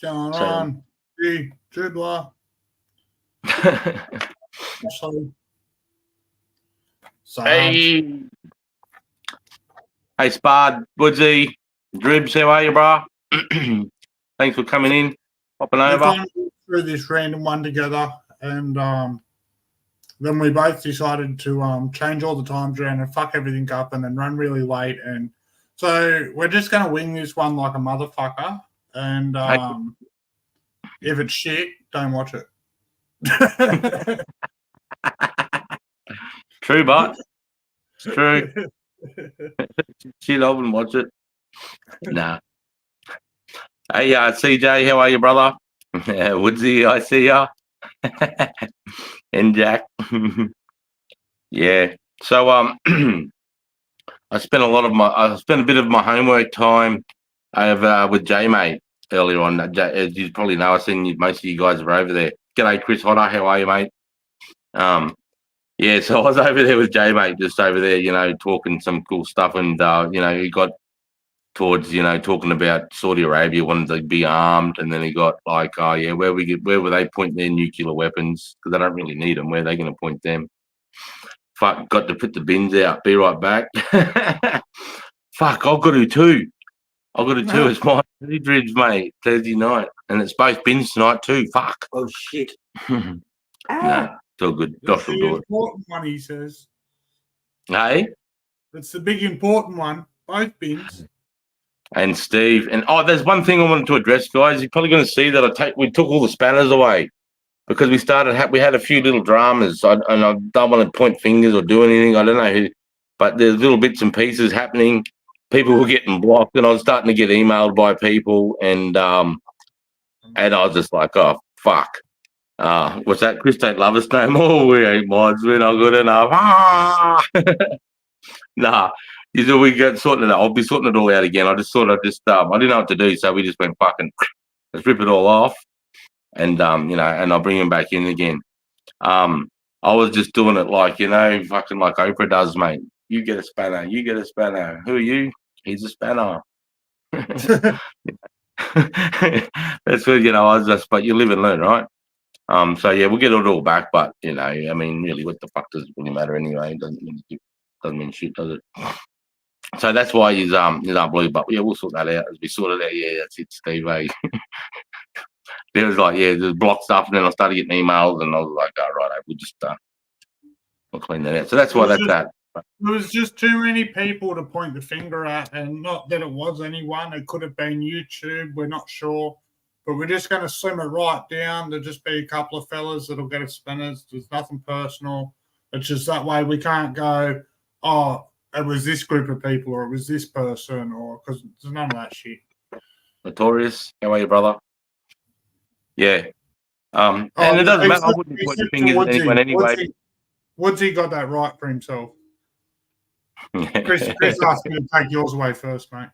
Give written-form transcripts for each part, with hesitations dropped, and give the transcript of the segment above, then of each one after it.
Going So- on? Gee, dribbler. Hey, hey, Spard, Woodsy, Dribs, how are you, bro? Thanks for coming in, popping We over. finally went through this random one together, and then we both decided to change all the times around and fuck everything up, and then run really late. And so we're just gonna wing this one like a motherfucker. And if it's shit, don't watch it. True, but it's true. Shit, I wouldn't watch it. Nah. Hey, CJ, how are you, brother? Woodsy, I see ya. And Jack. Yeah. So I spent a bit of my homework time over with J mate earlier on. As you probably know, I seen most of you guys were over there. G'day, Chris Hodder, how are you, mate? Yeah, so I was over there with J mate, just over there, talking some cool stuff, and he got towards talking about Saudi Arabia wanting to be armed, and then he got like, oh yeah, where were they pointing their nuclear weapons, because they don't really need them. Where are they going to point them? Fuck, got to put the bins out. Be right back. Fuck, I've got to too. It's my Dribs, mate, Thursday night, and it's both bins tonight too. Fuck. Oh shit. Nah, it's all good. That's Josh will the do it. important one, he says. Hey. It's the big important one. Both bins. And Steve, and there's one thing I wanted to address, guys. You're probably going to see that we took all the spanners away because we had a few little dramas, and I don't want to point fingers or do anything. I don't know who, but there's little bits and pieces happening. People were getting blocked, and I was starting to get emailed by people, and I was just like, oh fuck. What's that? Chris don't love us no more. We ain't mods. We're not good enough. Nah. We got sorting it out. I'll be sorting it all out again. I just I didn't know what to do, so we just went fucking let's rip it all off, and and I'll bring him back in again. I was just doing it like fucking like Oprah does, mate. You get a spanner. You get a spanner. Who are you? He's a spanner. That's what I was just. But you live and learn, right? So yeah, we'll get it all back. But I mean, really, what the fuck does it really matter anyway? It doesn't mean shit, does it? So that's why he's blue, but yeah, we'll sort that out as we sort it out. Yeah, that's it, Steve. There was like, there's block stuff, and then I started getting emails, and I was like, oh, right, we'll just we'll clean that out. So that's why that. There was just too many people to point the finger at, and not that it was anyone. It could have been YouTube. We're not sure, but we're just going to slim it right down. There'll just be a couple of fellas that'll get us spinners. There's nothing personal. It's just that way we can't go, oh, it was this group of people, or it was this person, or because there's none of that shit. Notorious, how are you, brother? Yeah. And it doesn't matter. I wouldn't point fingers at anyone anyway. Woodsy got that right for himself. Chris asked me to take yours away first, mate.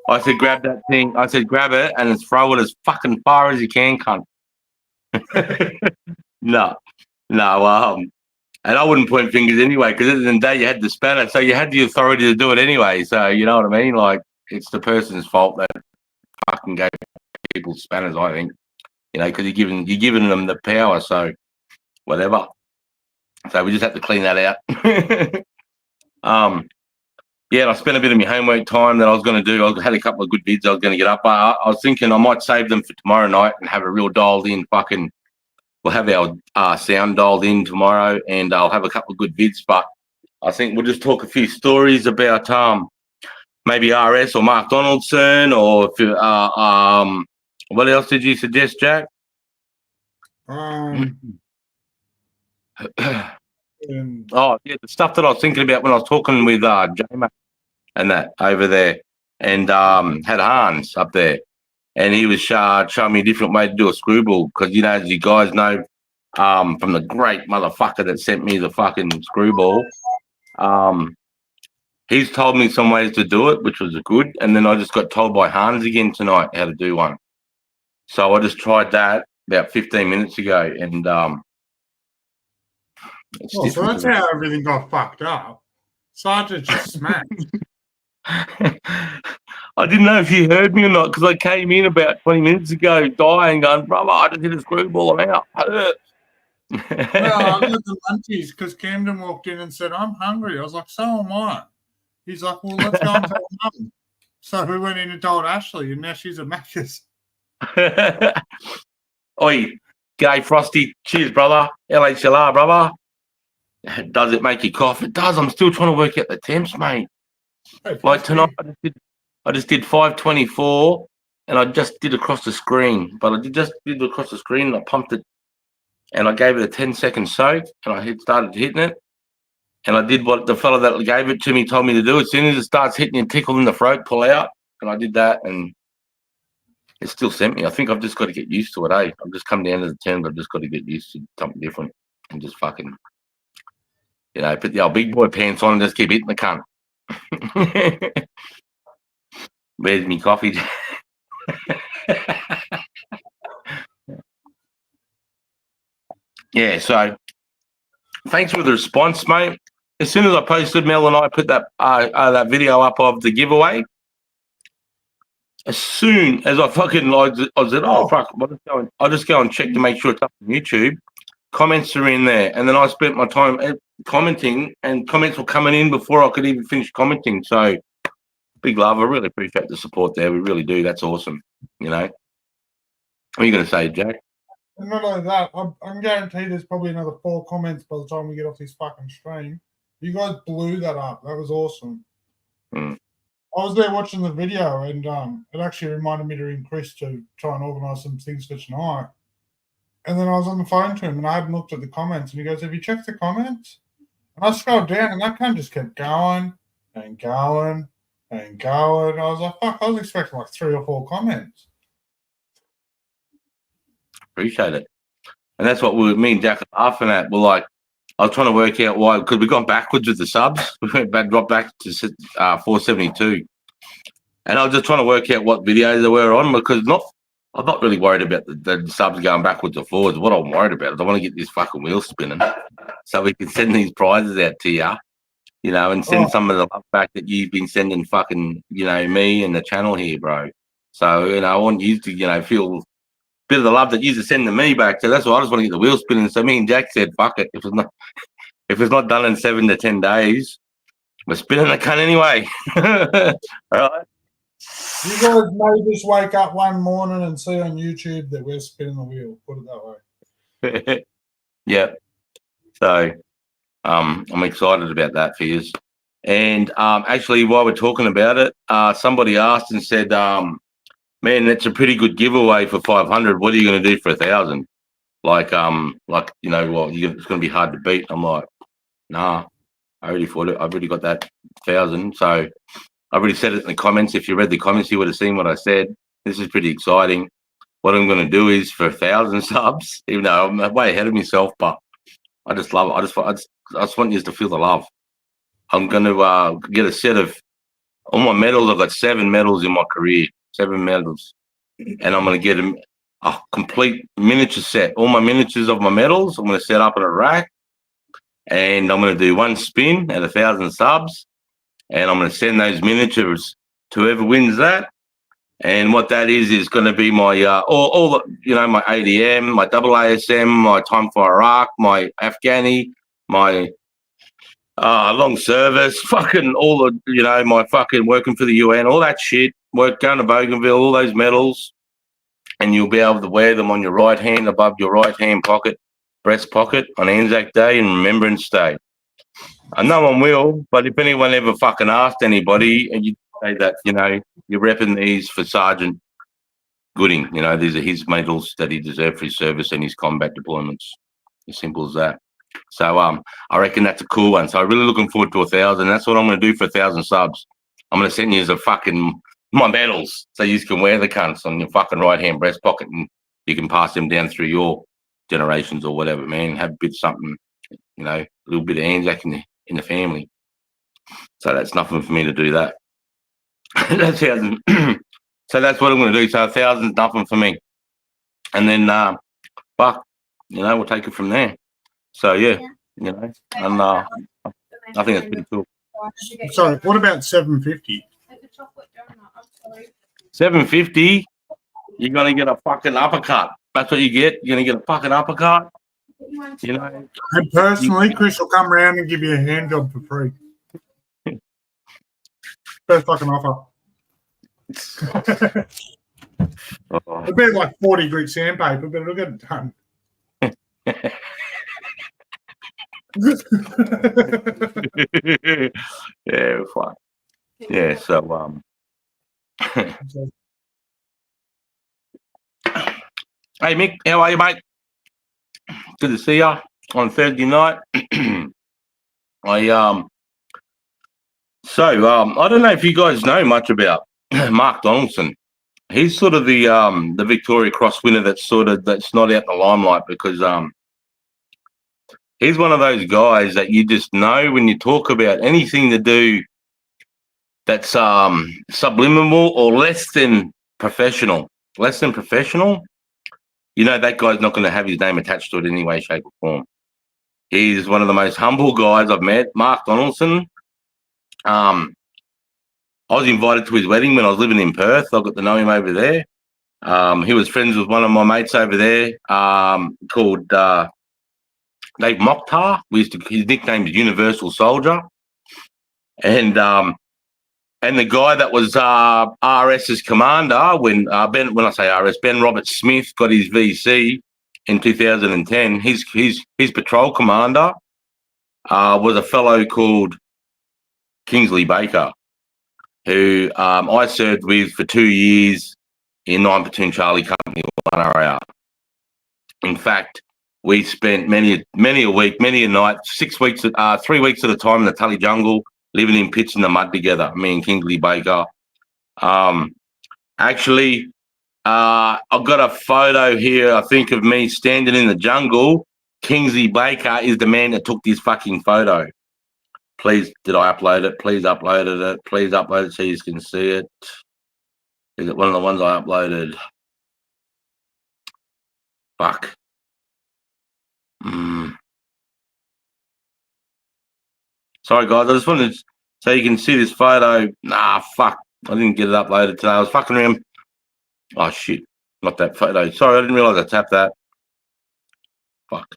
I said, grab that thing. I said, grab it and throw it as fucking far as you can, cunt. No. And I wouldn't point fingers anyway, because at the end of the day, you had the spanner, so you had the authority to do it anyway. So you know what I mean? Like, it's the person's fault that fucking gave people spanners, I think. Because you're giving them the power, so whatever. So we just have to clean that out. Yeah, and I spent a bit of my homework time that I was going to do. I had a couple of good vids I was going to get up. I was thinking I might save them for tomorrow night and have a real dialed in fucking. We'll have our sound dialed in tomorrow, and I'll have a couple of good vids. But I think we'll just talk a few stories about maybe RS or Mark Donaldson, or what else did you suggest, Jack? And Oh yeah, the stuff that I was thinking about when I was talking with J-Mate and that over there, and had Hans up there, and he was showing me a different way to do a screwball, because as you guys know, from the great motherfucker that sent me the fucking screwball, he's told me some ways to do it, which was good, and then I just got told by Hans again tonight how to do one. So I just tried that about 15 minutes ago, and so that's how everything got fucked up. Sergeant just smacked. I didn't know if you heard me or not because I came in about 20 minutes ago dying, going, brother, I just hit a screwball. I'm out. No, I got the munchies because Camden walked in and said, I'm hungry. I was like, so am I. He's like, well, let's go and tell Mum. So we went in and told Ashley, and now she's at Macca's. Oi, g'day, Frosty. Cheers, brother. LHLR, brother. Does it make you cough? It does. I'm still trying to work out the temps, mate. Hey, Like tonight, I just did 524, and I just did across the screen. But I just did across the screen, and I pumped it, and I gave it a 10-second soak, and I started hitting it. And I did what the fella that gave it to me told me to do. As soon as it starts hitting you, tickle in the throat, pull out. And I did that, and it still sent me. I think I've just got to get used to it, eh? I've just come down to the terms. I've just got to get used to something different and just fucking, put the old big boy pants on and just keep hitting the cunt. Where's me coffee? Yeah, so thanks for the response, mate. As soon as I posted, Mel and I put that video up of the giveaway. As soon as I fucking I said, oh fuck, I'll just go and check to make sure it's up on YouTube. Comments are in there, and then I spent my time commenting, and comments were coming in before I could even finish commenting. So, big love. I really appreciate the support there. We really do. That's awesome. What are you going to say, Jack? And not only that, I'm guaranteed there's probably another 4 comments by the time we get off this fucking stream. You guys blew that up. That was awesome. I was there watching the video, and it actually reminded me to ring Chris to try and organise some things for tonight. And then I was on the phone to him, and I hadn't looked at the comments, and he goes, have you checked the comments? And I scrolled down, and that kind of just kept going and going and going. I was like, fuck, I was expecting like 3 or 4 comments. Appreciate it. And that's what me and Jack are laughing at. We're like, I was trying to work out why, because we've gone backwards with the subs. We went back, dropped back to 472. And I was just trying to work out what videos they were on, because I'm not really worried about the subs going backwards or forwards. What I'm worried about is I want to get this fucking wheel spinning so we can send these prizes out to you, and send some of the love back that you've been sending fucking, me and the channel here, bro. So, I want you to, feel bit of the love that you send to me back. So that's why I just want to get the wheel spinning. So me and Jack said, fuck it. If it's not done in 7 to 10 days, we're spinning the cunt anyway. All right. You guys may just wake up one morning and see on YouTube that we're spinning the wheel. Put it that way. Yeah. So I'm excited about that for you. And actually, while we're talking about it, somebody asked and said, man, that's a pretty good giveaway for 500. What are you going to do for 1,000? It's going to be hard to beat. I'm like, nah, I already thought it. I've already got that 1,000. So I've already said it in the comments. If you read the comments, you would have seen what I said. This is pretty exciting. What I'm going to do is for 1,000 subs, even though I'm way ahead of myself, but I just love it. I just want you to feel the love. I'm going to get a set of all my medals. I've got 7 medals in my career. 7 medals, and I'm going to get a complete miniature set. All my miniatures of my medals, I'm going to set up in a rack, and I'm going to do 1 spin at 1,000 subs, and I'm going to send those miniatures to whoever wins that. And what that is going to be my all my ADM, my AASM, my time for Iraq, my Afghani, my long service, fucking all the my fucking working for the UN, all that shit. Going to Bougainville, all those medals, and you'll be able to wear them on your right hand above your right hand pocket, breast pocket on Anzac Day and Remembrance Day. No one will, but if anyone ever fucking asked anybody and you say that, you're repping these for Sergeant Gooding, these are his medals that he deserved for his service and his combat deployments. As simple as that. So I reckon that's a cool one. So I'm really looking forward to 1,000. That's what I'm going to do for 1,000 subs. I'm going to send you as my medals, so you can wear the cunts on your fucking right hand breast pocket, and you can pass them down through your generations or whatever, man. Have a bit of something, a little bit of Anzac in the family. So that's nothing for me to do that. That's 1,000. So that's what I'm going to do. So 1,000's nothing for me. And then, we'll take it from there. So yeah. And I think that's pretty cool. Sorry, what about 750? $7.50. You're gonna get a fucking uppercut. That's what you get. You're gonna get a fucking uppercut. You know. And personally, Chris will come around and give you a hand job for free. Best fucking offer. It'll be like 40 grit sandpaper, but it'll get it done. Yeah, fine. Yeah, so hey Mick, how are you, mate? Good to see you on Thursday night. I don't know if you guys know much about Mark Donaldson. He's sort of the Victoria Cross winner that's not out in the limelight because he's one of those guys that you just know when you talk about anything to do that's subliminal or less than professional. You know that guy's not going to have his name attached to it in any way, shape, or form. He's one of the most humble guys I've met, Mark Donaldson. I was invited to his wedding when I was living in Perth. I got to know him over there. He was friends with one of my mates over there called Dave Mokhtar. His nickname is Universal Soldier. And the guy that was RS's commander when I say RS, Ben Robert Smith got his VC in 2010. His patrol commander was a fellow called Kingsley Baker, who I served with for 2 years in 9 Platoon Charlie Company 1RAR. In fact, we spent many a week, many a night, 3 weeks at a time in the Tully Jungle, living in pits in the mud together, me and Kingsley Baker. Actually, I've got a photo here, I think, of me standing in the jungle. Kingsley Baker is the man that took this fucking photo. Please, did I upload it? Please uploaded it. Please upload it so you can see it. Is it one of the ones I uploaded? Fuck. Sorry, guys. I just wanted so you can see this photo. Nah, fuck. I didn't get it uploaded today. I was fucking around. Oh, shit. Not that photo. Sorry, I didn't realise I tapped that. Fuck.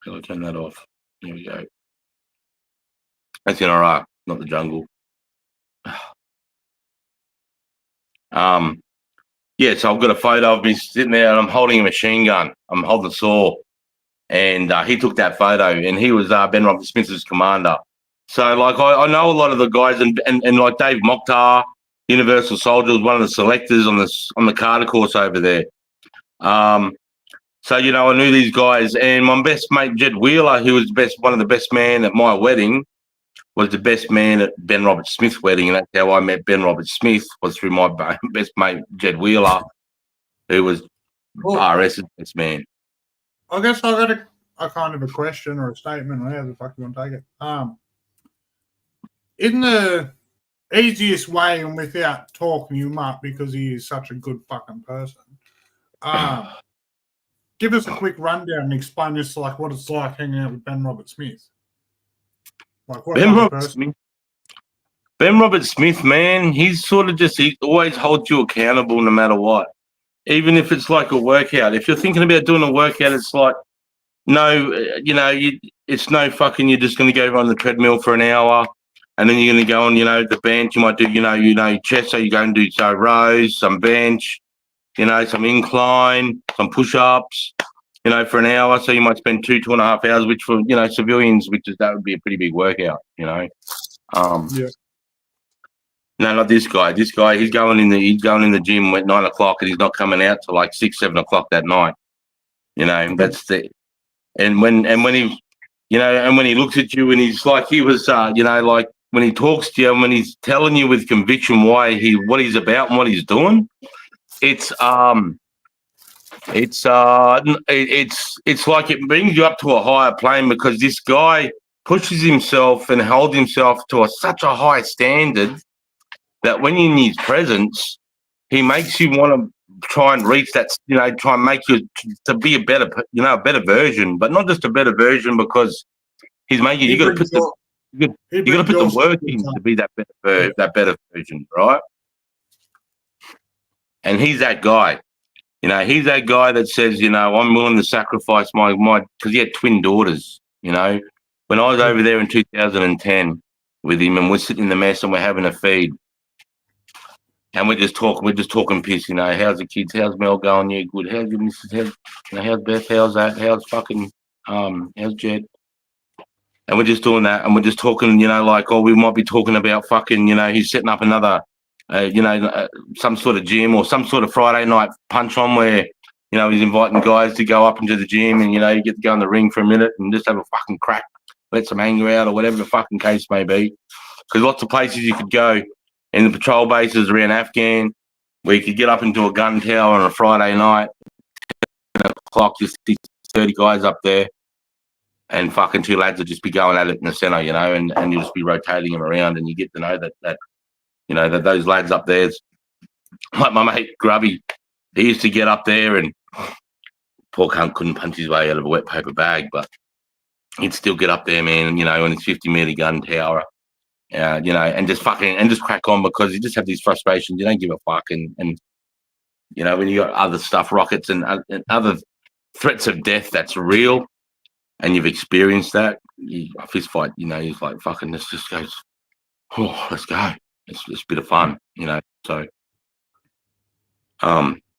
I'll turn that off. Here we go. That's in Iraq, not the jungle. Yeah, so I've got a photo of me sitting there and I'm holding a machine gun. I'm holding a saw. And he took that photo and he was Ben Robert Smith's commander. So, like, I know a lot of the guys and like Dave Mokhtar, Universal Soldier, was one of the selectors on the Carter course over there. So, you know, I knew these guys. And my best mate, Jed Wheeler, who was one of the best men at my wedding, was the best man at Ben Robert Smith's wedding, and that's how I met Ben Robert Smith, was through my best mate, Jed Wheeler, who was RS's best man. I guess I got a kind of a question or a statement, or however the fuck you want to take it. In the easiest way and without talking him up, because he is such a good fucking person, give us a quick rundown and explain this, like what it's like hanging out with Ben Robert Smith. Like Ben Robert Smith, man, he's sort of he always holds you accountable no matter what. Even if it's like a workout. If you're thinking about doing a workout, it's like, no, you know, it's no fucking, you're just going to go on the treadmill for an hour and then you're going to go on, you know, the bench. You might do, you know, chest, so you go and do some rows, some bench, you know, some incline, some push-ups, you know, for an hour. So you might spend 2.5 hours, which for, you know, civilians, that would be a pretty big workout, you know. Yeah. No, not this guy. This guy, he's going in the gym at 9 o'clock and he's not coming out till like 6, 7 o'clock that night. You know, and when he, you know, and when he looks at you and he's like, he was, you know, like when he talks to you and when he's telling you with conviction what he's about and what he's doing, it's like it brings you up to a higher plane, because this guy pushes himself and holds himself to such a high standard that when you're in his presence, he makes you want to try and reach that, you know, try and make you to be a better, you know, a better version, but not just a better version, because he's making you got to put You got to put the work in to be that better version, right? And he's that guy. You know, he's that guy that says, you know, I'm willing to sacrifice my because he had twin daughters. You know, when I was over there in 2010 with him, and we're sitting in the mess and we're having a feed, and we're just talking piss. You know, how's the kids? How's Mel going? Yeah, good. How's your missus? How's Beth? How's that? How's fucking how's Jed? And we're just doing that, and we're just talking, you know, like, oh, we might be talking about fucking, you know, he's setting up another, some sort of gym or some sort of Friday night punch on where, you know, he's inviting guys to go up into the gym and, you know, you get to go in the ring for a minute and just have a fucking crack, let some anger out or whatever the fucking case may be. Because lots of places you could go in the patrol bases around Afghan where you could get up into a gun tower on a Friday night, 10 o'clock, just 30 guys up there. And fucking two lads would just be going at it in the centre, you know, and you just be rotating them around, and you get to know that you know, that those lads up there, like my mate Grubby, he used to get up there and poor cunt couldn't punch his way out of a wet paper bag, but he'd still get up there, man, you know, on his 50-metre gun tower, you know, and just crack on because you just have these frustrations. You don't give a fuck, and you know, when you got other stuff, rockets and other threats of death that's real. And you've experienced that, a fist fight, you know, he's like, fucking, this just goes, oh, let's go. It's a bit of fun, you know. So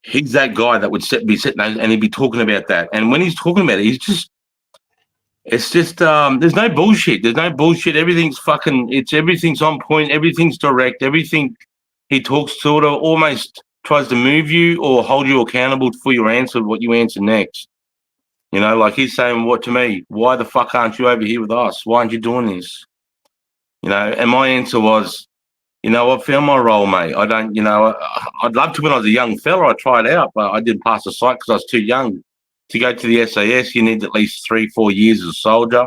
he's that guy that would be sitting there and he'd be talking about that. And when he's talking about it, it's just, there's no bullshit. There's no bullshit. Everything's on point. Everything's direct. Everything he talks sort of almost tries to move you or hold you accountable for your answer, what you answer next. You know, like he's saying, what to me? Why the fuck aren't you over here with us? Why aren't you doing this? You know, and my answer was, you know, I found my role, mate. I don't, you know, I'd love to when I was a young fella. I tried out, but I didn't pass the psych because I was too young. To go to the SAS, you need at least 3-4 years as a soldier.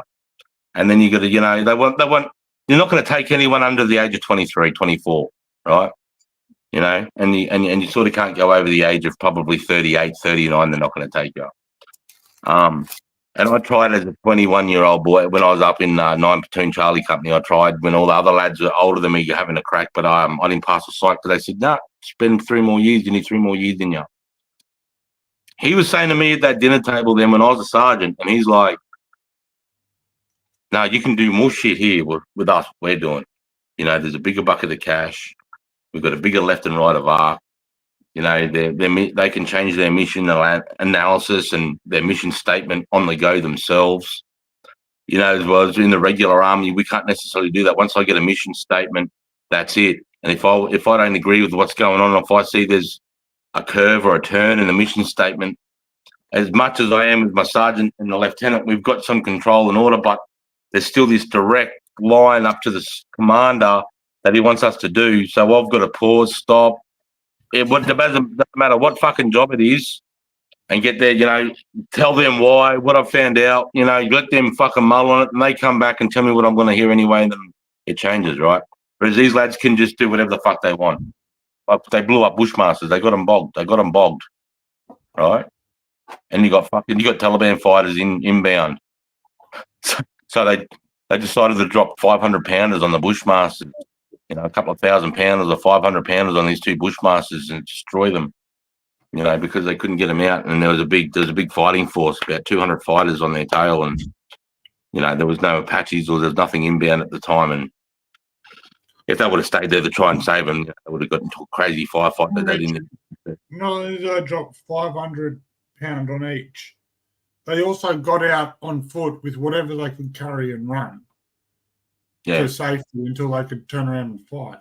And then you got to, you know, you're not going to take anyone under the age of 23, 24, right? You know, and you sort of can't go over the age of probably 38, 39. They're not going to take you. And I tried as a 21-year-old boy when I was up in 9 Platoon Charlie Company. I tried when all the other lads were older than me having a crack, but I didn't pass the psych because they said, no, spend 3 more years. You need 3 more years in you. He was saying to me at that dinner table then when I was a sergeant, and he's like, no, you can do more shit here with us. We're doing, you know, there's a bigger bucket of cash. We've got a bigger left and right of arc. You know, they can change their mission analysis and their mission statement on the go themselves. You know, as well as in the regular army, we can't necessarily do that. Once I get a mission statement, that's it. And if I don't agree with what's going on, if I see there's a curve or a turn in the mission statement, as much as I am with my sergeant and the lieutenant, we've got some control and order, but there's still this direct line up to the commander that he wants us to do. So I've got to pause, stop. It doesn't matter what fucking job it is, and get there, you know, tell them why, what I've found out, you know, let them fucking mull on it, and they come back and tell me what I'm going to hear anyway, and then it changes, right? Whereas these lads can just do whatever the fuck they want. Like they blew up Bushmasters, they got them bogged, right? And you got Taliban fighters inbound, so they decided to drop 500-pounders on the Bushmasters. You know, a couple of 1,000-pounders or 500-pounders on these 2 Bushmasters and destroy them. You know, because they couldn't get them out, and there was a big fighting force, about 200 fighters on their tail, and you know there was no Apaches or there's nothing inbound at the time. And if they would have stayed there to try and save them, they would have got into a crazy firefight that they didn't. Not only did they drop 500 pound on each, they also got out on foot with whatever they could carry and run. For safety until they could turn around and fight.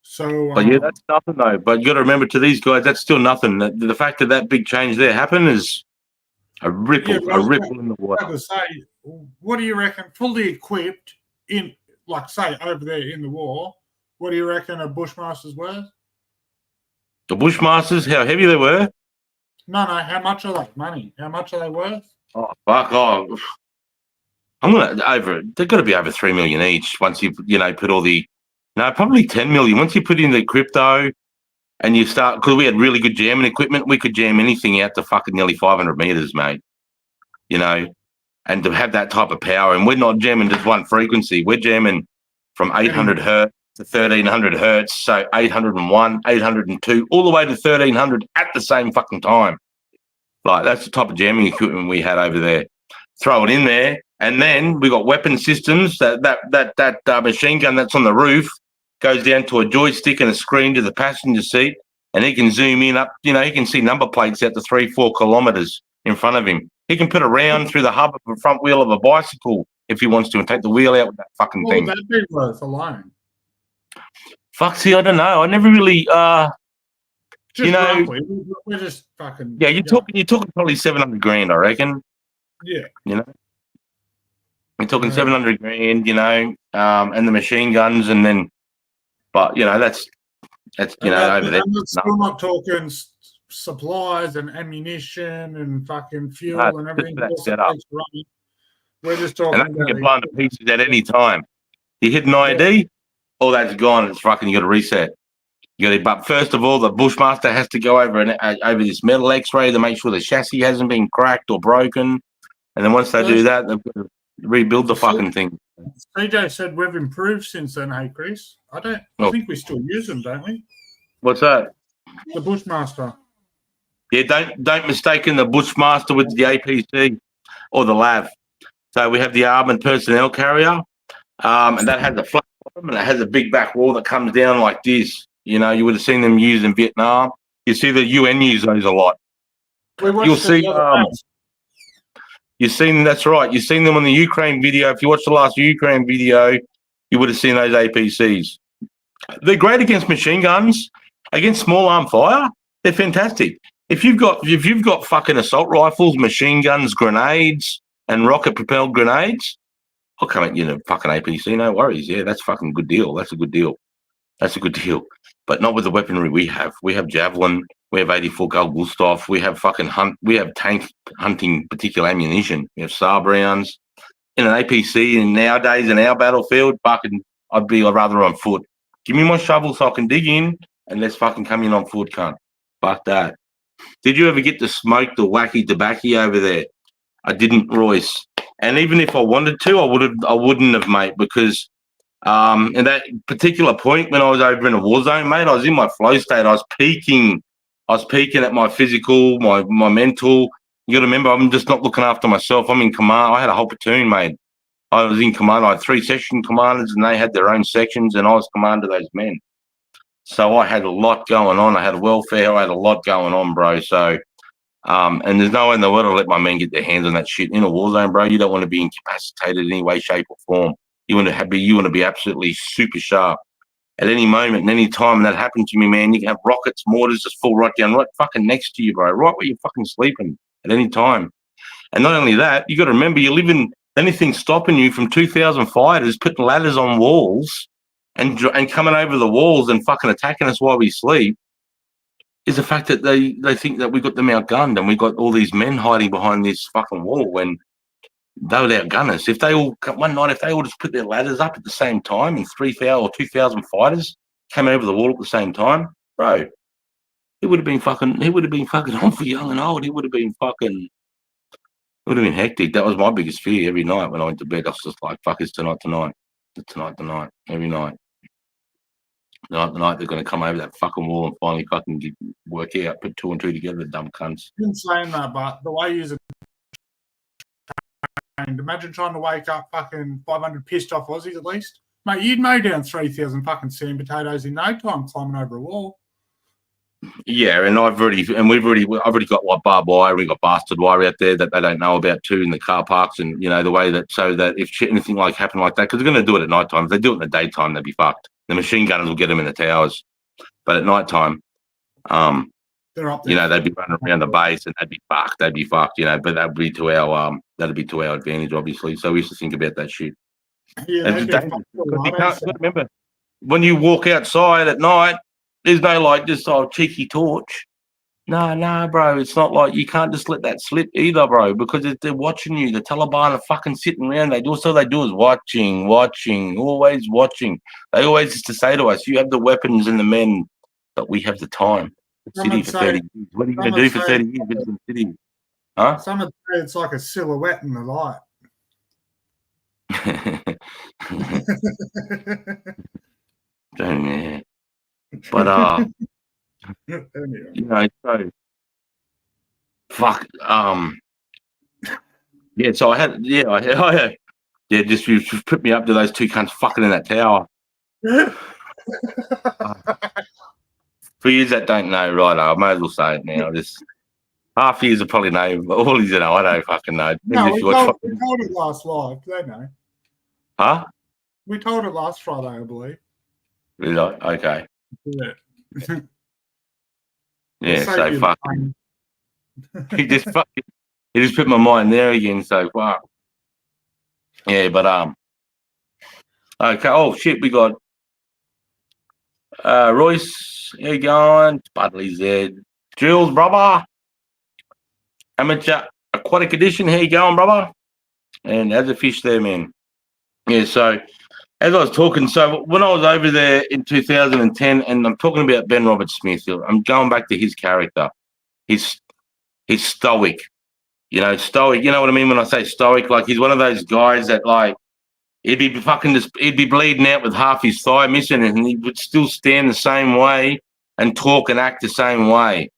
So, but yeah, that's nothing though. But you got to remember, to these guys, that's still nothing. The fact that big change there happened is a ripple in the water. To say, what do you reckon? Fully equipped in, like, say, over there in the war, what do you reckon a Bushmasters were? The Bushmasters, how heavy they were? No, how much are they? Money? How much are they worth? Oh fuck! Oh, they've got to be over 3 million each once you put all the, probably 10 million. Once you put in the crypto and you start, because we had really good jamming equipment, we could jam anything out to fucking nearly 500 meters, mate. You know, and to have that type of power. And we're not jamming just one frequency. We're jamming from 800 hertz to 1300 hertz, so 801, 802, all the way to 1300 at the same fucking time. Like, that's the type of jamming equipment we had over there. Throw it in there, and then we got weapon systems. That machine gun that's on the roof goes down to a joystick and a screen to the passenger seat, and he can zoom in up. You know, he can see number plates out to 3-4 kilometres in front of him. He can put a round through the hub of the front wheel of a bicycle if he wants to, and take the wheel out with that fucking thing. What would that be worth alone? Fuck, see, I don't know. I never really, Just you know, roughly, we're just fucking. yeah, you're talking probably 700 grand, I reckon. Yeah. You know, we're talking 700 grand, you know, and the machine guns, and then, but, you know, that's you know, over there. We're still not talking supplies and ammunition and fucking fuel and everything. We're just talking and that can get blown to pieces at any time. You hit an ID, all that's gone. It's fucking, you got to reset. But first of all, the Bushmaster has to go over over this metal X-ray to make sure the chassis hasn't been cracked or broken. And then once they do that, they've got to rebuild the fucking thing. CJ said we've improved since then, hey Chris. I think we still use them, don't we? What's that? The Bushmaster. Yeah, don't mistaken the Bushmaster with the APC or the LAV. So we have the armoured personnel carrier, and that has a flat bottom and it has a big back wall that comes down like this. You know, you would have seen them used in Vietnam. You see the UN use those a lot. You'll see. You've seen, that's right. You've seen them on the Ukraine video. If you watch the last Ukraine video, you would have seen those APCs. They're great against machine guns, against small arm fire. They're fantastic. If you've got fucking assault rifles, machine guns, grenades, and rocket propelled grenades, I'll come at you in a fucking APC. No worries. Yeah, that's fucking good deal. That's a good deal. That's a good deal. But not with the weaponry we have. We have Javelin. We have 84 Carl Gustav. We have we have tank hunting particular ammunition. We have Saab rounds. In an APC, and nowadays in our battlefield, fucking, I'd rather on foot. Give me my shovel so I can dig in, and let's fucking come in on foot, cunt. Fuck that. Did you ever get to smoke the wacky tobacco over there? I didn't, Royce. And even if I wanted to, I wouldn't have, mate, because in that particular point when I was over in a war zone, mate, I was in my flow state. I was peaking at my physical, my mental. You got to remember, I'm just not looking after myself. I'm in command. I had a whole platoon, mate. I was in command. I had 3 section commanders, and they had their own sections, and I was commander of those men. So I had a lot going on. I had welfare. I had a lot going on, bro. So, and there's no way in the world I'll let my men get their hands on that shit in a war zone, bro. You don't want to be incapacitated in any way, shape, or form. You want to be absolutely super sharp. At any moment and any time that happened to me, man, you can have rockets, mortars just fall right down, right fucking next to you, bro, right where you're fucking sleeping at any time. And not only that, you got to remember, you live in anything stopping you from 2,000 fighters putting ladders on walls and coming over the walls and fucking attacking us while we sleep is the fact that they think that we got them outgunned and we got all these men hiding behind this fucking wall when they would outgun us. If they all just put their ladders up at the same time and 3,000 or 2,000 fighters came over the wall at the same time, bro, it would have been fucking on for young and old. It would have been hectic. That was my biggest fear every night when I went to bed. I was just like, fuck, it's tonight, every night. Tonight they're going to come over that fucking wall and finally fucking work out, put 2 and 2 together, the dumb cunts. In saying that, but the way you imagine trying to wake up fucking 500 pissed off Aussies at least. Mate, you'd mow down 3,000 fucking sand potatoes in no time climbing over a wall. Yeah, and I've already got like barbed wire, we got bastard wire out there that they don't know about too in the car parks, and you know the way that so that if shit anything like happened like that, because they're going to do it at night time. If they do it in the daytime, they'd be fucked. The machine gunners will get them in the towers, but at night time, they're up there. You know, they'd be running around the base and they'd be fucked. You know, but that'd be to our advantage, obviously. So we used to think about that shit. Yeah, you can't remember when you walk outside at night. There's no like just cheeky torch. No, bro. It's not like you can't just let that slip either, bro, because they're watching you. The Taliban are fucking sitting around. They do is watching, always watching. They always used to say to us, "You have the weapons and the men, but we have the time." City for 30 years. What are you going to do for 30 years in the city? Huh? Some would say it's like a silhouette in the light. Yeah. But Anyway. you know, so fuck. Yeah. So I had, yeah. Just you put me up to those two cunts fucking in that tower. For you that don't know, right? I may as well say it now. Just half years will probably know. All you know, I don't fucking know. Even No, if we you watch, told it last live. They know. huh? We told it last Friday, I believe. Really? Okay. Yeah. Yeah. Save So you the fucking. pain. He just put my mind there again. So fuck. Yeah, but okay. Oh shit, we got Royce. How you going? Budley's there. Jules, brother. Amateur Aquatic Edition. How you going, brother? And how's a fish there, man? Yeah. So as I was talking, so when I was over there in 2010, and I'm talking about Ben Robert Smith, I'm going back to his character. He's stoic. Stoic. You know what I mean when I say stoic? Like he's one of those guys that like. He'd be bleeding out with half his thigh missing, and he would still stand the same way and talk and act the same way.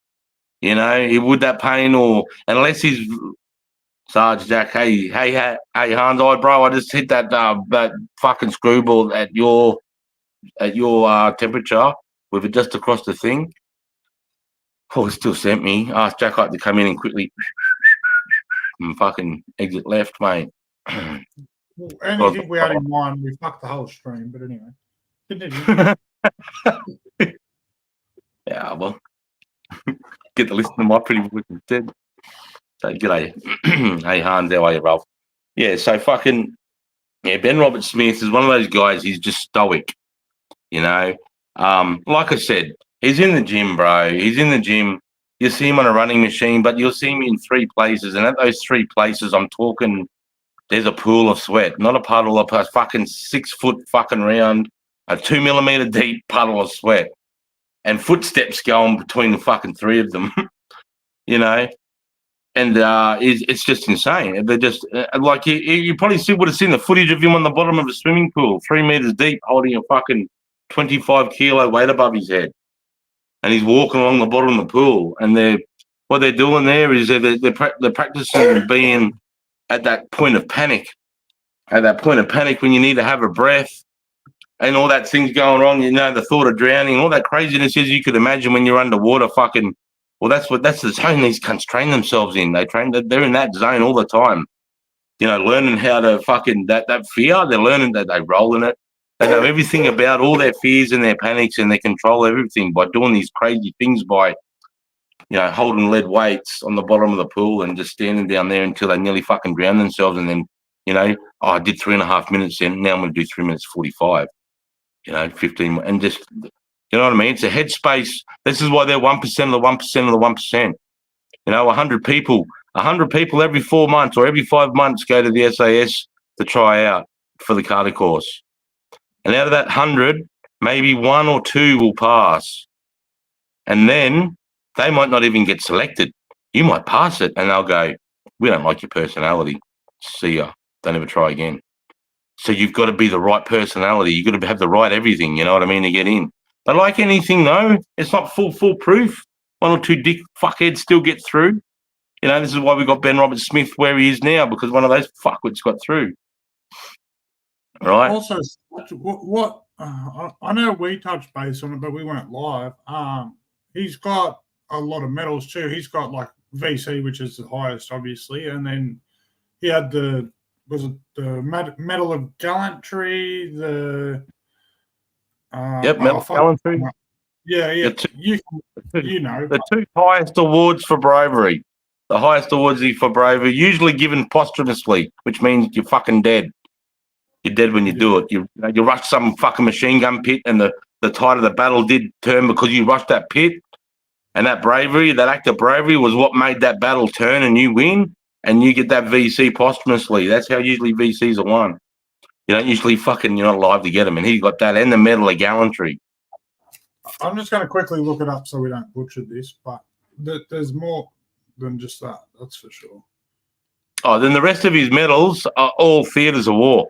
He would that pain or unless he's Sarge Jack, hey Hans, bro, I just hit that fucking screwball at your temperature with it just across the thing. Oh, it still sent me. Asked Jack to come in and quickly and fucking exit left, mate. Well, anything we had in mind, we fucked the whole stream. But anyway, continue. Yeah, well, get to listen to my pretty voice instead. So, g'day. Hey, Hans, how are you, Ralph? Yeah, so fucking, Ben Robert Smith is one of those guys, he's just stoic, Like I said, he's in the gym, bro. He's in the gym. You see him on a running machine, but you'll see him in three places. And at those three places, I'm talking, there's a pool of sweat, not a puddle of a fucking 6 foot fucking round, a 2 millimeter deep puddle of sweat. And footsteps going between the fucking three of them, And it's just insane. They're just like you probably would have seen the footage of him on the bottom of a swimming pool, 3 meters deep, holding a fucking 25-kilo weight above his head, and he's walking along the bottom of the pool. And what they're doing there is they're practicing being at that point of panic, when you need to have a breath. And all that thing's going wrong, the thought of drowning, all that craziness is you could imagine when you're underwater fucking. Well, that's the zone these cunts train themselves in. They're in that zone all the time. Learning how to fucking that fear. They're learning that they roll in it. They know everything about all their fears and their panics, and they control everything by doing these crazy things by, holding lead weights on the bottom of the pool and just standing down there until they nearly fucking drown themselves. And then, I did 3.5 minutes in. Now I'm going to do 3 minutes 45. 15, and just, you know what I mean? It's a headspace. This is why they're 1% of the 1% of the 1%. 100 people every 4 months or every 5 months go to the SAS to try out for the Carter course. And out of that 100, maybe 1 or 2 will pass. And then they might not even get selected. You might pass it and they'll go, we don't like your personality. See ya. Don't ever try again. So you've got to be the right personality. You've got to have the right everything, you know what I mean, to get in. But like anything, though, it's not foolproof. 1 or 2 dick fuckheads still get through. This is why we got Ben Robert Smith where he is now, because one of those fuckwits got through. Right? Also, what I know we touched base on it, but we weren't live. He's got a lot of medals too. He's got like VC, which is the highest, obviously, and then he had the Medal of Gallantry, the Medal of Gallantry. Yeah. The 2 highest awards for bravery. The highest awards for bravery, usually given posthumously, which means you're fucking dead. You're dead when you do it. You rush some fucking machine gun pit, and the tide of the battle did turn because you rushed that pit, and that bravery, that act of bravery, was what made that battle turn, and you win. And you get that VC posthumously. That's how usually VCs are won. You don't usually you're not alive to get them. And he got that and the Medal of Gallantry. I'm just going to quickly look it up so we don't butcher this, but there's more than just that. That's for sure. Oh, then the rest of his medals are all theatres of war.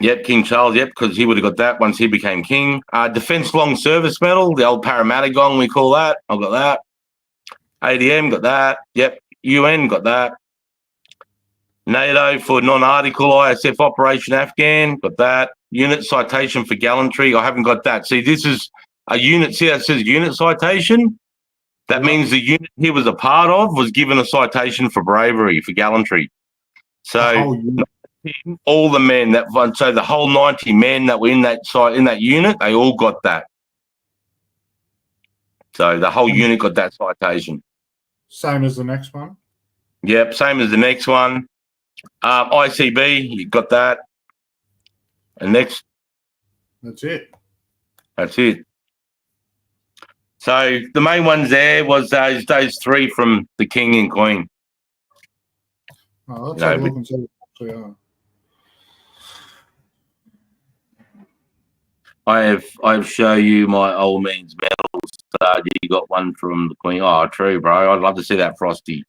Yep, King Charles, yep, because he would have got that once he became king. Defence Long Service Medal, the old Parramatta gong, we call that. I've got that. ADM, got that. Yep, UN, got that. NATO for non-article ISF Operation Afghan, got that. Unit citation for gallantry, I haven't got that. See, this is a unit, see that says unit citation? That means the unit he was a part of was given a citation for bravery, for gallantry. So all the men that so the whole 90 men that were in that site in that unit, they all got that. So the whole unit got that citation. Same as the next one. Yep, same as the next one. ICB, you got that. And next. That's it. That's it. So the main ones there was those three from the King and Queen. Oh, let's have a look and see what they actually are. I've show you my old man's medals. You got one from the Queen. Oh, true, bro. I'd love to see that Frosty.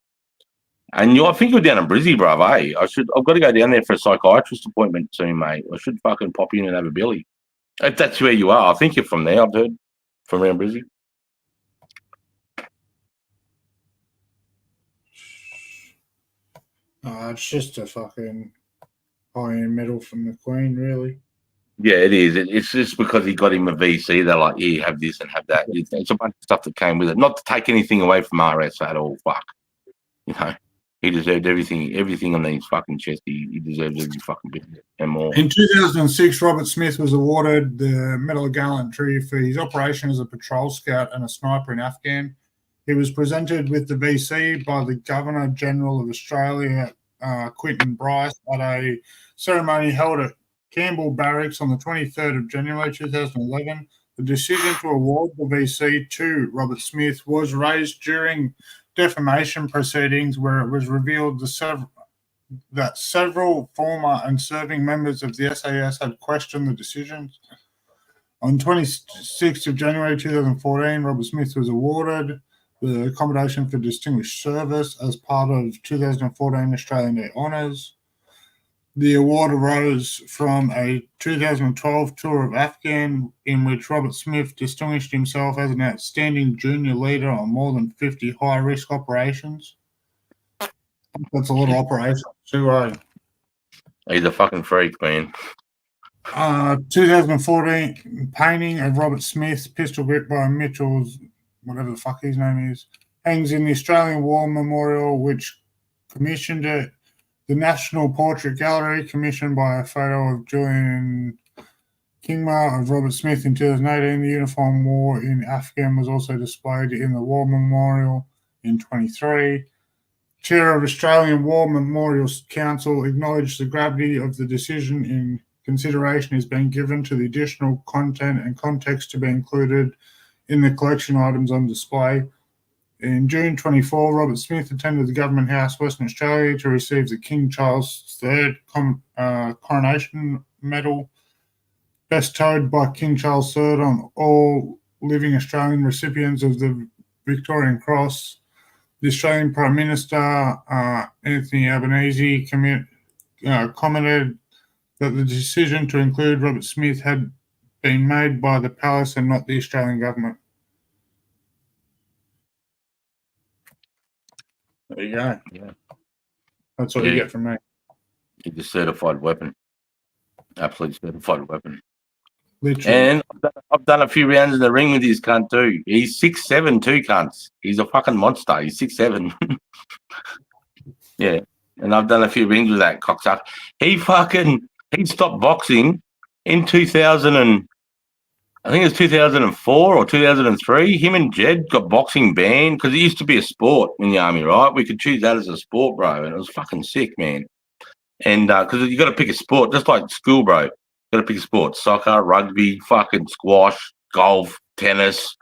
And I think you're down in Brizzy, bro. I've got to go down there for a psychiatrist appointment soon, mate. I should fucking pop in and have a billy. If that's where you are, I think you're from there. I've heard from around Brizzy. It's just a fucking high-end medal from the Queen, really. Yeah, it is. It's just because he got him a VC. They're like, yeah, have this and have that. It's a bunch of stuff that came with it. Not to take anything away from RS at all. Fuck. You know, he deserved everything on his fucking chest. He deserved every fucking bit and more. In 2006, Robert Smith was awarded the Medal of Gallantry for his operation as a patrol scout and a sniper in Afghan. He was presented with the VC by the Governor-General of Australia, Quinton Bryce, at a ceremony held at Campbell Barracks on the 23rd of January 2011. The decision to award the VC to Robert Smith was raised during defamation proceedings, where it was revealed that several former and serving members of the SAS had questioned the decisions. On 26th of January 2014, Robert Smith was awarded the Accommodation for Distinguished Service as part of 2014 Australian Day Honours. The award arose from a 2012 tour of Afghan in which Robert Smith distinguished himself as an outstanding junior leader on more than 50 high-risk operations. That's a lot of operations too, He's a fucking freak, man. 2014 painting of Robert Smith, pistol grip by Mitchell's, whatever the fuck his name is, hangs in the Australian War Memorial, which commissioned it. The National Portrait Gallery, commissioned by a photo of Julian Kingma of Robert Smith in 2018. The uniform wore in Afghan was also displayed in the War Memorial in 23. Chair of Australian War Memorials Council acknowledged the gravity of the decision in consideration is being given to the additional content and context to be included in the collection items on display. In June 24, Robert Smith attended the Government House, Western Australia, to receive the King Charles III Coronation Medal, bestowed by King Charles III on all living Australian recipients of the Victorian Cross. The Australian Prime Minister, Anthony Albanese, commented that the decision to include Robert Smith had been made by the Palace and not the Australian government. There you go. Yeah. That's what you get from me. He's a certified weapon. Absolute certified weapon. Literally. And I've done a few rounds in the ring with his cunt too. He's 6'7" too, cunts. He's a fucking monster. He's 6'7". Yeah. And I've done a few rings with that cocksucker. He stopped boxing in 2000 and I think it was 2004 or 2003. Him and Jed got boxing banned because it used to be a sport in the army, right? We could choose that as a sport, bro. And it was fucking sick, man. And because you got to pick a sport, just like school, bro. You got to pick a sport. Soccer, rugby, fucking squash, golf, tennis.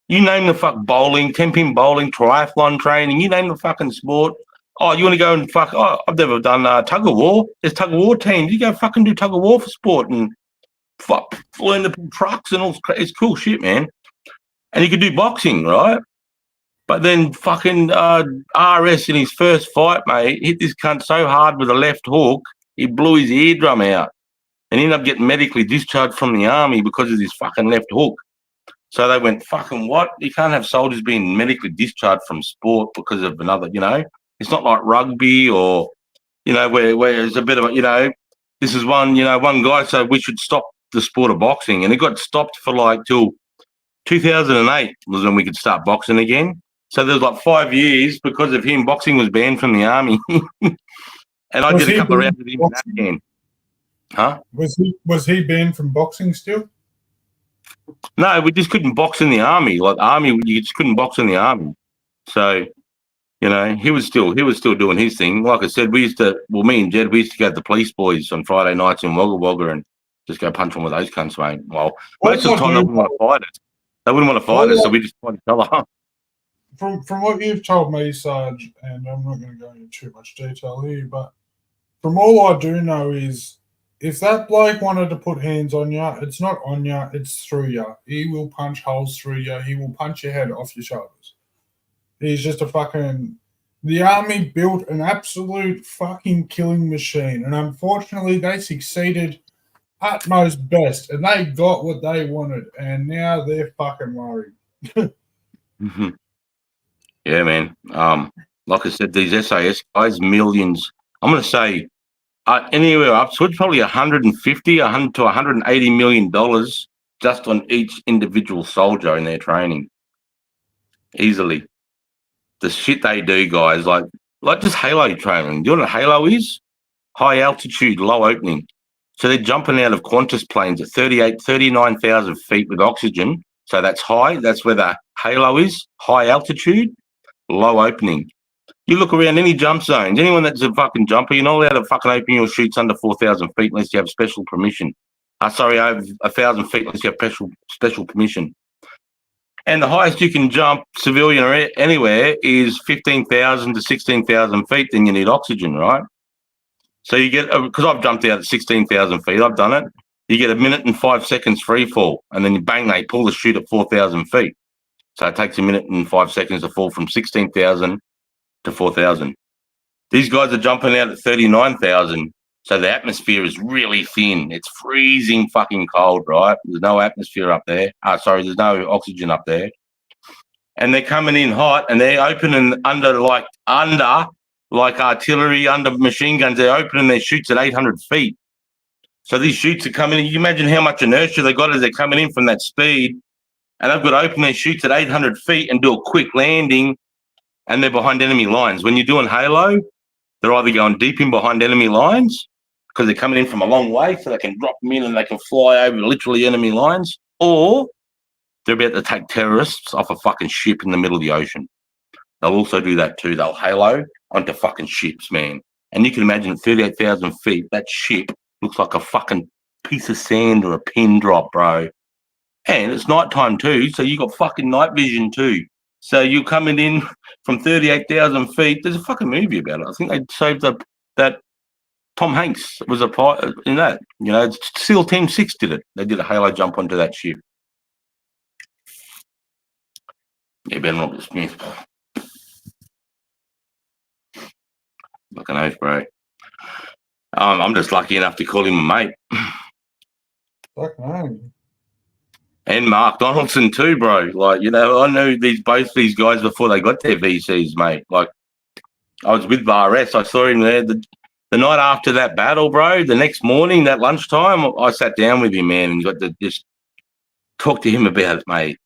You name the fuck bowling, 10-pin bowling, triathlon training. You name the fucking sport. Oh, you want to go and fuck? Oh, I've never done tug of war. There's tug of war teams. You go fucking do tug of war for sport and learn to pull trucks and all. It's cool shit, man. And he could do boxing, right? But then fucking RS in his first fight, mate, hit this cunt so hard with a left hook, he blew his eardrum out. and he ended up getting medically discharged from the army because of his fucking left hook. So they went, fucking what? You can't have soldiers being medically discharged from sport because of another, It's not like rugby or, where it's a bit of, this is one guy said we should stop the sport of boxing. And it got stopped for till 2008 was when we could start boxing again. So there was 5 years because of him. Boxing was banned from the army. And I did a couple of rounds with him in that game. Huh? Was he banned from boxing still? No, we just couldn't box in the army. You just couldn't box in the army. So, he was still doing his thing. Like I said, me and Jed, we used to go to the police boys on Friday nights in Wagga Wagga and just go punch them with those cunts, mate. Well, most of the time they wouldn't want to fight us. They wouldn't want to fight us, so we just fight each other. From what you've told me, Sarge, and I'm not going to go into too much detail here, but from all I do know is if that bloke wanted to put hands on you, it's not on you, it's through you. He will punch holes through you. He will punch your head off your shoulders. He's just the army built an absolute fucking killing machine. And unfortunately, they succeeded at most best. And they got what they wanted. And now they're fucking worried. Mm-hmm. Yeah, man. Like I said, these SAS guys, millions. I'm going to say anywhere up to probably 150, 100 to 180 million dollars just on each individual soldier in their training. Easily. The shit they do, guys, like just halo training. Do you know what a halo is? High altitude, low opening. So they're jumping out of Qantas planes at 39,000 feet with oxygen. So that's high. That's where the halo is. High altitude, low opening. You look around any jump zones, anyone that's a fucking jumper, you're not allowed to fucking open your chutes under 4,000 feet unless you have special permission. Over 1,000 feet unless you have special permission. And the highest you can jump, civilian or anywhere, is 15,000 to 16,000 feet. Then you need oxygen, right? So you get, because I've jumped out at 16,000 feet, I've done it. You get 1 minute and 5 seconds free fall, and then bang, they pull the chute at 4,000 feet. So it takes 1 minute and 5 seconds to fall from 16,000 to 4,000. These guys are jumping out at 39,000. So the atmosphere is really thin. It's freezing fucking cold, right? There's no atmosphere up there. There's no oxygen up there. And they're coming in hot and they're opening under artillery, under machine guns. They're opening their chutes at 800 feet. So these chutes are coming in. You imagine how much inertia they got as they're coming in from that speed. And they've got to open their chutes at 800 feet and do a quick landing. And they're behind enemy lines. When you're doing halo, they're either going deep in behind enemy lines because they're coming in from a long way so they can drop them in and they can fly over literally enemy lines, or they're about to take terrorists off a fucking ship in the middle of the ocean. They'll also do that too. They'll halo onto fucking ships, man. And you can imagine at 38,000 feet, that ship looks like a fucking piece of sand or a pin drop, bro. And it's nighttime too, so you got fucking night vision too. So you're coming in from 38,000 feet. There's a fucking movie about it. I think they saved that Tom Hanks was a part in that. SEAL Team 6 did it. They did a halo jump onto that ship. Yeah, Ben Robert Smith. Fucking oath, bro. I'm just lucky enough to call him a mate. Fuck no. And Mark Donaldson too, bro. I knew both these guys before they got their VCs, mate. I was with VRS. I saw him there the night after that battle, bro. The next morning, that lunchtime, I sat down with him, man, and got to just talk to him about it, mate.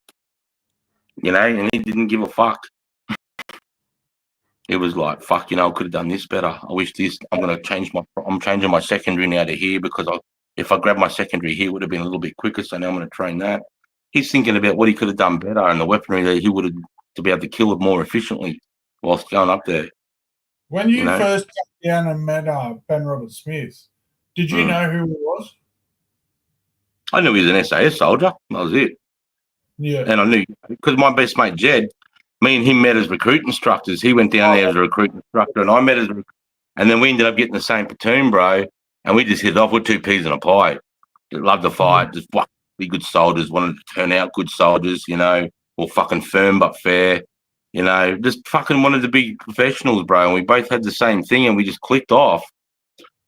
And he didn't give a fuck. It was like, fuck, I could have done this better. I wish this. I'm changing my secondary now to here because if I grabbed my secondary here, it would have been a little bit quicker. So now I'm going to train that. He's thinking about what he could have done better and the weaponry that he would have to be able to kill it more efficiently whilst going up there. When you first got down and met Ben Robert Smith, did you know who he was? I knew he was an SAS soldier. That was it. Yeah. And I knew, because my best mate, Jed, me and him met as recruit instructors. He went down there as a recruit instructor, and I met as and then we ended up getting the same platoon, bro, and we just hit it off with 2 peas in a pie. Loved the fight, just be good soldiers, wanted to turn out good soldiers, all fucking firm but fair, just fucking wanted to be professionals, bro, and we both had the same thing, and we just clicked off.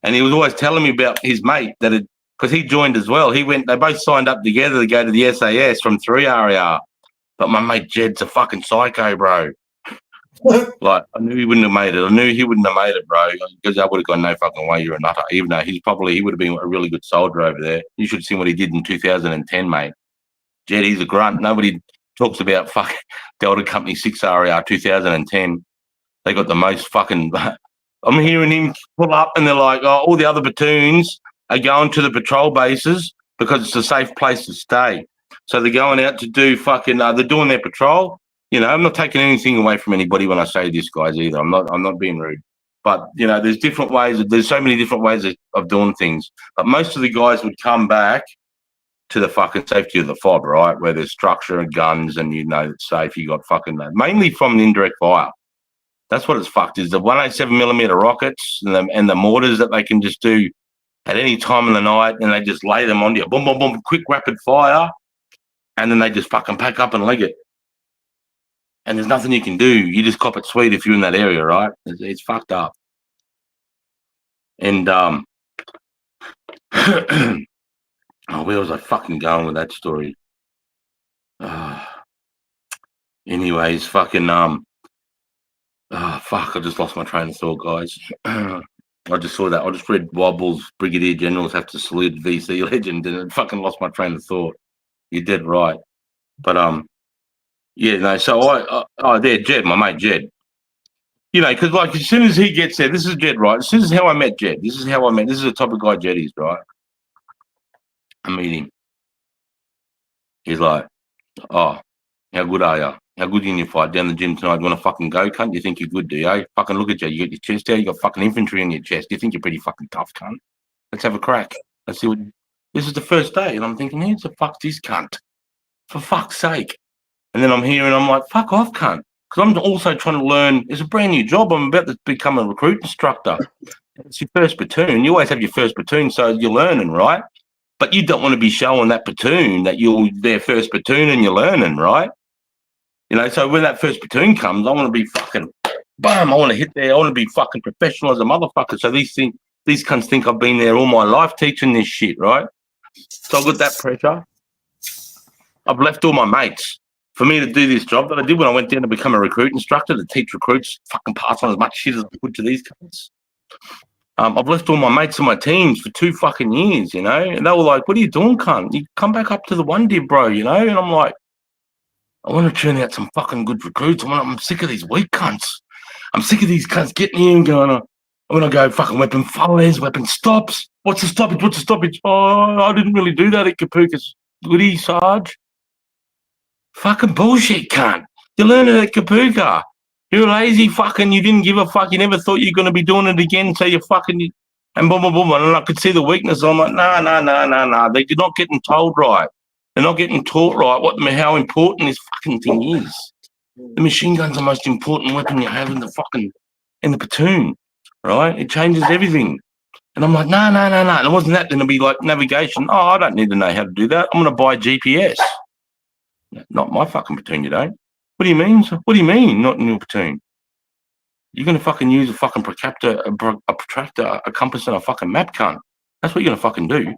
And he was always telling me about his mate that had because he joined as well. They both signed up together to go to the SAS from 3RAR. But my mate Jed's a fucking psycho, bro. Like, I knew he wouldn't have made it. I knew he wouldn't have made it, bro. Because I would have gone, no fucking way, you're a nutter. Even though he would have been a really good soldier over there. You should have seen what he did in 2010, mate. Jed, he's a grunt. Nobody talks about fucking Delta Company 6RAR 2010. They got the most fucking... I'm hearing him pull up and they're like, oh, all the other platoons are going to the patrol bases because it's a safe place to stay. So they're going out to do fucking... they're doing their patrol. You know, I'm not taking anything away from anybody when I say this, guys, either. I'm not being rude. But, you know, there's different ways. There's so many different ways of doing things. But most of the guys would come back to the fucking safety of the fob, right, where there's structure and guns and you know it's safe. You got fucking... mainly from the indirect fire. That's what it's fucked, is the 187mm rockets and the mortars that they can just do at any time of the night, and they just lay them on you. Boom, boom, boom, quick, rapid fire. And then they just fucking pack up and leg it. And there's nothing you can do. You just cop it sweet if you're in that area, right? It's fucked up. And oh, where was I fucking going with that story? Anyways, fucking fuck! I just lost my train of thought, guys. I just saw that. I just read Wobbles Brigadier Generals have to salute VC legend, and it fucking lost my train of thought. You're dead right. But yeah, no. So there, Jed, my mate Jed. You know, because like as soon as he gets there, this is Jed, right? This is how I met Jed. This is the type of guy Jed is, right? I meet him. He's like, oh, how good are you? How good are you in your fight? Down the gym tonight, you want to fucking go, cunt? You think you're good, do you? Fucking look at you. You got your chest out, you got fucking infantry in your chest. You think you're pretty fucking tough, cunt? Let's have a crack. Let's see what... This is the first day, and I'm thinking, who the fuck's this cunt? For fuck's sake. And then I'm like, fuck off, cunt. Because I'm also trying to learn. It's a brand new job. I'm about to become a recruit instructor. It's your first platoon. You always have your first platoon, so you're learning, right? But you don't want to be showing that platoon that you're their first platoon and you're learning, right? You know, so when that first platoon comes, I want to be fucking, bam, I want to hit there. I want to be fucking professional as a motherfucker. So these cunts think I've been there all my life teaching this shit, right? So I've got that pressure. I've left all my mates for me to do this job that I did when I went down to become a recruit instructor, to teach recruits, fucking pass on as much shit as I could to these cunts. I've left all my mates and my teams for 2 fucking years, you know? And they were like, what are you doing, cunt? You come back up to the one div, bro, you know? And I'm like, I want to churn out some fucking good recruits. I'm sick of these weak cunts. I'm sick of these cunts getting in and going, I want to go fucking weapon fires, weapon stops. What's the stoppage? Oh, I didn't really do that at Kapukas. Goody, Sarge. Fucking bullshit, cunt. You learned it at Kapuka. You're lazy fucking, you didn't give a fuck. You never thought you were going to be doing it again. So you fucking, and boom, boom, boom. And I could see the weakness. I'm like, no. They're not getting told right. They're not getting taught right how important this fucking thing is. The machine gun's the most important weapon you have in the platoon, right? It changes everything. And I'm like, no. And it wasn't that. Then it'll be like navigation. Oh, I don't need to know how to do that. I'm going to buy GPS. Not my fucking platoon, you don't. What do you mean? What do you mean, not in your platoon? You're going to fucking use a fucking protractor, a compass, and a fucking map, cunt. That's what you're going to fucking do.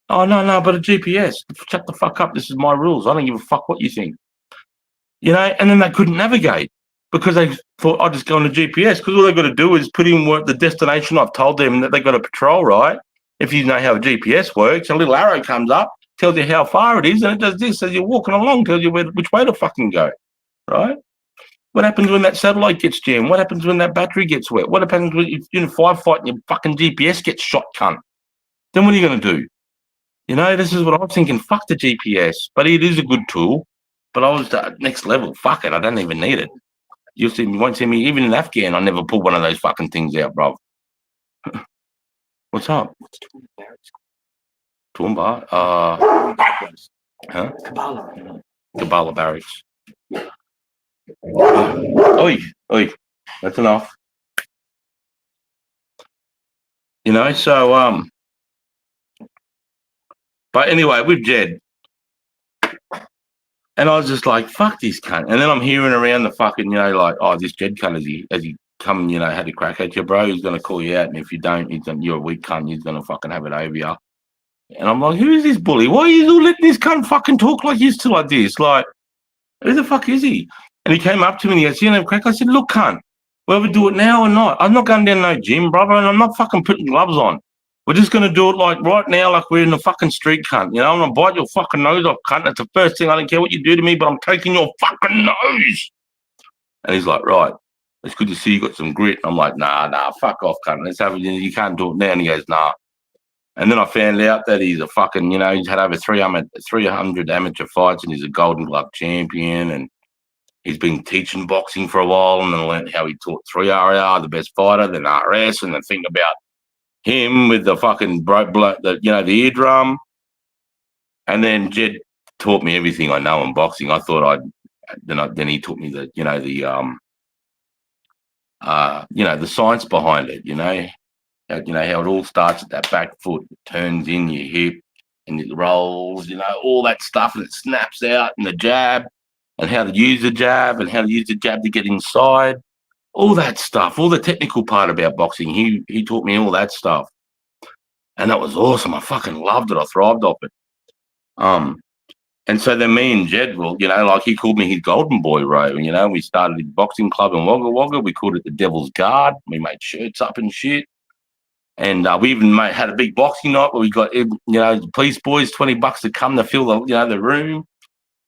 Oh, no, but a GPS. Shut the fuck up. This is my rules. I don't give a fuck what you think. You know, and then they couldn't navigate because they thought, I'll just go on the GPS, because all they've got to do is put in the destination I've told them that they've got to patrol, right? If you know how a GPS works, a little arrow comes up, tells you how far it is, and it does this as you're walking along, tells you which way to fucking go, right? What happens when that satellite gets jammed? What happens when that battery gets wet? What happens when you're in a firefight and your fucking GPS gets shot, cunt? Then what are you going to do? You know, this is what I was thinking. Fuck the GPS, but it is a good tool. But I was at next level. Fuck it, I don't even need it. You won't see me, even in Afghan, I never pulled one of those fucking things out, bro. What's up? Toowoomba? Huh? Kabbalah barracks. Oi, that's enough. You know, so, but anyway, with Jed, and I was just like, fuck this cunt. And then I'm hearing around the fucking, you know, like, oh, this Jed cunt, as he come, you know, had a crack at you, bro, he's going to call you out. And if you don't, you're a weak cunt. He's going to fucking have it over you. And I'm like, who is this bully? Why are you all letting this cunt fucking talk like he's like this? Like, who the fuck is he? And he came up to me and he goes, you know, crack. I said, look, cunt, whether we do it now or not, I'm not going down no gym, brother, and I'm not fucking putting gloves on. We're just going to do it like right now, like we're in the fucking street, cunt. You know, I'm going to bite your fucking nose off, cunt. That's the first thing. I don't care what you do to me, but I'm taking your fucking nose. And he's like, right, it's good to see you got some grit. I'm like, nah, fuck off, cunt. Let's have it. You can't do it now. And he goes, nah. And then I found out that he's a fucking, you know, he's had over 300 amateur fights and he's a Golden Glove champion. And he's been teaching boxing for a while and then learned how he taught 3RR, the best fighter, then RS. And the thing about him with the fucking the eardrum. And then Jed taught me everything I know in boxing. I thought then he taught me the science behind it, how it all starts at that back foot, it turns in your hip and it rolls, all that stuff, and it snaps out, and the jab, and how to use the jab, and how to use the jab to get inside, all that stuff, all the technical part about boxing. He taught me all that stuff, and that was awesome. I fucking loved it. I thrived off it. And so then me and Jed, like he called me his golden boy, Ro. We started a boxing club in Wagga Wagga. We called it the Devil's Guard. We made shirts up and shit. And we even had a big boxing night where we got, the police boys, $20 to come to fill the room.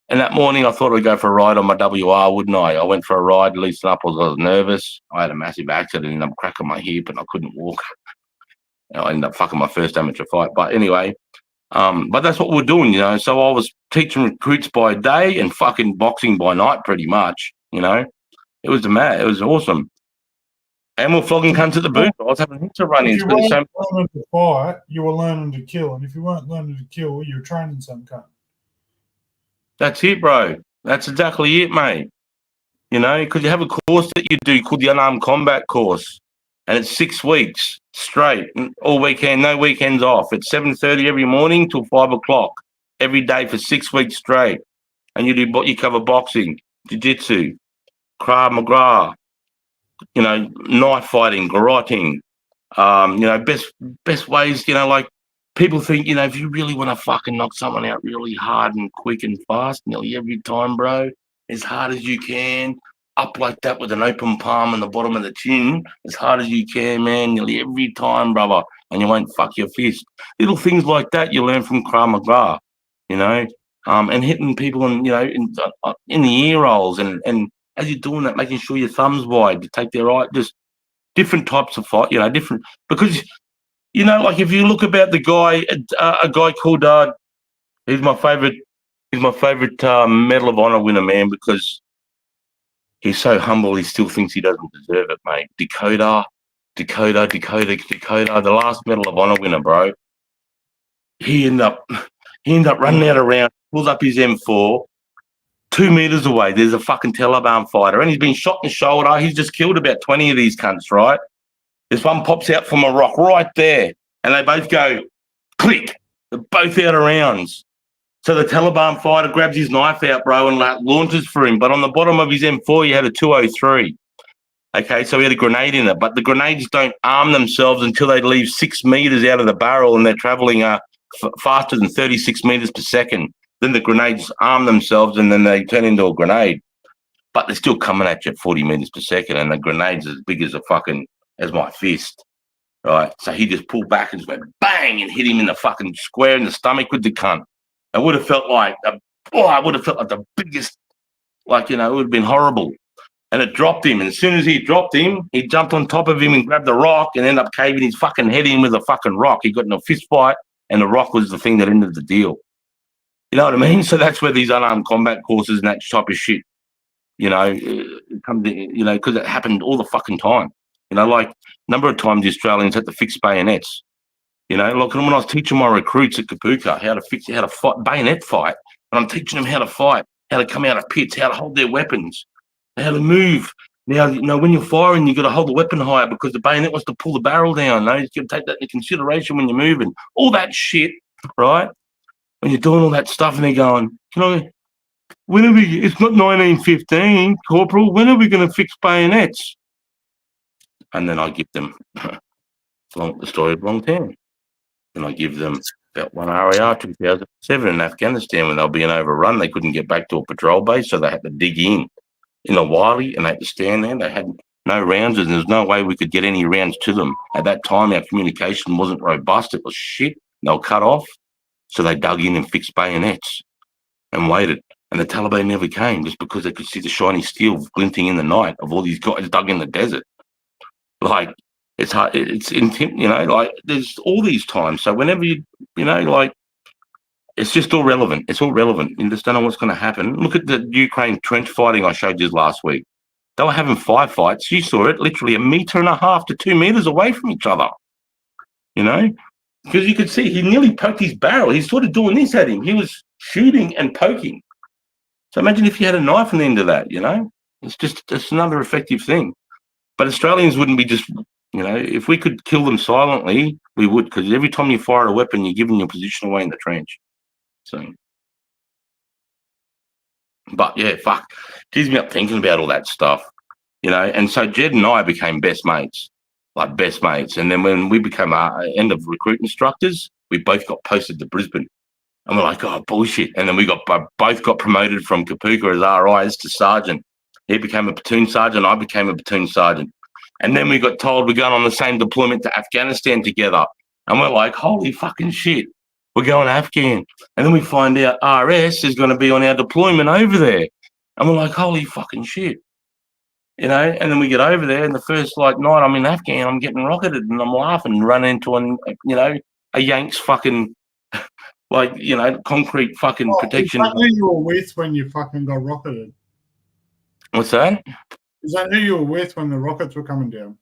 And that morning I thought I'd go for a ride on my WR, wouldn't I? I went for a ride, loosened up. I was nervous. I had a massive accident and I'm cracking my hip and I couldn't walk. I ended up fucking my first amateur fight. But anyway, but that's what we're doing, So I was teaching recruits by day and fucking boxing by night, pretty much. It was it was awesome. And we're flogging cunts at the booth. I was having hits to run in. If you weren't learning to fight, you were learning to kill. And if you weren't learning to kill, you were training some cunt. That's it, bro. That's exactly it, mate. Because you have a course that you do called the Unarmed Combat Course. And it's 6 weeks straight, all weekend, no weekends off. It's 7:30 every morning till 5 o'clock every day for 6 weeks straight. And you cover boxing, jiu-jitsu, Krav Maga, knife fighting, garroting, best ways, like people think, if you really want to fucking knock someone out really hard and quick and fast, nearly every time, bro, as hard as you can, up like that with an open palm on the bottom of the chin, as hard as you can, man, nearly every time, brother, and you won't fuck your fist. Little things like that you learn from Krav Maga, and hitting people in the ear rolls, and as you're doing that, making sure your thumb's wide to take their eye, just different types of fight, different, because, like if you look about the guy, a guy called, he's my favorite Medal of Honor winner, man, because he's so humble, he still thinks he doesn't deserve it, mate. Dakota, the last Medal of Honor winner, bro. He ended up running out around, pulls up his M4, 2 meters away, there's a fucking Taliban fighter, and he's been shot in the shoulder. He's just killed about 20 of these cunts, right? This one pops out from a rock right there, and they both go, click. They're both out of rounds. So the Taliban fighter grabs his knife out, bro, and launches for him. But on the bottom of his M4, he had a 203. Okay, so he had a grenade in it. But the grenades don't arm themselves until they leave 6 meters out of the barrel, and they're traveling faster than 36 meters per second. Then the grenades arm themselves, and then they turn into a grenade. But they're still coming at you at 40 meters per second, and the grenade's as big as as my fist, right? So he just pulled back and just went bang and hit him in the fucking square in the stomach with the cunt. I would have felt like the biggest, it would have been horrible. And it dropped him. And as soon as he dropped him, he jumped on top of him and grabbed the rock and ended up caving his fucking head in with a fucking rock. He got in a fist fight, and the rock was the thing that ended the deal. You know what I mean? So that's where these unarmed combat courses and that type of shit, come to, because it happened all the fucking time. Like number of times the Australians had to fix bayonets. Like when I was teaching my recruits at Kapuka how to fight bayonet fight, and I'm teaching them how to fight, how to come out of pits, how to hold their weapons, how to move. Now, when you're firing, you got to hold the weapon higher because the bayonet wants to pull the barrel down. You got to take that into consideration when you're moving. All that shit, right? When you're doing all that stuff, and they're going, when are we? It's not 1915, Corporal. When are we going to fix bayonets? And then I give them the story of Long Tan. And I give them Felt one RAR 2007 in Afghanistan when they were being overrun. They couldn't get back to a patrol base, so they had to dig in the Wiley, and they had to stand there. They had no rounds, and there was no way we could get any rounds to them. At that time, our communication wasn't robust. It was shit. They were cut off, so they dug in and fixed bayonets and waited. And the Taliban never came just because they could see the shiny steel glinting in the night of all these guys dug in the desert. Like, it's hard. It's intent, like there's all these times. So whenever like, it's just all relevant. It's all relevant. You just don't know what's going to happen. Look at the Ukraine trench fighting I showed you last week. They were having firefights. You saw it literally 1.5 meters to 2 meters away from each other, because you could see he nearly poked his barrel. He's sort of doing this at him. He was shooting and poking. So imagine if you had a knife on the end of that, It's another effective thing. But Australians wouldn't be just, if we could kill them silently, we would, because every time you fire a weapon, you're giving your position away in the trench. So, but yeah, fuck, keeps me up thinking about all that stuff, And so Jed and I became best mates. And then when we became end of recruit instructors, we both got posted to Brisbane. And we're like, oh, bullshit. And then we both got promoted from Kapuka as RIs to sergeant. He became a platoon sergeant. I became a platoon sergeant. And then we got told we're going on the same deployment to Afghanistan together. And we're like, holy fucking shit. We're going to Afghan. And then we find out RS is going to be on our deployment over there. And we're like, holy fucking shit. And then we get over there, and the first night I'm in Afghan, I'm getting rocketed, and I'm laughing and running into a Yanks fucking concrete fucking protection. Is that who you were with when you fucking got rocketed? What's that? Is that who you were with when the rockets were coming down?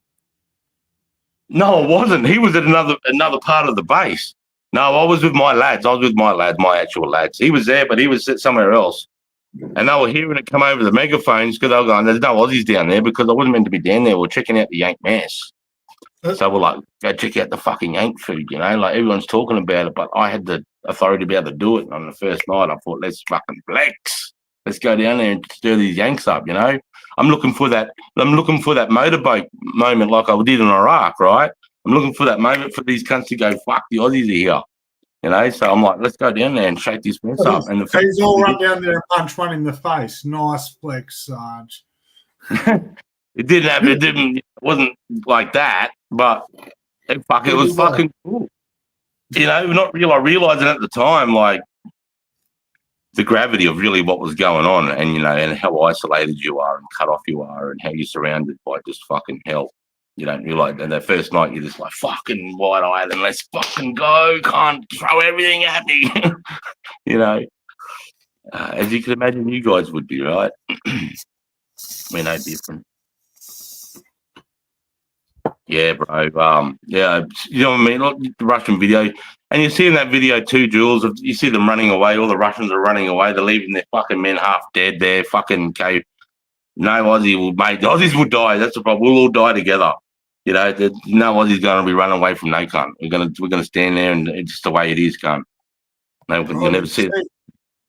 No, it wasn't. He was at another part of the base. No, I was with my lads. My actual lads. He was there, but he was somewhere else. And they were hearing it come over the megaphones because they were going, there's no Aussies down there, because I wasn't meant to be down there. We're checking out the Yank mess. So we're like, go check out the fucking Yank food, like everyone's talking about it, but I had the authority to be able to do it. And on the first night, I thought, let's fucking flex. Let's go down there and stir these Yanks up, I'm looking for that motorboat moment like I did in Iraq, right? I'm looking for that moment for these cunts to go, fuck, the Aussies are here. So I'm like, let's go down there and shake this mess up. And he's all run down there and punch one in the face. Nice flex, Sarge. It didn't happen. It wasn't like that, but it was fucking cool. Not real. I realized it at the time, like the gravity of really what was going on, and and how isolated you are and cut off you are, and how you're surrounded by just fucking hell. You don't realize, and that first night you're just like fucking wide-eyed and let's fucking go, can't throw everything at me. As you can imagine, you guys would be, right? We're no different. Yeah, bro. Yeah, you know what I mean? Like the Russian video, and you see in that video too, Jules. You see them running away. All the Russians are running away. They're leaving their fucking men half dead there. Fucking cave. No Aussie will, mate. The Aussies will die. That's the problem. We'll all die together. No Aussie's going to be running away from no cunt. We're gonna stand there, and it's just the way it is, cunt. No, you'll never see it.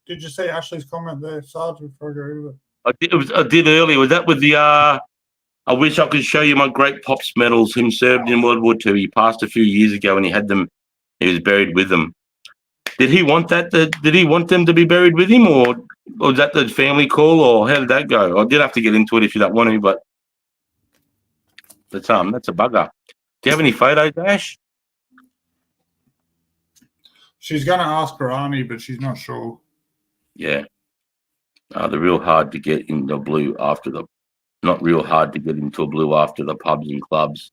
Did you see Ashley's comment there, Sarge? Before I go over? I did earlier. Was that with the? I wish I could show you my great pops medals. Him served in World War II. He passed a few years ago, and he had them. He was buried with them. Did he want that? Did he want them to be buried with him, or was that the family call, or how did that go? I did have to get into it if you don't want to, but that's a bugger. Do you have any photos, Ash? She's going to ask her auntie, but she's not sure. Yeah. They're real hard to get into blue after the. Not real hard to get into a blue after the pubs and clubs.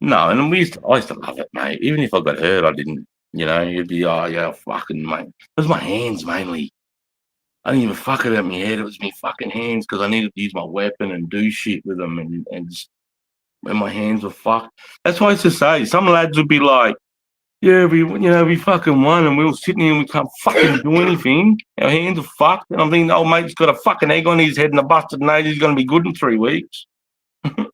No, and I used to love it, mate. Even if I got hurt, I didn't. You'd be, oh yeah, fucking mate. It was my hands mainly. I didn't even fuck about my head. It was my fucking hands because I needed to use my weapon and do shit with them, and just when my hands were fucked. That's why I used to say some lads would be like, yeah, we fucking won, and we were sitting here and we can't fucking do anything. Our hands are fucked. And I'm thinking, old mate's got a fucking egg on his head and a busted nose. He's going to be good in 3 weeks. You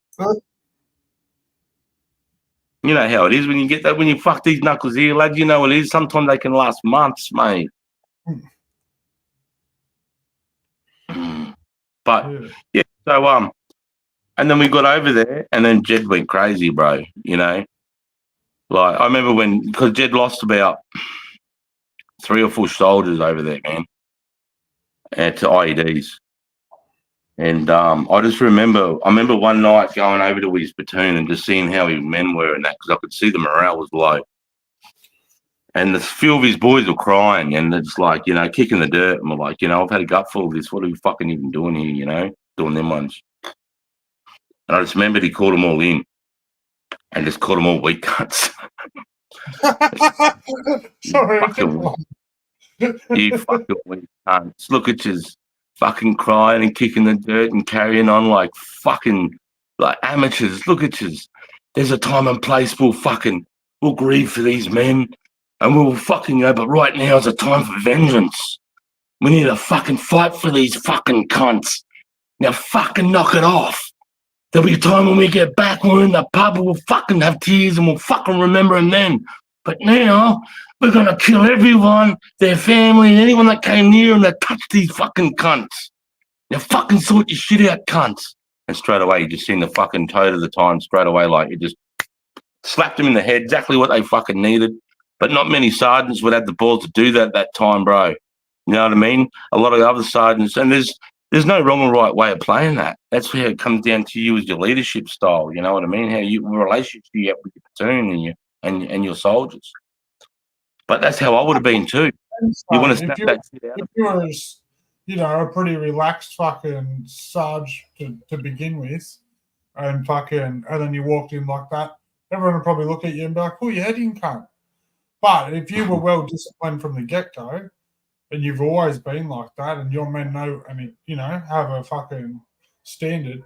know how it is when you get that, when you fuck these knuckles here, lads, you know what it is. Sometimes they can last months, mate. But, yeah, so, and then we got over there, and then Jed went crazy, bro, Like, I remember because Jed lost about 3 or 4 soldiers over there, man, to IEDs. And I just remember, one night going over to his platoon and just seeing how his men were and that, because I could see the morale was low. And a few of his boys were crying and it's like, kicking the dirt. And we're like, I've had a gut full of this. What are we fucking even doing here, doing them ones. And I just remembered he called them all in and just called them all weak cunts. Sorry, you fucking weak cunts. Look at you fucking crying and kicking the dirt and carrying on like fucking like amateurs. Look at you. There's a time and place we'll grieve for these men and we'll fucking go, but right now is a time for vengeance. We need to fucking fight for these fucking cunts. Now fucking knock it off. There'll be a time when we get back, we're in the pub, we'll fucking have tears and we'll fucking remember them then. But now, we're going to kill everyone, their family, and anyone that came near them that touched these fucking cunts. Now fucking sort your shit out, cunts. And straight away, you just seen the fucking toad of the time straight away, like it just slapped them in the head, exactly what they fucking needed. But not many sergeants would have the balls to do that time, bro. You know what I mean? A lot of other sergeants, and there's no wrong or right way of playing that. That's where it comes down to you as your leadership style. You know what I mean? How you relationship you have with your platoon and your soldiers. But that's how I would have been too. You want to snap that shit out. If you were, a pretty relaxed fucking sarge to begin with, and then you walked in like that, everyone would probably look at you and be like, "Pull your head in, cunt." But if you were well disciplined from the get-go, and you've always been like that, and your men know, have a fucking standard,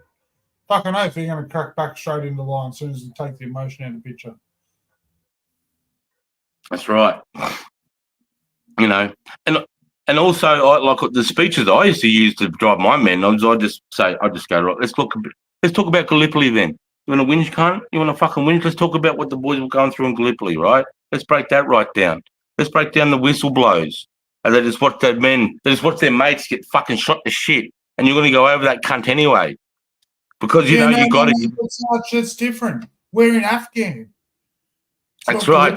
fucking oath, you're going to crack back straight into line as soon as you take the emotion out of the picture. That's right. And also, like the speeches I used to use to drive my men, I just go, right, let's talk about Gallipoli then. You want to whinge, cunt? You want to fucking whinge? Let's talk about what the boys were going through in Gallipoli, right? Let's break that right down. Let's break down the whistle blows. And they just watch their mates get fucking shot to shit. And you're going to go over that cunt anyway. Because, you got it. It's different. We're in Afghan. That's right.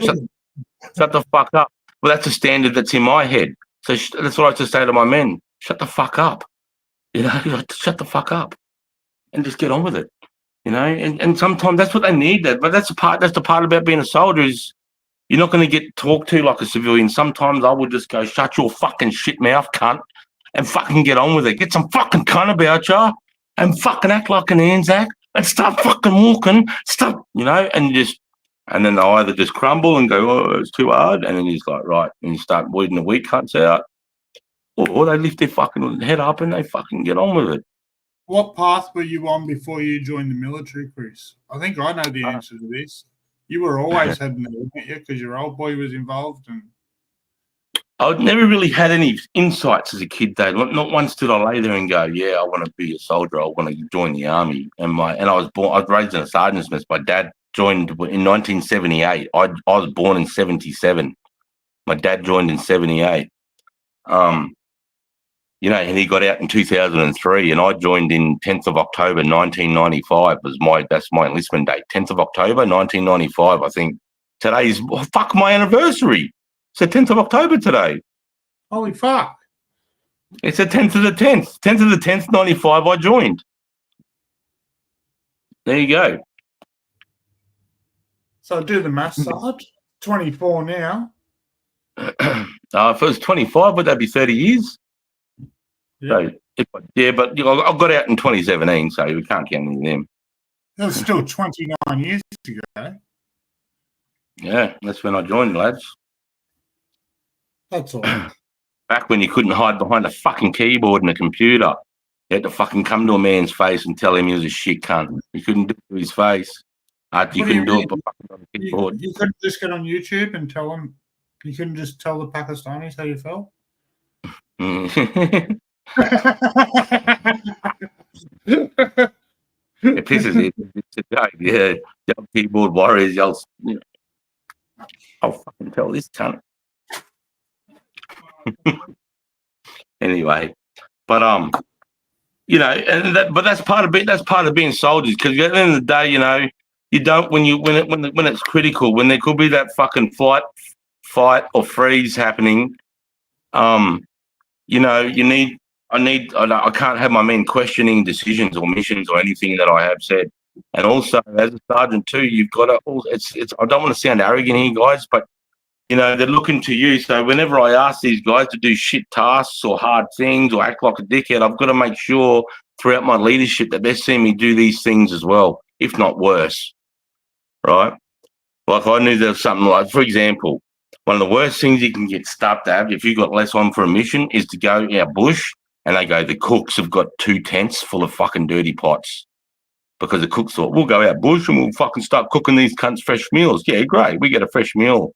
Shut the fuck up. Well, that's a standard that's in my head. So that's what I just say to my men. Shut the fuck up. Shut the fuck up. And just get on with it. And sometimes that's what they need. But that's the part about being a soldier is you're not going to get talked to like a civilian. Sometimes I would just go, shut your fucking shit mouth, cunt, and fucking get on with it. Get some fucking cunt about you and fucking act like an Anzac and start fucking walking. And then they'll either just crumble and go, oh, it's too hard. And then he's like, right. And you start weeding the weak cunts out. Or they lift their fucking head up and they fucking get on with it. What path were you on before you joined the military, Chris? I think I know the answer to this. You were always heading there, weren't you? Because your old boy was involved. And I never really had any insights as a kid, though. Not once did I lay there and go, yeah, I want to be a soldier. I want to join the army. And I was raised in a sergeant's mess. My dad joined in 1978. I was born in 1977. My dad joined in 1978. And he got out in 2003, and I joined in 10th of October 1995. That's my enlistment date. 10th of October 1995. I think today's my anniversary. It's the 10th of October today. Holy fuck! It's the 10th of the 10th. 10th of the 10th, 95. I joined. There you go. So do the math side. 24 now. If it was 25, would that be 30 years? Yeah. But I got out in 2017, so we can't count any of them. That was still 29 years ago. Yeah, that's when I joined, lads. That's all. Back when you couldn't hide behind a fucking keyboard and a computer. You had to fucking come to a man's face and tell him he was a shit cunt. You couldn't do it to his face. You couldn't do it by fucking on the keyboard. You couldn't just get on YouTube and tell them. You couldn't just tell the Pakistanis how you felt. It pisses me. It's a joke. Yeah, y'all keyboard warriors, y'all. I'll fucking tell this cunt. Anyway, but but that's part of being soldiers. Because at the end of the day, you don't when it's critical, when there could be that fucking fight or freeze happening. You know, I can't have my men questioning decisions or missions or anything that I have said. And also, as a sergeant too, you've got to. It's. I don't want to sound arrogant here, guys, but you know they're looking to you. So whenever I ask these guys to do shit tasks or hard things or act like a dickhead, I've got to make sure throughout my leadership that they're seeing me do these things as well, if not worse. Right? Like I knew there was something like, for example, one of the worst things you can get stuck at if you've got less on for a mission is to go out bush and they go, the cooks have got 2 tents full of fucking dirty pots. Because the cooks thought, we'll go out bush and we'll fucking start cooking these cunts fresh meals. Yeah, great. We get a fresh meal.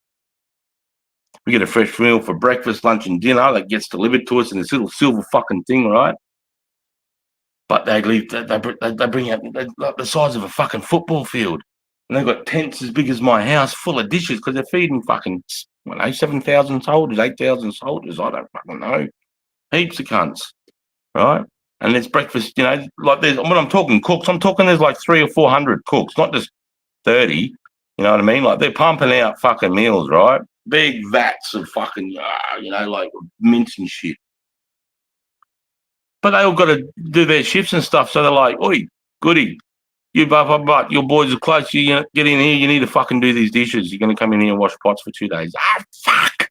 We get a fresh meal for breakfast, lunch, and dinner that gets delivered to us in this little silver fucking thing, right? But they leave, they bring out like the size of a fucking football field. And they've got tents as big as my house full of dishes because they're feeding fucking, 7,000 soldiers, 8,000 soldiers. I don't fucking know. Heaps of cunts, right? And it's breakfast, you know, like there's, when I'm talking cooks, I'm talking there's like 300 or 400 cooks, not just 30. You know what I mean? Like they're pumping out fucking meals, right? Big vats of fucking, you know, like mince and shit. But they all got to do their shifts and stuff. So they're like, oi, goody, you but your boys are close. You know, get in here. You need to fucking do these dishes. You're going to come in here and wash pots for 2 days. Fuck.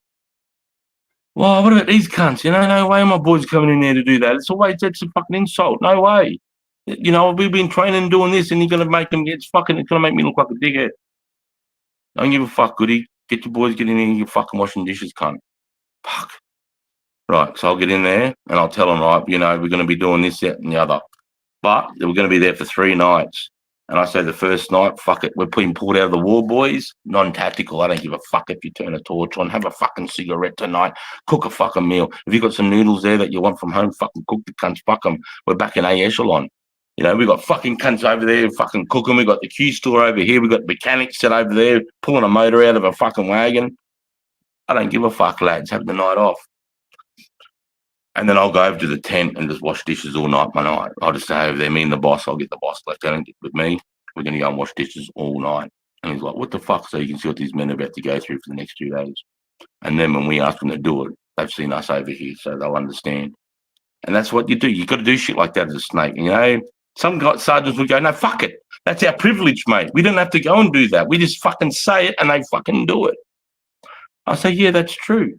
Well, what about these cunts? You know, no way my boys coming in there to do that. It's always, that's a fucking insult. No way. You know, we've been training and doing this and you're going to make them get fucking, it's going to make me look like a dickhead. Don't give a fuck, goody. Get your boys, get in here and you're fucking washing dishes, cunt. Fuck. Right, so I'll get in there and I'll tell them, right, you know, we're going to be doing this, that, and the other. But we're going to be there for 3 nights. And I say the first night, fuck it, we're being pulled out of the war, boys. Non-tactical. I don't give a fuck if you turn a torch on. Have a fucking cigarette tonight. Cook a fucking meal. If you've got some noodles there that you want from home, fucking cook the cunts. Fuck them. We're back in A echelon. You know, we got fucking cunts over there fucking cooking. We got the Q store over here. We got the mechanics set over there pulling a motor out of a fucking wagon. I don't give a fuck, lads. Have the night off. And then I'll go over to the tent and just wash dishes all night, my night. I'll just stay over there. Me and the boss, I'll get the boss left out with me. We're going to go and wash dishes all night. And he's like, what the fuck? So you can see what these men are about to go through for the next 2 days. And then when we ask them to do it, they've seen us over here, so they'll understand. And that's what you do. You've got to do shit like that as a snake. You know, some sergeants would go, no, fuck it. That's our privilege, mate. We don't have to go and do that. We just fucking say it and they fucking do it. I say, yeah, that's true.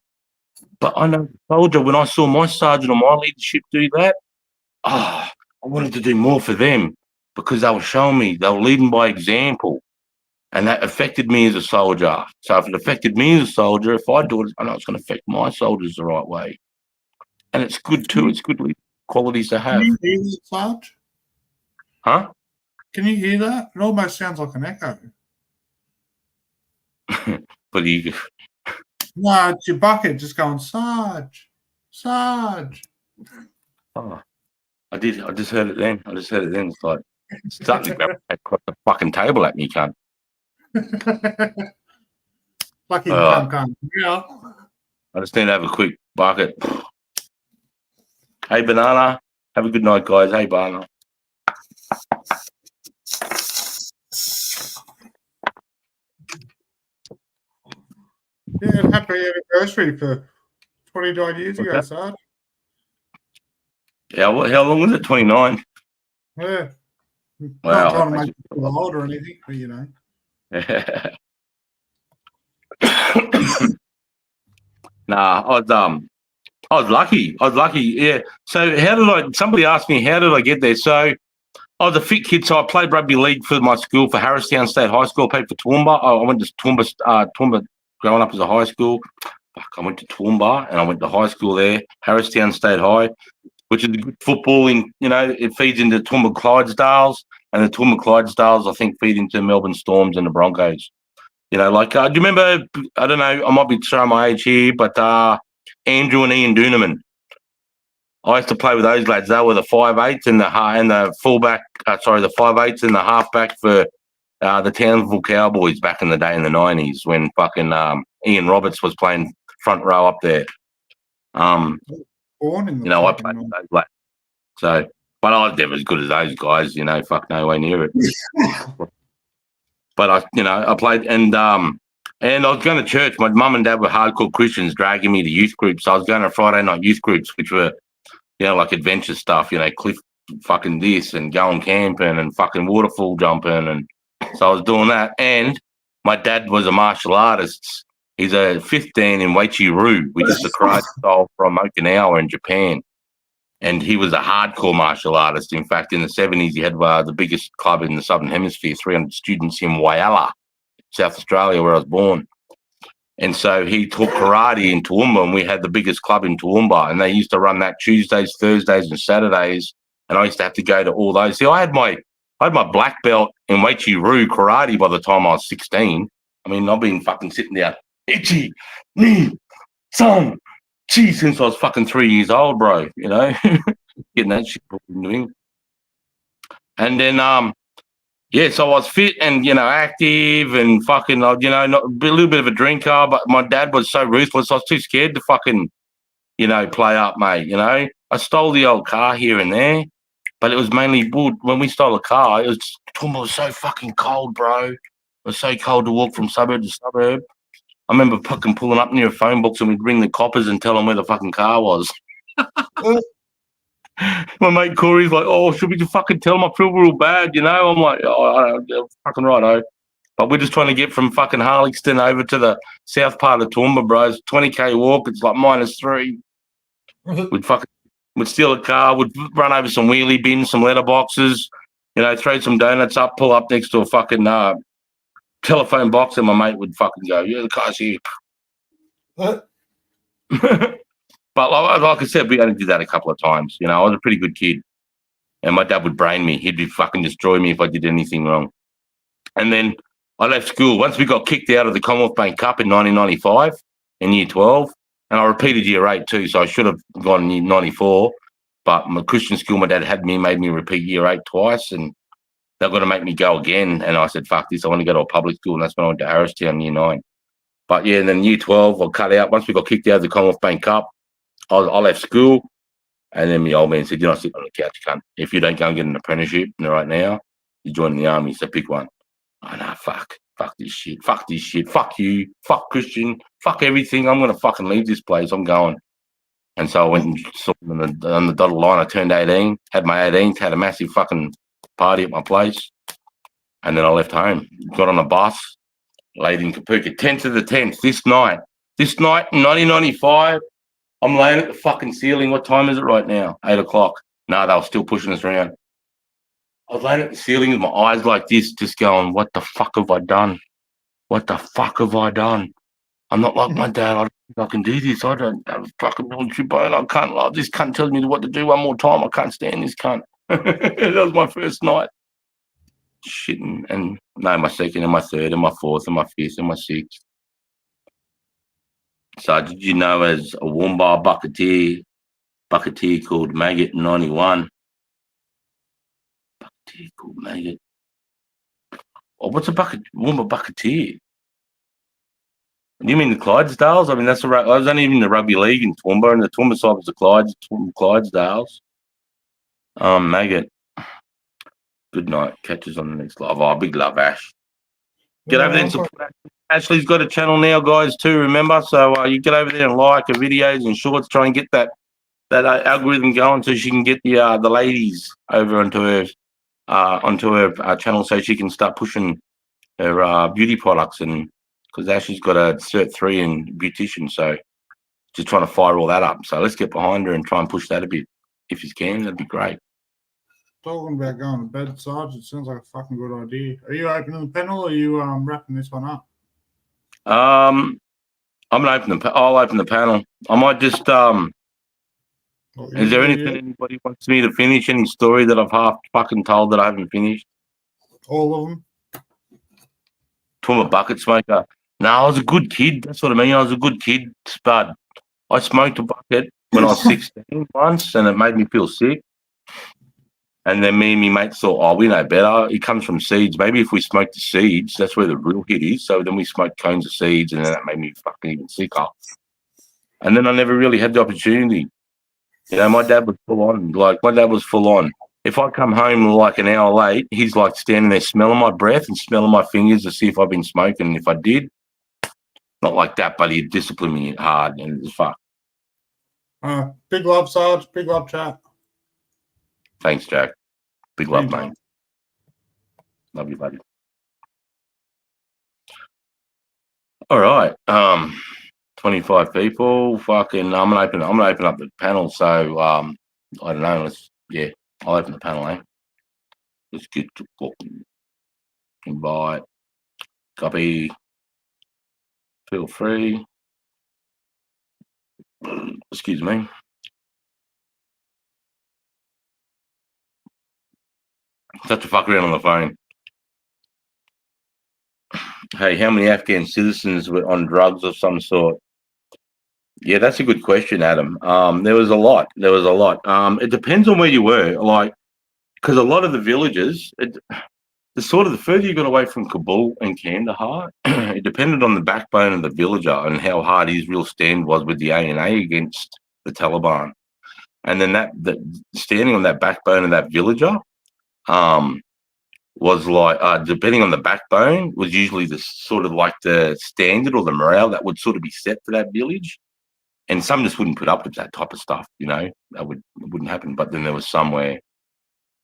But I know, soldier, when I saw my sergeant or my leadership do that, I wanted to do more for them because they were showing me, they were leading by example. And that affected me as a soldier. So if it affected me as a soldier, if I do it, I know it's going to affect my soldiers the right way. And it's good too. It's good qualities to have. Can you hear that, Sarge? Huh? Can you hear that? It almost sounds like an echo. But you... No, it's your bucket just going, Sarge, Sarge. Oh, I just heard it then. It's like, it's starting to grab across the fucking table at me, cunt. Lucky can't. Yeah. I just need to have a quick bucket. Hey, Banana. Have a good night, guys. Hey, Banana. Yeah, and happy anniversary for 29 years ago, Sarge. Yeah, how long was it? 29? Yeah. Wow. Not trying to make you feel old or anything, but you know. Nah, I was lucky. Yeah. So somebody asked me, how did I get there? So I was a fit kid, so I played rugby league for my school for Harristown State High School. I played for Toowoomba. I went to Toowoomba growing up as a high school. I went to Toowoomba and I went to high school there, Harristown State High, which is good football. It feeds into Toowoomba Clydesdales, and the Toowoomba Clydesdales, I think, feed into Melbourne Storms and the Broncos. You know, like, do you remember, I don't know, I might be showing my age here, but Andrew and Ian Doonerman. I used to play with those lads. They were the 5'8" and the fullback, the 5'8" and the halfback for the Townsville Cowboys back in the day in the 90s when fucking Ian Roberts was playing front row up there. I played with those lads. So, but I was never as good as those guys, fuck no way near it. But I played and I was going to church. My mum and dad were hardcore Christians, dragging me to youth groups. So I was going to Friday night youth groups, which were, like adventure stuff, cliff fucking this and going camping and fucking waterfall jumping. And so I was doing that. And my dad was a martial artist. He's a 15 in Waichi-Ryu, which is the karate style from Okinawa in Japan. And he was a hardcore martial artist. In fact, in the 70s, he had the biggest club in the Southern Hemisphere, 300 students in Whyalla, South Australia, where I was born. And so he taught karate in Toowoomba, and we had the biggest club in Toowoomba. And they used to run that Tuesdays, Thursdays, and Saturdays. And I used to have to go to all those. See, I had my black belt in Waichi-Ryu karate by the time I was 16. I mean, I've been fucking sitting there, Ichi, ni, san, chi, since I was fucking 3 years old, bro. Getting that shit doing. And then, so I was fit and, active and fucking, not a little bit of a drinker, but my dad was so ruthless. I was too scared to fucking, play up, mate. I stole the old car here and there, but it was mainly wood. When we stole a car, it was so fucking cold, bro. It was so cold to walk from suburb to suburb. I remember fucking pulling up near a phone box and we'd ring the coppers and tell them where the fucking car was. My mate Corey's like, "Oh, should we just fucking tell him? I feel real bad, I'm like, "Oh, I don't know, fucking right, But we're just trying to get from fucking Harlexton over to the south part of Toowoomba, bro. It's 20K walk. It's like -3. We'd steal a car. We'd run over some wheelie bins, some letterboxes, throw some donuts up, pull up next to a fucking telephone box, and my mate would fucking go, "Yeah, the car's here." What? But like I said, we only did that a couple of times. I was a pretty good kid. And my dad would brain me. He'd fucking destroy me if I did anything wrong. And then I left school. Once we got kicked out of the Commonwealth Bank Cup in 1995 in year 12, and I repeated year 8 too, so I should have gone in year 94. But my Christian school, my dad made me repeat year 8 twice, and they're going to make me go again. And I said, fuck this, I want to go to a public school. And that's when I went to Harristown year 9. But yeah, and then year 12, I cut out. Once we got kicked out of the Commonwealth Bank Cup, I left school, and then my old man said, "You're not sitting on the couch, cunt. If you don't go and get an apprenticeship right now, you're joining the army, so pick one." I know, fuck this shit, fuck you, fuck Christian, fuck everything. I'm going to fucking leave this place. I'm going. And so I went and saw them on the dotted line. I turned 18, had my 18th, had a massive fucking party at my place, and then I left home, got on a bus, laid in Kapuka, 10th of the 10th, this night in 1995. I'm laying at the fucking ceiling. What time is it right now? 8 o'clock. No, they were still pushing us around. I was laying at the ceiling with my eyes like this, just going, "What the fuck have I done? What the fuck have I done? I'm not like my dad. I don't think I can do this. I don't have a fucking military bone. I can't like this cunt tells me what to do one more time. I can't stand this cunt." That was my first night. Shitting. And no, my second and my third and my fourth and my fifth and my sixth. So did you know as a Woombah bucketeer called Maggot in 91? Bucketeer called Maggot. Oh, what's a Woombah bucketeer? Do you mean the Clydesdales? I mean, I was only in the rugby league in Toowoomba, and the Toowoomba side was the Clydesdales. Maggot. Good night. Catch us on the next live. Oh, big love, Ash. Get over there and support. Ashley's got a channel now, guys, too, remember? So you get over there and like her videos and shorts, try and get that algorithm going so she can get the ladies over onto her channel so she can start pushing her beauty products. And because Ashley's got a Cert 3 in beautician, so just trying to fire all that up. So let's get behind her and try and push that a bit. If you can, that'd be great. Talking about going to bed, Sarge, it sounds like a fucking good idea. Are you opening the panel or are you wrapping this one up? I'll open the panel. I might just is there anything anybody wants me to finish? Any story that I've half fucking told that I haven't finished? All of them. I'm a bucket smoker. No, I was a good kid. That's what I mean. I was a good kid, but I smoked a bucket when I was 16 once, and it made me feel sick. And then me and my mates thought, "Oh, we know better. It comes from seeds. Maybe if we smoke the seeds, that's where the real hit is." So then we smoked cones of seeds, and then that made me fucking even sicker. And then I never really had the opportunity. My dad was full on. If I come home like an hour late, he's like standing there smelling my breath and smelling my fingers to see if I've been smoking. And if I did, not like that, but he'd discipline me hard and it's fuck. Big love, Sarge. Big love, chat. Thanks, Jack. Big love, Anytime. mate. Love you, buddy. All right. 25 people. Fucking I'm gonna open up the panel. So I don't know, I'll open the panel, eh? Let's get to fucking invite. Copy. Feel free. Excuse me. Such a fuck around on the phone. Hey, how many Afghan citizens were on drugs of some sort? Yeah, that's a good question, Adam. There was a lot. It depends on where you were, like, because a lot of the villages, the further you got away from Kabul and Kandahar, it depended on the backbone of the villager and how hard his real stand was with the A against the Taliban. And then standing on that backbone of that villager, was like, depending on the backbone, was usually the sort of like the standard or the morale that would sort of be set for that village. And some just wouldn't put up with that type of stuff, that wouldn't happen. But then there was somewhere,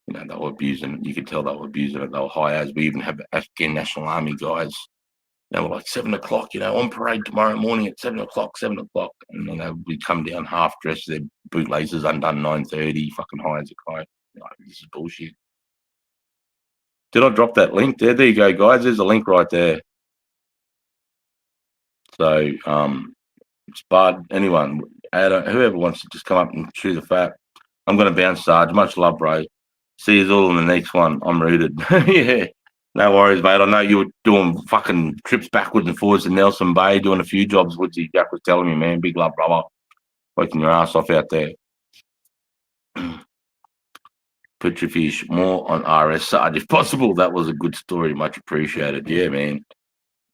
they were abusing it. You could tell they were abusing it. They were high as. We even have Afghan National Army guys. They were like 7 o'clock, on parade tomorrow morning at 7 o'clock. And then we'd come down half dressed, their bootlaces undone 9:30, fucking high as a kite. This is bullshit. Did I drop that link there? There you go, guys. There's a link right there. So, Spud, anyone, Adam, whoever wants to just come up and chew the fat. I'm going to bounce, Sarge. Much love, bro. See you all in the next one. I'm rooted. Yeah. No worries, mate. I know you were doing fucking trips backwards and forwards to Nelson Bay, doing a few jobs. Woodsy Jack was telling me, man. Big love, brother. Working your ass off out there. Put your fish more on RS Sarge if possible. That was a good story. Much appreciated. Yeah, man.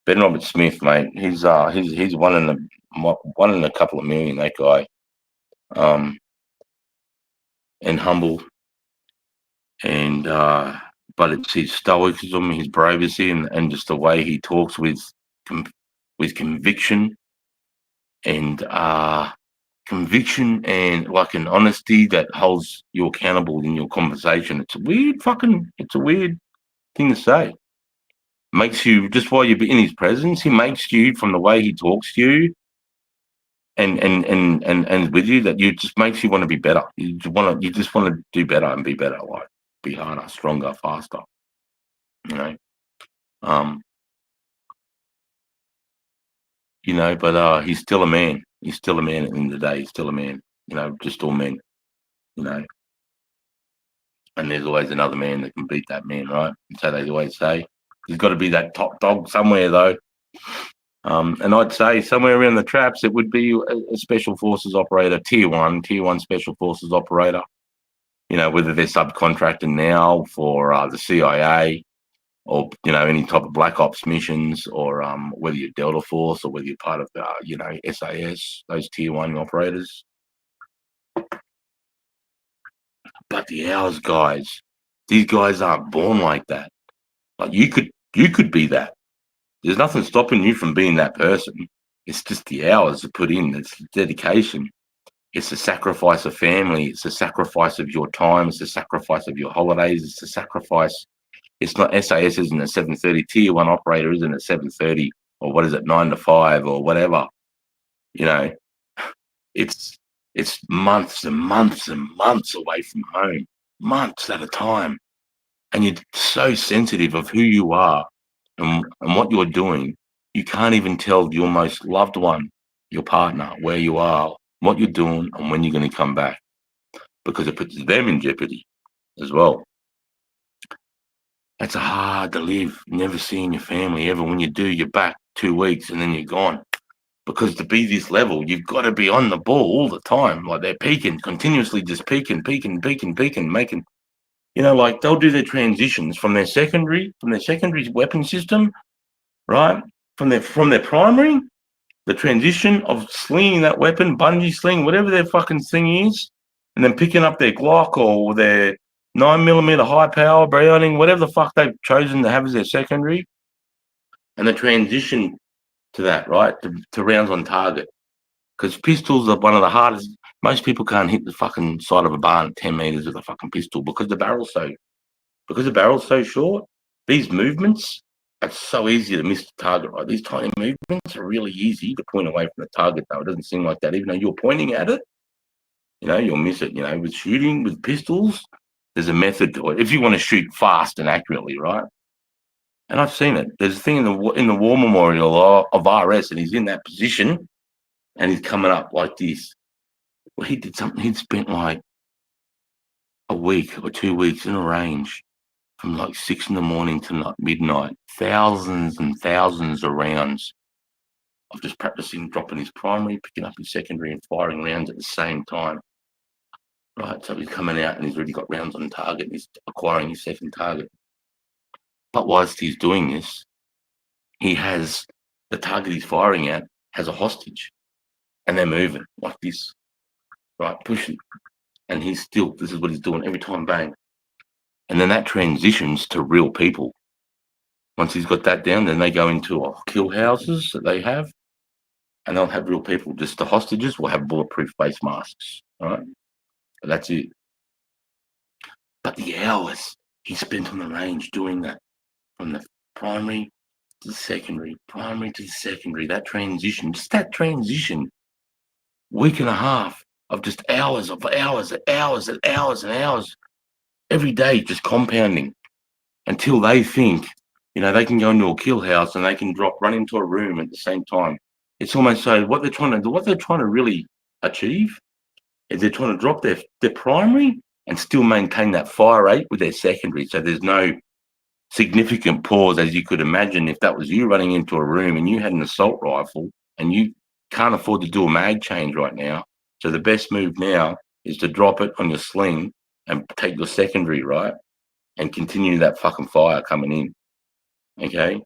Ben Robert Smith, mate. He's one in a couple of million. That guy. And humble. And but it's his stoicism, his bravery, and just the way he talks with conviction and like an honesty that holds you accountable in your conversation. It's a weird thing to say. Makes you, just while you're in his presence, he makes you, from the way he talks to you and with you, that you just makes you want to be better. You just want to do better and be better, like be harder, stronger, faster. But he's still a man. He's still a man at the end of the day. He's still a man. Just all men. And there's always another man that can beat that man, right? So they always say. There's got to be that top dog somewhere, though. And I'd say somewhere around the traps, it would be a special forces operator, tier one special forces operator. Whether they're subcontracting now for the CIA or, any type of black ops missions, or whether you're Delta Force or whether you're part of, SAS, those tier one operators. But the hours guys, these guys aren't born like that. Like you could be that. There's nothing stopping you from being that person. It's just the hours to put in. It's dedication. It's the sacrifice of family. It's the sacrifice of your time. It's the sacrifice of your holidays. It's the sacrifice. It's not SAS isn't at 7:30. Tier one operator isn't at 7:30 or what is it, 9 to 5 or whatever. It's months and months and months away from home, months at a time, and you're so sensitive of who you are and what you're doing. You can't even tell your most loved one, your partner, where you are, what you're doing, and when you're going to come back, because it puts them in jeopardy as well. It's hard to live, never seeing your family ever. When you do, you're back 2 weeks and then you're gone. Because to be this level, you've got to be on the ball all the time. Like they're peaking, continuously just peaking, making, like they'll do their transitions from their secondary weapon system, right? From their primary, the transition of slinging that weapon, bungee sling, whatever their fucking thing is, and then picking up their Glock or their 9mm high power Browning, whatever the fuck they've chosen to have as their secondary, and the transition to that, right, to rounds on target. Because pistols are one of the hardest. Most people can't hit the fucking side of a barn at 10 meters with a fucking pistol because the barrel's so short. These movements are so easy to miss the target, right? These tiny movements are really easy to point away from the target, though. It doesn't seem like that. Even though you're pointing at it, you'll miss it. With shooting, with pistols, there's a method to it. If you want to shoot fast and accurately, right? And I've seen it. There's a thing in the War Memorial of RS, and he's in that position, and he's coming up like this. Well, he did something. He'd spent like a week or 2 weeks in a range from like 6 a.m. to like midnight, thousands and thousands of rounds of just practicing dropping his primary, picking up his secondary, and firing rounds at the same time. Right, so he's coming out and he's already got rounds on target, and he's acquiring his second target. But whilst he's doing this, he has the target he's firing at has a hostage, and they're moving like this, right, pushing, and this is what he's doing every time, bang. And then that transitions to real people. Once he's got that down, then they go into kill houses that they have, and they'll have real people. Just the hostages will have bulletproof face masks, right? But that's it. But the hours he spent on the range doing that, from the primary to the secondary, that transition, week and a half of just hours every day, just compounding until they think, they can go into a kill house and they can run into a room at the same time. It's almost so what they're trying to really achieve is they're trying to drop their primary and still maintain that fire rate with their secondary. So there's no significant pause, as you could imagine if that was you running into a room and you had an assault rifle and you can't afford to do a mag change right now. So the best move now is to drop it on your sling and take your secondary, right, and continue that fucking fire coming in, okay?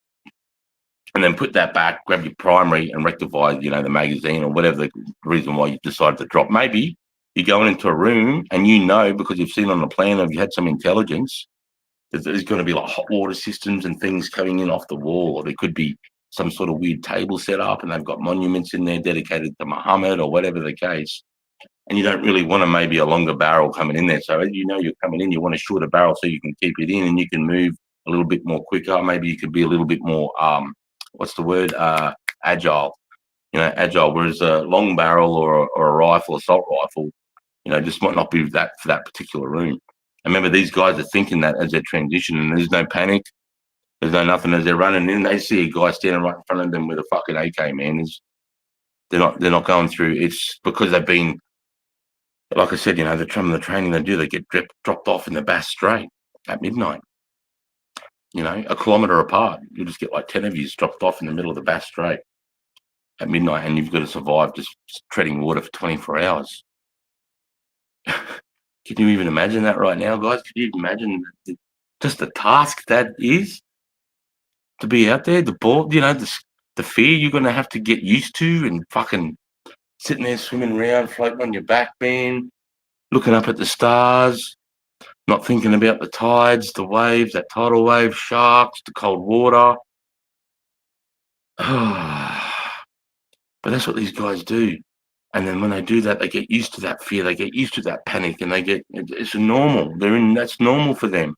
And then put that back, grab your primary and rectify, the magazine or whatever the reason why you decided to drop. Maybe you're going into a room and because you've seen on the plan or you had some intelligence, there's going to be like hot water systems and things coming in off the wall, or there could be some sort of weird table set up and they've got monuments in there dedicated to Muhammad or whatever the case. And you don't really want maybe a longer barrel coming in there. So as you're coming in, you want a shorter barrel so you can keep it in and you can move a little bit more quicker. Maybe you could be a little bit more, agile, agile. Whereas a long barrel or a rifle, assault rifle, just might not be that for that particular room. I remember these guys are thinking that as they're transitioning, there's no panic, there's no nothing. As they're running in, they see a guy standing right in front of them with a fucking AK, man. They're not going through. It's because they've been, like I said, the training they do, they get dropped off in the Bass Strait at midnight. A kilometre apart, you just get like 10 of you dropped off in the middle of the Bass Strait at midnight, and you've got to survive just treading water for 24 hours. Can you even imagine that right now, guys? Can you imagine just the task that is to be out there? The ball, the fear you're going to have to get used to, and fucking sitting there swimming around, floating on your back, man, looking up at the stars, not thinking about the tides, the waves, that tidal wave, sharks, the cold water. But that's what these guys do. And then when they do that, they get used to that fear, they get used to that panic, and it's normal. That's normal for them.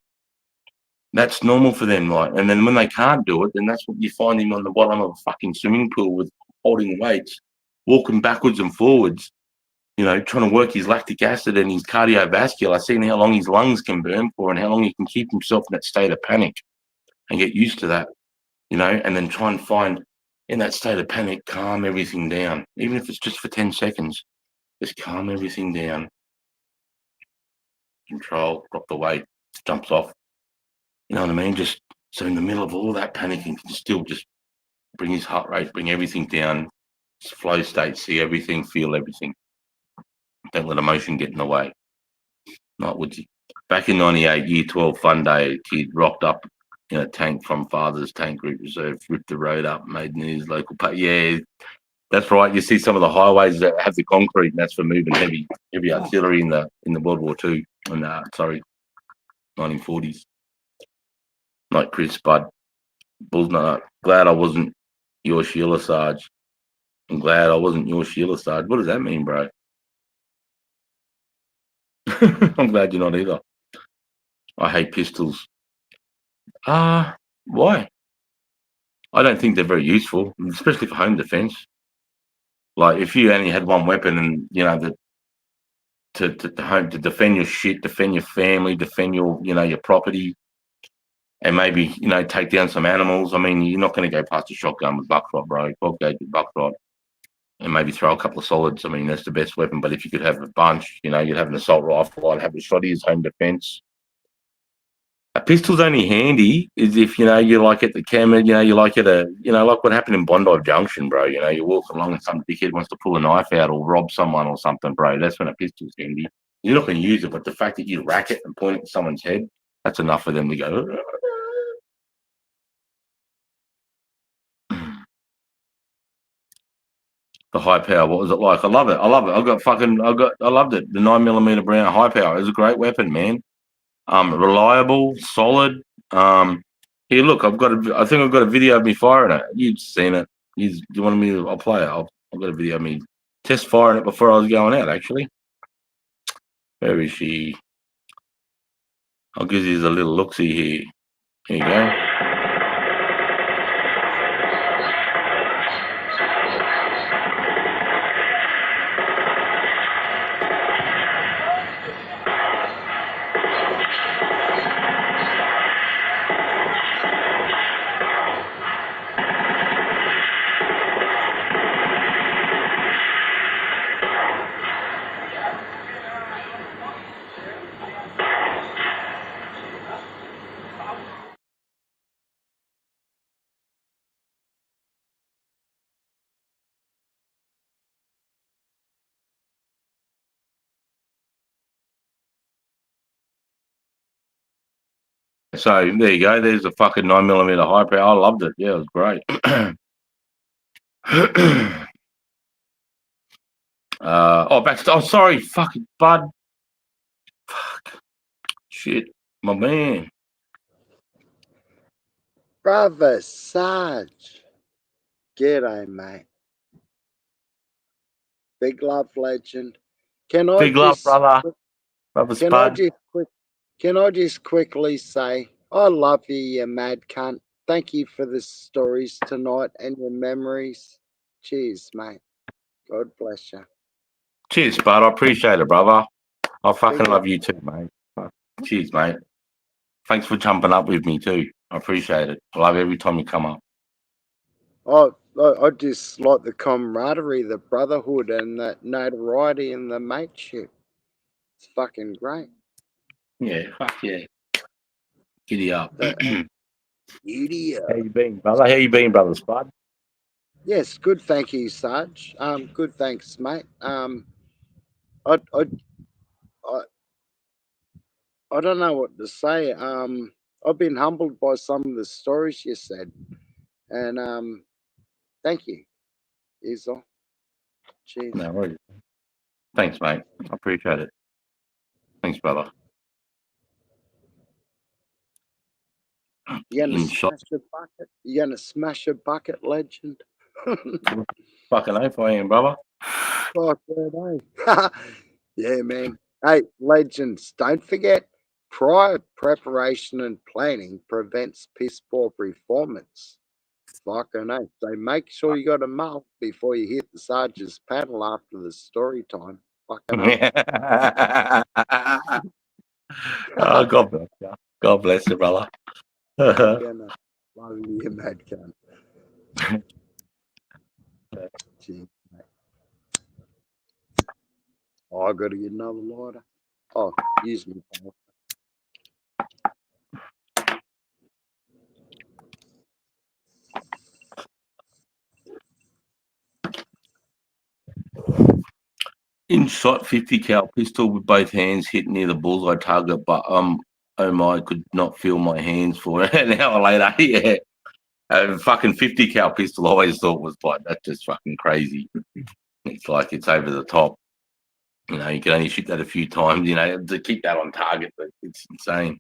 That's normal for them, right? And then when they can't do it, then that's what you find him on the bottom of a fucking swimming pool with holding weights, walking backwards and forwards, trying to work his lactic acid and his cardiovascular, seeing how long his lungs can burn for and how long he can keep himself in that state of panic and get used to that, and then try and find, in that state of panic, calm everything down, even if it's just for 10 seconds. Just calm everything down. Control, drop the weight, jumps off. You know what I mean? Just so in the middle of all that panicking, can still just bring his heart rate, bring everything down, flow state, see everything, feel everything. Don't let emotion get in the way. Not would you? Back in '98, Year 12 Fun Day, kid rocked up in a tank from Father's Tank Group Reserve, ripped the road up, made news, local pay. Yeah, that's right. You see some of the highways that have the concrete, and that's for moving heavy artillery in the World War II. And 1940s. Not Chris, but Bull's not. Glad I wasn't your Sheila Sarge. I'm glad I wasn't your Sheila Sarge. What does that mean, bro? I'm glad you're not either. I hate pistols. Why? I don't think they're very useful, especially for home defense. Like if you only had one weapon and to defend your shit, defend your family, defend your property, and maybe take down some animals. I mean, you're not going to go past a shotgun with buckshot, bro. 12 gauge with buckshot, and maybe throw a couple of solids. I mean, that's the best weapon. But if you could have a bunch, you'd have an assault rifle, I'd have a shotty as home defense. A pistol's only handy is if you're like at the camera, you like at a like what happened in Bondi Junction, bro. You walk along and some dickhead wants to pull a knife out or rob someone or something, bro. That's when a pistol's handy. You're not going to use it, but the fact that you rack it and point it at someone's head, that's enough for them to go. The high power, what was it like? I love it. I loved it. The 9mm Brown high power is a great weapon, man. Reliable, solid. Here, look, I think I've got a video of me firing it. You've seen it. Do you want me to? I'll play it. I've got a video of me test firing it before I was going out. Actually, where is she? I'll give you a little look-see here. Here you go. So there you go. There's a fucking 9mm high power. I loved it. Yeah, it was great. Sorry, fucking bud. Fuck. Shit, my man. Brother Sarge. G'day, mate. Big love, legend. Big love, brother. Brother Spud. Can I just quickly say, I love you, you mad cunt. Thank you for the stories tonight and your memories. Cheers, mate. God bless you. Cheers, Spud. I appreciate it, brother. I fucking Big love you too, mate. Cheers, mate. Thanks for jumping up with me too. I appreciate it. I love every time you come up. I just like the camaraderie, the brotherhood, and that notoriety and the mateship. It's fucking great. Yeah, fuck yeah. Giddy up. Giddy up. How you been, brother? How you been, brother Spud? Yes, good. Thank you, Sarge. Good. Thanks, mate. I don't know what to say. I've been humbled by some of the stories you said, and thank you. Is all. Cheers. No worries. Thanks, mate. I appreciate it. Thanks, brother. You gonna smash a bucket? You gonna smash a bucket, legend? Fucking oath I am, brother. Fuck yeah, yeah, man. Hey, legends, don't forget, prior preparation and planning prevents piss poor performance. Fucking oath. So make sure you got a mouth before you hit the sergeant's paddle after the story time. Fucking oath. Oh, God bless you. God bless you, brother. Fucking love you, mad cunt. Gee, mate. Oh, I gotta get another lighter. Oh, use me, pal. In shot 50 cal pistol with both hands hit near the bullseye target, but oh my, could not feel my hands for it. An hour later, yeah. Fucking 50 cal pistol I always thought was like, that's just fucking crazy. It's like it's over the top. You can only shoot that a few times, to keep that on target, but it's insane.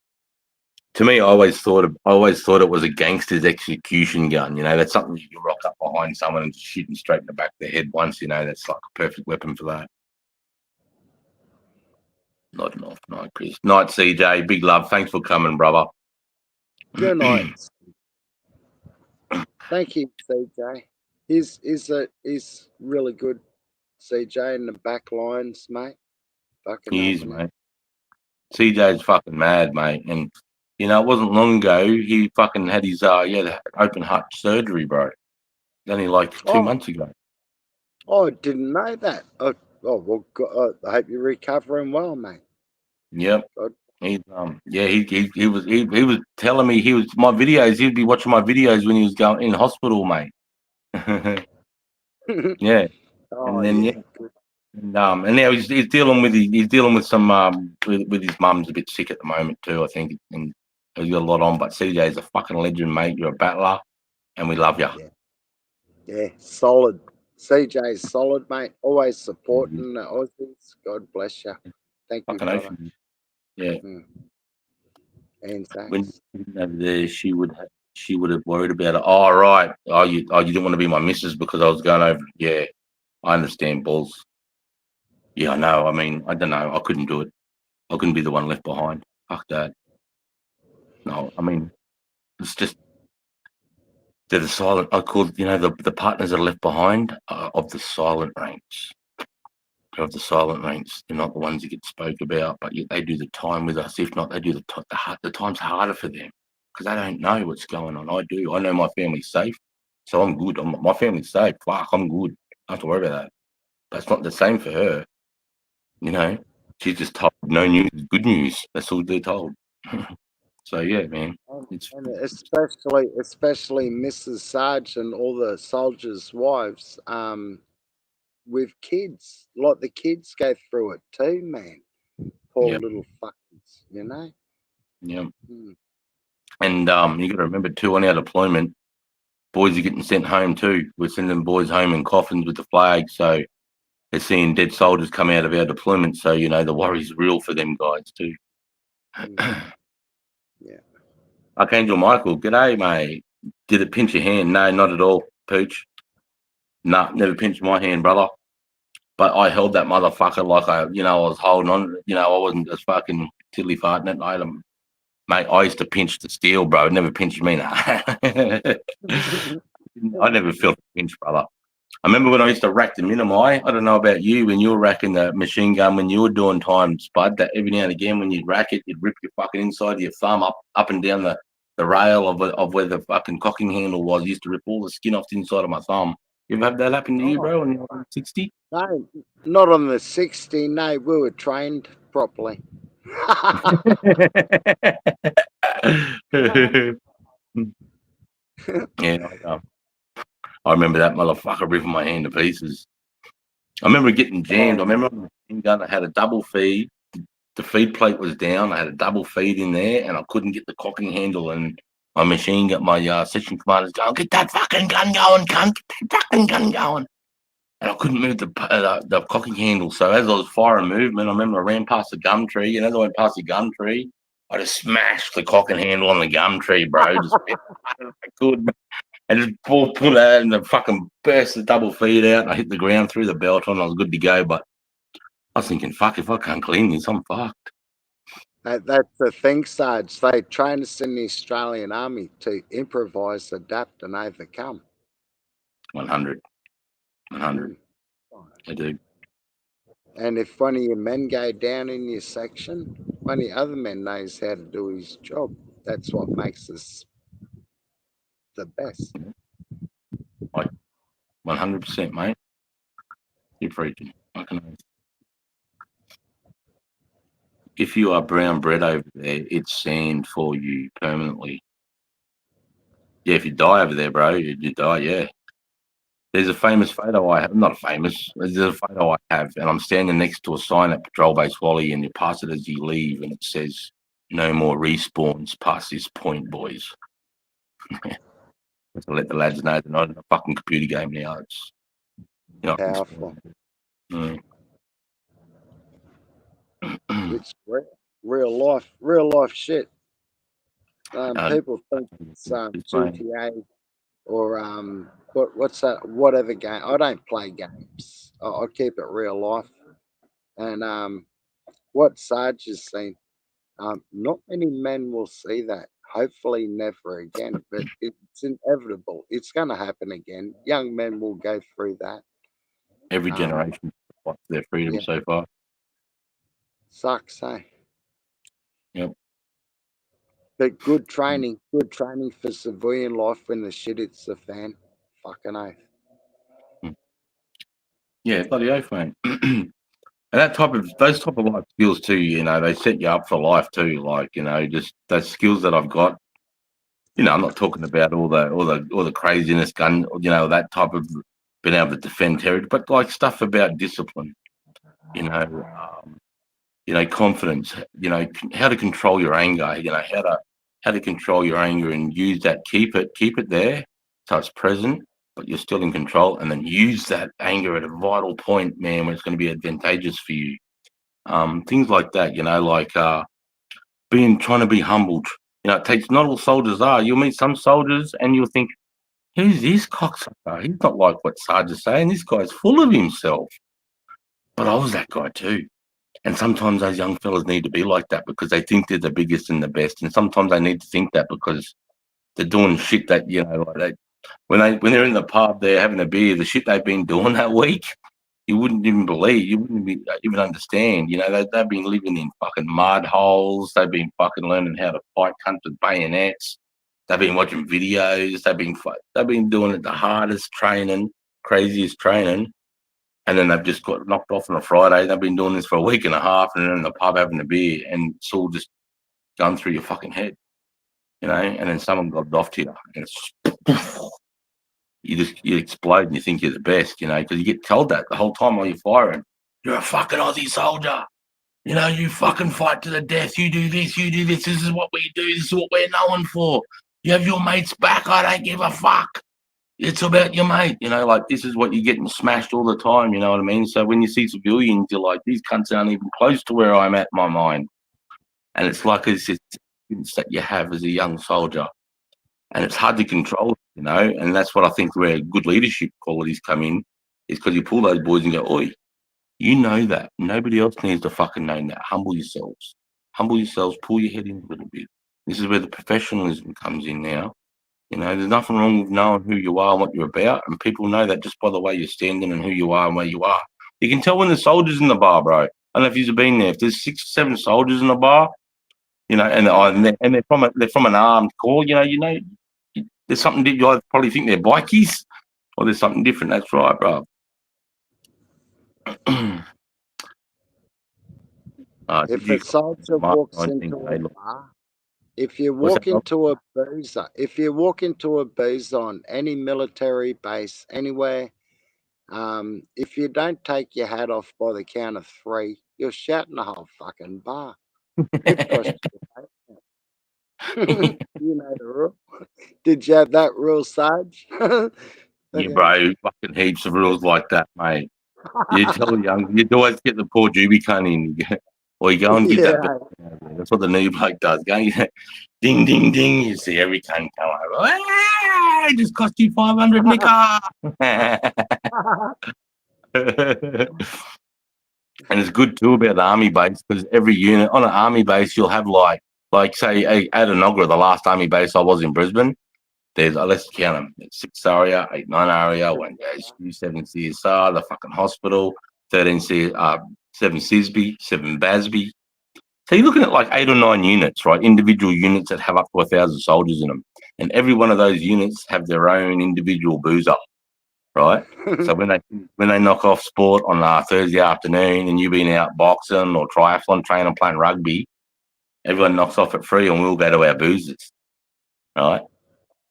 To me, I always thought it was a gangster's execution gun. You know, that's something you can rock up behind someone and shoot them straight in the back of the head once. You know, that's like a perfect weapon for that. Not enough, night, Chris. Night, CJ. Big love. Thanks for coming, brother. Good night. Thank you, CJ. He's really good, CJ, in the back lines, mate. Fucking He is, helping out. mate. CJ's fucking mad, mate. And you know, it wasn't long ago he fucking had his open heart surgery, bro. Only like 2 months ago. Oh, I didn't know that. Oh well, I hope you're recovering well, mate. Yep. God. He was telling me my videos. He'd be watching my videos when he was going in hospital, mate. Yeah. Oh, And then yeah. Good. and now he's dealing with some with his mum's a bit sick at the moment too, I think, and he's got a lot on. But CJ's a fucking legend, mate. You're a battler, and we love you. Yeah, solid. CJ's solid, mate. Always supporting the Aussies. God bless you. Thank you, Fucking brother. ocean. Yeah. And When thanks. over there, she would have worried about it. Oh, right. You didn't want to be my missus because I was going over. Yeah, I understand, balls. Yeah, I know. I mean, I don't know. I couldn't do it. I couldn't be the one left behind. Fuck that. No, I mean, it's just they're the silent. I call the partners that are left behind of the silent ranks. Of the silent ranks, they're not the ones that get spoke about, but yet they do the time with us. If not, they do the time's harder for them because they don't know what's going on. I do. I know my family's safe, so I'm good. My family's safe. Fuck, I'm good. I don't have to worry about that. But it's not the same for her. You know, she's just told no news is good news. That's all they're told. So yeah, man. And especially Mrs. Sarge and all the soldiers' wives, with kids. Like the kids go through it too, man. Poor Yeah, little fuckers, you know? yeah. Mm. And you got to remember too, on our deployment, boys are getting sent home too. We're sending boys home in coffins with the flag, so they're seeing dead soldiers come out of our deployment. So you know the worry's real for them guys too. Yeah. Archangel Michael, g'day, mate. Did it pinch your hand? No, not at all, Pooch. Nah, never pinched my hand, brother. But I held that motherfucker like I was holding on. I wasn't just fucking tiddly farting it. Mate, I used to pinch the steel, bro. It never pinched me. Nah. I never felt a pinch, brother. I remember when I used to rack the minimi. I don't know about you when you were racking the machine gun when you were doing time, Spud. That every now and again when you'd rack it, you'd rip your fucking inside of your thumb up and down the rail of where the fucking cocking handle was. I used to rip all the skin off the inside of my thumb. You ever have that happen to you, bro? When you were on 60? No, not on the 60. No, we were trained properly. Yeah, I remember that motherfucker ripping my hand to pieces. I remember getting jammed. I remember on the machine gun, I had a double feed. The feed plate was down. I had a double feed in there, and I couldn't get the cocking handle. And my machine got my section commanders going, "Get that fucking gun going, cunt! Get that fucking gun going!" And I couldn't move the cocking handle. So as I was firing movement, I remember I ran past the gum tree, and as I went past the gum tree, I just smashed the cocking handle on the gum tree, bro. Just I could. And just pull out and the fucking burst the double feed out. And I hit the ground, threw the belt on. I was good to go. But I was thinking, fuck, if I can't clean this, I'm fucked. That's the thing, Sarge. They train us in the Australian Army to improvise, adapt, and overcome. 100. 100. I do. And if one of your men go down in your section, one of the other men knows how to do his job. That's what makes us the best. 100%, mate. You're preaching. If you are brown bread over there, it's sand for you permanently. Yeah, if you die over there, bro, you die, yeah. There's a famous photo I have, not famous, there's a photo I have, and I'm standing next to a sign at Patrol Base Wally, and you pass it as you leave, and it says, "No more respawns past this point, boys." To let the lads know they're not in a fucking computer game now. It's Powerful. Mm. It's real life shit. People think it's It's mate. GTA or what's that? Whatever game. I don't play games. I keep it real life. And what Sarge has seen, not many men will see that. Hopefully, never again. But it's inevitable. It's going to happen again. Young men will go through that. Every Um, generation wants their freedom yeah, so far. sucks, eh? Yep. But good training for civilian life when the shit hits the fan. Fucking oath. Yeah, bloody oath, mate. And those type of life skills too, you know, they set you up for life too. Like, you know, just those skills that I've got. You know, I'm not talking about all the craziness, gun, you know, that type of being able to defend territory, but like stuff about discipline. You know, confidence. You know, how to control your anger. You know, how to control your anger and use that. Keep it there, so it's present, but you're still in control. And then use that anger at a vital point, man, where it's going to be advantageous for you. Things like that. You know, like trying to be humbled. You know, it takes not all soldiers are. You'll meet some soldiers and you'll think, who's this cocksucker? He's not like what Sarge is saying. This guy's full of himself. But I was that guy too. And sometimes those young fellas need to be like that because they think they're the biggest and the best. And sometimes they need to think that because they're doing shit that, you know, like when they're in the pub, they're having a beer, the shit they've been doing that week, you wouldn't even believe, you wouldn't even understand. You know, they've been living in fucking mud holes. They've been fucking learning how to fight cunts with bayonets. They've been watching videos. They've been doing it the hardest training, craziest training. And then they've just got knocked off on a Friday. They've been doing this for a week and a half, and they're in the pub having a beer, and it's all just going through your fucking head, you know. And then someone got it off to you, and it's you explode, and you think you're the best, you know, because you get told that the whole time while you're firing. You're a fucking Aussie soldier, you know. You fucking fight to the death. You do this, you do this. This is what we do. This is what we're known for. You have your mates back. I don't give a fuck. It's about your mate, you know, like this is what you're getting smashed all the time, you know what I mean? So when you see civilians, you're like, these cunts aren't even close to where I'm at in my mind. And it's like it's just that you have as a young soldier. And it's hard to control, you know, and that's what I think where good leadership qualities come in, is because you pull those boys and go, oi, you know that. Nobody else needs to fucking know that. Humble yourselves. Humble yourselves, pull your head in a little bit. This is where the professionalism comes in now. You know, there's nothing wrong with knowing who you are and what you're about, and people know that just by the way you're standing and who you are and where you are. You can tell when there's soldiers in the bar, bro. I don't know if you've been there. If there's 6 or 7 soldiers in the bar, you know, and they're from an armed corps, you know, there's something that you probably think they're bikies, or there's something different. That's right, bro. If a soldier walks into a bar, if you walk into a boozer on any military base anywhere, if you don't take your hat off by the count of 3, you're shouting the whole fucking bar. Could cost you. You know the rule. Did you have that rule, Sarge? Yeah, bro, fucking heaps of rules like that, mate. You tell you'd always get the poor doobie cunt in, or you go and get that. That's what the new bloke does. Go, ding, ding, ding. You see every cunt come over. Hey, it just cost you 500, Mika. And it's good too about the army base because every unit on an army base you'll have like say at Enoggera, the last army base I was in Brisbane. There's let's count them: 6 area, 8, 9 area, 1 HQ, 7 CSR, the fucking hospital, 13 7 Sisby, 7 Basby. So you're looking at like 8 or 9 units, right? Individual units that have up to 1,000 soldiers in them, and every one of those units have their own individual boozer, right? So when they knock off sport on Thursday afternoon, and you've been out boxing or triathlon training, playing rugby, everyone knocks off at 3, and we'll go to our boozers, right?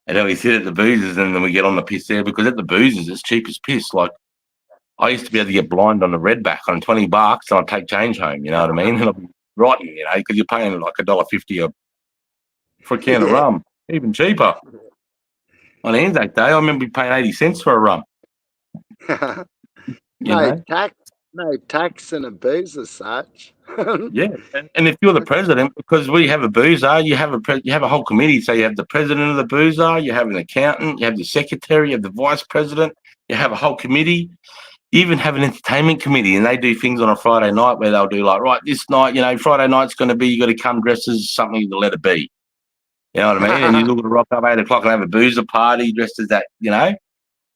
And then we sit at the boozers, and then we get on the piss there because at the boozers it's cheap as piss. Like I used to be able to get blind on the redback on $20, and I'd take change home. You know what I mean? And I'd be rotten, you know, because you're paying like $1.50 for a can of rum, even cheaper. On Anzac Day, I remember paying 80 cents for a rum. No, tax no tax and a booze as such. Yeah, and if you're the president, because we have a boozer, you have a whole committee. So you have the president of the boozer, you have an accountant, you have the secretary, you have the vice president, you have a whole committee. You even have an entertainment committee, and they do things on a Friday night where they'll do like, right, this night, Friday night's going to be, you got to come dressed as something to let it be. You know what I mean? And you look at rock up 8 o'clock and have a boozer party dressed as that,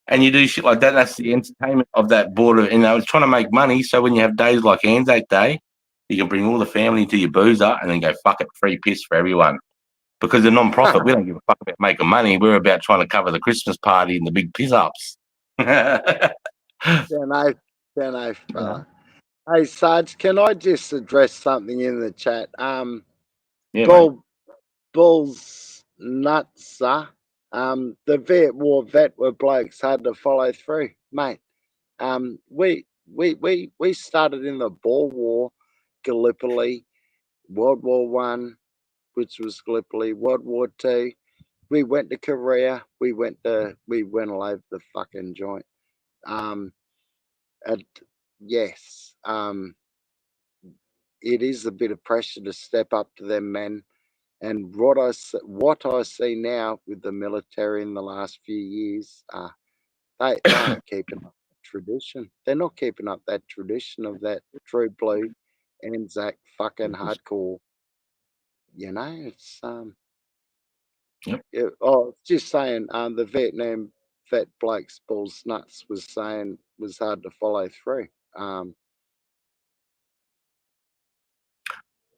and you do shit like that. That's the entertainment of that board. It's trying to make money. So when you have days like Anzac Day, you can bring all the family to your boozer and then go, fuck it, free piss for everyone. Because they're non-profit, we don't give a fuck about making money. We're about trying to cover the Christmas party and the big piss-ups. Don't know, fella. Hey, Sarge, can I just address something in the chat? Yeah, Bull's nuts, the Viet War vet were blokes hard to follow through, mate. We started in the Boer War, Gallipoli, World War One, which was Gallipoli, World War Two. We went to Korea. We went all over the fucking joint. And yes, it is a bit of pressure to step up to them men. And what I see now with the military in the last few years, they aren't keeping up that tradition. They're not keeping up that tradition of that true blue Anzac fucking hardcore. It's Yep. just saying, the Vietnam vet Blake's balls nuts was saying was hard to follow through.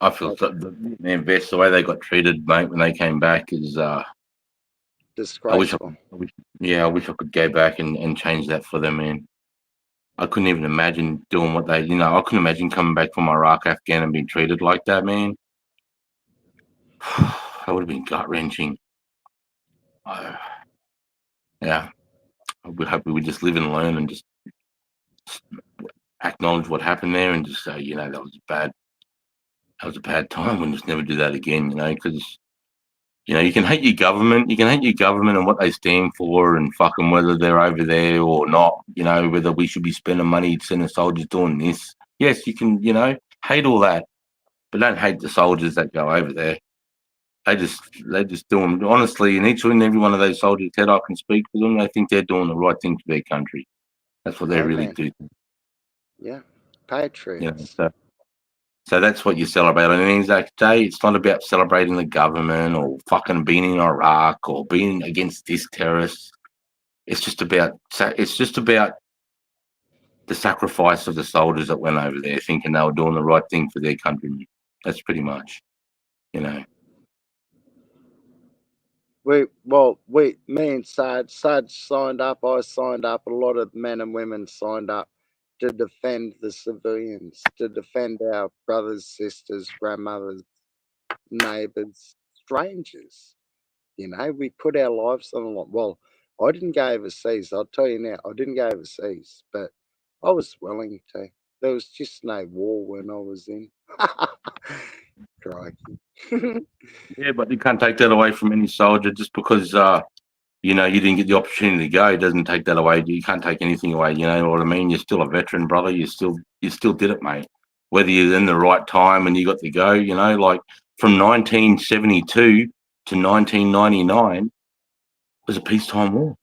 I feel the vets, the way they got treated, mate, when they came back is Disgraceful. I wish I could go back and change that for them, man. I couldn't even imagine doing what they, I couldn't imagine coming back from Iraq, Afghan, and being treated like that, man. That would have been gut wrenching. Yeah, I would hope we would just live and learn and just acknowledge what happened there and just say, that was a bad time. We'll just never do that again, because you can hate your government. You can hate your government and what they stand for and fucking whether they're over there or not, whether we should be spending money sending soldiers doing this. Yes, you can, hate all that, but don't hate the soldiers that go over there. They just do them, honestly, and each and every one of those soldiers that I can speak for them, they think they're doing the right thing for their country. That's what they really do. Yeah, patriots. So that's what you celebrate on an Anzac Day. It's not about celebrating the government or fucking being in Iraq or being against this terrorist. It's just about the sacrifice of the soldiers that went over there, thinking they were doing the right thing for their country. That's pretty much, me and Sarge signed up. I signed up. A lot of men and women signed up to defend the civilians, to defend our brothers, sisters, grandmothers, neighbours, strangers. We put our lives on the line. Well, I didn't go overseas. I'll tell you now, I didn't go overseas, but I was willing to. There was just no war when I was in. Crikey. Yeah, but you can't take that away from any soldier just because you didn't get the opportunity to go. It doesn't take that away. You can't take anything away. You know what I mean? You're still a veteran, brother. You still did it, mate. Whether you're in the right time and you got to go, like from 1972 to 1999 was a peacetime war.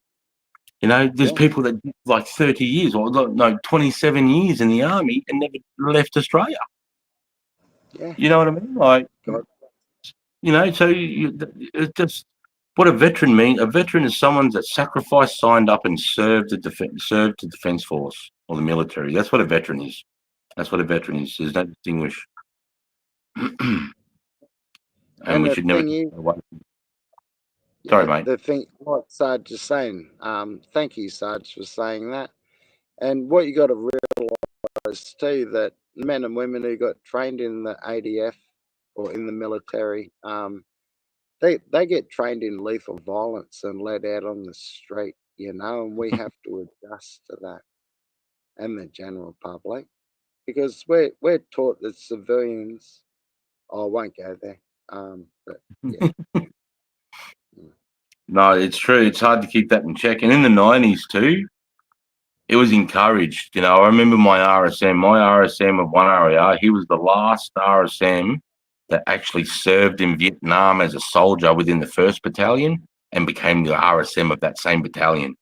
There's people that did like 30 years or no, 27 years in the army and never left Australia. Yeah. You know what I mean? Like, so it's just what a veteran means. A veteran is someone that sacrificed, signed up, and served the defense force or the military. That's what a veteran is. That's what a veteran is. There's no distinguish. and we should never. Sorry, mate. The thing, what Sarge is saying. Thank you, Sarge, for saying that. And what you got to realize too, that men and women who got trained in the ADF or in the military, they get trained in lethal violence and let out on the street, and we have to adjust to that, and the general public, because we're taught that civilians. I won't go there, but yeah. No, it's true. It's hard to keep that in check. And in the 90s too, it was encouraged. You know, I remember my RSM of one RAR. He was the last RSM that actually served in Vietnam as a soldier within the 1st Battalion and became the RSM of that same battalion.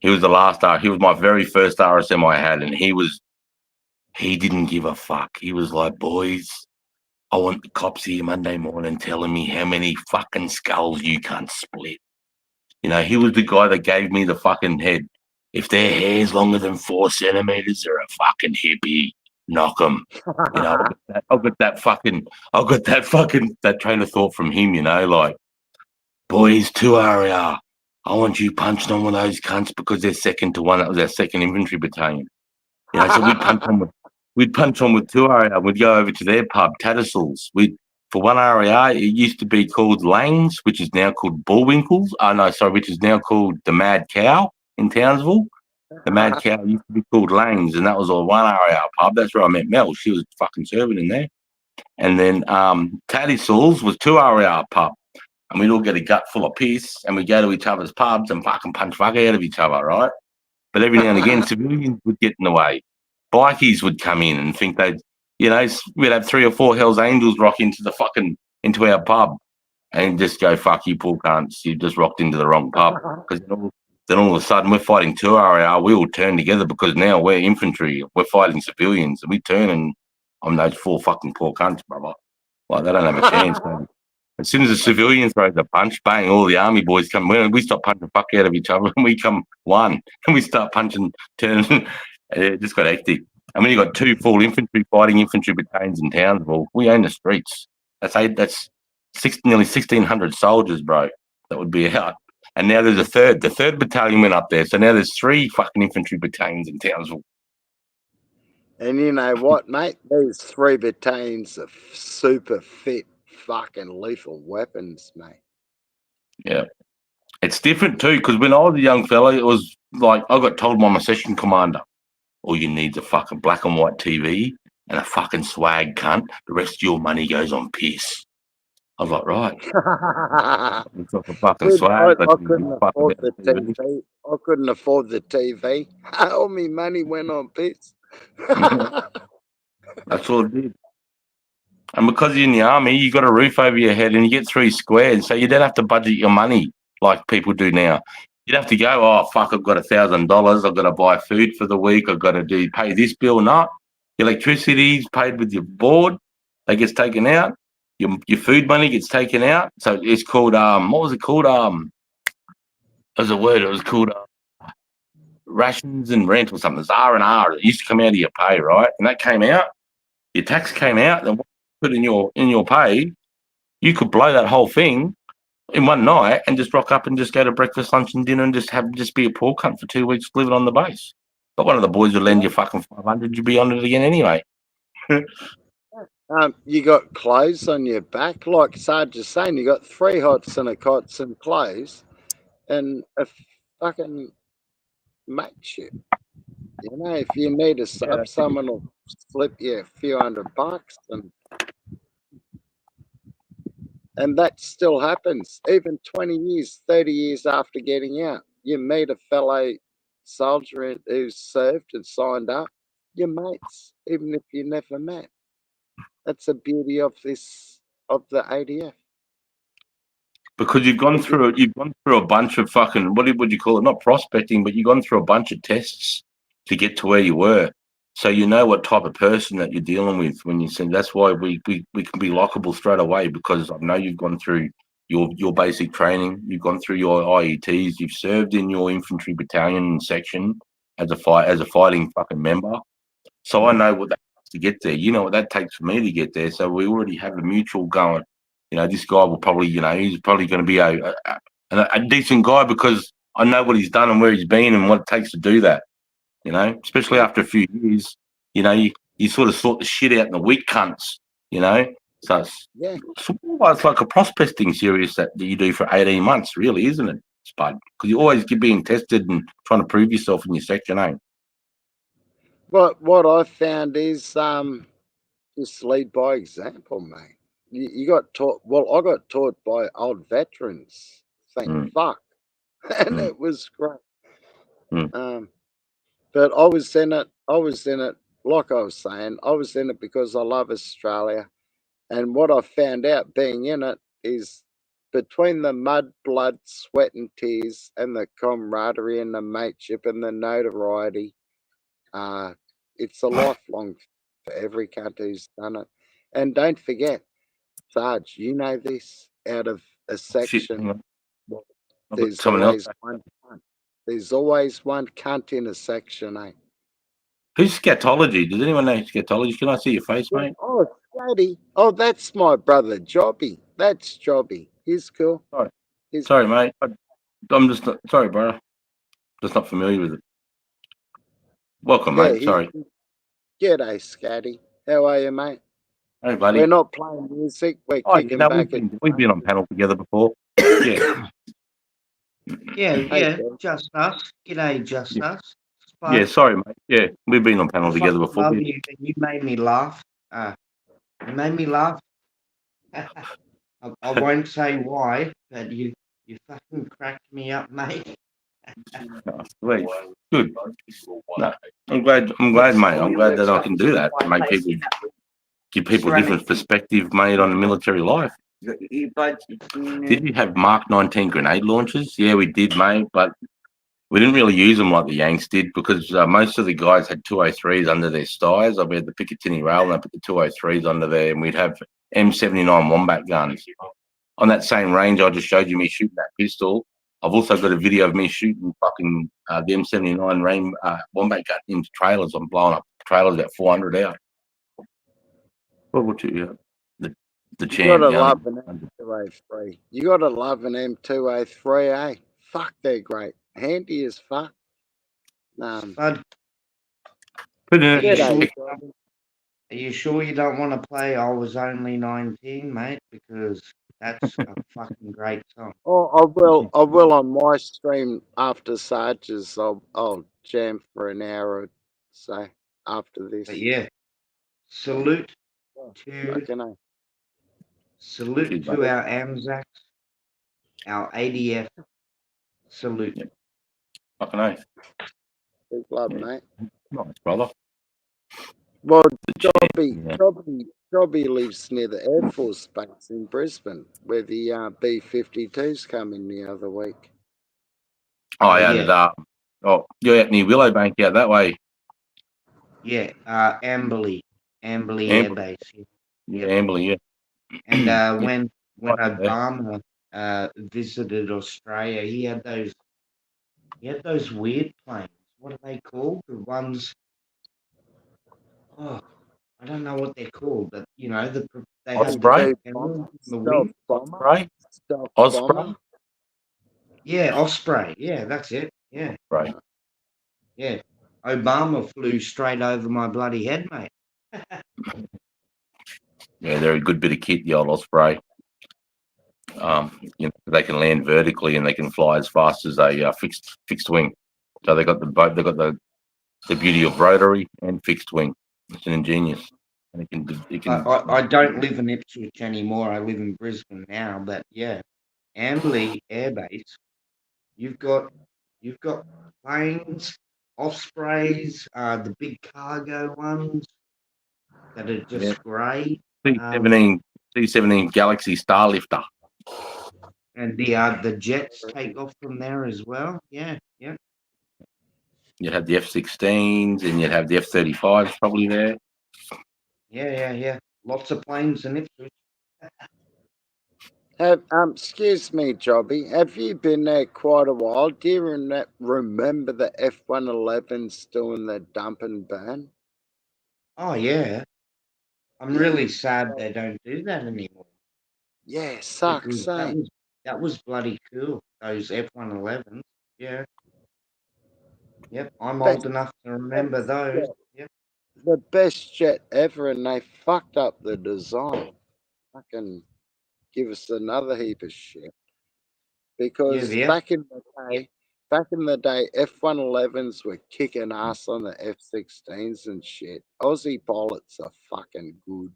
He was the last. He was my very first RSM I had, and he didn't give a fuck. He was like, boys, I want the cops here Monday morning telling me how many fucking skulls you can't split. You know, he was the guy that gave me the fucking head. If their hair's longer than 4 centimeters, they're a fucking hippie. Knock them. You know, I've got that train of thought from him. You know, like, boys, 2RAR. I want you punching on one of those cunts because they're second to one. That was our 2nd Infantry Battalion. You know, so we'd punch on with 2RAR. We'd go over to their pub, Tattersalls. For 1RAR, it used to be called Langs, which is now called Bullwinkles. Oh, no, sorry, which is now called the Mad Cow in Townsville. The Mad Cow used to be called Langs, and that was a 1RAR pub. That's where I met Mel. She was fucking serving in there. And then Tattersalls was 2RAR pub. And we'd all get a gut full of piss, and we'd go to each other's pubs and fucking punch fuck out of each other, right? But every now and again, civilians would get in the way. Bikies would come in and think they'd, you know, we'd have 3 or 4 Hell's Angels rock into our pub and just go, fuck you, poor cunts. You just rocked into the wrong pub. Because then all of a sudden we're fighting 2RAR. We all turn together because now we're infantry. We're fighting civilians. And we turn and I'm those 4 fucking poor cunts, brother. Like, they don't have a chance, man. As soon as the civilian throws a punch, bang, all the army boys come. We stop punching the fuck out of each other and we come one. And we start punching, turning. It just got hectic. And when you got 2 full fighting infantry battalions in Townsville, we own the streets. That's nearly 1,600 soldiers, bro, that would be out. And now there's a third. The 3rd Battalion went up there. So now there's 3 fucking infantry battalions in Townsville. And you know what, mate? There's 3 battalions of super fit fucking lethal weapons, mate. Yeah. It's different too, because when I was a young fella, it was like I got told by my session commander, all you need is a fucking black and white TV and a fucking swag cunt. The rest of your money goes on piss. I was like, right. It's like a fucking swag. I couldn't afford the TV. I couldn't afford the TV. All my money went on piss. That's all it did. And because you're in the army, you got a roof over your head and you get 3 squares. So you don't have to budget your money like people do now. You'd have to go, oh, fuck, I've got $1,000. I've got to buy food for the week. I've got to pay this bill. No. Electricity's paid with your board. That gets taken out. Your food money gets taken out. So it's called, what was it called? There's a word. It was called rations and rent or something. It's R&R. It used to come out of your pay, right? And that came out. Your tax came out. And what you put in your pay, you could blow that whole thing in one night and just rock up and just go to breakfast, lunch, and dinner and just be a poor cunt for 2 weeks living on the base. But one of the boys would lend you fucking 500, you'd be on it again anyway. You got clothes on your back, like Sarge is saying. You got 3 hots and a cot, some clothes, and a fucking mateship. You know, if you need a sub, someone will slip you a few $100, and that still happens. Even 20 years, 30 years after getting out, you meet a fellow soldier who's served and signed up. Your mates, even if you never met. That's the beauty of the ADF. Because you've gone through a bunch of fucking, what would you call it? Not prospecting, but you've gone through a bunch of tests to get to where you were. So you know what type of person that you're dealing with when you send. That's why we can be lockable straight away, because I know you've gone through your basic training, you've gone through your IETs, you've served in your infantry battalion section as a fighting fucking member. So I know what that takes to get there. You know what that takes for me to get there. So we already have a mutual going. You know, this guy will probably, you know, he's probably going to be a decent guy because I know what he's done and where he's been and what it takes to do that. You know, especially after a few years, you know, you sort of sort the shit out in the weak cunts, you know. So it's like a prospecting series that you do for 18 months, really, isn't it, Spud? Because you always keep being tested and trying to prove yourself in your section, eh? But what I found is just lead by example, mate. You got taught. Well, I got taught by old veterans. Thank fuck, and it was great. But I was in it. Like I was saying, I was in it because I love Australia. And what I found out being in it is between the mud, blood, sweat, and tears, and the camaraderie and the mateship and the notoriety, uh, it's a lifelong for every country who's done it. And don't forget, Sarge, you know this, out of a Shit, hang section, on. I've got there's someone else. always one cunt. There's always one cunt in a section, eh? Who's scatology? Does anyone know scatology? Can I see your face, Yeah. mate? Oh, Scotty. Oh, that's my brother, Jobby. That's Jobby. He's cool. Sorry, He's sorry, mate. I'm just not, sorry, bro. Just not familiar with it. Welcome, yeah, mate. Sorry. G'day, Scotty. How are you, mate? Hey, buddy. We're not playing music. We're Oh, you kicking know, back. we've been on panel together before. Yeah, Yeah, Hey, yeah, Bill. just us. G'day, just yeah, us. yeah. Spud, Sorry, mate. Yeah, we've been on panel I together fucking before. love you, and you made me laugh. You made me laugh. I won't say why, but you fucking cracked me up, mate. Oh, sweet. Good. No, I'm glad, mate. I'm glad that I can do that. Make people, give people a different perspective, mate, on the military life. Did you have Mark 19 grenade launchers? Yeah, we did, mate, but we didn't really use them like the Yanks did because most of the guys had 203s under their styes. We had the Picatinny rail and I put the 203s under there, and we'd have M79 Wombat guns. On that same range I just showed you me shooting that pistol, I've also got a video of me shooting fucking the M79 Wombat gun into trailers. I'm blowing up trailers about 400 out. What would you, the You champ, gotta the only love an M203. You gotta love an M203, eh? Fuck, they're great. Handy as fuck. Spud, Put are in you it. sure? G'day, Are you sure you don't want to play "I Was Only 19," mate? Because that's a fucking great song. Oh, I will on my stream after Sarge's. I'll jam for an hour or so after this. But yeah, salute to Fucking hell. salute to our AMZACs, our ADF. Salute. Yeah. Fucking oath. Big love, Yeah. mate. Nice, brother. Well, The champ, yeah. Jobby lives near the Air Force Base in Brisbane, where the B-52s come in the other week. Oh, Yeah. yeah. Oh, you're out near Willowbank, out that way. Yeah, Amberley Air Base. Yeah, Amberley, yeah. And Yeah. when Right there. Obama visited Australia, he had those weird planes. What are they called? The ones. Oh, I don't know what they're called, but they had the Osprey? propellers on the wing. Osprey? Stealth Osprey? bomber. Yeah, Osprey. Yeah, that's it. Yeah, Right. yeah. Obama flew straight over my bloody head, mate. Yeah, they're a good bit of kit, the old Osprey. They can land vertically and they can fly as fast as a fixed wing. So they got the beauty of rotary and fixed wing. It's an ingenious. And it can. I don't live in Ipswich anymore. I live in Brisbane now, but yeah, Amberley Air Base. You've got planes, Ospreys, the big cargo ones that are just great. C-17 Galaxy Starlifter. And the jets take off from there as well. Yeah, yeah. You'd have the F-16s and you'd have the F-35s probably there. Yeah. Lots of planes in Ipswich. Excuse me, Jobby. Have you been there quite a while? Do you remember the F-111s doing the dump and burn? Oh yeah. I'm really sad they don't do that anymore. Yeah, sucks, eh? That was bloody cool. Those F-111s. Yeah. Yep. I'm old enough to remember those. Yep. The best jet ever, and they fucked up the design. Fucking give us another heap of shit. Because Yeah. back in the day, F-111s were kicking ass on the F-16s and shit. Aussie pilots are fucking good.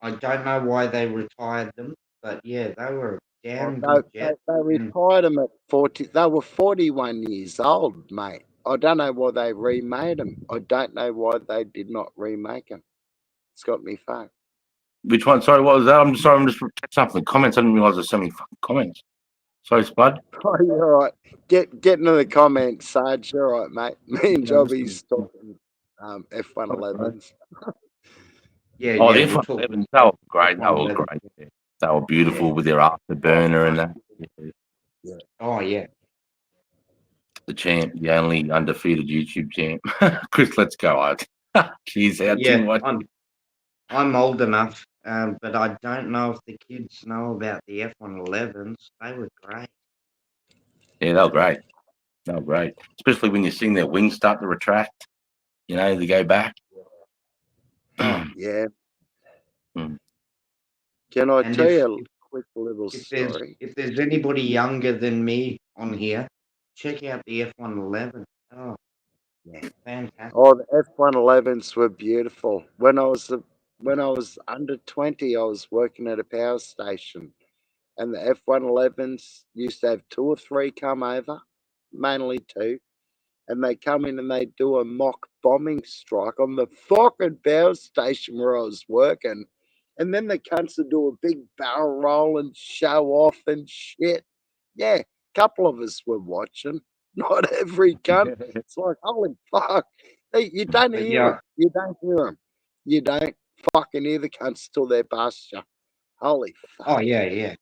I don't know why they retired them, but yeah, they were damn They good jets. retired them at 40. They were 41 years old, mate. I don't know why they remade them. I don't know why they did not remake them. It's got me fucked. Which one? Sorry, what was that? I'm sorry, I'm just catching up in the comments. I didn't realise there's so many fucking comments. Sorry, Spud. Oh, you're right. Get into the comments, Sarge. You're right, mate. Me and Jobby's talking F111s. Yeah, Oh, yeah, the we're talking F111s, they were great. They were F111. great. Yeah. They were beautiful Yeah. with their afterburner and that. Yeah. Oh, yeah. The champ, the only undefeated YouTube champ. Chris, let's go. Jeez, how Yeah, Tim what? I'm old enough, but I don't know if the kids know about the F111s. They were great. Yeah, they were great. They were great. Especially when you're seeing their wings start to retract, they go back. Oh, Yeah. Mm. Can I and tell you a quick little if there's story? if there's anybody younger than me on here, check out the F111. Oh, Yeah. fantastic. Oh, the F111s were beautiful. When I was under 20, I was working at a power station, and the F111s used to have two or three come over, mainly two, and they come in and they do a mock bombing strike on the fucking power station where I was working. And then the cunts would do a big barrel roll and show off and shit. Yeah, a couple of us were watching. Not every cunt. It's like, holy fuck. Hey, you don't But hear yeah, them. You don't hear them. You don't fucking hear the cunts till they're past you. Holy fuck. oh yeah.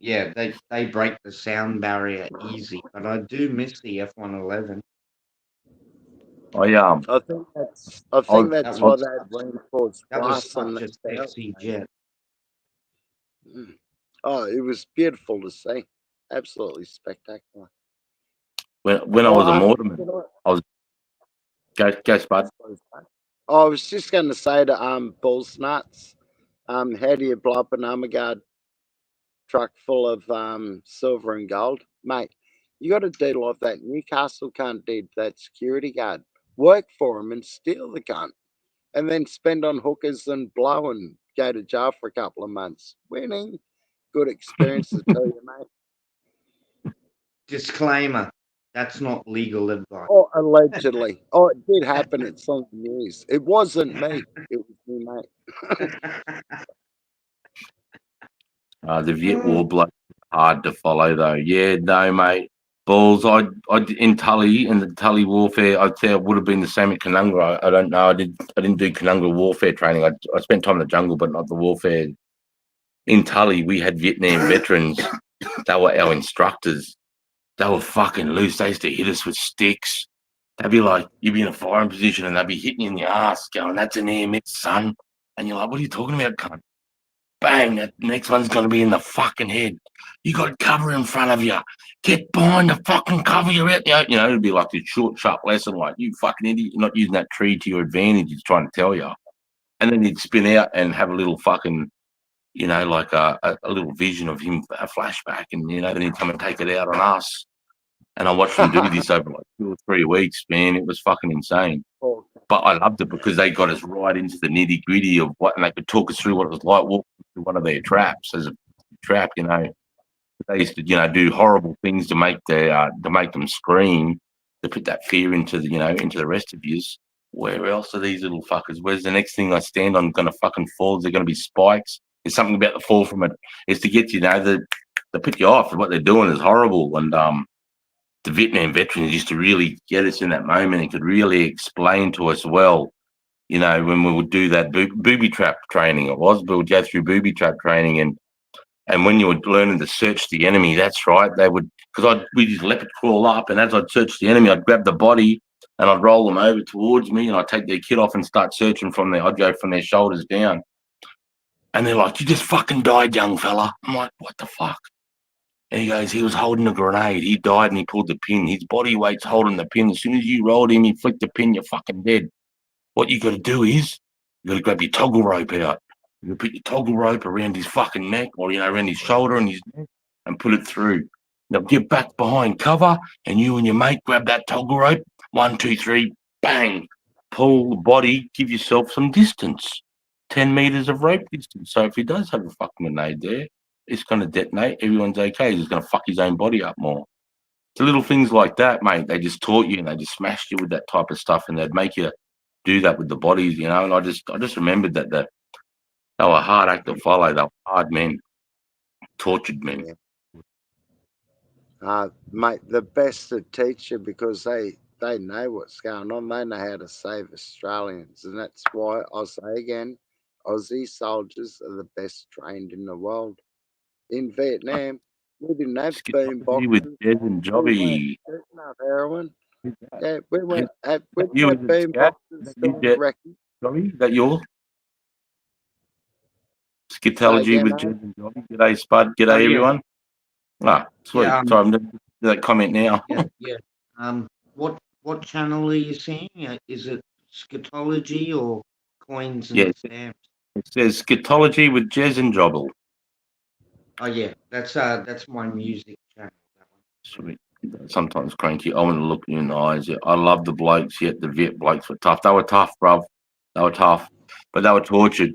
Yeah, they break the sound barrier easy, but I do miss the F111. I I I think was, that's That why was they had reinforced that was glass on such the a sexy tailgate. jet. Mm. Oh, it was beautiful to see. Absolutely spectacular. when I Oh, was a Mortimer, you know I was go Spud. what? I was just going to say to Bulls Nuts, how do you blow up an Armaguard truck full of silver and gold, mate? You got to do like that. Newcastle can't do that security guard. Work for him and steal the gun, and then spend on hookers and blow and go to jail for a couple of months. Winning, good experience to tell you, mate. Disclaimer: that's not legal advice. Oh, allegedly. Oh, it did happen at some news. It wasn't me. It was me, mate. The Viet War bloke hard to follow though. Yeah, no, mate. Balls. I in Tully in the Tully warfare. I'd say I would have been the same at Canungra. I don't know. I didn't do Canungra warfare training. I spent time in the jungle, but not the warfare. In Tully, we had Vietnam veterans. They were our instructors. They were fucking loose. They used to hit us with sticks. They'd be like, you'd be in a firing position and they'd be hitting you in the ass, going, "That's an air miss, son." And you're like, "What are you talking about, cunt?" Bang, that next one's going to be in the fucking head. You got cover in front of you. Get behind the fucking cover. You're out there. It'd be like this short, sharp lesson, like, "You fucking idiot, you're not using that tree to your advantage." He's trying to tell you. And then he'd spin out and have a little fucking, like a little vision of him, a flashback. And, then he'd come and take it out on us. And I watched them do this over like 2 or 3 weeks, man. It was fucking insane. Oh, But I loved it because they got us right into the nitty gritty of what, and they could talk us through what it was like walking through one of their traps as a trap. They used to, do horrible things to make them scream, to put that fear into into the rest of yous. Where else are these little fuckers? Where's the next thing I stand on going to fucking fall? Is there going to be spikes? There's something about the fall from it. It's to get they put you off. What they're doing is horrible, and the Vietnam veterans used to really get us in that moment and could really explain to us well, when we would do that booby trap training. We would go through booby trap training, and when you were learning to search the enemy, that's right, they would, because we just leopard crawl up, and as I'd search the enemy, I'd grab the body and I'd roll them over towards me, and I'd take their kit off and start searching from there. I'd go from their shoulders down. And they're like, "You just fucking died, young fella." I'm like, "What the fuck?" And he goes, "He was holding a grenade. He died and he pulled the pin. His body weight's holding the pin. As soon as you rolled him, he flicked the pin, you're fucking dead. What you got to do is you got to grab your toggle rope out. You put your toggle rope around his fucking neck or, around his shoulder and his neck and put it through. Now get back behind cover and you and your mate grab that toggle rope. 1, 2, 3, bang. Pull the body, give yourself some distance. 10 meters of rope distance. So if he does have a fucking grenade there, it's going to detonate. Everyone's okay. He's going to fuck his own body up more. the little things like that, mate. They just taught you and they just smashed you with that type of stuff, and they'd make you do that with the bodies, you know. And I just remembered that they were a hard act to follow. They were hard men, tortured men. Yeah. Mate, the best to teach you because they know what's going on. They know how to save Australians, and that's why I'll say again, Aussie soldiers are the best trained in the world. In Vietnam, we didn't have boom Skitology with boxes. Jez and We weren't Jobby. shooting up heroin. Who's that? Yeah, we Is didn't you, is have it boom Scat? Is boxes that you, doing Jez? wrecking. Jobby? Is that your Say Skitology again, with mate. Jez and Jobby? G'day, Spud. Oh G'day, yeah, everyone. Ah, sweet. yeah, Sorry, I'm going to do that comment now. yeah. What channel are you seeing? Is it Scatology or Coins Yeah, and Stamps? it says Skitology with Jez and Jobble. Oh yeah, that's my music channel. That one. Sweet. Sometimes cranky. I want to look you in the eyes. Yeah, I love the blokes. Yet the Viet blokes were tough. They were tough, bruv. They were tough, but they were tortured,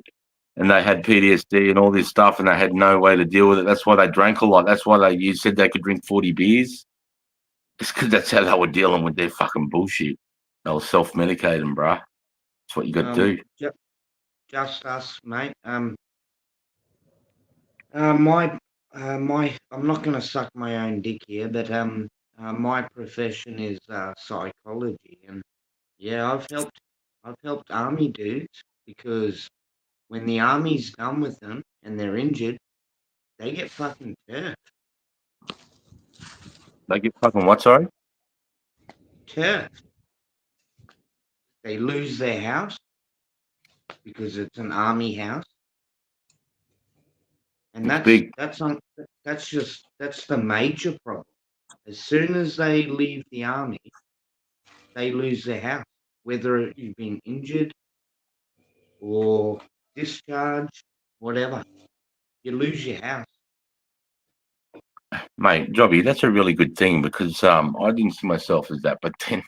and they had PTSD and all this stuff, and they had no way to deal with it. That's why they drank a lot. That's why you said they could drink 40 beers. It's because that's how they were dealing with their fucking bullshit. They were self-medicating, bruh. That's what you got to do. Just us, mate. My I'm not going to suck my own dick here, but my profession is psychology, and yeah, I've helped army dudes because when the army's done with them and they're injured, they get fucking turf. They get fucking what? Sorry. Turf. They lose their house because it's an army house, and It's big. that's the major problem. As soon as they leave the army, they lose their house, whether you've been injured or discharged, whatever. You lose your house. Mate, Jobby, that's a really good thing because I didn't see myself as that, but then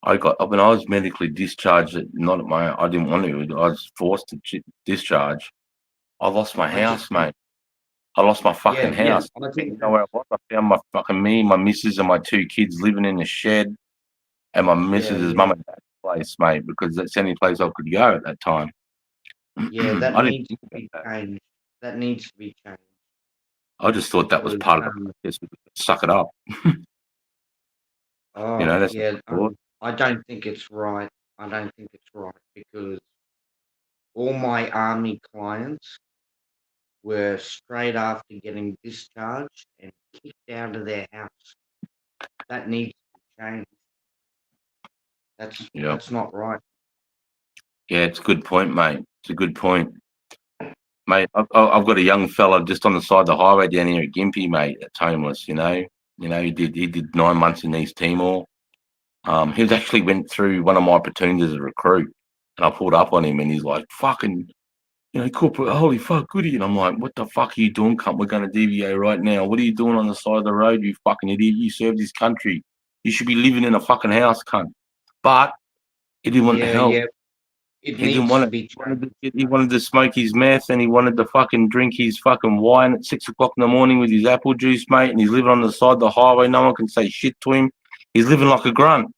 when I was medically discharged, not at my, I didn't want to, I was forced to discharge. I lost my I house, just mate. I lost my fucking yeah. house. I think You know where I was? I found me, my missus, and my two kids living in a shed, and my missus's yeah. mum and dad's place, mate, because that's the only place I could go at that time. Yeah, that I didn't needs think to about be that. changed. That needs to be changed I just thought that was because part of the process. Suck it up. You know, that's yeah, what I don't think it's right. I don't think it's right because all my army clients were straight after getting discharged and kicked out of their house. That needs to change. yeah. That's not right. Yeah, it's a good point, mate. It's a good point. Mate, I've got a young fella just on the side of the highway down here at Gympie, mate, that's homeless, you know. He did 9 months in East Timor. He was actually went through one of my platoons as a recruit, and I pulled up on him, and he's like, "Fucking, corporal, holy fuck, goody." And I'm like, "What the fuck are you doing, cunt? We're going to DVA right now. What are you doing on the side of the road, you fucking idiot? You served this country. You should be living in a fucking house, cunt." But he didn't want the Yeah, help. yeah. It He didn't needs want to it. be changed. He wanted to smoke his meth, and he wanted to fucking drink his fucking wine at 6 o'clock in the morning with his apple juice, mate. And he's living on the side of the highway. No one can say shit to him. He's living like a grunt.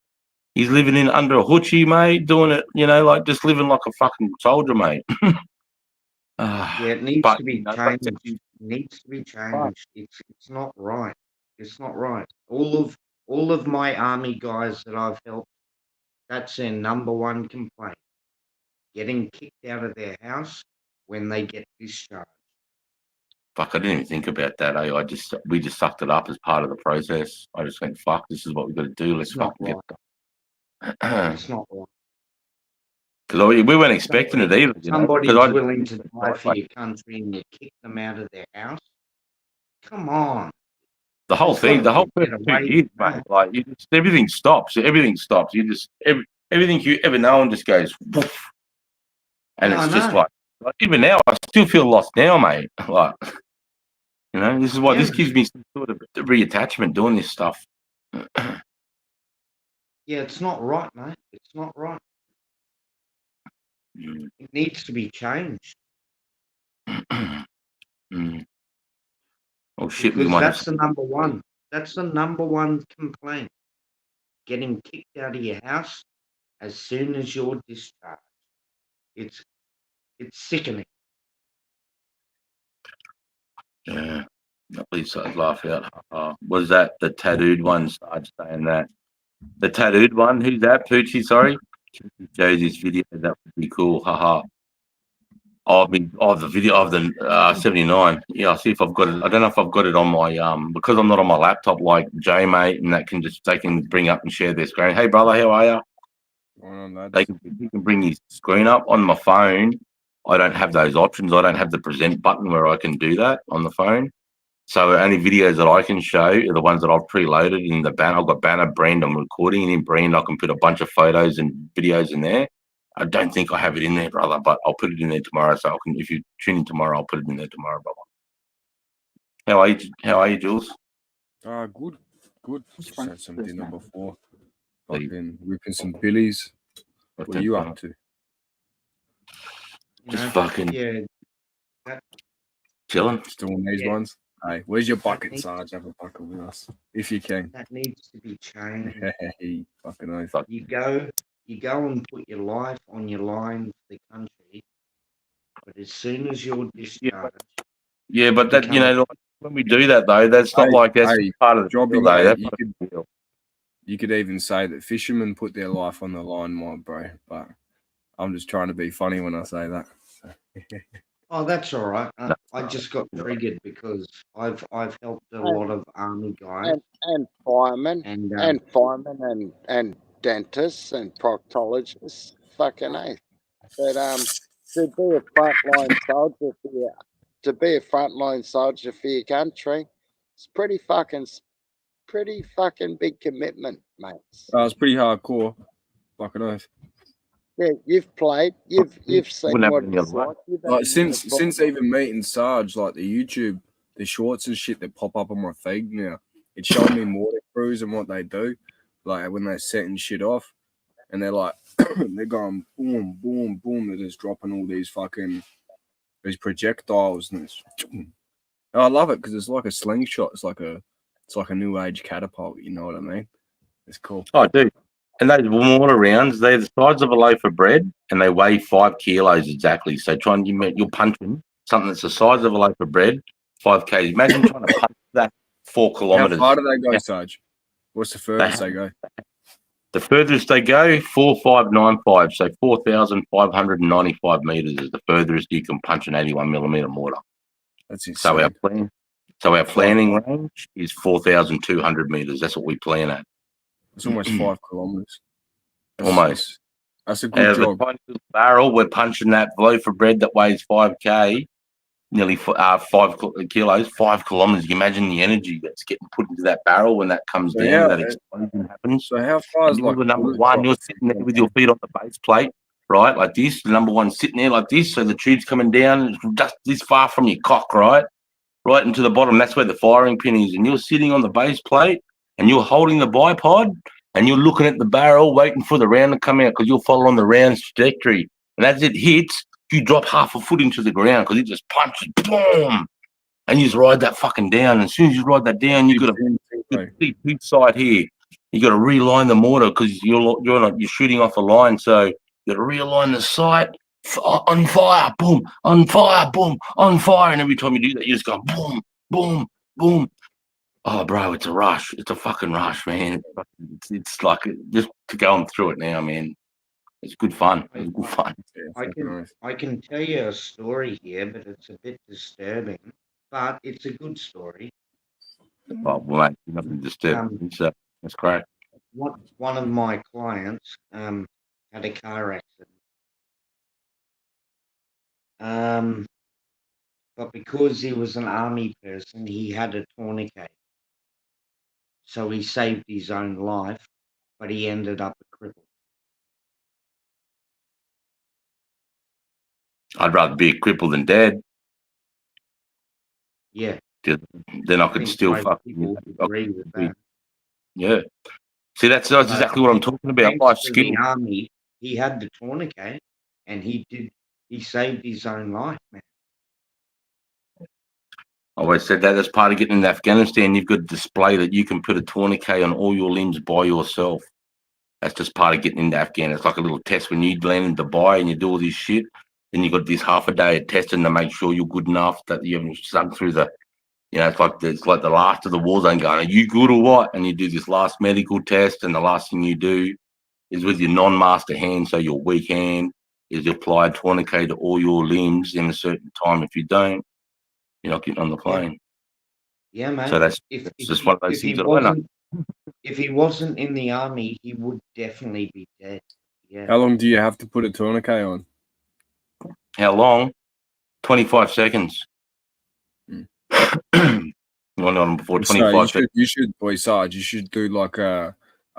He's living in under a hoochie, mate, doing it, like just living like a fucking soldier, mate. Yeah, it needs But to be like I changed. said, It needs to be right. changed. It's not right. It's not right. All of my army guys that I've helped, that's their number one complaint. Getting kicked out of their house when they get discharged. Fuck, I didn't even think about that. We just sucked it up as part of the process. I just went, fuck, this is what we got to do. Let's It's not fucking get right. it. It's not right. Because we weren't expecting it either, Somebody's because willing to die for your country and you kick them out of their house. Come on. the whole There's got thing, to the be whole a first better 2 way years, than mate. that. Like everything stops. Everything stops. Everything you ever know just goes woof. And Yeah, I it's just know. like even now, I still feel lost now, mate. Like, this is why Yeah, this gives me some sort of reattachment doing this stuff. yeah, it's not right, mate. It's not right. Mm. It needs to be changed Mm. Oh shit, we because might have that's some. the number one. That's the number one complaint. Getting kicked out of your house as soon as you're discharged. It's sickening. Yeah. At least I'd laugh out. Was that the tattooed one? I'd saying that. The tattooed one? Who's that? Poochie, sorry? Shows his video. That would be cool. Haha. The video of the 79. Yeah, I'll see if I've got it. I don't know if I've got it on my because I'm not on my laptop like J mate, and they can bring up and share their screen. Hey brother, how are you? You can bring his screen up on my phone. I don't have those options. I don't have the present button where I can do that on the phone. So only videos that I can show are the ones that I've preloaded in the banner. I've got banner brand I'm recording, and in brand I can put a bunch of photos and videos in there. I don't think I have it in there, brother, but I'll put it in there tomorrow. So I can, if you tune in tomorrow, I'll put it in there tomorrow, brother. How are you, Jules? Good. Just had some dinner before. Fucking whipping some billies. What are you up to? Just fucking chilling. Still on these ones? Hey, where's your bucket, Sarge? Have a bucket with us, if you can. That needs to be changed. Hey, fucking oath. You go and put your life on your line for the country, but as soon as you're discharged, but that when we do that though, that's not like that's part of the job. Deal, though. That's you could even say that fishermen put their life on the line, my bro. But I'm just trying to be funny when I say that. Oh, that's all right. I just got triggered because I've helped a lot of army guys and firemen and dentists and proctologists. Fucking oath. But to be a frontline soldier for your country, it's pretty fucking big commitment, mates. It's pretty hardcore. Fucking oath. Yeah, you've played. You've seen what it's like. Since even meeting Sarge, like the shorts and shit that pop up on my feed now, it's showing me mortar crews and what they do, like when they're setting shit off, and they're like, they're going boom, boom, boom. They're just dropping all these projectiles, and I love it because it's like a slingshot. It's like a new age catapult. You know what I mean? It's cool. Oh, dude. And those mortar rounds, they're the size of a loaf of bread, and they weigh 5 kilos exactly. So you're punching something that's the size of a loaf of bread, 5 kgs. Imagine trying to punch that 4 kilometers. How far do they go, Sarge? What's the furthest they go? The furthest they go, 4,595. So 4,595 meters is the furthest you can punch an 81 millimeter mortar. That's insane. So our planning range is 4,200 meters. That's what we plan at. It's almost 5 kilometers. Almost. That's a good job. The tiny little barrel, we're punching that loaf of bread that weighs 5K, nearly 5 kilos, 5 kilometers. You imagine the energy that's getting put into that barrel when that comes down, that explosion happens. So how far is the number one? You're sitting there with your feet on the base plate, right, like this. The number one sitting there like this, so the tube's coming down just this far from your cock, right into the bottom. That's where the firing pin is, and you're sitting on the base plate. And you're holding the bipod and you're looking at the barrel, waiting for the round to come out because you'll follow on the round's trajectory. And as it hits, you drop half a foot into the ground because it just punches, boom, and you just ride that fucking down. And as soon as you ride that down, you've got a big side here. You got to realign the mortar because you're shooting off a line, so you got to realign the sight. On fire, boom, on fire, boom, on fire, and every time you do that, you just go boom, boom, boom. Oh, bro, it's a rush. It's a fucking rush, man. It's like just to go through it now, man. It's good fun. It's good fun. I can tell you a story here, but it's a bit disturbing. But it's a good story. Oh, well, mate, nothing disturbing. So that's great. One of my clients had a car accident. But because he was an army person, he had a tourniquet. So he saved his own life, but he ended up a cripple. I'd rather be a cripple than dead. Yeah. Then I could still fucking agree with that. Yeah. See, that's exactly what I'm talking about. Life skill. The army, he had the tourniquet, and he saved his own life, man. I always said that as part of getting into Afghanistan, you've got to display that you can put a tourniquet on all your limbs by yourself. That's just part of getting into Afghan. It's like a little test when you land in Dubai and you do all this shit. Then you got this half a day of testing to make sure you're good enough that you haven't sunk through the, it's like the last of the war zone going, are you good or what? And you do this last medical test, and the last thing you do is with your non-master hand, so your weak hand, is you apply a tourniquet to all your limbs in a certain time. If you don't, you're not getting on the plane. Yeah, mate. So that's if just one of those if he things that I know. if he wasn't in the army, he would definitely be dead. Yeah. How long do you have to put a tourniquet on? How long? 25 seconds. Hmm. You want on before So 25 seconds? you should, boy, Sarge, you should do like a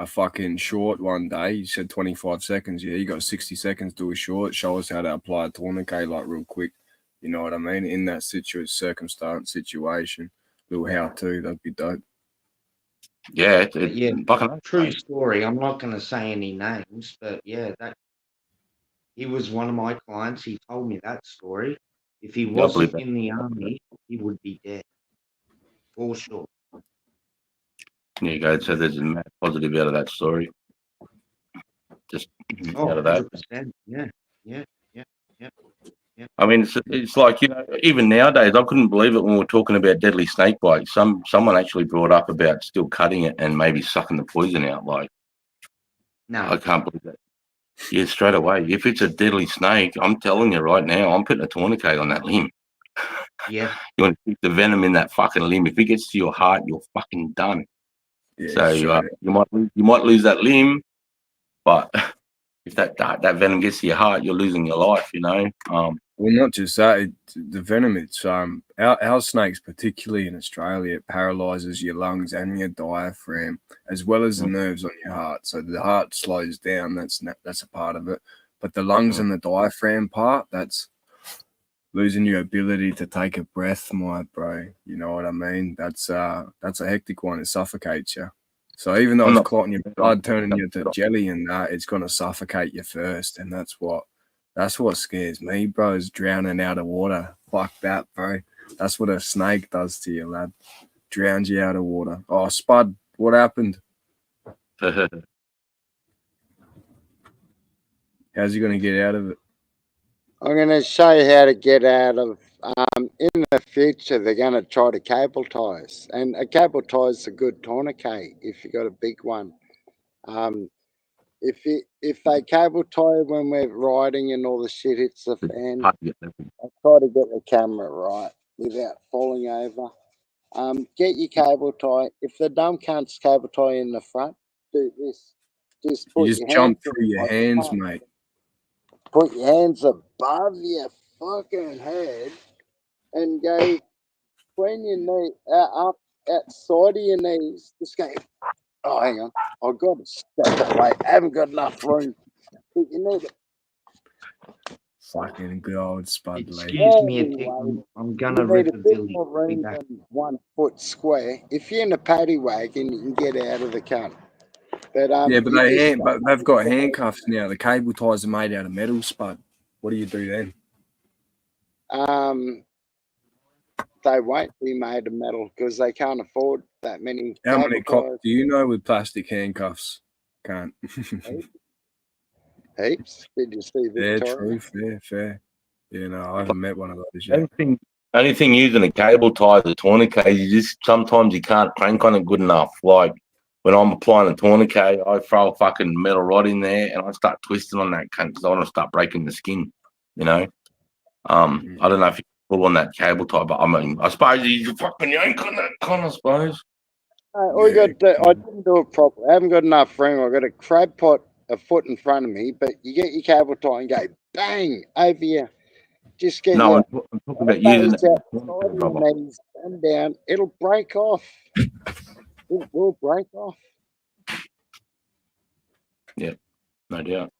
fucking short one day. You said 25 seconds. Yeah, you got 60 seconds to do a short. Show us how to apply a tourniquet like real quick. You know what I mean? In that situation, little how-to, that'd be dope. Yeah, Yeah, fucking true story. I'm not going to say any names, but yeah, that he was one of my clients. He told me that story. If he wasn't in the army, he would be dead for sure. There you go. So there's a mad positive out of that story. Just out of that. 100%. Yeah. I mean, it's like, even nowadays, I couldn't believe it when we were talking about deadly snake bites. Someone actually brought up about still cutting it and maybe sucking the poison out. Like, No. I can't believe that. Yeah, straight away. If it's a deadly snake, I'm telling you right now, I'm putting a tourniquet on that limb. Yeah. You want to keep the venom in that fucking limb. If it gets to your heart, you're fucking done. Yeah, So you might lose that limb, but if that venom gets to your heart, you're losing your life. Well, not just that. The venom. It's our snakes, particularly in Australia, it paralyzes your lungs and your diaphragm, as well as the nerves on your heart. So the heart slows down. That's a part of it. But the lungs and the diaphragm part, that's losing your ability to take a breath, my bro. You know what I mean? That's a hectic one. It suffocates you. So even though it's clotting your blood, turning you to jelly and that, it's gonna suffocate you first, and that's what scares me, bro. Is drowning out of water. Fuck that, bro. That's what a snake does to you, lad. Drowns you out of water. Oh, Spud, what happened? How's he gonna get out of it? I'm going to show you how to get out of. In the future, they're going to try to cable tie us, and a cable tie is a good tourniquet if you got a big one. If they cable tie when we're riding and all the shit hits the fan, I'll try to get the camera right without falling over. Get your cable tie. If the dumb cunt's cable tie in the front, do this. Just put You just your jump hands through your hands, mate. Put your hands above your fucking head and go between your knee, up outside of your knees. Just go. Oh, hang on. I've got to step away. I haven't got enough room. But you need it. Fucking good old Spud, Excuse me a tick. I'm gonna rip a billy. More room than 1 foot square. If you're in a paddy wagon, you can get out of the cunt. But yeah, but they've got handcuffs now. The cable ties are made out of metal, Spud. What do you do then? They won't be made of metal because they can't afford that many. How many cops do you know with plastic handcuffs? Can't. Heaps. Did you see Victoria? True, fair. Yeah, no, I haven't met one of those yet. Only thing using a cable tie to the tourniquet, sometimes you can't crank on it good enough. Like when I'm applying a tourniquet, I throw a fucking metal rod in there and I start twisting on that cunt because I want to start breaking the skin. I don't know if you pull on that cable tie, but I mean, I suppose you fucking yank on that con, I suppose. I didn't do it properly. I haven't got enough room. I've got a crab pot a foot in front of me, but you get your cable tie and go bang over you. Just get I'm talking about using it. Knees and down. It'll break off. It will break off. Yeah, no doubt.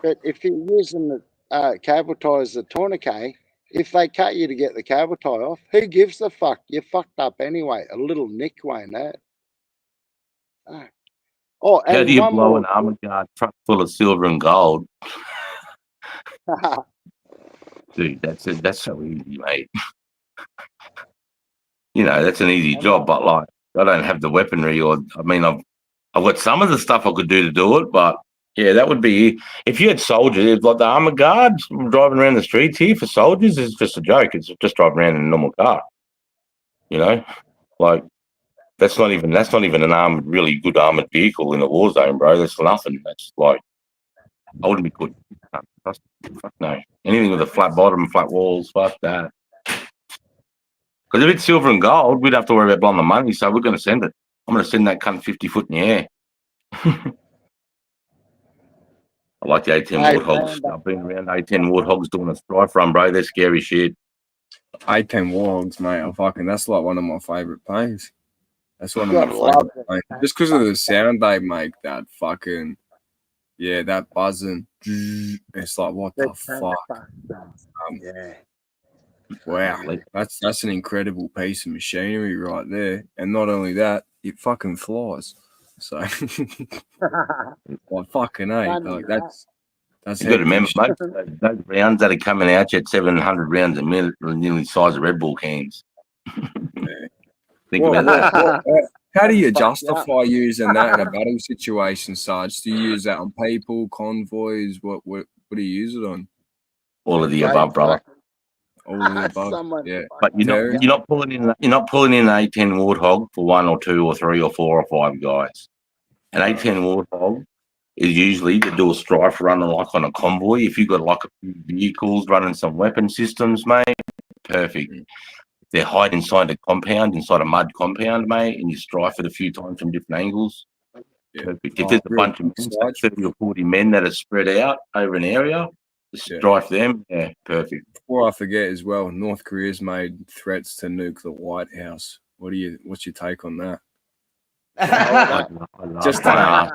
But if you're using the cable tie as a tourniquet, if they cut you to get the cable tie off, who gives a fuck? You're fucked up anyway. A little nick won't hurt. Oh, how do you blow an armor guard truck full of silver and gold? Dude, that's so easy, mate. You know, that's an easy job, but like I don't have the weaponry, or I mean, I've got some of the stuff I could do to do it, but yeah, that would be if you had soldiers like the armored guards driving around the streets here for soldiers is just a joke. It's just driving around in a normal car. You know, like that's not even an armored, really good armored vehicle in a war zone, bro. That's nothing. That's like I wouldn't be good. Fuck no. Anything with a flat bottom, flat walls, fuck that. Because if it's silver and gold, we'd have to worry about blowing the money. So we're going to send it. I'm going to send that cunt 50 foot in the air. I like the A10 Hey, Warthogs. man, I've been around A10 Warthogs doing a strife run, bro. They're scary shit. A10 Warthogs, mate. That's like one of my favourite planes. That's one of God, my love favourite it. planes. Just because of the sound they make, that fucking, yeah, that buzzing. It's like, what the fuck? Yeah. Wow, that's an incredible piece of machinery right there. And not only that, it fucking flies. So, like fucking like that's You got to remember, hectic mate, those rounds that are coming out at 700 rounds a minute are nearly the size of Red Bull cans. Think about that. How do you justify using that in a battle situation, Sarge? Do you use that on people, convoys? What do you use it on? All of the above, brother. All of the above. Yeah. But you're not pulling in an A10 Warthog for 1 or 2 or 3 or 4 or 5 guys. An A10 Warthog is usually to do a strife run like on a convoy. If you've got like a few vehicles running some weapon systems, mate, perfect. If they're hiding inside a compound, inside a mud compound, mate, and you strife it a few times from different angles, perfect. If there's a bunch of men, 30 or 40 men that are spread out over an area, strife them, yeah, perfect. Before I forget as well, North Korea's made threats to nuke the White House. What's your take on that? Just today,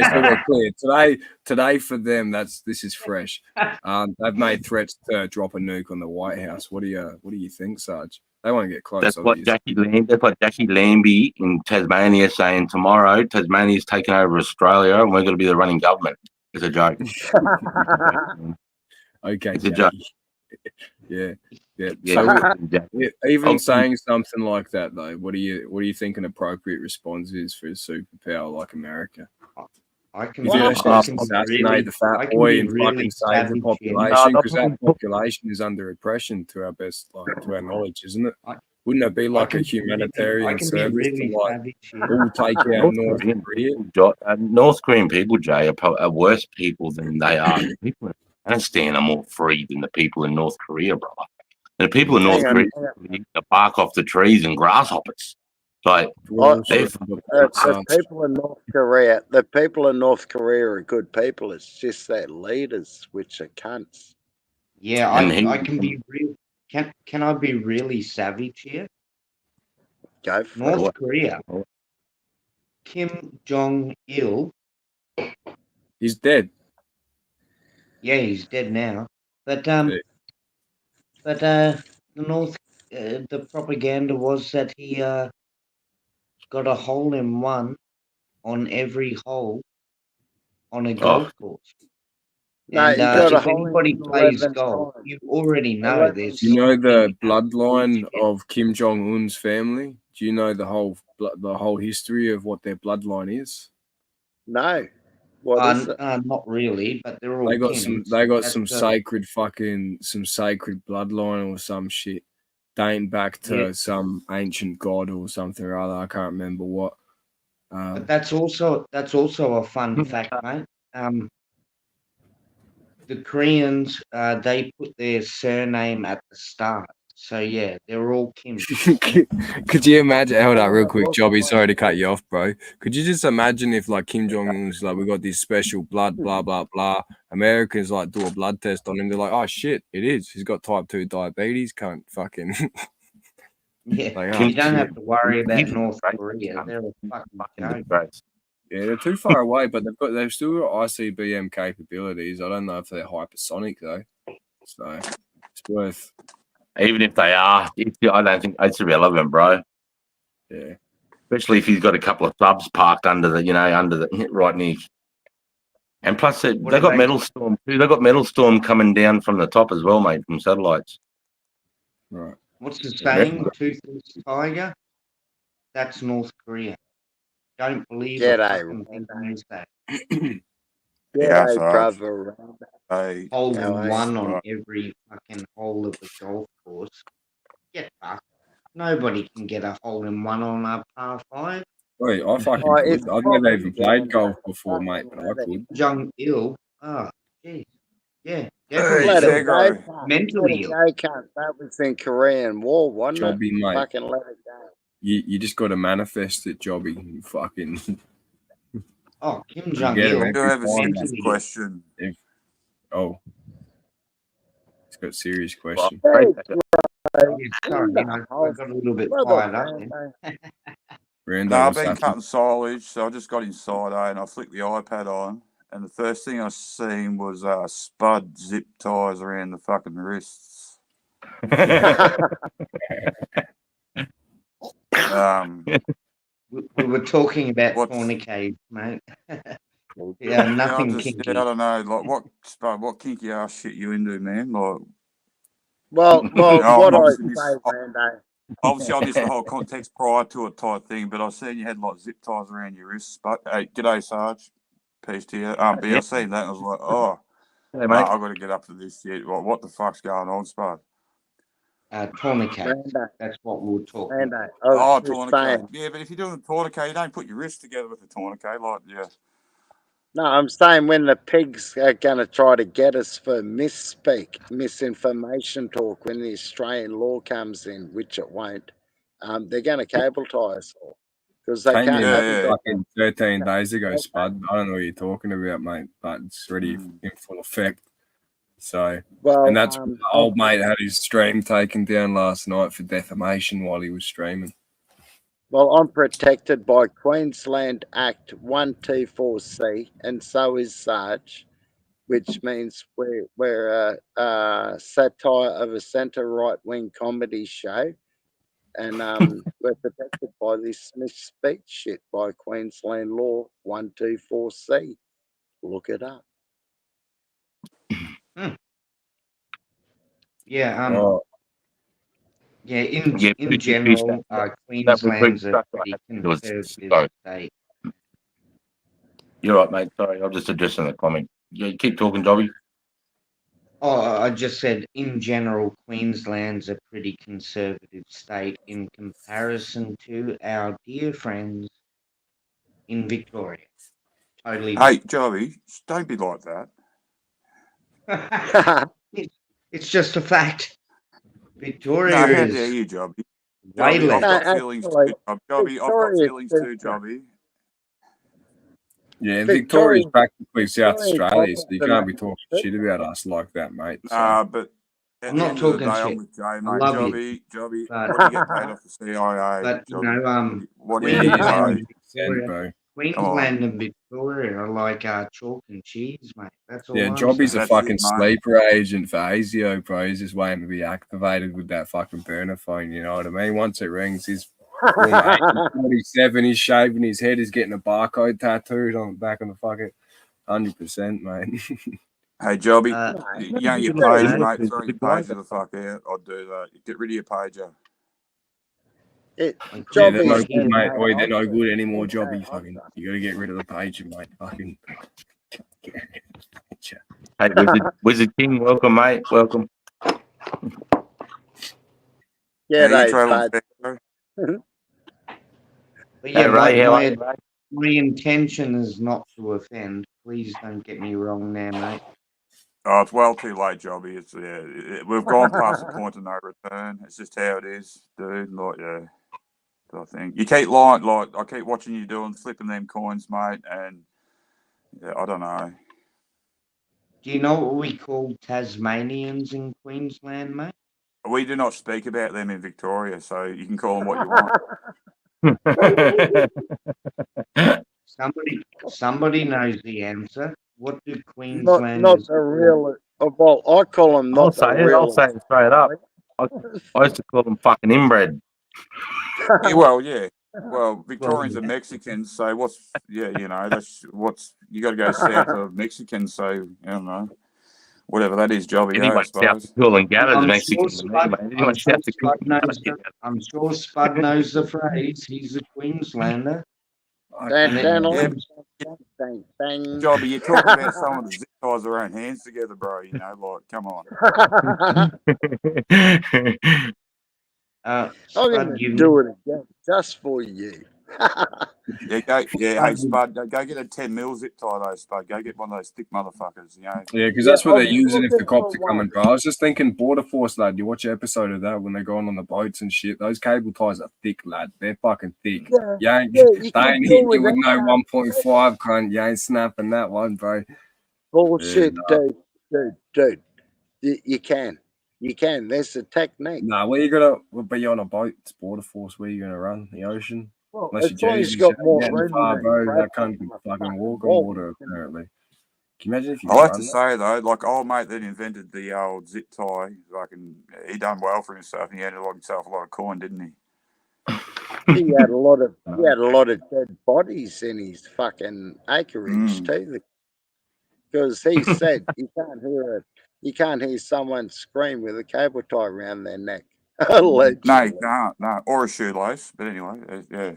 so we're clear. Today for them, this is fresh. They've made threats to drop a nuke on the White House. What do you think, Sarge? They won't get close. That's what Jackie Lambie in Tasmania saying tomorrow. Tasmania's taking over Australia, and we're going to be the running government. It's a joke. Okay, it's a joke. Yeah. So even saying something like that, though, what do you think an appropriate response is for a superpower like America? I can assassinate the fat boy and fucking save the population, because that population is under oppression to our best, to our knowledge, isn't it? Wouldn't it be like a humanitarian service to all take out North Korea? North Korean people, Jay, are worse people than they are. The people in Afghanistan are more free than the people in North Korea, brother. And the people in North Korea eat the bark off the trees and grasshoppers. Like the people in North Korea, are good people. It's just their leaders which are cunts. Yeah, I can be real. Can I be really savage here? Go for North Korea. Kim Jong-il. He's dead. Yeah, he's dead now. But the propaganda was that he got a hole in one on every hole on a golf course. And if anybody plays golf, you already know there's. You know the bloodline of Kim Jong Un's family. Do you know the whole history of what their bloodline is? No. What is it? Not really, but they're all. They got some sacred bloodline or some shit dating back to some ancient god or something or other. I can't remember what. But that's also a fun fact, mate. The Koreans, they put their surname at the start. So, yeah, they're all Kim. Could you imagine? Hold up real quick, Jobby. Sorry to cut you off, bro. Could you just imagine if, like, Kim Jong-un's like, we got this special blood, blah, blah, blah. Americans, like, do a blood test on him. They're like, oh, shit, it is. He's got type 2 diabetes. Can't fucking... Yeah, like, you don't have to worry about North Korea. They're a fucking joke. Yeah, they're too far away, but they've still got ICBM capabilities. I don't know if they're hypersonic though, so it's worth. Even if they are, I don't think it's irrelevant, bro. Yeah, especially if he's got a couple of subs parked under the right near. And plus, they got Metal Storm too. They got Metal Storm coming down from the top as well, mate, from satellites. Right. What's the saying? Toothless tiger? That's North Korea. Don't believe a G'day, fucking thing Randy. they say. Yeah, G'day, so brother. hey, Hole How in are you? one on right. every fucking hole of the golf course. Get fucked. Nobody can get a hole in one on a par 5. Wait, I fucking Oh, it's could. I've never probably even played Randy. golf before, mate, Fucking but I let it, could. Jung Il. Oh, jeez. Yeah, Hey, definitely let it ill. go, Segro. cunt. Let Mentally it ill. go, cunt. That was in Korean War, wasn't it? Jobby, mate. Fucking let it go. You just got to manifest it, Jobby. You fucking. Oh, Kim You Jong get it Il. I every do have a time. serious Mentally ill. question. Oh, it's got a serious Well, question. great. Thanks, bro. Yeah, In sorry, the I house. got a little bit Brother fired up then. Randy. Brando, No, I've what's been happening? cutting silage, so I just got inside, and I flicked the iPad on, and the first thing I seen was Spud zip ties around the fucking wrists. We were talking about What's tourniquets, mate. Yeah, yeah, nothing I kinky. don't know, like what kinky ass shit you into, man? Like, Well, what I obviously say, Randy. obviously I missed the whole context prior to it type thing, but I seen you had like zip ties around your wrists. But hey, g'day, Sarge. Peace to you. But yeah, I seen that and I was like, oh, Hey, mate. I've got to get up to this shit. What the fuck's going on, Spud? Tourniquets. Randy. That's what we were talking Randy. about. I was Oh, just tourniquet. saying. Yeah, but if you're doing a tourniquet, you don't put your wrist together with a tourniquet. Like, yeah. No, I'm saying when the pigs are going to try to get us for misinformation talk, when the Australian law comes in, which it won't, they're going to cable tie us all because they Came can't. in Yeah. fucking 13 days ago, Spud. I don't know what you're talking about, mate, but it's already in full effect. So, Well, and that's old mate had his stream taken down last night for defamation while he was streaming. Well, I'm protected by Queensland Act 124C, and so is Sarge, which means we're a satire of a centre right wing comedy show. And we're protected by this speech shit by Queensland Law 124C. Look it up. Yeah, Oh, yeah. Yeah, In general, that was Queensland's a that's pretty right. It was- conservative sorry. state. You're right, mate. Sorry, I'm just addressing the comment. Yeah, keep talking, Jobby. Oh, I just said in general, Queensland's a pretty conservative state in comparison to our dear friends in Victoria. Totally. Hey, Joey, don't be like that. It's just a fact. No, Victoria how dare is you, Joby? way Joby, I've less. got feelings actually, too, Joby. I've got Victoria's feelings too, different. Joby. yeah, Victoria's- Victoria's practically South Victoria's Australia, so you province can't be and talking that- shit about us like that, mate. So. But at I'm the not end of the talking day, shit. I'm with Jay, I mate. love you. Joby, But- what do you get paid off the CIA? But you Joby? know, What do you Yeah, get he's Queensland paid? and Victoria, bro. Queensland and Victoria are like chalk and cheese, mate. That's all. Yeah, I'm Jobby's saying. a That's fucking it, mate. sleeper agent for ASIO, bro. He's just waiting to be activated with that fucking burner phone, you know what I mean? Once it rings, he's 47, he's shaving his head, he's getting a barcode tattooed on the back of the fucking 100%, mate. Hey, Joby, No, you don't get no, paid, no, mate. no, Throw your no, pager the fuck out. I'd do that. Get rid of your pager. Yeah, Jobby's they're no yeah, good, mate. mate, Oi, they're no I'll good say- anymore, I'll say- Jobby. I'll Fucking, say. you got to get rid of the pager, mate. Fucking. Hey, Wizard King, welcome, mate. Welcome. Yeah, How you they traveling, bad. Pedro? but yeah, Ray, how are you, my, Ray? my intention is not to offend. Please don't get me wrong there, mate. Oh, it's well too late, Joby. It's we've gone past the point of no return. It's just how it is, dude. Like, yeah, I think you keep lying. Like, I keep watching you doing flipping them coins, mate, and yeah, I don't know. Do you know what we call Tasmanians in Queensland, mate? We do not speak about them in Victoria, so you can call them what you want. Somebody knows the answer. What do Not Queenslanders the real. Well, I call them I'll not the say it. real. I'll say it straight up. I used to call them fucking inbred. Yeah, well, Victorians are Mexicans, so what's you know that's what's you got to go south of Mexicans, so I don't know. whatever that is, Jobby, I Anyone south suppose. of Cool and Gather's I'm Mexican sure to me, Spud, mate. I'm Anyone sure south of Cool Spud and knows Gather. the, I'm sure Spud knows the phrase. He's a Queenslander. Dun, And it dun, Yeah, dun, dun, dun, dun. Jobby, you're talking about someone that zip ties their own hands together, bro. You know, like, come on. I'm Spud, gonna you do it again just for you. Yeah, hey, Spud, go get a 10 mil zip tie, though, Spud. Go get one of those thick motherfuckers, you know. Yeah, because that's what they're I'm using if the looking cops are for coming, one. bro. I was just thinking Border Force, lad. You watch an episode of that when they're going on the boats and shit. Those cable ties are thick, lad. They're fucking thick. Yeah, You ain't, yeah, you they can ain't do hitting you with that. no 1.5, cunt. You ain't snapping that one, bro. Bullshit, Yeah, dude. You can. You can. There's a technique. Nah, where you gonna? But you're on a boat. It's Border Force. Where you gonna run? The ocean? Well, Unless as you're long as Jesus, you got you more ain't getting room far, than bro. crap That can't on a fucking walk on wall, water, you know. apparently. Can you imagine if you I like run to that? say, though, like, old mate that invented the old zip tie, fucking, he done well for himself, and he had himself a lot of coin, didn't he? He had a lot of dead bodies in his fucking acreage too. Because he said you can't hear someone scream with a cable tie around their neck. No, Allegedly. you can't, no. Or a shoelace, but anyway, yeah.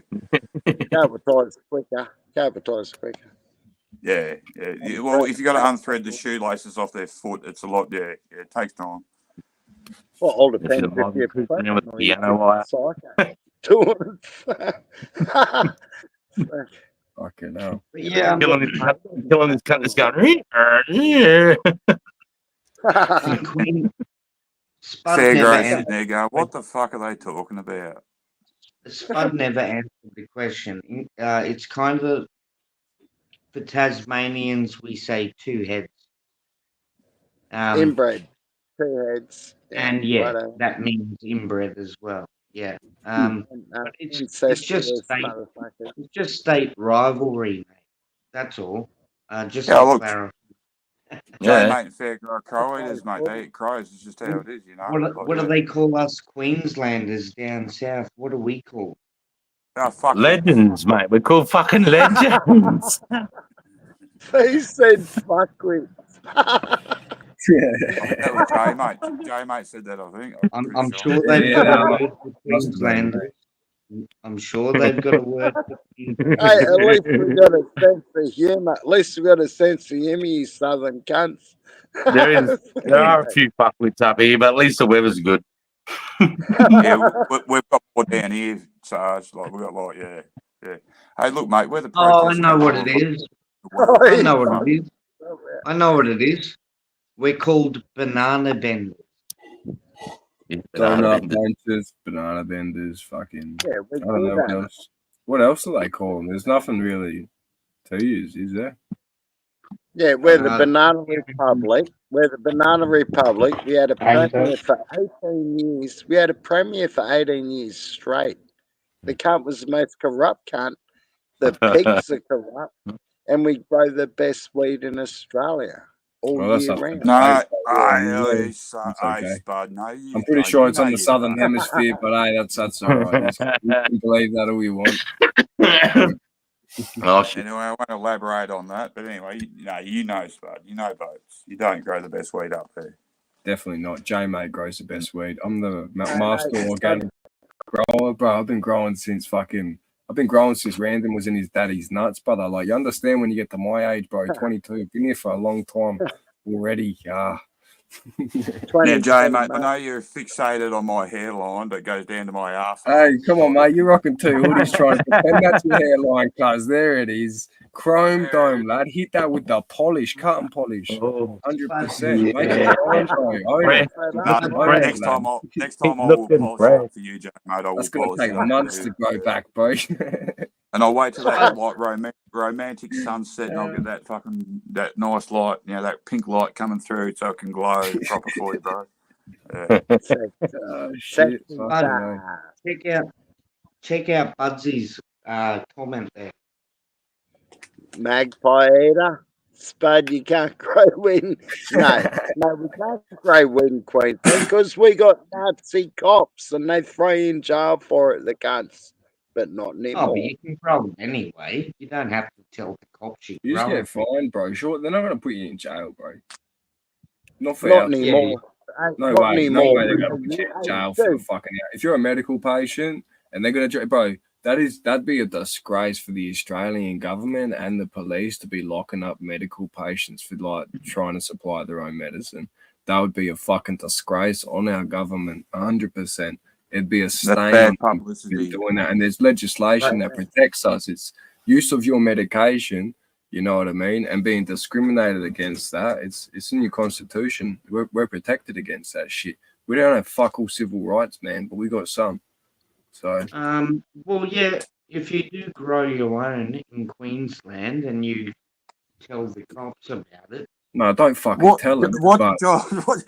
Cable ties quicker. Cable ties quicker. Yeah. Well, if you got to unthread the shoelaces off their foot, it's a lot, yeah, it takes time. Well, all If you depends if you're with pregnant the or you're piano wire. psycho. Doing Fucking hell. But yeah, Killing this cunt that's going, yeah. Queen. Spud Fair never grace sitting answered. there going, what the fuck are they talking about? Spud never answered the question. It's kind of, for Tasmanians, we say two heads. Inbred. 2 heads. And that means inbred as well. Yeah. But it's just Incestuous state, motherfuckers. it's just state rivalry, mate. That's all. Just Yeah, to look, clarify. Jay, mate, and fair crow eaters, mate. They eat crows. It's just how it is, you know. What do they call us Queenslanders down south? What do we call? Oh, fuck Legends, mate. We're called fucking legends. They said fuckwits. That was Jay, mate. Jay, mate, said that, I think. I'm sure they've got a word for Queenslanders. I'm sure they've got a word for Queenslanders. Hey, at least we got a sense of humour. At least we got a sense of humour, you southern cunts. There are a few fuckwits up here, but at least the weather's good. Yeah, we've got more down here, Sarge. Like, we've got, like, yeah. Hey, look, mate, we're the Oh, I protest know what capital it of is. the world. I know what it is. I know what it is. We're called banana benders. Donut bunches, banana benders, fucking. Yeah, we I don't know what else. What else do they call them? There's nothing really to use, is there? Yeah, we're the Banana Republic. We're the Banana Republic. We had a premier for 18 years. We had a premier for 18 years straight. The cunt was the most corrupt cunt. The pigs are corrupt. And we grow the best weed in Australia all year round. No, okay. no, I'm pretty sure it's on the southern hemisphere, but hey, that's all right. You can believe that all you want. Oh, shit. Anyway, I won't elaborate on that, but anyway, you know, Spud, you know boats. You don't grow the best weed up there. Definitely not. J-Mate grows the best weed. I'm the master organic grower, bro. I've been growing since Random was in his daddy's nuts, brother. Like, you understand when you get to my age, bro, 22. Been here for a long time already. Now, Jay, mate, I know you're fixated on my hairline that goes down to my arse. Hey, come on, mate. You're rocking two hoodies trying to pretend that's your hairline, cuz. There it is. Chrome dome, lad. Hit that with the polish, cut and polish. 100%. Make it shine, bro. Next time I'll polish it for you, Jay, mate. That's going to take months to grow back, bro. And I'll wait till that like romantic sunset, and I'll get that nice light, that pink light coming through, so it can glow proper for you, bro. Yeah. Shit. Check out Budsy's comment there. Magpie eater. Spud, you can't grow weed. No, we can't grow weed in Queensland because we got Nazi cops and they throw you in jail for it, the cunts. But not anymore. Oh, but you can grow it anyway. You don't have to tell the cops you just grow get it. fined, bro. Sure, they're not going to put you in jail, bro. Not for Not our anymore. No Not way, no anymore. way they're gonna put you in jail for the Dude, fucking. If you're a medical patient and they're gonna, bro, that'd be a disgrace for the Australian government and the police to be locking up medical patients for like trying to supply their own medicine. That would be a fucking disgrace on our government, 100%. It'd be a That's stain bad on them publicity. doing that. And there's legislation that protects us. It's use of your medication. You know what I mean? And being discriminated against that, it's in your constitution. We're protected against that shit. We don't have fuck all civil rights, man, but we got some. So Well, yeah, if you do grow your own in Queensland and you tell the cops about it, no, don't fucking What? tell them. What? But Job? What?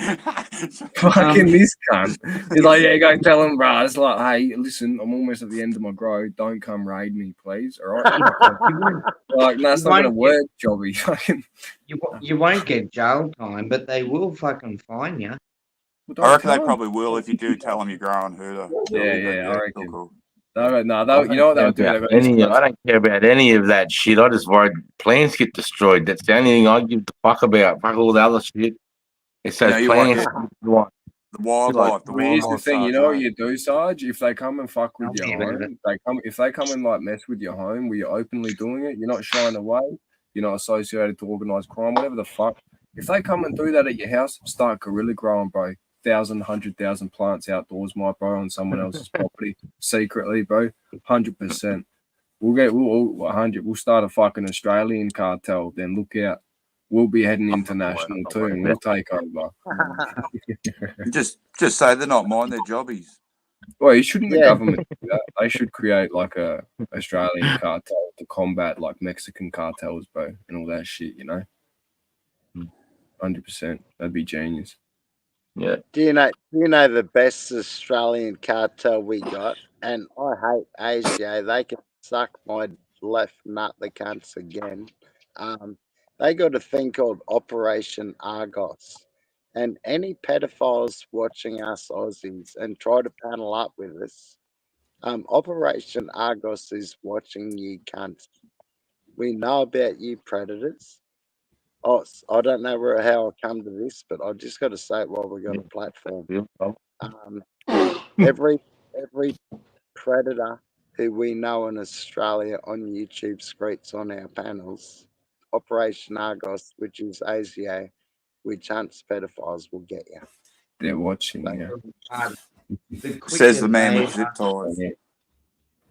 fucking this cunt. He's like, yeah, go tell him, bro. It's like, hey, listen, I'm almost at the end of my grow. Don't come raid me, please. All right. Like, no, it's not gonna work, Jobby. Fucking. you won't get jail time, but they will fucking fine you. I reckon they probably will if you do tell them you're growing hooter. Yeah, I reckon. Cool. No, you know what they'll do? I don't care about any of that shit. I just worried plants get destroyed. That's the only thing I give the fuck about. Fuck all the other shit. It's those you want plants. the wildlife. The Here's the wildlife. thing, you know what you do, Sarge? If they come and fuck with your home, if they come and like mess with your home where you're openly doing it, you're not shying away, you're not associated to organized crime, whatever the fuck. If they come and do that at your house, start guerrilla growing, bro. 100,000 plants outdoors, my bro, on someone else's property, secretly, bro. 100%. We'll start a fucking Australian cartel. Then look out. We'll be heading international too, and we'll take over. just say they're not mine. They're jobbies. Well, shouldn't the government do that? They should create like a Australian cartel to combat like Mexican cartels, bro, and all that shit. 100%. That'd be genius. Yeah. do you know the best Australian cartel we got? And I hate Asia. They can suck my left nut, the cunts again. They got a thing called Operation Argos. And any pedophiles watching us Aussies and try to panel up with us, Operation Argos is watching you cunts. We know about you predators. Oh, I don't know how I come to this, but I just got to say it while we got a platform. Every predator who we know in Australia on YouTube screeds on our panels, Operation Argos, which is ASIA, which hunts pedophiles, will get you. They're watching you. Says the man with zip ties.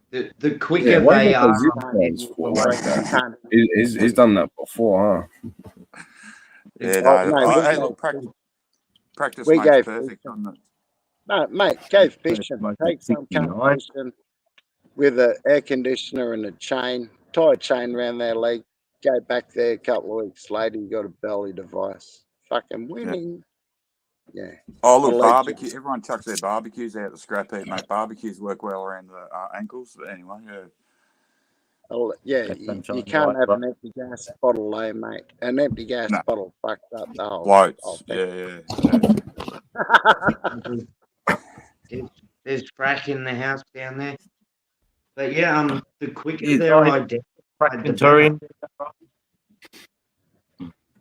The quicker they are, He's done that before, huh? Yeah, hey, look, practice we makes go perfect, doesn't it? No, mate, go fishing. Take some cunt fishing with an air conditioner and a chain. Tie a chain around their leg. Go back there a couple of weeks later, you got a belly device. Fucking winning. Yeah. Oh, look, barbecue. Everyone chucks their barbecues out the scrap heap, mate. Barbecues work well around the ankles. But anyway, yeah, you can't have an empty gas bottle, though, mate. An empty gas bottle fucked up the whole. Floats. Yeah. There's crack in the house down there. But yeah, the quicker they're identified.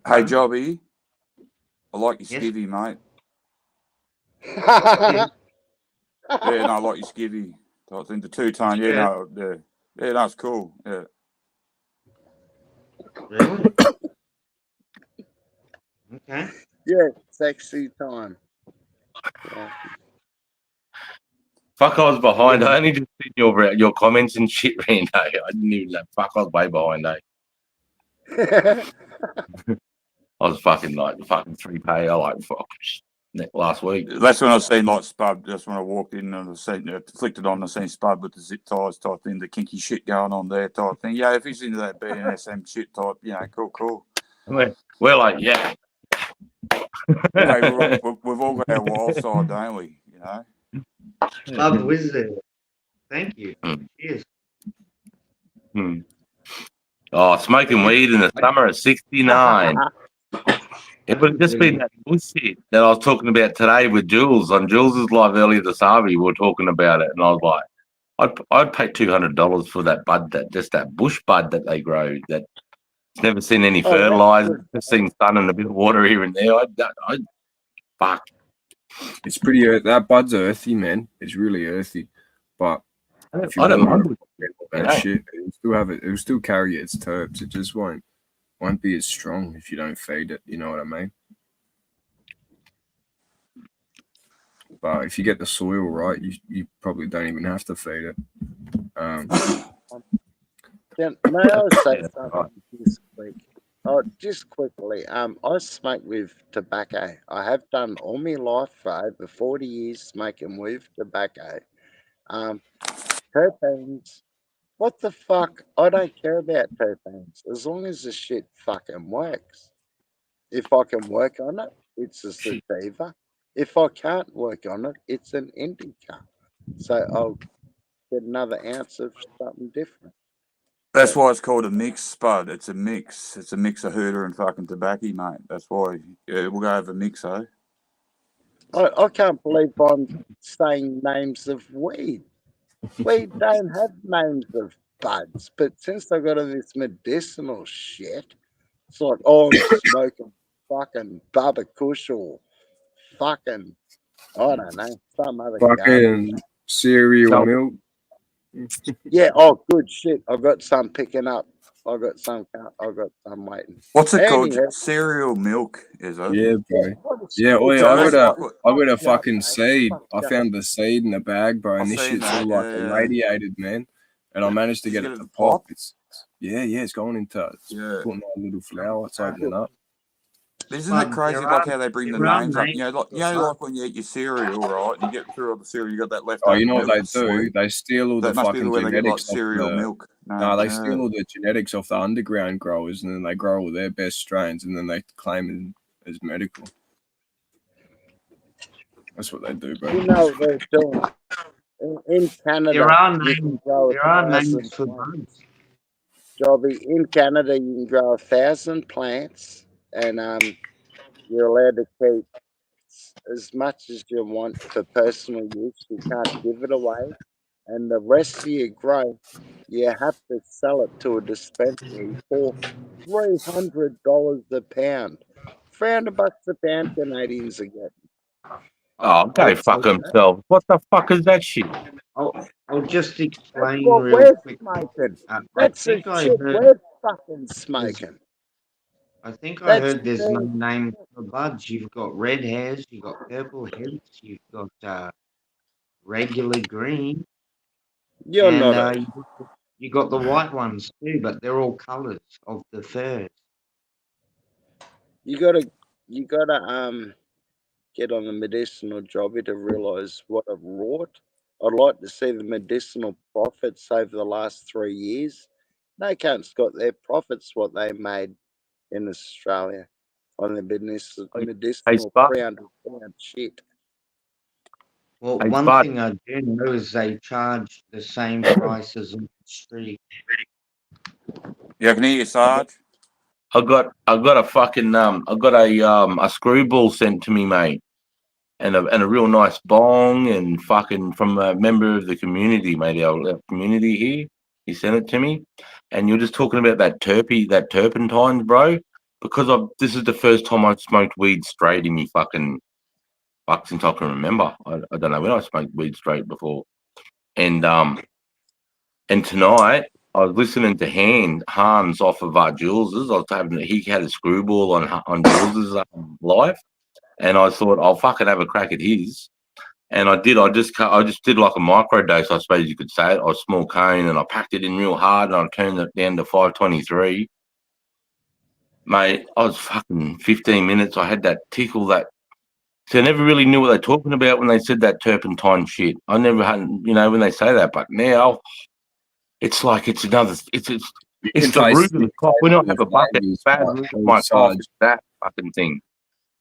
Hey, Jobby, I like your skivvy, mate. Yeah, no, I like your skivvy. I think the two-tone, that's cool. Yeah. Really? Okay. Yeah, sexy time. Yeah. Fuck, I was behind. I only just seen your comments and shit, Rando. I didn't even know. Fuck, I was way behind, I was fucking like fucking 3K. I like fuck last week. That's when I seen like Spud. That's when I walked in and I seen flicked it on. I seen Spud with the zip ties type thing, the kinky shit going on there type thing. Yeah, if he's into that BNSM shit type, cool. We're like, yeah. Hey, we've all got our wild side, don't we? Love Wizard. Thank you. Cheers. Oh, smoking weed in the summer of '69. It would have just been that bullshit that I was talking about today with Jules on Jules's live earlier this Harvey. We were talking about it, and I was like, I'd pay $200 for that bud, that bush bud that they grow, that It's never seen any Oh, that's fertilizer. good. Just seen sun and a bit of water here and there. Fuck. It's pretty that bud's earthy, man. It's really earthy. But if you I don't water mind it, it, that you know. shit, it'll still have it. It'll still carry its terps. It just won't be as strong if you don't feed it. You know what I mean? But if you get the soil right, you probably don't even have to feed it. Then may I say Yeah, something right. just quick? Oh, just quickly. I smoke with tobacco. I have done all my life for over 40 years smoking with tobacco. Terpenes. What the fuck? I don't care about terpenes as long as the shit fucking works. If I can work on it, it's a sativa. If I can't work on it, it's an indica. So I'll get another ounce of something different. That's But why it's called a mix, Spud. It's a mix. It's a mix of hooter and fucking tobacco, mate. That's why. Yeah, we'll go over mix, eh? I can't believe I'm saying names of weed. We don't have names of buds, but since I got all this medicinal shit, it's like, oh, I'm smoking fucking Baba Kush or fucking, I don't know, some other garbage. Fucking cereal So- milk. Yeah, oh, good shit. I've got some picking up. I've got some waiting. What's it called? Anyhow, Cereal milk, is it? Yeah, bro. what is Yeah, it? oi, So I that's got like a Fuck fucking mate. seed. Fuck I up. found the seed in the bag, bro, I've and this seen shit's all that, like yeah. irradiated, man. And I managed to Did you get get it it to to pop. pop? It's it's going into Yeah. putting out a little flower. It's opening up. Isn't it crazy, There like are- how they bring the there are names up? names Like for buds. like when you eat your cereal, right? And you get through all the cereal, you got that Oh, leftover you know what milk they that's do? sweet. They steal all the That must be fucking where they get like genetics off cereal the. milk. No, they yeah. steal all the genetics off the underground growers, and then they grow all their best strains, and then they claim it as medical. That's what they do, bro. You know what they're doing. In Canada, There are you can names. grow There are 1,000 names for plants. buds. Jobby, in Canada, you can grow 1,000 plants, and you're allowed to keep as much as you want for personal use. You can't give it away, and the rest of your growth, you have to sell it to a dispensary for $300 a pound. $300 a pound, Canadians are getting. Oh, go It's fuck himself. What the fuck is that shit? I'll just That's explain what real we're quick. smoking. I That's the think I shit heard we're fucking smoking. I think I That's heard there's no the name for buds. You've got red hairs, you've got purple heads, you've got regular green, you're and not a you got the white ones too, but they're all colours of the furs. you gotta get on the medicinal jobby to realise what I've wrought. I'd like to see the medicinal profits over the last 3 years. No cunts got their profits what they made in Australia on the Hey, medicinal Spud. 300 pound shit. Well, Hey, one Spud. thing I do know is they charge the same price as on the street. Yeah, I can hear you, Sarge. I got a fucking I got a screwball sent to me, mate, and a real nice bong and fucking from a member of the community, mate, our community here. He sent it to me, and you're just talking about that turpentines, bro. Because this is the first time I've smoked weed straight in me fucking fuck since I can remember. I don't know when I smoked weed straight before, and tonight I was listening to Hans off of Jules's. He had a screwball on Jules's live, and I thought I'll fucking have a crack at his. And I did. I just did like a micro dose, I suppose you could say it, or a small cone, and I packed it in real hard, and I turned it down to 523. Mate, I was fucking 15 minutes. I had that tickle that. So I never really knew what they're talking about when they said that turpentine shit. I never had, when they say that, but now it's like it's another. It's You it's can the taste root of the cough. When I have the a bucket, flavors, bad but root of my cough, Sarge, it's that fucking thing.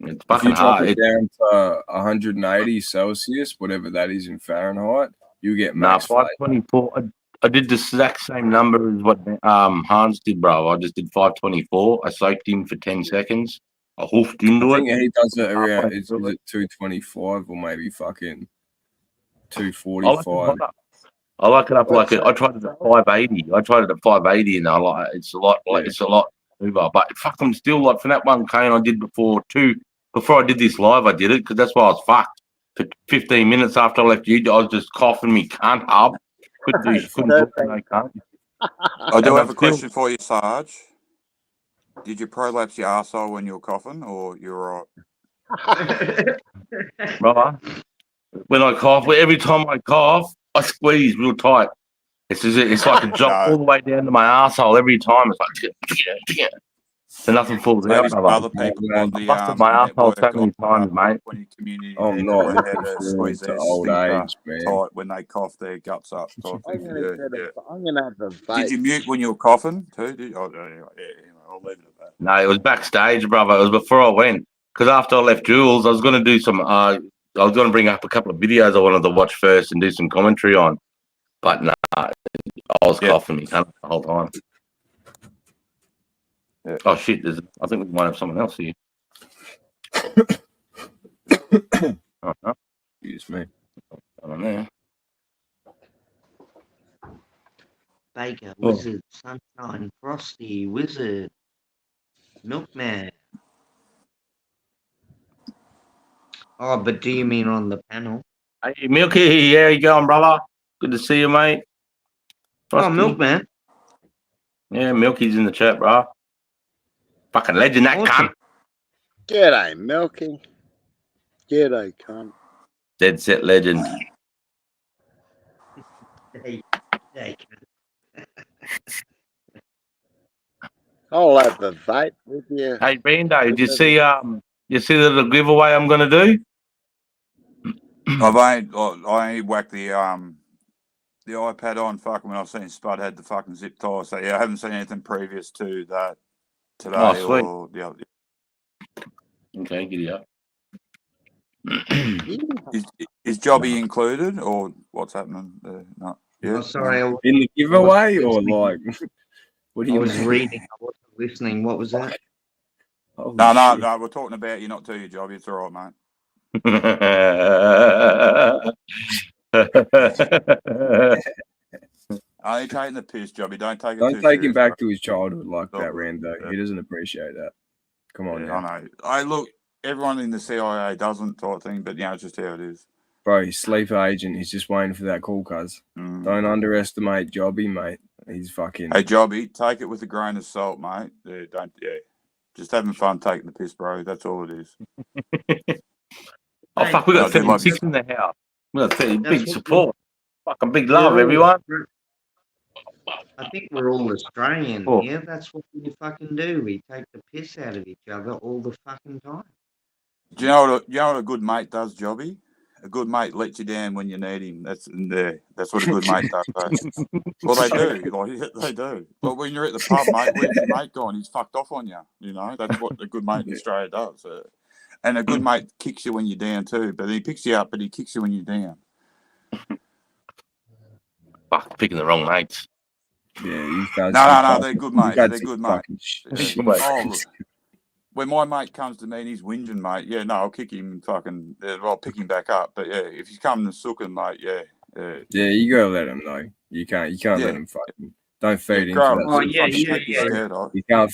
It's if fucking you drop hard. it down to 180 Celsius, whatever that is in Fahrenheit, you get Nah, max flavor. 524. I did the exact same number as what Hans did, bro. I just did 524. I soaked him for 10 seconds. I hoofed I into think it. he does it around. Halfway Is through it 225 or maybe fucking I like it 245? hotter. I like it up like What's it. I that? tried it at 580. I tried it at 580, and I like it's a lot. Yeah. It's a lot. over. But fuck, I'm still like for that one cane I did before I did this live, I did it because that's why I was fucked. For 15 minutes after I left you, I was just coughing me cunt up. Couldn't talk to no cunt. I do And have I'm a question for you, Sarge. Did you prolapse your arsehole when you were coughing, or you're right? brother, when I cough, every time I cough, I squeeze real tight. It's like a job all the way down to my asshole every time. It's like so nothing falls Maybe out. some Brother. other people on the Busted my asshole network so many times, mate. when you community I'm there not about how looking to forward squeeze to their old stinker age, man. tight when they cough their guts up. Type I'm thing. gonna have a vape. Did you mute when you were coughing too? I'll leave it at that. No, it was backstage, brother. It was before I went. Because after I left Jules, I was going to do some. I was going to bring up a couple of videos I wanted to watch first and do some commentary on. But no, I was coughing me cunt the whole time. Yeah. Oh shit! I think we might have someone else here. Excuse me. I don't know. Baker, Wizard, Sunshine, Frosty, Wizard, Milkman. Oh, but do you mean on the panel? Hey, Milky, how you going, brother? Good to see you, mate. Frosty. Oh, Milkman. Yeah, Milky's in the chat, bro. Fucking legend, that Awesome. cunt. G'day, Milky. G'day, cunt. Dead set legend. Hey. I'll have a vape with you. Hey, Bando, did you see the little giveaway I'm gonna do? I only whacked the iPad on fucking when I seen Spud had the fucking zip tie. So yeah, I haven't seen anything previous to that today sweet. or the other. Okay, giddy up. Is Jobby included or what's happening? No. Yeah. Oh, sorry. In the giveaway or like? What do I you was mean? reading. I wasn't listening. What was that? Holy No. shit. We're talking about you, not to you, Jobby. It's all right, mate. I ain't taking the piss, Jobby. Don't take it Don't too take him serious, back bro. to his childhood like Stop that, it. Rando. Yeah. He doesn't appreciate that. Come on now. I know. Look, everyone in the CIA doesn't type thing, but it's just how it is. Bro, his sleeper agent is just waiting for that call, cuz. Don't underestimate Jobby, mate. He's fucking. Hey, Jobby, take it with a grain of salt, mate. Just having fun taking the piss, bro. That's all it is. Oh fuck, we got I do love 36 you. in the house. We got 30 That's big what support. Fucking big we're love, all- everyone. I think we're all Australian Oh. here. That's what we fucking do. We take the piss out of each other all the fucking time. Do you know what a good mate does, Jobby? A good mate lets you down when you need him. That's what a good mate does. Well, they do. Like they do. But when you're at the pub, mate, where's your mate gone? He's fucked off on you. You know, that's what a good mate in Australia does. And a good mate kicks you when you're down too. But he picks you up, but he kicks you when you're down. Fuck, picking the wrong mates. Yeah, you guys. No, they're good mates. They're good mates. Shit. Look, when my mate comes to me and he's whinging, mate, I'll kick him and fucking, I'll pick him back up. But if he's coming and sooking, mate, yeah, you gotta let him know. You can't let him fucking. Don't feed into that. Oh, yeah. You can't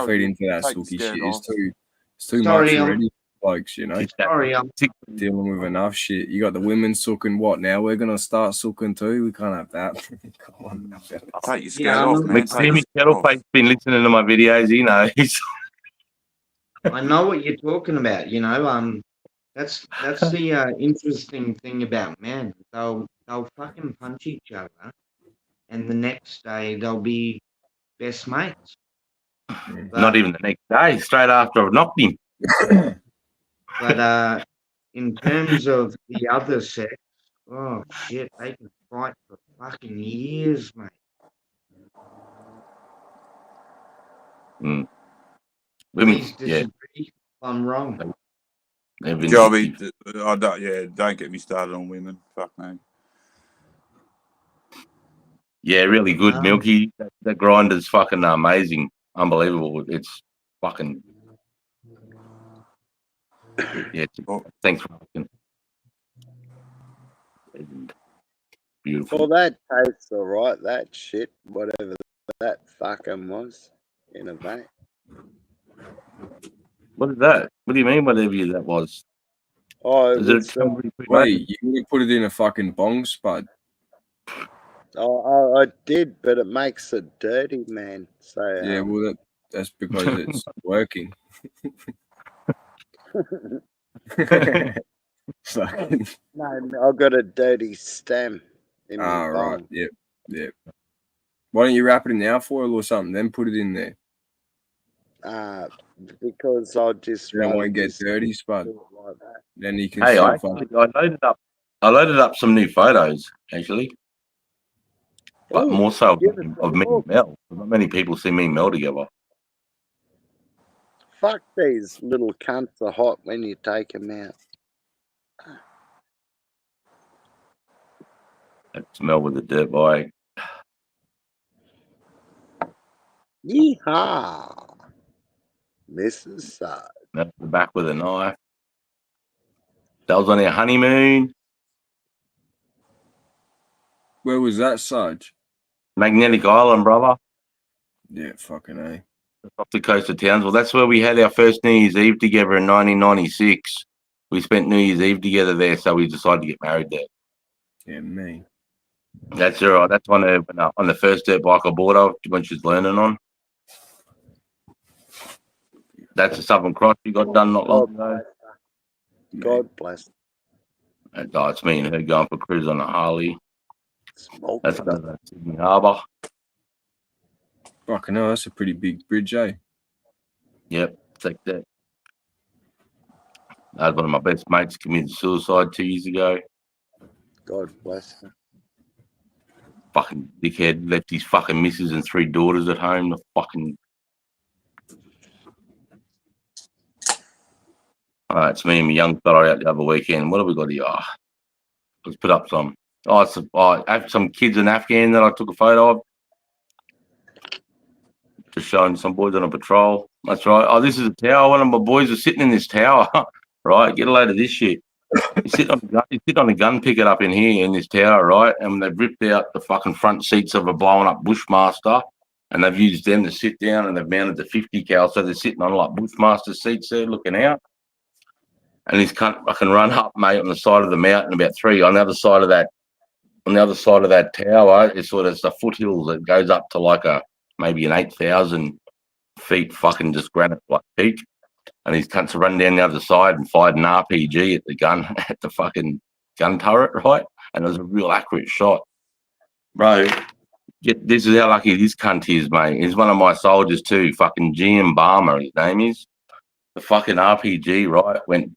feed into that sooky shit. It's too much already, blokes. You know. Sorry, I'm dealing with enough shit. You got the women sooking. What now? We're gonna start sooking too. We can't have that. Come on. Take your skirt off, man. Mick Kettleface's been listening to my videos. He knows. I know what you're talking about. You know, that's the interesting thing about men. They'll fucking punch each other, and the next day they'll be best mates. Not even the next day. Straight after I've knocked him. But in terms of the other sex, oh shit, they can fight for fucking years, mate. Please disagree if I'm wrong. Jobby, don't get me started on women. Fuck me. Yeah, really good, Milky. That grinder's fucking amazing. Unbelievable. It's fucking... Yeah, thanks for asking. Beautiful. Well, that tastes all right. That shit, whatever that fucking was, in a vape. What is that? What do you mean, whatever year that was? Oh, it Is it was. somebody Wait, you would have put it in a fucking bong spud. I did, but it makes it dirty, man. So Yeah, well, that's because it's working. Fucking. no, I've got a dirty stem in my Right. bong. Yep. Why don't you wrap it in alfoil or something, then put it in there? Because I'll just Then it rather won't get just dirty, spud. do it like that. Then you can Hey, still I loaded up some new photos actually, but Oh, more so give us a of me and look. Mel. Not many people see me and Mel together. Fuck, these little cunts are hot when you take them out. That's Mel with the dirt bike. Yeehaw, Mrs. Side. Mel the back with a knife. That was on our honeymoon. Where was that, Sarge? Magnetic Island, brother. Yeah, fucking A. Off the coast of Townsville. That's where we had our first New Year's Eve together in 1996. We spent New Year's Eve together there, so we decided to get married there. Yeah, me. That's all right. That's on the first dirt bike I bought her when she was learning on. That's the Southern Cross we got done not long ago. God bless. And, it's me and her going for a cruise on a Harley. Smoke. That's under the Sydney Harbour. Fucking hell, that's a pretty big bridge, eh? Yep, it's like that. That was one of my best mates committed suicide 2 years ago. God bless her. Fucking dickhead left his fucking missus and 3 daughters at home. The fucking. It's me and my young fella out the other weekend. What have we got here? Let's put up some. I have some kids in Afghan that I took a photo of. Just showing some boys on a patrol. That's right. Oh, this is a tower. One of my boys is sitting in this tower. Right, get a load of this shit. He's sitting on a gun picket up in here in this tower, right? And they've ripped out the fucking front seats of a blown up Bushmaster, and they've used them to sit down, and they've mounted the 50 cal, so they're sitting on like Bushmaster seats there, looking out. And this cunt fucking run up, mate, on the side of the mountain, about 3 on the other side of that. On the other side of that tower, it's a foothills that goes up to like maybe an 8,000 feet fucking just granite like peak. And these cunts are running down the other side and fired an RPG at the gun, at the fucking gun turret, right? And it was a real accurate shot. Bro, this is how lucky this cunt is, mate. He's one of my soldiers too, fucking GM Barmer, his name is. The fucking RPG, right, went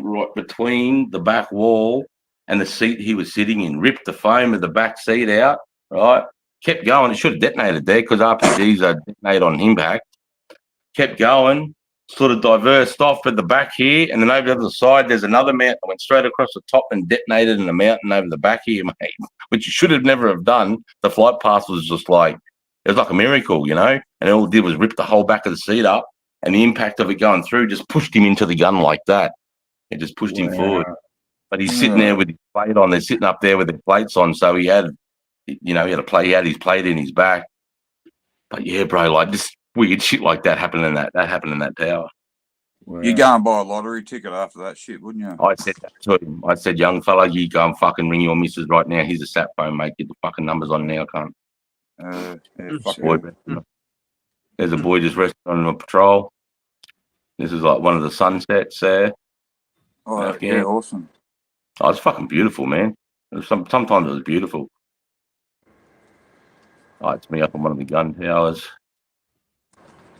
right between the back wall and the seat he was sitting in, ripped the foam of the back seat out, right? Kept going. It should have detonated there because RPGs are detonate on impact. Kept going. Sort of diversed off at the back here, and then over the other side, there's another mountain that went straight across the top and detonated in the mountain over the back here, mate, which you should have never have done. The flight path was just like, it was like a miracle, you know, and all it did was rip the whole back of the seat up, and the impact of it going through just pushed him into the gun like that. It just pushed him forward. But he's sitting there with his plate on. They're sitting up there with their plates on, so he had his plate in his back. But yeah, bro, like this weird shit like that happened in that happened in that tower. Wow. You go and buy a lottery ticket after that shit, wouldn't you? I said that to him. I said, young fella, you go and fucking ring your missus right now. Here's a sat phone, mate. Get the fucking numbers on now, cunt. Fuck Boy, there's a boy just resting on a patrol. This is like one of the sunsets there. Oh, yeah, awesome. Oh, it's fucking beautiful, man. Sometimes it was beautiful. Oh, it's me up on one of the gun towers.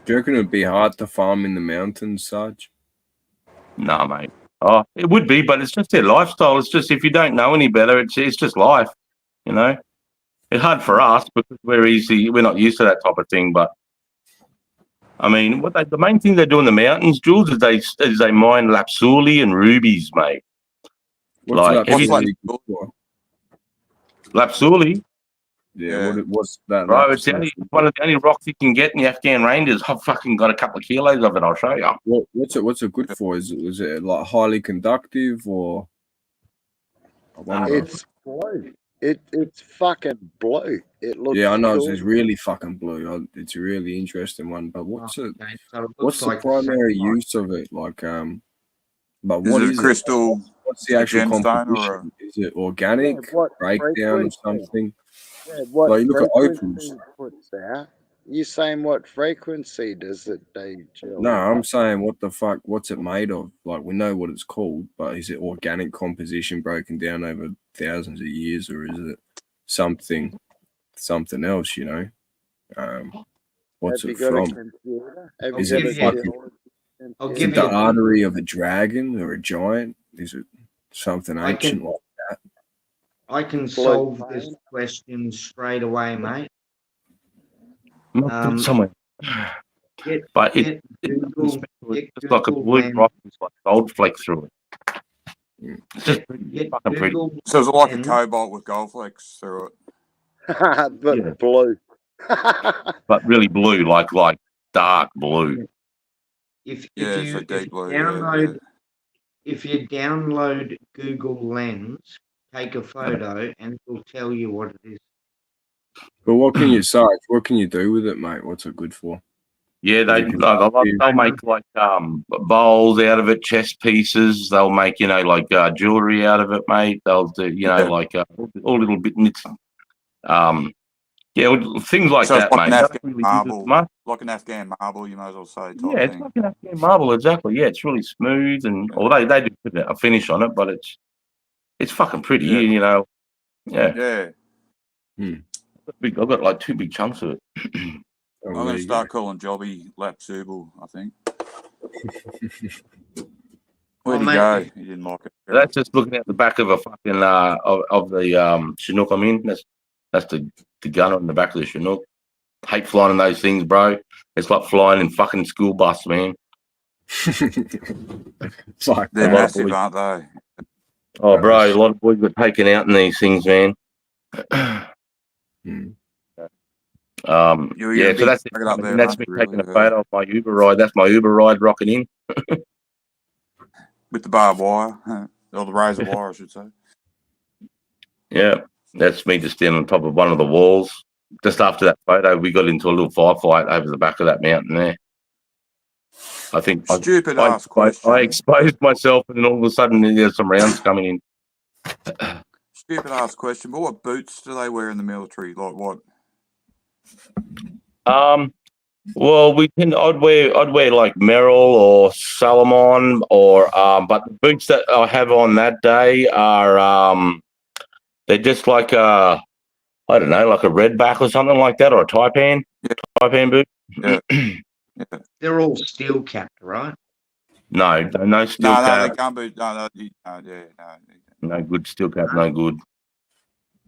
Do you reckon it'd be hard to farm in the mountains, Sarge? Nah, mate. Oh, it would be, but it's just their lifestyle. It's just if you don't know any better, it's just life, you know. It's hard for us because we're not used to that type of thing. But I mean, the main thing they do in the mountains, Jules, is they mine lapsuli and rubies, mate. What's lapsuli? Yeah, what's that? Bro, it's one of the only rocks you can get in the Afghan ranges. I've fucking got a couple of kilos of it. I'll show you. What's it good for? Is it like highly conductive or? It's blue. It's fucking blue. It looks Yeah, I know cool. it's really fucking blue. It's a really interesting one. But Okay, so it looks what's the like primary sunlight. use of it? Like, but Is what it a is it? crystal? What's the A actual gemstone or a? composition? Is it organic What breakdown or frequency? something? Yeah, what Like you look at frequency opals. puts out? You saying what frequency does it do, No, Jill? I'm saying what the fuck? What's it made of? Like we know what it's called, but is it organic composition broken down over thousands of years, or is it something else? You know, what's Have you it got a from? computer? Have I'll Is you it got give a you. fucking? geology I'll Is give it computer? the you. artery of a dragon or a giant? Is it something I can. ancient like that? I can Blue solve this paint? question straight away, mate. Might put it Um, somewhere. get But get it's nothing Google special. get It's just like a Google blue Lens. rock with like gold flakes through it. It's just Get pretty, get fucking pretty. Google So is it like a Lens. cobalt with gold flecks through it? But Yeah, blue. but really blue, like dark blue. If Yeah, you so deep blue. download if you download Google Lens, take a photo, and it'll tell you what it is. But what can you search? What can you do with it, mate? What's it good for? Yeah, Is they it constructive? they'll make like bowls out of it, chess pieces. They'll make like jewelry out of it, mate. They'll do Yeah. like all little bits. Yeah, things like So it's that, like mate. an Don't Afghan really use it marble, much. like an Afghan marble, you might as well say, type Yeah, it's thing. like an Afghan marble, exactly. Yeah, it's really smooth, and Yeah. or they do put a finish on it, but it's fucking pretty, Yeah. you know. Yeah, Yeah. I've got like 2 big chunks of it. Oh, I'm there going to you start calling Jobby Lapsubal, I think. Where'd he mate, go? if- He didn't like it. That's just looking at the back of a fucking of the Chinook. I mean, that's the gun on the back of the Chinook. Hate flying in those things, bro. It's like flying in fucking school bus, man. It's like They're A lot of massive, boys. aren't they? Oh, bro, a lot of boys got taken out in these things, man. Hmm. You're Yeah, a so big that's it. target up I mean, there, that's aren't me you, taking a really? photo of my Uber ride. That's my Uber ride rocking in. With the barbed wire, or the razor wire, I should say. Yeah, that's me just standing on top of one of the walls. Just after that photo, we got into a little firefight over the back of that mountain there. I think Stupid I ass question. exposed myself, and then all of a sudden there's some rounds coming in. Stupid ass question. But what boots do they wear in the military? Like what? Well, I'd wear like Merrill or Salomon or but the boots that I have on that day are they're just like I don't know, like a redback or something like that, or a Taipan boot. Yeah. Yeah. they're all steel capped, right? No steel No, they cap, can't be. No, no good steel cap, no good.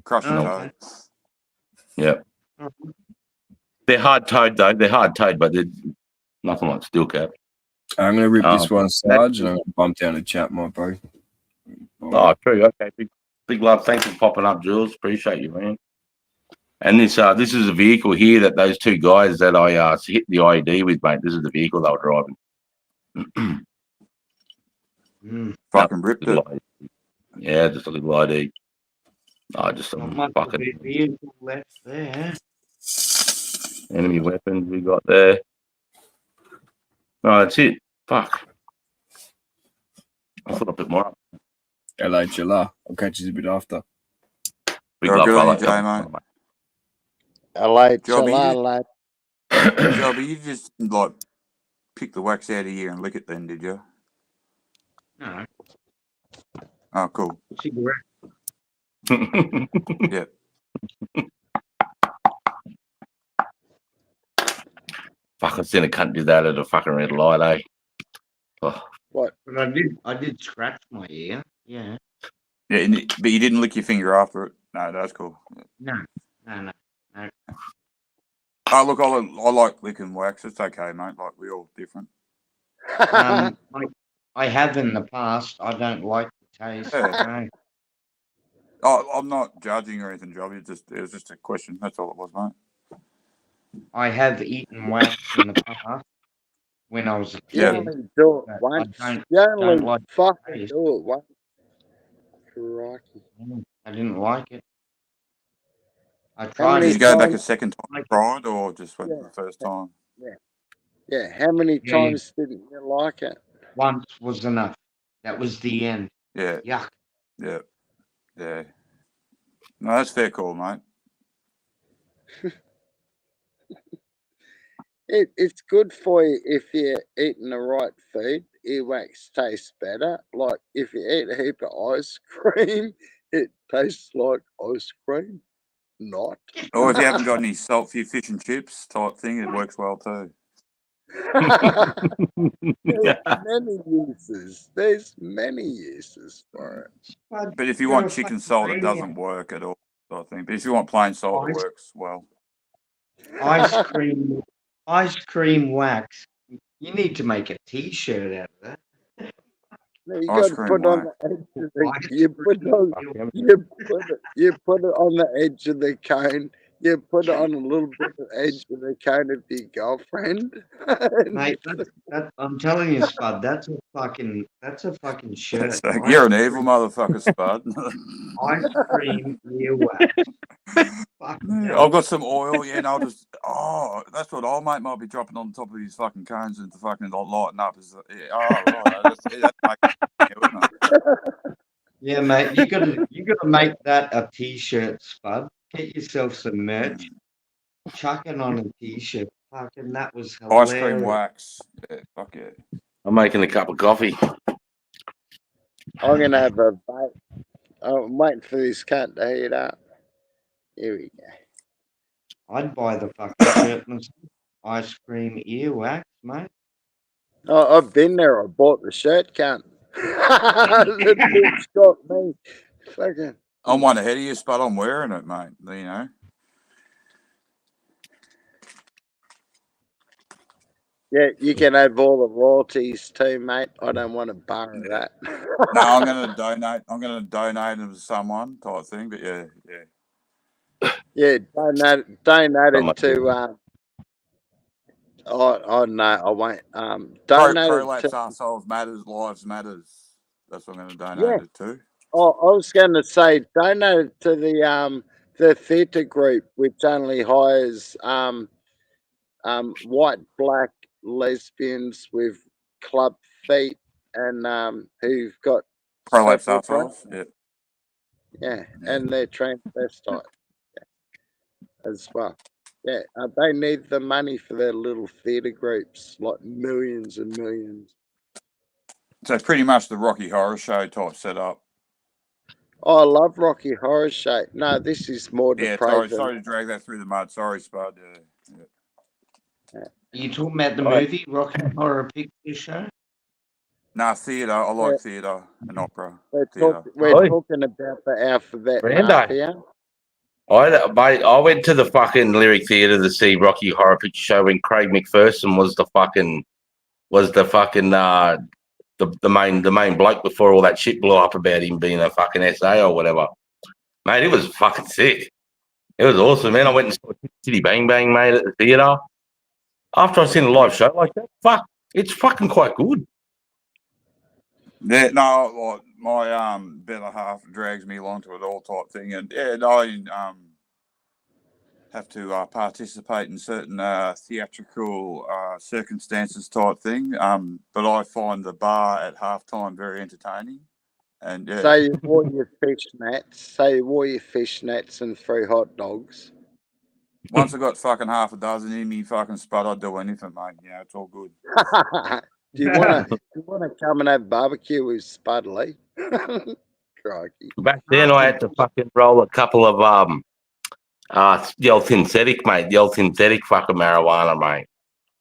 Crush your Oh, toe. okay. Yeah, they're hard toed though. They're hard toed, but they're nothing like steel cap. I'm gonna rip this one, Sarge, and I'm gonna bump down the chat, my bro. Oh, true. Okay, big love. Thanks for popping up, Jules. Appreciate you, man. And this is a vehicle here that those 2 guys that I hit the IED with, mate. This is the vehicle they were driving. Fucking ripped it. ID. Yeah, just a little ID. Oh, just Not some much of a fucking vehicle left there. enemy weapons we got there. No, that's it. Fuck. I thought I'd put more up. Hello, Chilla. I'll catch you a bit after. Big You're love, good on you, fella. J, mate. Hello, Jobby, lad. Jobby, you just like pick the wax out of here and lick it then, did you? No, Oh, cool. cigarette. Yeah. Fuck, I've seen a cunt do that at a fucking red light, eh? Oh. What? But I did scratch my ear. Yeah. Yeah, but you didn't lick your finger after it. No, that's cool. No. Oh, look, I like licking wax. It's okay, mate. Like, we're all different. I have in the past. I don't like the taste. Yeah. No. Oh, I'm not judging or anything, Jobby. It was just a question. That's all it was, mate. I have eaten wax in the past when I was a You Yeah. kid. only do it but once. I You only like fucking taste. do it once. Crikey. I didn't like it. I How tried many Did you it. go back a times? second time Like, and tried, or just went Yeah, the first time? yeah. How many yeah, times didn't you like it? once was enough. That was the end. Yeah, Yuck. yeah, yeah. No, that's fair call, mate. It's good for you if you're eating the right food. Earwax tastes better. Like if you eat a heap of ice cream, it tastes like ice cream. Not. Or if you haven't got any salt for your fish and chips type thing, it works well too. There's many uses. There's many uses for it. But But if you you're a want chicken fucking salt, it maniac. doesn't work at all, I think. But if you want plain salt, it Ice, works well. ice cream, ice cream wax. You need to make a T-shirt out of that. No, you Ice got to cream put on wax. the edge of the. Ice You put on. cream. You put it on the edge of the cone. You put it on a little bit of the edge of the cone of your girlfriend. Mate, I'm telling you, Spud, that's a fucking shirt. You're an evil motherfucker, Spud. Ice cream earwax. Fucking I've hell. got some oil, yeah, and I'll just that's what old mate might be dropping on top of his fucking cones and to fucking lighten up. Right, that's isn't it? Yeah, mate, you gotta make that a T-shirt, Spud. Get yourself some merch. Chuck it on a T-shirt. Fucking that was hilarious. Ice cream wax. Yeah, fuck yeah. I'm making a cup of coffee. I'm gonna have a bite. I'm waiting for this cat to heat up. Here we go. I'd buy the fucking shirt myself. Ice cream earwax, mate. Oh, I've been there. I bought the shirt, cunt. The bitch got me. Fucking. I'm one ahead of you, Spud. I'm wearing it, mate. You know. Yeah, you can have all the royalties too, mate. I don't want to borrow that. No, I'm gonna donate. I'm gonna donate them to someone type thing. But yeah. Yeah, donate it to. Oh no, I won't. Donate it Prolapse to. Ourselves Matters, Lives Matters. That's what I'm gonna donate Yeah. it to. Oh, I was going to say donate it to the theatre group, which only hires white, black lesbians with club feet and who've got Prolapse several Ourselves. Yeah. yeah, and they're transvestite as well. Yeah, they need the money for their little theatre groups, like millions and millions. So pretty much the Rocky Horror Show type setup. Oh, I love Rocky Horror Show. No, this is more Yeah, depraved. sorry to drag that through the mud. Sorry, Spud. Are you talking about the movie Rocky Horror Picture Show? Nah, theatre. I like theatre and opera. We're Oi. talking about the alphabet Brando. mafia. I went to the fucking Lyric Theatre to see Rocky Horror Picture Show when Craig McPherson was the main bloke before all that shit blew up about him being a fucking SA or whatever. Mate, it was fucking sick. It was awesome, man. I went and saw City Bang Bang, mate, at the theatre. After I seen a live show like that, it's fucking quite good. Yeah, no, like my better half drags me along to it all type thing, and yeah, I have to participate in certain theatrical circumstances type thing. But I find the bar at halftime very entertaining, and yeah. So you wore your fishnets and 3 hot dogs. Once I got fucking half a dozen in me fucking Spud, I'd do anything, mate. Yeah, it's all good. Do you wanna come and have barbecue with Spud Lee? Crikey. Back then, I had to fucking roll a couple of the old synthetic, mate. The old synthetic fucking marijuana, mate.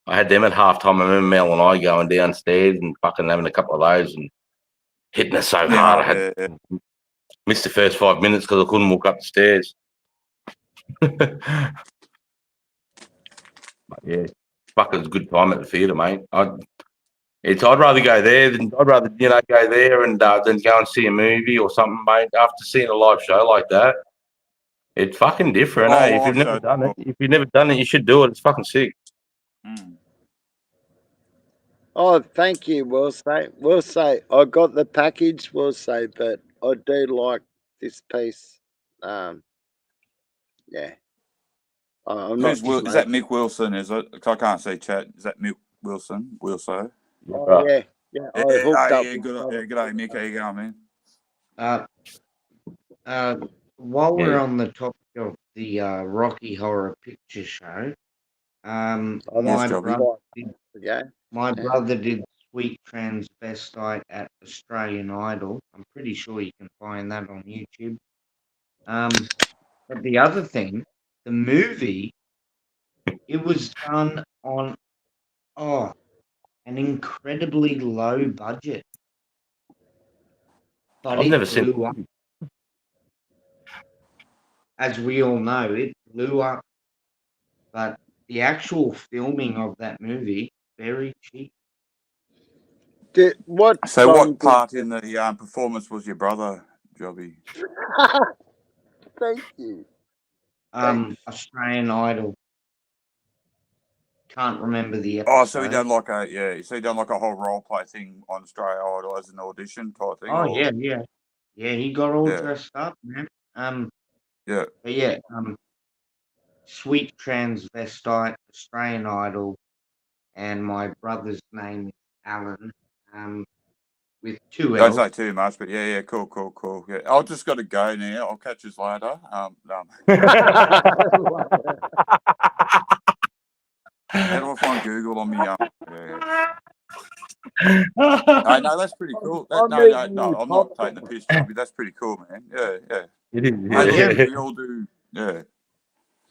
I had them at halftime. I remember Mel and I going downstairs and fucking having a couple of those and hitting it so hard. I had missed the first 5 minutes because I couldn't walk up the stairs. But yeah, fuck, it was a good time at the theatre, mate. I'd rather go there than go there and than go and see a movie or something, mate. After seeing a live show like that, it's fucking different, eh? If you've never done it, you should do it. It's fucking sick. Oh, thank you, Will say. I got the package, Will say, but I do like this piece. Yeah. I'm not Who's sure. Is that Mick Wilson? Is it? 'Cause I can't see chat. Is that Mick Wilson? Wilson. Oh, yeah. Yeah, I hooked up Yeah, with good. brother. Yeah, good day, Mick. How you going, man? While we're Yeah. on the topic of the Rocky Horror Picture Show, Oh, Yes, my Jobby. brother did, Yeah. my brother did Sweet Transvestite at Australian Idol. I'm pretty sure you can find that on YouTube. But the other thing, the movie, it was done on an incredibly low budget, but I've it never seen. blew up. As we all know, it blew up. But the actual filming of that movie, very cheap. What So, song what did part in the performance was your brother, Jobby? Thank you. Thanks. Australian Idol. Can't remember the Oh, so episode. he done like a whole role play thing on Australia Idol as an audition type thing. Oh or, yeah. He got all Yeah. dressed up, man. Yeah. But yeah, Sweet Transvestite, Australian Idol, and my brother's name is Alan. With 2 Don't L's. say too much, but yeah, cool. Yeah, I've just got to go now. I'll catch you later. No. How do I find Google on me? Yeah. No, that's pretty cool. I'm No, eating I'm not taking the piss, Jobby. That's pretty cool, man. Yeah. It is. Hey, look, Yeah. we all do. Yeah.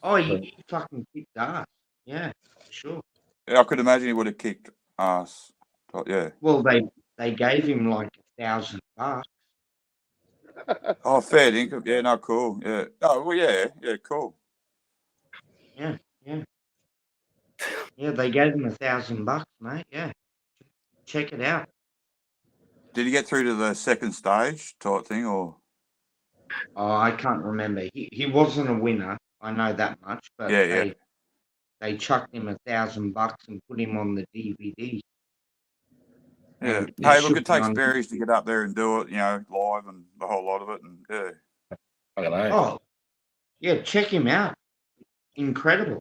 Oh, he fucking kicked ass. Yeah, for sure. Yeah, I could imagine he would have kicked ass. Yeah. Well, they gave him like $1,000. Oh, fair income. Yeah, no, cool. Yeah. Oh, well, yeah, cool. Yeah. Yeah, they gave him $1,000, mate. Yeah. Check it out. Did he get through to the second stage type thing, or? Oh, I can't remember. He wasn't a winner. I know that much. But Yeah. they chucked him $1,000 and put him on the DVD. Yeah. And Hey, look, should it be takes on berries to YouTube. get up there and do it, live and the whole lot of it, and yeah. I don't know. Oh, yeah. Check him out. Incredible.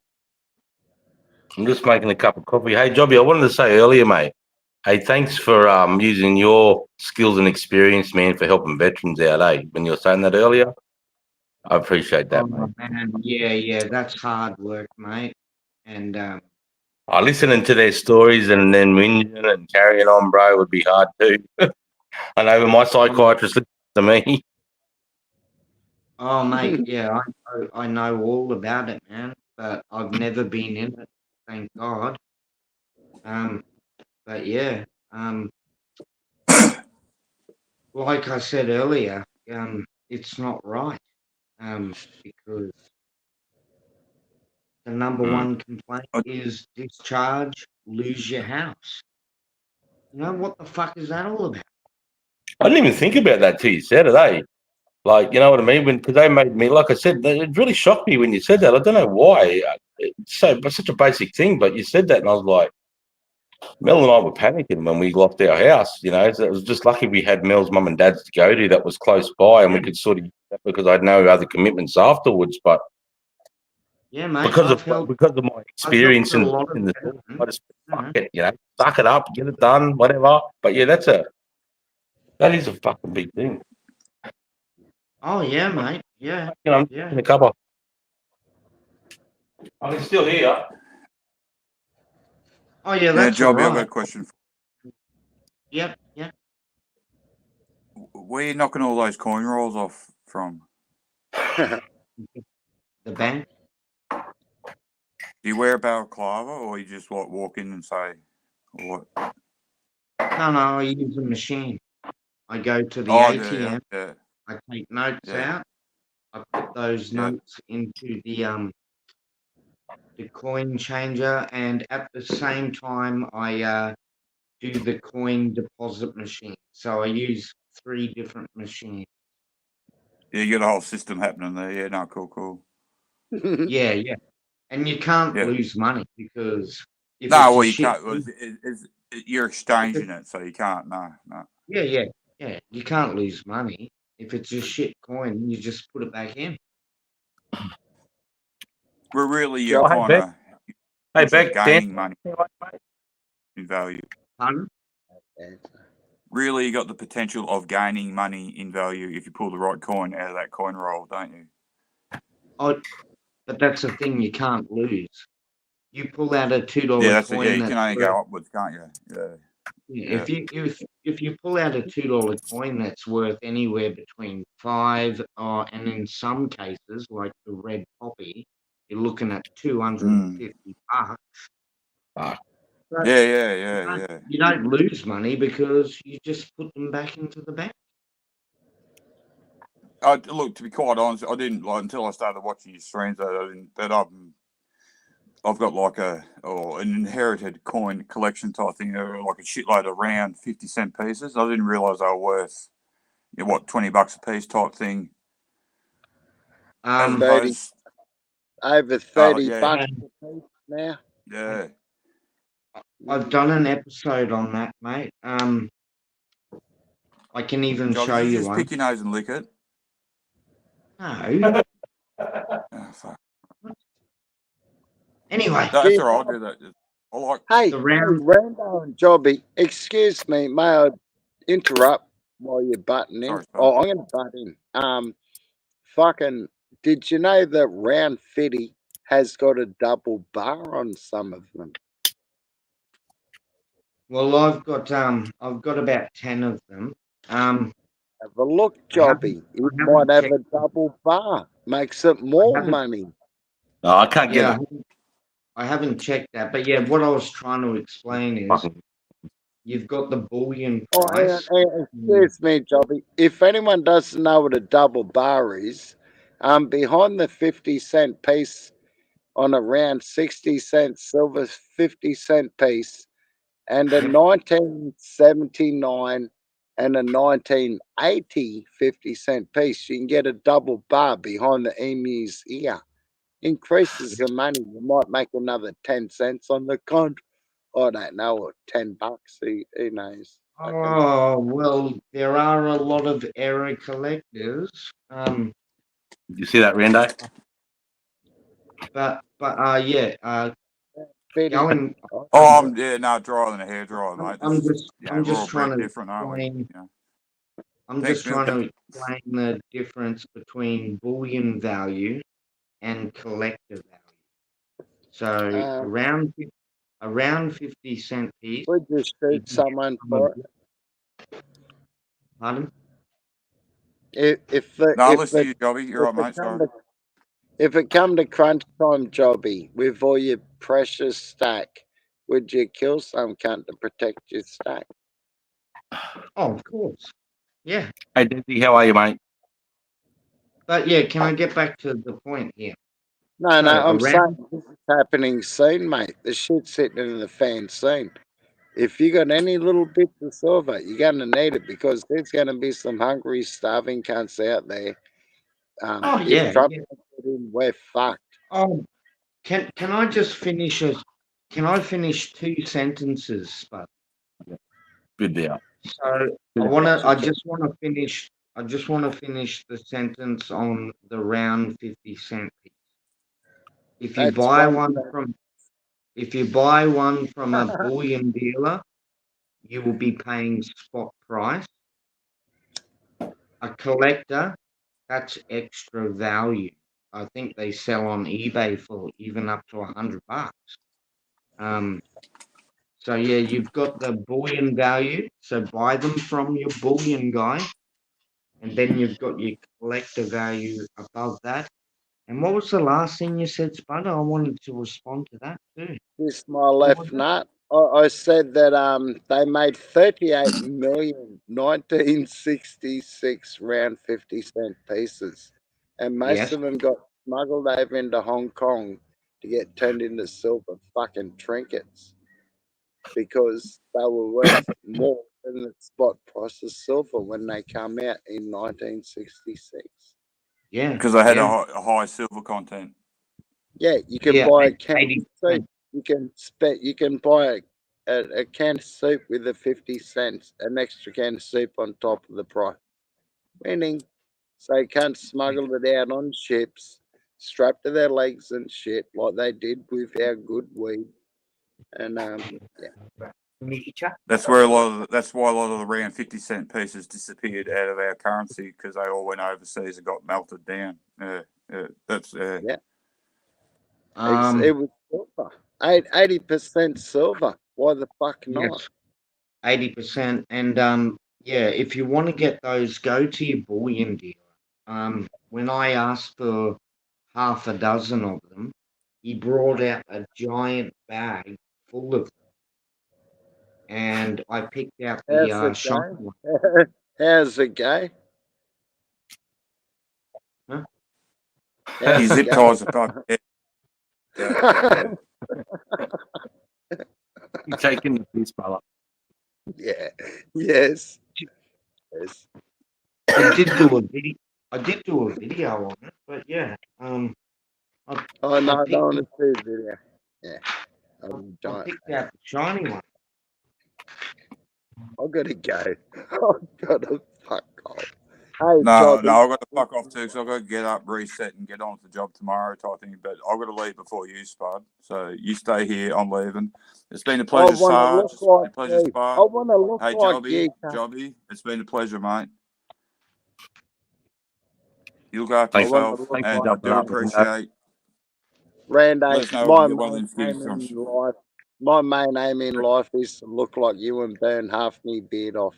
I'm just making a cup of coffee. Hey, Jobby, I wanted to say earlier, mate. Hey, thanks for using your skills and experience, man, for helping veterans out. When you were saying that earlier, I appreciate that, mate. Man. Yeah. That's hard work, mate. And Listening to their stories and then whinging and carrying on, bro, would be hard too. I know my psychiatrist listens to me. oh, mate, yeah, I know all about it, man. But I've never been in it, thank God. But yeah, like I said earlier, it's not right. Because the number one complaint is discharge, lose your house. You know, what the fuck is that all about? I didn't even think about that till you said it, eh? Like, you know what I mean? Because they made me, like I said, it really shocked me when you said that. I don't know why. It's such a basic thing, but you said that, and I was like, Mel and I were panicking when we lost our house. So it was just lucky we had Mel's mum and dad's to go to that was close by, and we could sort of because I had no other commitments afterwards. But Yeah, mate, because of my experience in the field, I just fuck it, suck it up, get it done, whatever. But yeah, that is a fucking big thing. Oh yeah, mate. Yeah. I'm in a cuppa. I can still hear. Oh yeah, that's all Jobby, I've got a right. question. Yep. Where are you knocking all those coin rolls off from? The bank. Do you wear a balaclava, or you just walk in and say, what? No, I use a machine. I go to the ATM. Yeah. I take notes out. I put those notes into the coin changer, and at the same time, I do the coin deposit machine. So I use 3 different machines. Yeah, you got a whole system happening there. Yeah, no, cool. Yeah. And you can't lose money because you can't. You're exchanging it, so you can't. No. Yeah. You can't lose money. If it's a shit coin, you just put it back in. We're really Joe, hey, kind of Hey, pushing Beck, gaining Dan. money in value. Pardon? Really, you got the potential of gaining money in value if you pull the right coin out of that coin roll, don't you? Oh, but that's the thing, you can't lose. You pull out a $2 Yeah, that's it. coin. Yeah, you can only go upwards, can't you? Yeah. If you pull out a $2 coin that's worth anywhere between $5 and in some cases like the red poppy, you're looking at $250. Ah. But Yeah. you don't lose money because you just put them back into the bank. Look, to be quite honest, I didn't like until I started watching your streams I've got like an inherited coin collection type thing, like a shitload of round 50-cent pieces. I didn't realize they were worth, $20 a piece type thing. As 30, opposed, over 30 yeah. bucks a piece now. Yeah. I've done an episode on that, mate. I can even Joe, show did you you just one. pick your nose and lick it? No. Oh, fuck. Anyway, That's all right. I'll do that. I like. Hey, the round. Rando and Jobby, excuse me, may I interrupt while you're butting in? Sorry, Spud. Oh, I'm going to butt in. Fucking, did you know that round 50 has got a double bar on some of them? Well, I've got about 10 of them. Have a look, I haven't- Jobby. It I might haven't have checked a double bar. Makes it more money. No, I can't get Yeah, it. I haven't checked that, but yeah, what I was trying to explain is Fucking- you've got the bullion Oh, price. excuse me, Jobby. If anyone doesn't know what a double bar is, behind the 50-cent piece on a round 60-cent silver 50-cent piece and a 1979 and a 1980 50-cent piece, you can get a double bar behind the emu's ear. Increases the money. You might make another 10 cents on the con. I don't know, or $10. Who knows? Oh, well, there are a lot of error collectors. You see that, Rando? But yeah, Betty, going. Oh, no, drier than a hairdryer, mate. I'm We're all just trying bred to different, aren't we? explain. Yeah. I'm Thanks, just trying Milton. to explain the difference between bullion value and collector value. So around 50-cent piece. would you shoot someone for it? Pardon? If No, I'll listen to you, Jobby. You're right, mate. Sorry. If it come to crunch time, Jobby, with all your precious stack, would you kill some cunt to protect your stack? Oh, of course. Yeah. Hey, Desi, how are you, mate? But yeah, can I get back to the point here? No, So I'm around- saying this is happening soon, mate. The shit's sitting in the fan soon. If you got any little bits of silver, you're going to need it because there's going to be some hungry, starving cunts out there. Oh, If yeah. Trump gets it in, we're fucked. Oh, can I just finish can I finish 2 sentences, Spud? Good deal. So I just want to finish the sentence on the round 50-cent piece. If you That's buy one one from a bullion dealer, you will be paying spot price. A collector, that's extra value. I think they sell on eBay for even up to $100. So yeah, you've got the bullion value. So buy them from your bullion guy, and then you've got your collector value above that. And what was the last thing you said, Spud? I wanted to respond to that too. This my left nut. I said that they made 38 million 1966 round 50-cent pieces, and most Yes. of them got smuggled over into Hong Kong to get turned into silver fucking trinkets because they were worth more than the spot price of silver when they come out in 1966. Yeah. Because they had a high silver content. Yeah, you can buy a can 80%. of soup. You can buy a can of soup with a 50 cents, an extra can of soup on top of the price. Meaning, so you can't smuggle it out on ships, strapped to their legs and shit, like they did with our good weed. And That's where that's why a lot of the round 50-cent pieces disappeared out of our currency because they all went overseas and got melted down. That's it was silver, 80% silver. Why the fuck not? Yes, 80%. And yeah, if you want to get those, go to your bullion dealer. When I asked for half a dozen of them, he brought out a giant bag full of them, and I picked out How's the it shiny go? one. How's it go? Huh? How's His it zip go? ties above. You're taking the piss, brother. Yeah. Yes. Yes. I did do a video. I did do a video on it, but yeah, I Oh no, I picked don't want to see the video. Yeah. I Don't. picked out the shiny one. I've got to go. I've got to fuck off. Hey, No, Jobby. I've got to fuck off too because I've got to get up, reset, and get on with the job tomorrow type thing. But I've got to leave before you, Spud. So you stay here. I'm leaving. It's been a I pleasure, want to Sarge. look It's been a like pleasure, you. Spud. I want to look Hey, like Jobby, you. Jobby, it's been a pleasure, mate. You look after I want yourself, to look and like I do you. appreciate. Randy, Let us know my when you're well main and finished. aim in life, my main aim in life is to look like you and burn half me beard off.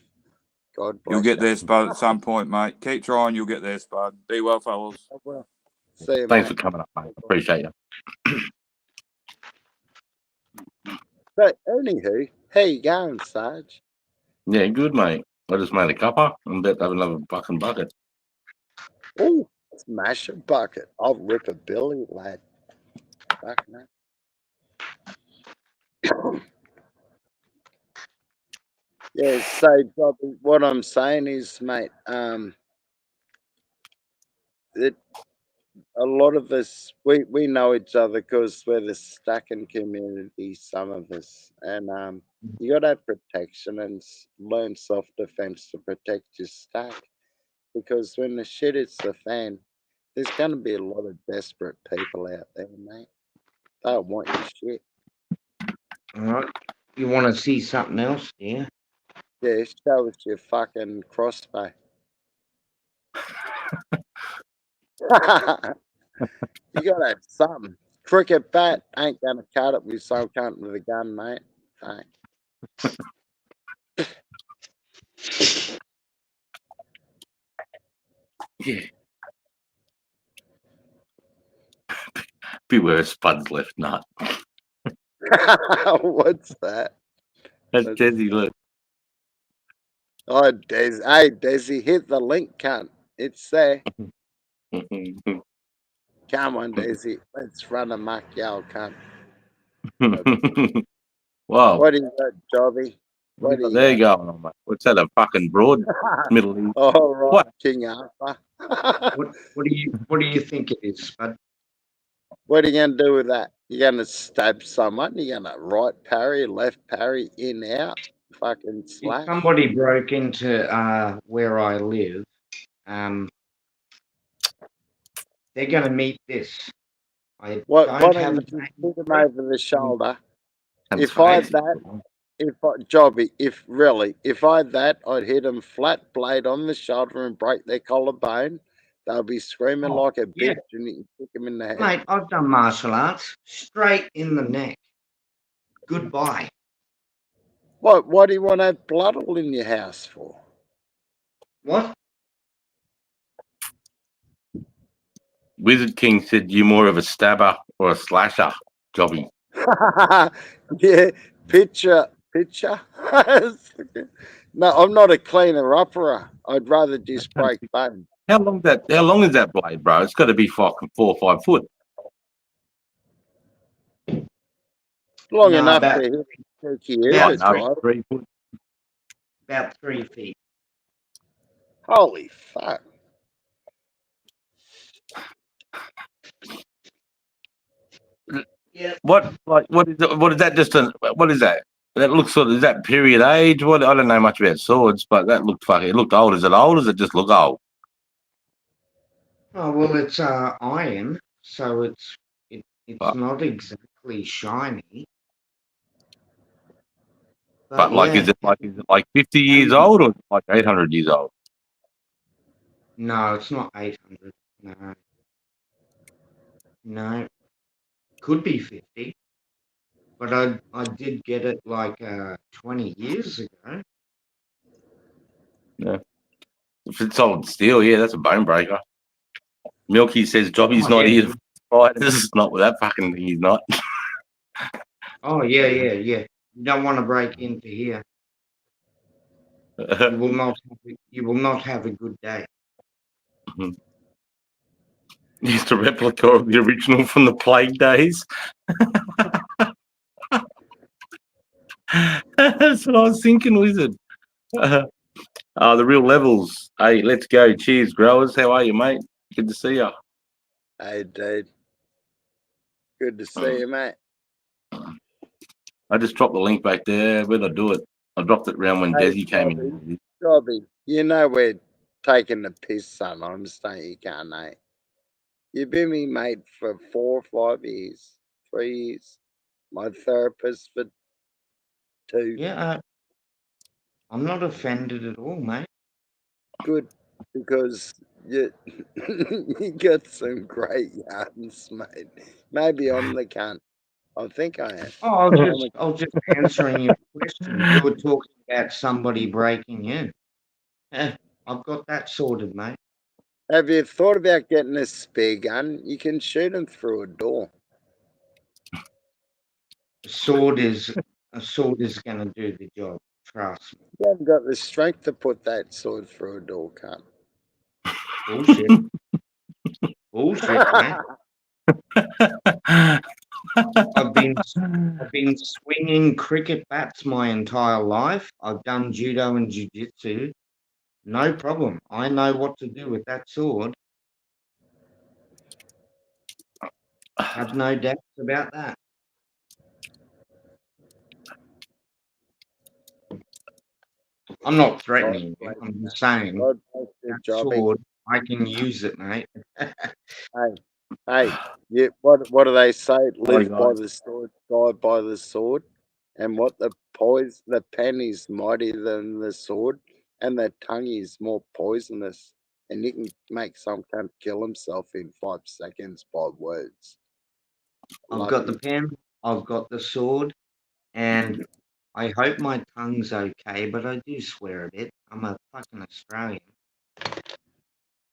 God You'll bless get you. there, Spud, at some point, mate. Keep trying. You'll get there, Spud. Be well, fellas. I will. See you, Thanks mate. for coming up, mate. Appreciate you. But anywho, how you going, Sarge? Yeah, good, mate. I just made a cuppa. I'm about to have another fucking bucket. Oh, smash a bucket. I'll rip a billy, lad. Fuck no. Yeah, so Bobby, what I'm saying is, mate, it a lot of us we know each other because we're the stacking community, some of us, and you got to have protection and learn self defense to protect your stack because when the shit hits the fan, there's gonna be a lot of desperate people out there, mate. They don't want your shit. All right. You want to see something else, yeah? Yeah, show us your fucking crossbow. You gotta have something. Cricket bat ain't gonna cut it with some cunt with a gun, mate. Fuck. Yeah. Beware, Spud's left nut. What's that? That's That's- Desi left. Oh, Des. Hey, Desi, hit the link, cunt. It's there. Come on, Desi. Let's run amok, y'all, cunt. Wow. What do you got, Jobby? What do you There you got? go, mate. What's that? A fucking broad Middle East? All right, What? King Arthur. What do you think it is, Spud? What are you gonna do with that? You gonna stab someone? You gonna right parry, left parry, in, out, fucking If slash? somebody broke into where I live, they're going to meet this. I Why don't don't have you a just name hit him for it. over the shoulder? And If I had Swayze. that, Jobby, if I had that, I'd hit them flat blade on the shoulder and break their collarbone. They'll be screaming Oh, like a yeah. bitch, and you can kick them in the head. Mate, I've done martial arts. Straight in the neck. Goodbye. What do you want to have blood all in your house for? What? Wizard King said you're more of a stabber or a slasher, Jobby. Yeah, picture. No, I'm not a cleaner upperer. I'd rather just break bones. How long is that blade, bro? It's got to be fucking 4 or 5 foot. Long No, enough about- to hit a turkey about ear to no, drive. 3 foot. About 3 feet. Holy fuck. Yeah. What is that? What is that? That looks sort of, is that period age? What, I don't know much about swords, but that looked fucking. It looked old. Is it old? Or does it just look old? Oh, well, it's iron. so it's But- not exactly shiny. But like, yeah, is it like 50 years old or like 800 years old? no, it's not 800. No, no, could be 50. But I did get it like 20 years ago. Yeah. If it's solid steel, yeah, that's a bone breaker. Milky says Jobby's Oh, not yeah. here to fight. This is not with that fucking thing. He's not. Oh yeah, yeah, yeah. You don't want to break into here. You will not. You will not have a good day. Used a replica of the original from the plague days. That's what I was thinking, Wizard. The real levels. Hey, let's go. Cheers, growers. How are you, mate? Good to see you. Hey, dude. Good to see you, mate. I just dropped the link back there. Where'd I do it? I dropped it around when Hey, Desi came in. Robbie, you know we're taking the piss sometimes, don't you, can't? You've been my mate for 4 or 5 years, 3 years. My therapist for 2. Yeah, I'm not offended at all, mate. Good, because you you got some great yarns, mate. Maybe I'm the cunt. I think I am. Oh, I was just answering your question. You were talking about somebody breaking in. I've got that sorted, mate. Have you thought about getting a spare gun? You can shoot them through a door. A sword is going to do the job. Trust me. You haven't got the strength to put that sword through a door, cunt. Bullshit. Bullshit, mate. I've been swinging cricket bats my entire life. I've done judo and jiu-jitsu. No problem. I know what to do with that sword. Have no doubts about that. I'm not threatening you. I'm just saying God bless you, that Jobby. sword, I can use it, mate. Hey, yeah, what do they say? Live by guys. the sword, die by the sword. And what the pen is mightier than the sword, and the tongue is more poisonous. And you can make some cunt kill himself in 5 seconds by words. I've got the Lucky. pen, I've got the sword, and I hope my tongue's okay, but I do swear a bit. I'm a fucking Australian.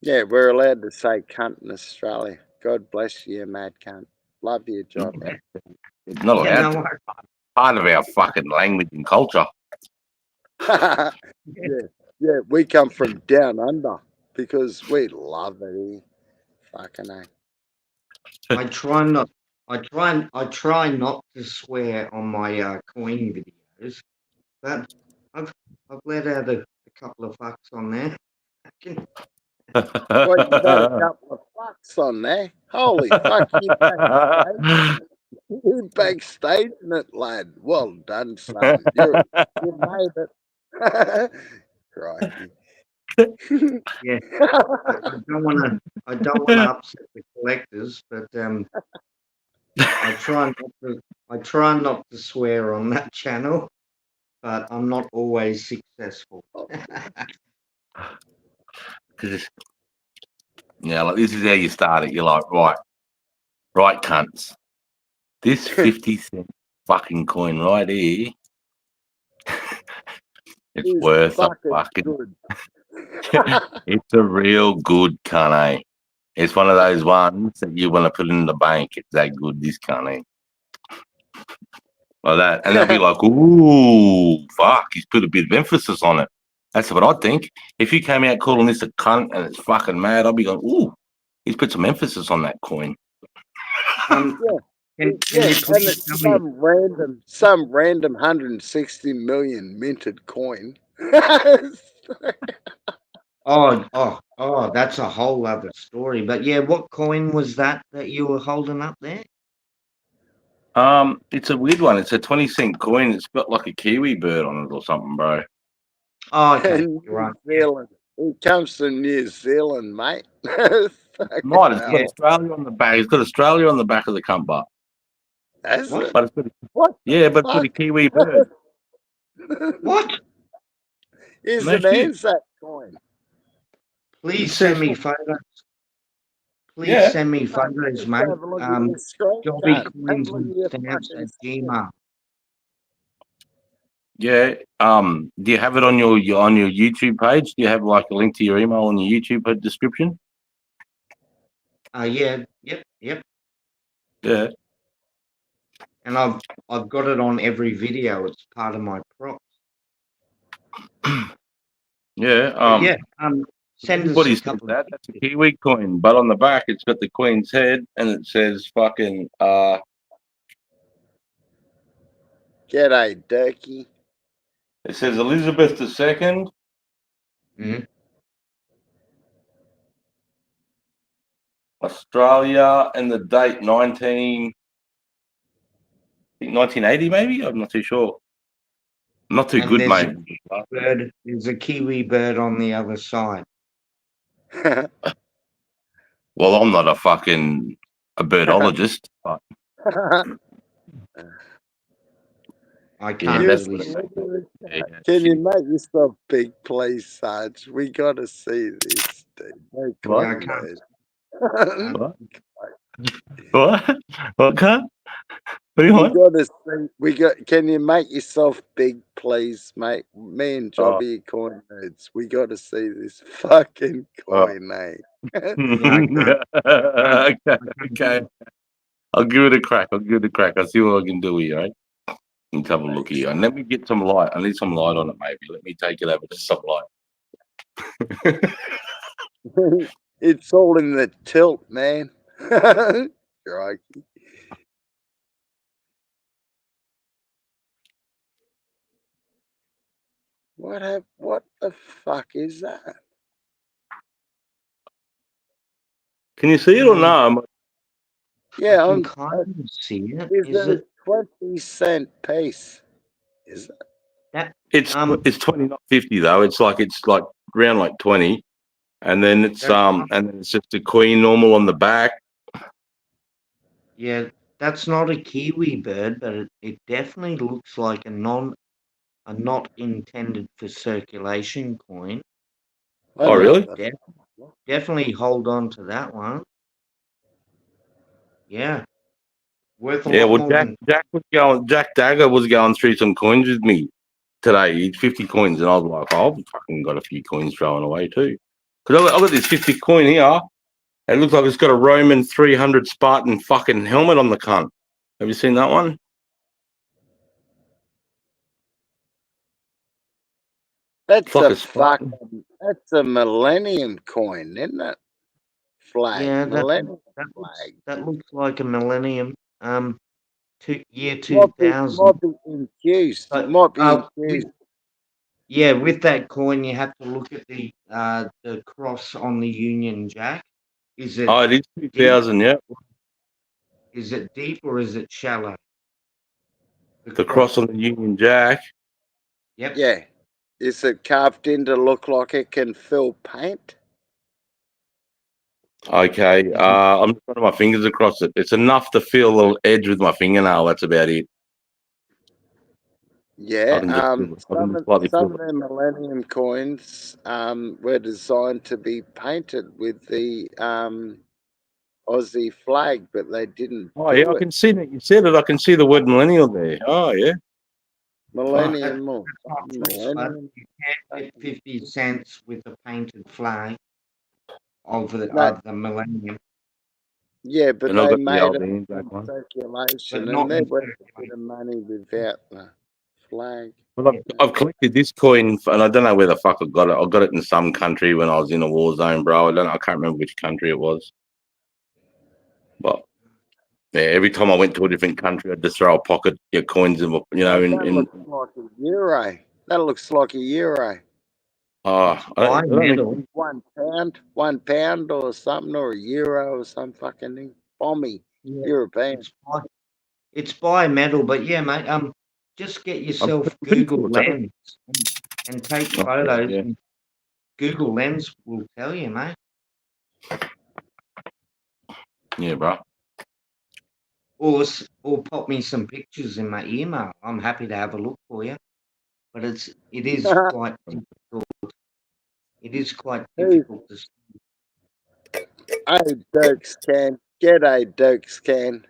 Yeah, we're allowed to say cunt in Australia. God bless you, mad cunt. Love you, Jobby. It's not Yeah, allowed no, to. Part of our fucking language and culture. yeah, we come from down under because we love it here. Fucking A. I try not. I try not to swear on my coin videos, but I've let out a couple of fucks on there. Well, you got a couple of fucks on there. Holy fuck, you backstage it, lad. Well done, son. You made it. Crikey. Yeah, I don't want to. I don't want to upset the collectors, but I try not to. I try not to swear on that channel, but I'm not always successful. Yeah, like this is how you start it. You're like, right, cunts. This 50-cent fucking coin right here, it's He's worth a fucking good. It's a real good cunt, eh? It's one of those ones that you want to put in the bank. It's that good, this cunt, eh? Like that. And they'll be like, ooh, fuck, he's put a bit of emphasis on it. That's what I think. If you came out calling this a cunt and it's fucking mad, I'll be going, ooh, he's put some emphasis on that coin. Can you and please it's tell me? some random 160 million minted coin. Oh, that's a whole other story. But yeah, what coin was that you were holding up there? It's a weird one. It's a 20-cent coin. It's got like a kiwi bird on it or something, bro. Oh, okay, New you're right. Zealand. It comes from New Zealand, mate. Might. It's hell. got Australia on the back. It's got Australia on the back of the cunt butt. Has What? it? But it's got What? yeah, but it's got a Fuck. Kiwi bird. What? Is No an shit. Anzac coin. Please It send says me photos. Please Yeah. send me Mate, photos, just mate. have a look at your screen, cunt. Have a look at your JobbyCoins fucking at screen. Gmail. Yeah. Do you have it on your YouTube page? Do you have like a link to your email on your YouTube description? Yeah, yep. Yeah. And I've got it on every video. It's part of my props. Yeah. But yeah, send us Everybody a says couple that. of That's a Kiwi coin, but on the back it's got the Queen's head and it says fucking G'day, Durkee. it says Elizabeth II, Mhm. Australia, and the date 1980 maybe? I'm not too sure. I'm not too And good, there's mate. there's a kiwi bird on the other side. Well, I'm not a birdologist, but I yeah, can't that's really what say. yeah, Can you shit. make yourself big, please, Sarge? We got to see this, dude. No What? Yeah, I comment, can't. dude. What? What? What? Cut? What do you We want? got to see. We got. Can you make yourself big, please, mate? Me and Oh. Jobby coin nerds. We got to see this fucking Oh. coin, eh? Yeah, I can't. Okay. I'll give it a crack. I'll see what I can do here, right? Let's have a look here. And let me get some light. I need some light on it, maybe. Let me take it over to some light. It's all in the tilt, man. Crikey. What the fuck is that? Can you see it or no? Yeah, I can I'm. kind of see it. Is Is it it a 20-cent piece? Is it? that? It's 20, not 50 though. It's like around like 20. And then it's That's and then it's just a queen normal on the back. Yeah, that's not a kiwi bird, but it definitely looks like a not intended for circulation coin. I Oh don't know really? what the Definitely hold on to that one. Yeah, worth a Yeah, lot well more than Jack Dagger was going through some coins with me today. He's 50 coins, and I was like, oh, I've fucking got a few coins thrown away too. Because I've got this 50 coin here. It looks like it's got a Roman 300 Spartan fucking helmet on the cunt. Have you seen that one? That's It's like a a Spartan. fucking. That's a millennium coin, isn't it? Flag. yeah. Millennium That looks flag. that looks like a millennium. Year Might 2000. be infused. But Might be with, infused. yeah, with that coin, you have to look at the cross on the Union Jack. Is it Oh, it is deep? 2000, yeah. Is it deep or is it shallow? The cross on the Union Jack. Yep. Yeah. Is it carved in to look like it can fill paint? Okay, I'm just running my fingers across it. It's enough to feel the edge with my fingernail. That's about it. Yeah. I can just feel it. I can Some just slightly of feel it. the millennium coins were designed to be painted with the Aussie flag, but they didn't Oh yeah, do I it. can see that. You said it. I can see the word millennial there. Oh yeah. Millennium or Not true, but millennium. you can get 50 cents with a painted flag of No, the millennium, yeah, but And I've they got the made it Aldine in Jack one. circulation, but and not they're in worth a bit circulation. of money without the flag. Well, I've collected this coin, and I don't know where the fuck I got it. I got it in some country when I was in a war zone, bro. I can't remember which country it was. But yeah, every time I went to a different country, I'd just throw a pocket your coins in, Oh, that looks like a euro. That looks like a euro. I By don't metal. think, £1 or something, or a euro or some fucking thing. Bomby, Yeah, European. it's by metal, but yeah, mate. Just get yourself pretty Google sure it's that. Lens and take Oh, photos. yeah. And Google Lens will tell you, mate. Yeah, bro. Or pop me some pictures in my email. I'm happy to have a look for you. But it is quite difficult. It is quite difficult to. Hey, Dirk Scan. G'day, Dirk Scan.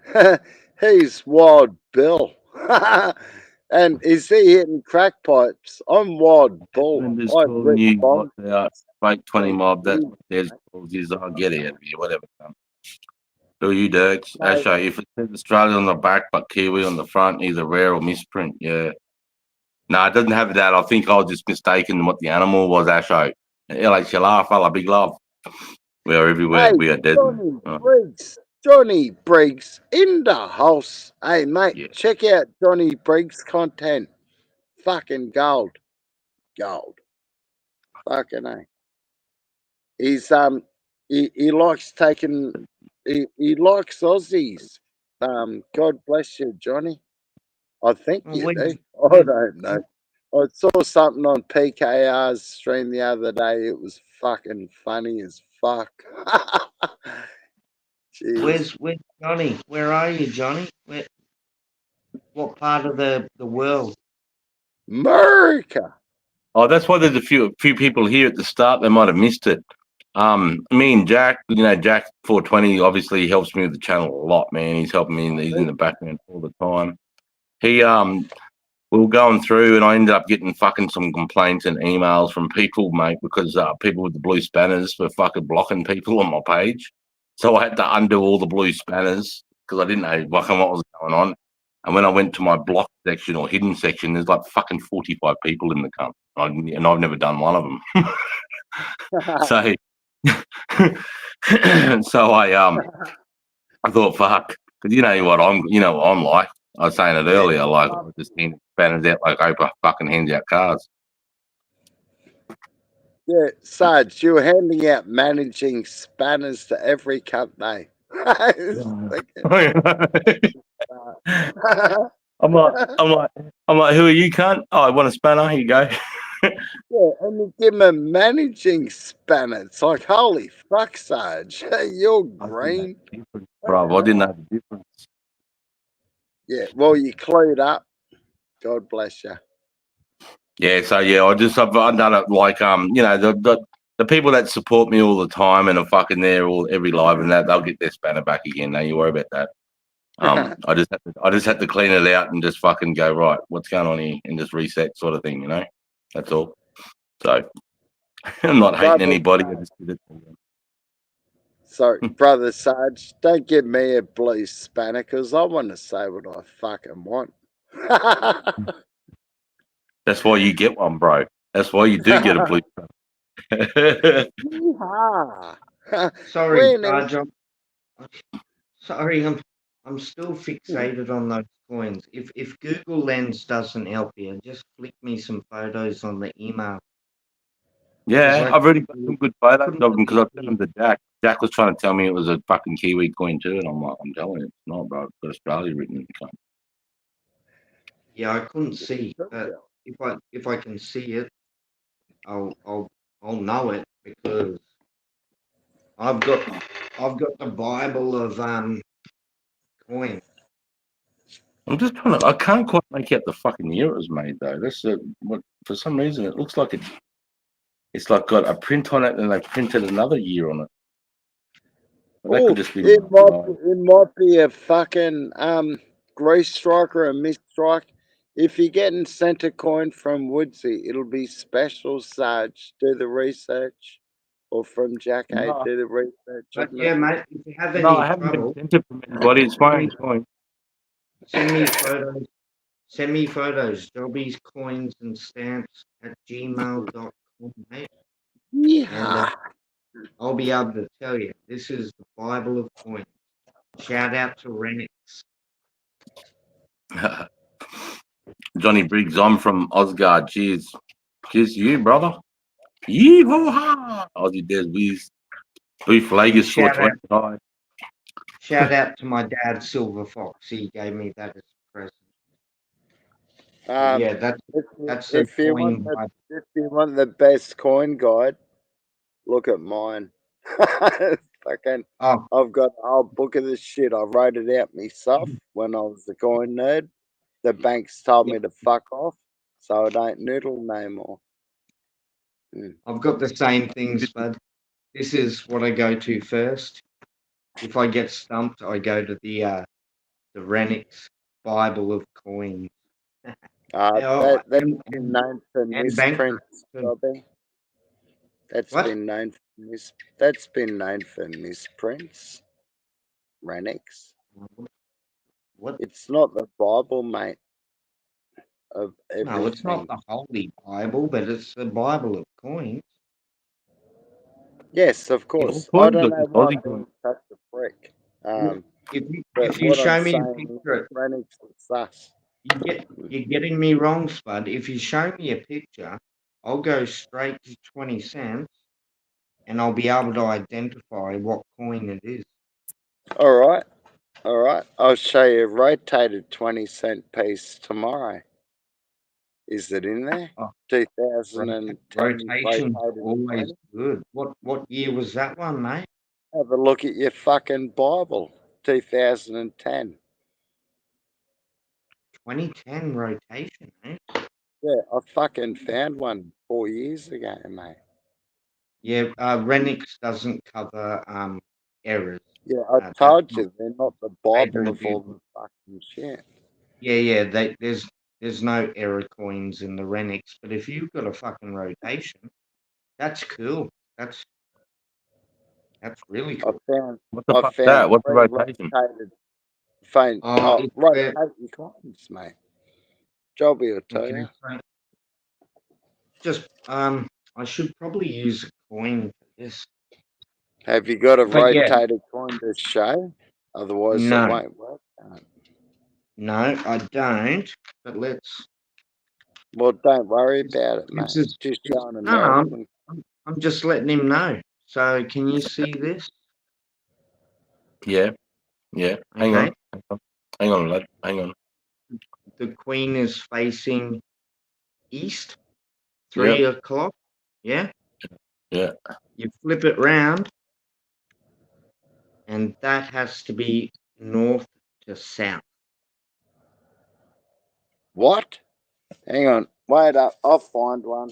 He's Wild Bill. And is he hitting crack pipes? I'm Wild Bull. And just I calling rip you bombs. out, fake 20 mob. That's Mate, what there's is. I'll get out of here, whatever. Who are you, Dirks? Asho, if it says Australia on the back but Kiwi on the front, either rare or misprint. Yeah. No, it doesn't have that. I think I was just mistaken what the animal was, Asho. LHLR, fella, big love. We are everywhere. hey, We are dead. Johnny Briggs. Johnny Briggs in the house. Hey, mate, Yeah. check out Johnny Briggs' content. Fucking gold. Gold. Fucking A. He's he likes taking he likes Aussies. God bless you, Johnny. I think Oh, you where's, do. I don't know. I saw something on PKR's stream the other day. It was fucking funny as fuck. Jeez. where's Johnny? Where are you, Johnny? What part of the world? America. Oh, that's why there's a few people here at the start. They might have missed it. Me and Jack, Jack 420 obviously helps me with the channel a lot, man. He's helping me. He's in the background all the time. He we were going through, and I ended up getting fucking some complaints and emails from people, mate, because people with the blue spanners were fucking blocking people on my page. So I had to undo all the blue spanners because I didn't know fucking what was going on. And when I went to my block section or hidden section, there's like fucking 45 people in the camp, and I've never done one of them. So, so I thought, fuck, because you know what I'm like. I was saying it earlier, like I just hand spanners out like Oprah fucking hands out cars. Yeah, Sarge, you were handing out managing spanners to every company. I'm like, who are you, cunt? Oh, I want a spanner. Here you go. Yeah, and you give him a managing spanner. It's like, holy fuck, Sarge, you're green. Bro, I didn't know the difference. Yeah, well, you clued up. God bless you. Yeah, so yeah, I've done it like the people that support me all the time and are fucking there every live and that they'll get their spanner back again. Don't you worry about that. I just had to clean it out and just fucking go right. What's going on here and just reset, sort of thing. That's all. So I'm not hating anybody. I just did it. Sorry, brother Sarge, don't give me a blue spanner because I want to say what I fucking want. That's why you get one, bro. That's why you do get a blue spanner. Sorry, Sarge. Sorry, I'm still fixated on those coins. If Google Lens doesn't help you, just flick me some photos on the email. Yeah, I've already got some good photos of them because I sent them to Jack. Jack was trying to tell me it was a fucking Kiwi coin too, and I'm like, I'm telling you, it's not, bro. It's got Australia written in the Yeah, I couldn't see, but if I can see it, I'll know it because I've got the Bible of coins. I'm just trying to. I can't quite make out the fucking year it was made though. That's what for some reason it looks like it's like got a print on it and they printed another year on it. But that could just be. It might be a fucking grease strike or a mist strike. If you're getting sent a coin from Woodsy, it'll be special, Sarge. Do the research. Or from Jack A, No. do the research. But yeah, mate, if you have any No, I haven't been trouble, sent it from anybody. It's fine. It's fine. send me photos. Send me photos. Jobbies, coins, and stamps at gmail.com, mate. Yeah. And I'll be able to tell you. This is the Bible of coins. Shout out to Renix. Johnny Briggs, I'm from Osgard. Cheers. Cheers to you, brother. Yee-hoo-ha! Aussie Des Wiz. Blue Flagus 420. Shout out to my dad, Silver Fox. He gave me that as a present. Yeah, that's if you want the best coin guide, look at mine. Fucking, Oh, I've got a whole book of this shit. I wrote it out myself when I was a coin nerd. The banks told yeah, me to fuck off, so I don't noodle no more. I've got the same thing, Spud. This is what I go to first. If I get stumped, I go to the Renix Bible of Coins. That's been And known for bankrupt misprints, too. Bobby. That's What? been known for That's been known for misprints. Renix. What? It's not the Bible, mate, of No, it's not everything. the Holy Bible, but it's the Bible of Coins. Yes, of If, course. Well, I don't know why Aussie they're such a prick. if But you what I'm show me a saying is picture, Renix is sus. you're getting me wrong, Spud. If you show me a picture, I'll go straight to 20 cents and I'll be able to identify what coin it is. All right. All right. I'll show you a rotated 20-cent piece tomorrow. Is it in there? Oh, 2010 rotation's rotated always 20. good. What year was that one, mate? Have a look at your fucking Bible. 2010. 2010 rotation, eh? Yeah, I fucking found one 4 years ago, mate. Yeah, Renix doesn't cover errors. Yeah, I That's told not, you they're not the they Bible don't of do all that. the fucking shit. Yeah, there's no error coins in the Renix, but if you've got a fucking rotation, that's cool. That's really I cool. found What the I fuck's found that? What's the three rotation? rotated phone. Oh, it's where Rotating coins, mate. Jobby will tell okay, you. so just I should probably use a coin for this. Have you got a But yeah, rotated coin to show? Otherwise, it no, won't work. I don't. But let's. Well, don't worry This, about it, this mate. is Just this, show an no, no. American. I'm just letting him know. So can you see this? Yeah. Hang Okay. on. Hang on, lad. Hang on. The queen is facing east, Yeah. 3 o'clock. Yeah. Yeah. You flip it round, and that has to be north to south. What? Hang on. Wait up. I'll find one.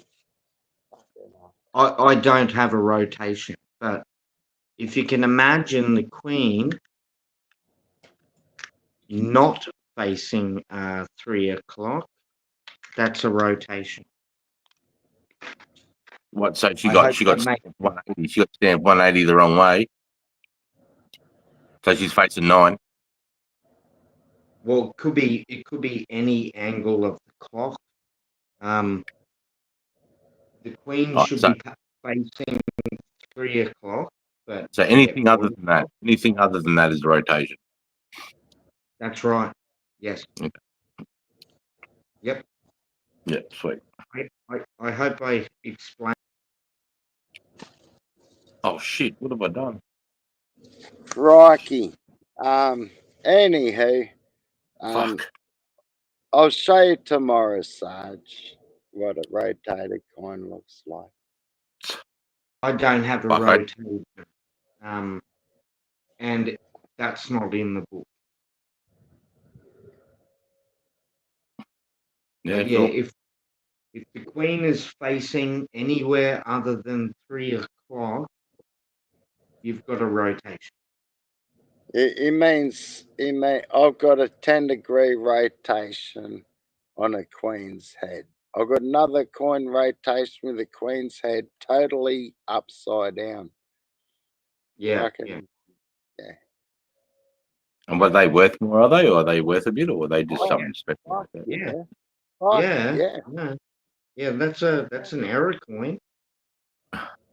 I don't have a rotation, but if you can imagine the queen not facing 3 o'clock, that's a rotation. What? So she I got hope that makes 180. She got stamped 180 the wrong way. So she's facing 9. well. It could be any angle of the clock. The queen Oh, should so be facing 3 o'clock, but so yeah, anything other than that, is a rotation. that's right. Yes. Okay. Yep. Yeah, sweet. I hope I explained. Oh shit! What have I done? Crikey. Anywho, Fuck. I'll show you tomorrow, Sarge, what a rotated coin looks like. I don't have a Fuck. rotation, and that's not in the book. Yeah, But yeah, cool. if the queen is facing anywhere other than 3 o'clock, you've got a rotation. I've got a 10-degree rotation on a queen's head. I've got another coin rotation with a queen's head totally upside down. Yeah, Fucking, yeah. And were they worth more? Are they, or are they worth a bit, or are they just Oh, something special Fuck like that? yeah, yeah. Fuck yeah, yeah. yeah. That's an error coin.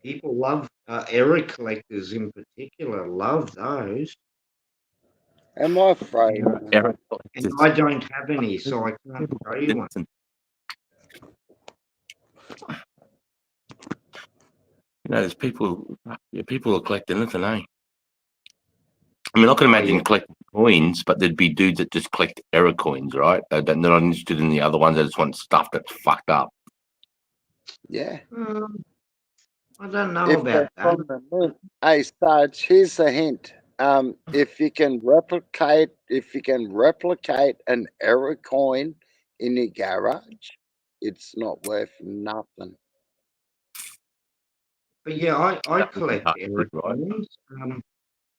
People love error collectors in particular. Love those, Am I frozen? Eric, and I don't have any, so I can't people show you one. there's people. Yeah, people will collect anything, eh? I mean, I can imagine Yeah. collecting coins, but there'd be dudes that just collect error coins, right? They're not interested in the other ones. They just want stuff that's fucked up. Yeah. I don't know If they're about that. from the mint. Hey, Sarge, here's a hint. If you can replicate an error coin in your garage, it's not worth nothing. But yeah, I That would be collect hard to do, error right? coins.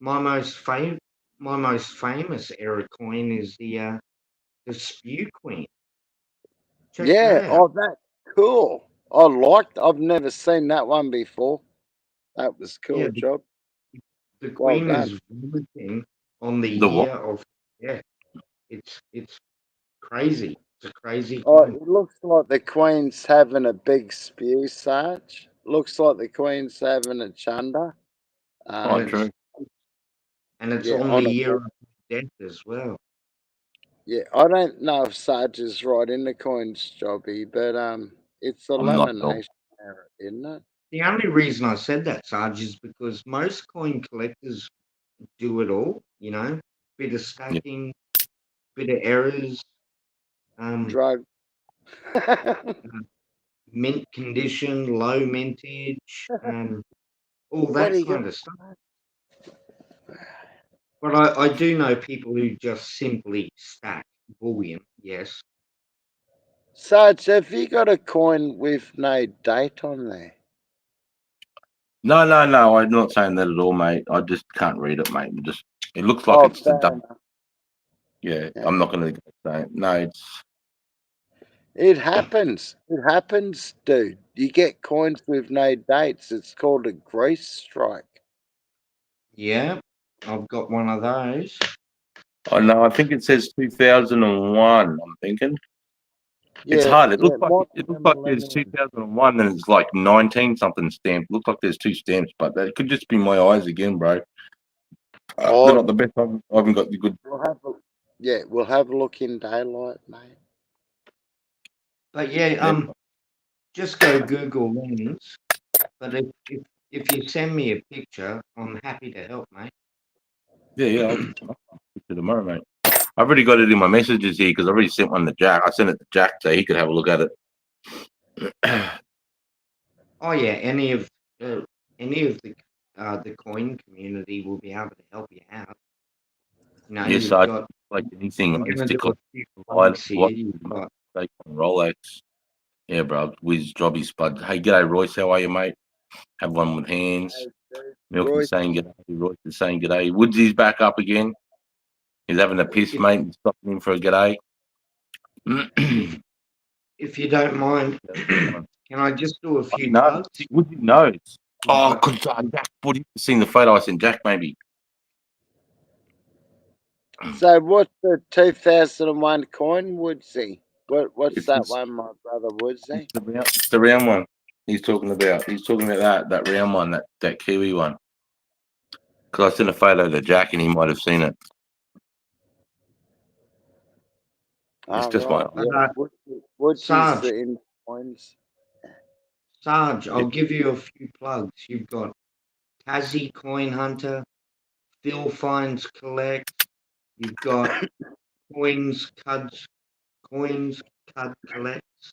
My most famous error coin is the Spew Queen. Check Yeah, that out. oh, that's cool. I've never seen that one before. That was Yeah, cool, job. the Well Queen done. is vomiting on the The what? year of death. It's crazy. It's a crazy Oh, coin. it looks like the Queen's having a big spew, Sarge. Looks like the Queen's having a chunder. And Oh, it's true. Yeah, on the on a year of death as well. yeah. I don't know if Sarge is right in the Coins jobby, but it's a I'm not at all. lamination error, isn't it? The only reason I said that, Sarge, is because most coin collectors do it all, bit of Yeah. stacking, bit of errors, um, Drug. mint condition, low mintage, all What that are you kind gonna? of stuff. But I do know people who just simply stack bullion, yes. Sarge, have you got a coin with no date on there? No, no, no. I'm not saying that at all, mate. I just can't read it, mate. It looks like Oh, it's the fair dumb. enough. Yeah, Yeah. I'm not going to say it. No, it's It happens. It happens, dude. You get coins with no dates. It's called a grease strike. Yeah, I've got one of those. Oh no, I think it says 2001. I'm thinking it's Yeah, hard. It yeah, looks like might be it the looks like there's millennium. 2001 and it's like 19 something stamped. Looks like there's two stamps, but that could just be my eyes again, bro. They're Oh, not the best. I haven't got the good. we'll have a look in daylight, mate. But yeah, Yeah, just go Google lens. But if you send me a picture, I'm happy to help, mate. yeah. I'll speak to tomorrow, mate. I've already got it in my messages here because I already sent one to Jack. I sent it to Jack so he could have a look at it. Oh yeah, any of the coin community will be able to help you out. Yes, You've I got. like anything. I'm I used gonna to do a collect few what plugs here. You've mate. got. They Rolex. Yeah, bro. Whiz jobby spud. Hey, g'day, Royce. How are you, mate? Have one with hands. Hey, dude, Milky's Roy, saying g'day. Royce is saying g'day. Woodsy's back up again. He's having a piss, If mate. He's stopping him for a g'day. if if you don't mind, can I just do a Oh, he few knows. plugs? Woody knows. You've Oh, got. because Jack Woody seen the photo I sent Jack, maybe. so what's the 2001 coin, Woodsy? What's It's that this. one, my brother Woodsy? It's the round one. He's talking about. He's talking about that round one, that Kiwi one. Because I sent a photo to Jack and he might have seen it. It's Oh, just my. right, yeah. Woodsy's Sarge, the in coins. Yeah. I'll give you a few plugs. You've got Tassie Coin Hunter, Phil Finds Collects. You've got Coins Cuds, Coins Cud Collects.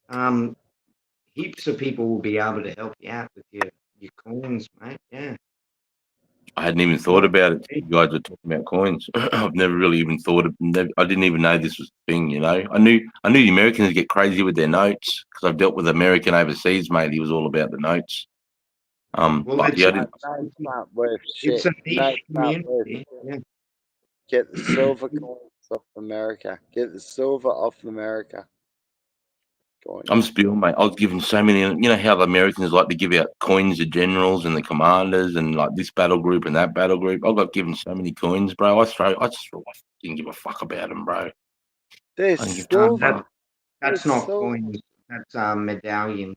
Um, Heaps of people will be able to help you out with your coins, mate. Yeah. I hadn't even thought Not about it. You guys were talking about coins. I've never really even thought of. I didn't even know this was a thing. I knew the Americans get crazy with their notes because I've dealt with American overseas, mate. He was all about the notes. well, But yeah, I didn't. Notes aren't worth it's shit. a niche Notes aren't worth community. shit. Yeah. Get the silver coins off America. Get the silver off America. I'm Coins. spewing, mate. I was given so many. You know how the Americans like to give out coins to generals and the commanders and like this battle group and that battle group. I got given so many coins, bro. I didn't give a fuck about them, bro. There's I didn't give a silver. fuck. There's That's not silver. coins. That's medallions.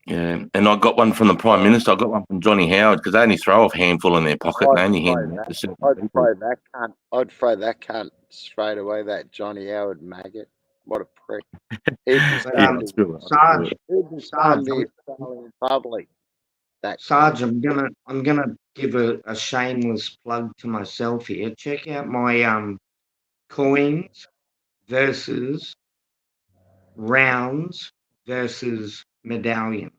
Yeah, and I got one from the Prime Oh, Minister. I got one from Johnny Howard because they only throw a handful in their pocket and I'd they only hand throw them out that. to certain I'd people. throw that cunt. I'd throw that cunt straight away. That Johnny Howard maggot. What a prick. He'd But Yeah, disarm I'd the. screw it. I'd screw Sarge, it. He'd Sarge, disarm the Australian public. That cunt. Sarge, I'm gonna give a shameless plug to myself here. Check out my coins versus rounds versus medallions.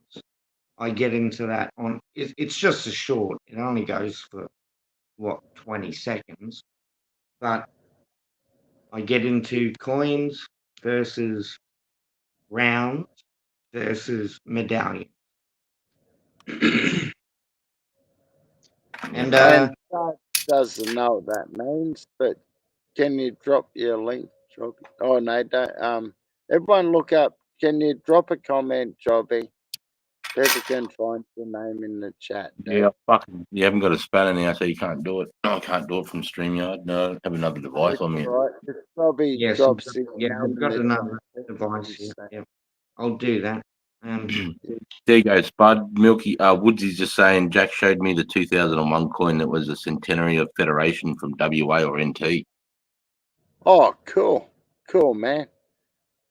I get into that on. It's just a short. It only goes for 20 seconds, but I get into coins versus rounds versus medallion. And And Sarge doesn't know what that means, but can you drop your link, Jobby? Oh no, don't. Everyone look up. Can you drop a comment, Jobby? People can find your name in the chat. Yeah, fucking. You haven't got a spanner now, so you can't do it. No, I can't do it from StreamYard. No, I have another device on me. Right. It probably yes, drops in I've got another device here. Yeah, I'll do that. There you go, Spud. Milky Woodsy's just saying Jack showed me the 2001 coin that was a centenary of Federation from WA or NT. Oh, cool. Cool, man.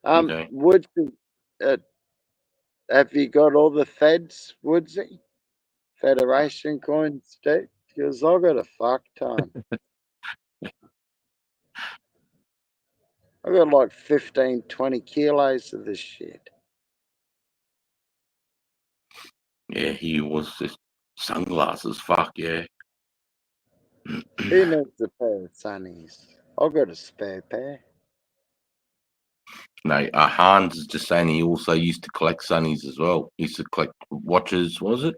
Okay. Woodsy, have you got all the feds, Woodsy? Federation coins, Steve? Because I got a fuck ton. I got like 15, 20 kilos of this shit. Yeah, he was just sunglasses. Fuck yeah. Who needs a pair of sunnies? I got a spare pair. No, Hans is just saying he also used to collect sunnies as well. He used to collect watches, was it?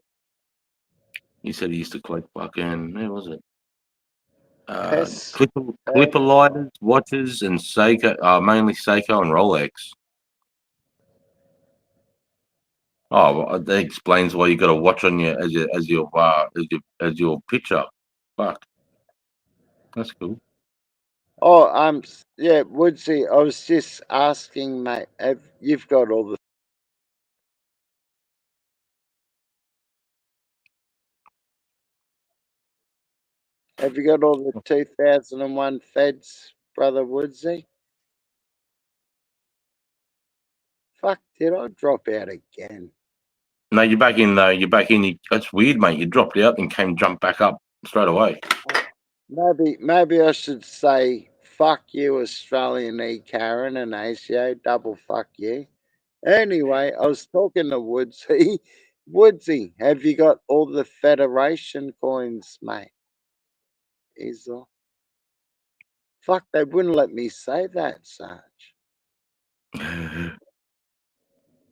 He said he used to collect fucking, where was it? Pest. Clipper lighters, watches, and Seiko, mainly Seiko and Rolex. Oh, well, that explains why you got a watch on you as your picture. Fuck, that's cool. Oh, yeah, Woodsy, I was just asking, mate, you've got all the. Have you got all the 2001 feds, brother Woodsy? Fuck, did I drop out again? No, you're back in though. You're back in. That's weird, mate. You dropped out and jumped back up straight away. Maybe I should say, fuck you, Australian E. Karen and ACO, double fuck you. Anyway, I was talking to Woodsy. Woodsy, have you got all the Federation coins, mate? He's all. Fuck, they wouldn't let me say that, Sarge.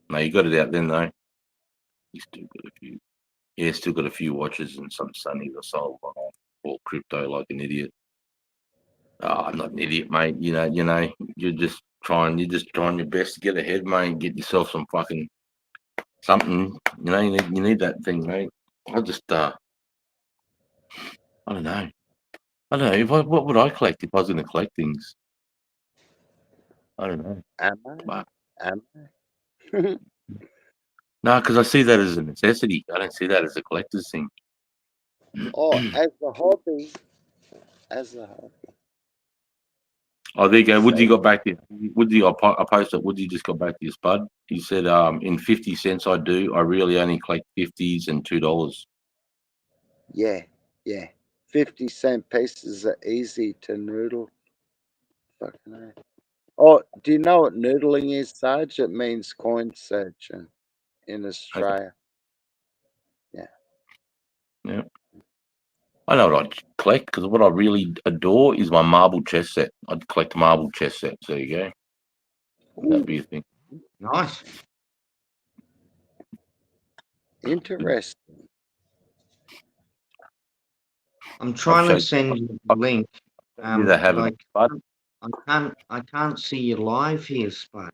No, you got it out then though. You still got a few. Yeah, still got a few watches and some sunnies I sold on all crypto like an idiot. Oh, I'm not an idiot, mate. You're just trying your best to get ahead, mate. Get yourself some fucking something. You need that thing, mate. I just I don't know. I don't know. What would I collect if I was going to collect things? I don't know. Am I? Am I? No, because I see that as a necessity. I don't see that as a collector's thing. Oh, as a hobby. As a hobby. Oh, there you go. Woody got back to Woody. I posted. Woody just got back to your spud. He said, in 50 cents, I really only collect 50s and $2. Yeah, yeah. 50-cent pieces are easy to noodle. Fucking hell. Oh, do you know what noodling is, Sarge? It means coin searching in Australia. Okay. Yeah. I know what I'd collect because what I really adore is my marble chess set. I'd collect marble chess sets. There you go. That'd be a thing. Nice. Interesting. I'm trying to send you the link. I can't see you live here, Spud.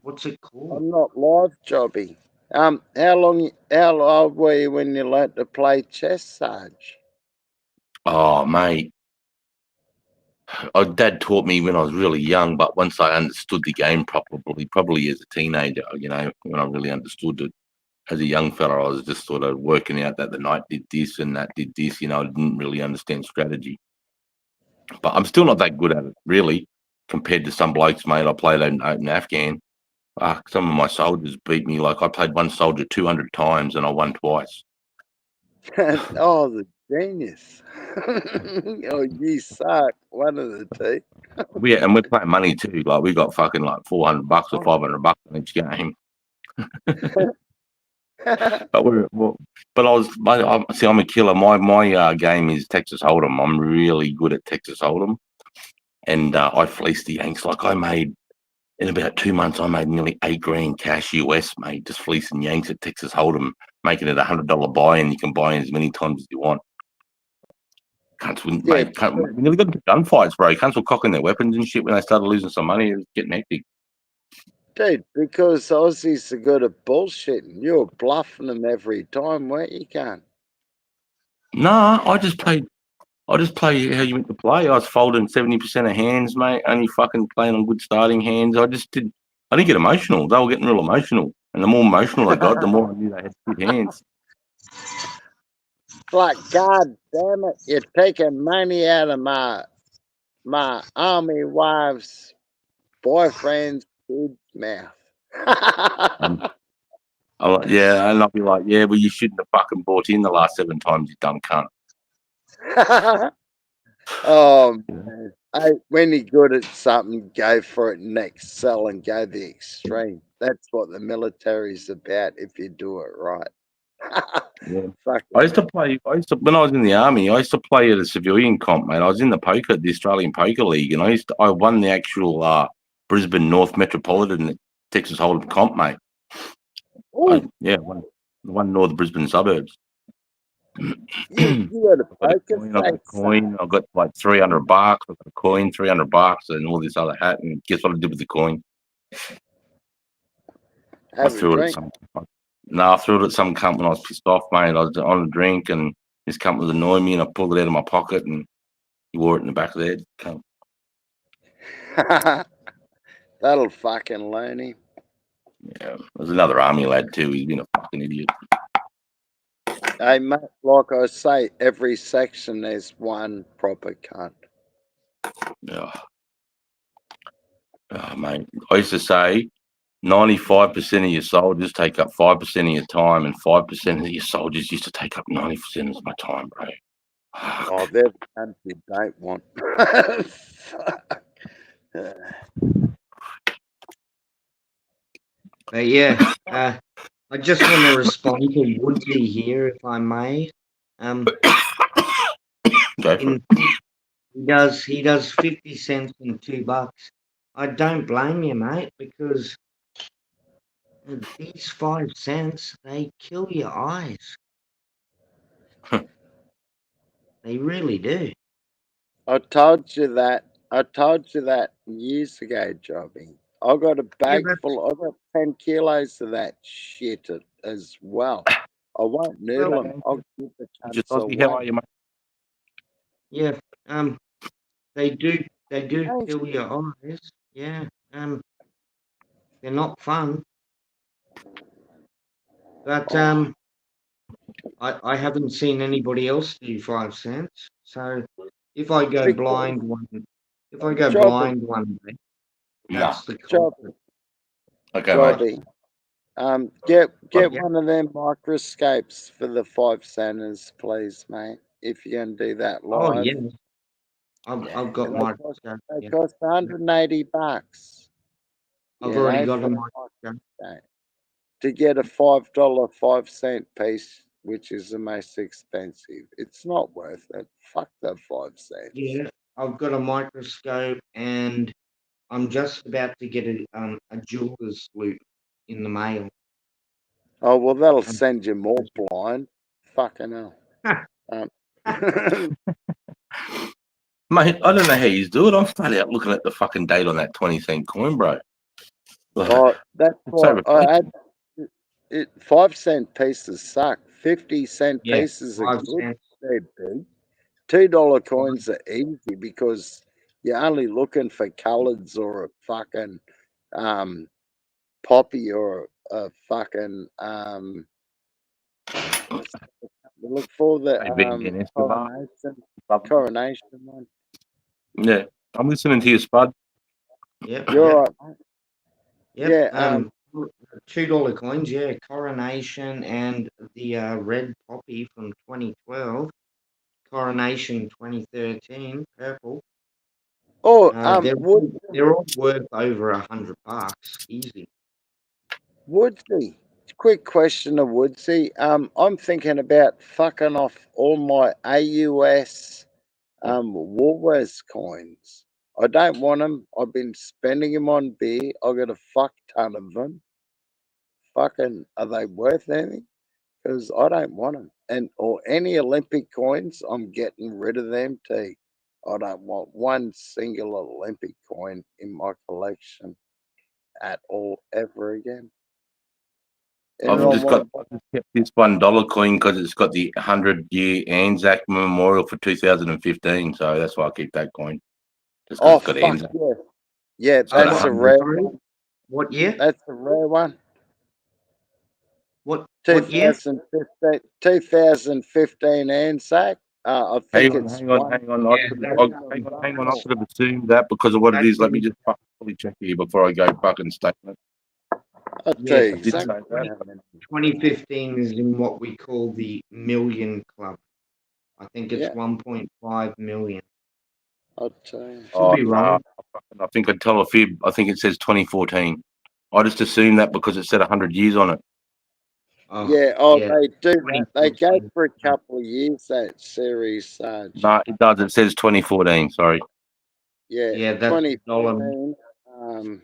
What's it called? I'm not live, Jobby. How old were you when you learnt to play chess, Sarge? Oh, mate. Dad taught me when I was really young, but once I understood the game probably as a teenager, when I really understood it. As a young fella, I was just sort of working out that the knight did this and that did this. I didn't really understand strategy. But I'm still not that good at it, really, compared to some blokes, mate. I played in Afghan. Some of my soldiers beat me. Like I played one soldier 200 times and I won twice. Oh, the genius. Oh, you suck. One of the two. And we're playing money too. Like we got fucking like $400 or $500 on each game. But but see, I'm a killer. My game is Texas Hold'em. I'm really good at Texas Hold'em, and I fleeced the Yanks. Like I made in about 2 months, I made nearly $8,000 cash US, mate, just fleecing Yanks at Texas Hold'em, making it $100 buy, and you can buy in as many times as you want. Cunts wouldn't, Yeah, mate. We nearly got into gunfights, bro. Cunts were cocking their weapons and shit when they started losing some money. It was getting hectic. dude, because Aussies are good at bullshitting. You were bluffing them every time, weren't you, cunt? Nah, I just play how you meant to play. I was folding 70% of hands, mate. Only fucking playing on good starting hands. I didn't get emotional. They were getting real emotional. And the more emotional I got, the more I knew they had good hands. Like, God damn it, you're taking money out of my army wife's boyfriend's kid's mouth. Yeah, and I'll be like, yeah, well, you shouldn't have fucking bought in the last 7 times, you dumb cunt. Oh, man. When you're good at something, go for it next, sell and go the extreme. That's what the military's about if you do it right. Yeah. Fuck I used to when I was in the army, I used to play at a civilian comp, mate. I was in the Australian Poker League, and I won the actual Brisbane North Metropolitan Texas Hold'em comp, mate. Won North Brisbane suburbs. You got a I got poker a coin. I got like $300. I got a coin, $300, and all this other hat. And guess what I did with the coin? Have a drink. I threw it at some cunt when I was pissed off, mate. I was on a drink, and this cunt was annoying me, and I pulled it out of my pocket, and he wore it in the back of the head. Cunt. That'll fucking learn him. Yeah, there's another army lad too. He's been a fucking idiot. Hey, mate, like I say, every section there's one proper cunt. Yeah. Oh, mate. I used to say 95% of your soldiers take up 5% of your time, and 5% of your soldiers used to take up 90% of my time, bro. Oh, they're the cunts you don't want. But yeah, I just want to respond to Woodsy here, if I may. He does 50 cents and $2. I don't blame you, mate, because these 5 cents, they kill your eyes. They really do. I told you that years ago, Jobby. I got a bag full. I got 10 kilos of that shit as well. I won't noodle them. I'll keep the chance away. How are you, mate? Yeah, they do kill your eyes. Yeah, they're not fun. But I haven't seen anybody else do 5 cents. So if I go blind one day, that's the culprit. Okay, Jobby. Get Yeah. one of them microscopes for the 5 centers, please, mate. If you're gonna do that live. Oh yeah, I've got microscope. They cost $180. I've already got a microscope. To get a $5 5-cent piece, which is the most expensive. It's not worth it. Fuck the 5 cents. Yeah, I've got a microscope, and I'm just about to get a jeweler's loop in the mail. Oh well, that'll send you more blind. Fucking hell. Mate, I don't know how you do it. I'm straight out looking at the fucking date on that 20-cent coin, bro. Oh, that's what I had. 5-cent pieces suck. 50-cent pieces are good. They're big. $2 coins are easy because you're only looking for coloreds or a fucking poppy or a fucking look for the coronation one. Yeah, I'm listening to you, Spud. Yep. You're right, mate. Yep. $2 coins, yeah. Coronation and the red poppy from 2012. Coronation 2013, purple. Oh, they're all worth over $100, easy. Woodsy, quick question to Woodsy. I'm thinking about fucking off all my AUS Woolworths coins. I don't want them. I've been spending them on beer. I got a fuck ton of them. Fucking, are they worth anything? Because I don't want them. And or any Olympic coins, I'm getting rid of them too. I don't want one single Olympic coin in my collection at all ever again. I've Anyone just want kept this $1 coin because it's got the 100-year Anzac Memorial for 2015. So that's why I keep that coin. Just 'cause Oh it's got fuck Anzac. yeah. Yeah, got that's a 100. rare Sorry, one. what year? That's a rare one. What year? 2015 Anzac. I think Hang on, it's hang on, one. hang on. Yeah, Hang on. I should have assumed that because of what it that's is. Let what me it, just fully check here before I go fucking statement. I'll tell yeah, you I did say exactly that. how many. 2015 is in what we call the Million Club. I think it's Yeah, 1.5 million. I'll tell you. Could Oh be no, wrong. I think I'd tell a fib. I think it says 2014. I just assumed that because it said 100 years on it. Oh, Yeah, yeah, they do that. They go 2014. for a couple of years, that series, Sarge. No, it does. It says 2014. Sorry. Yeah, Yeah, that's a dollar. 2014.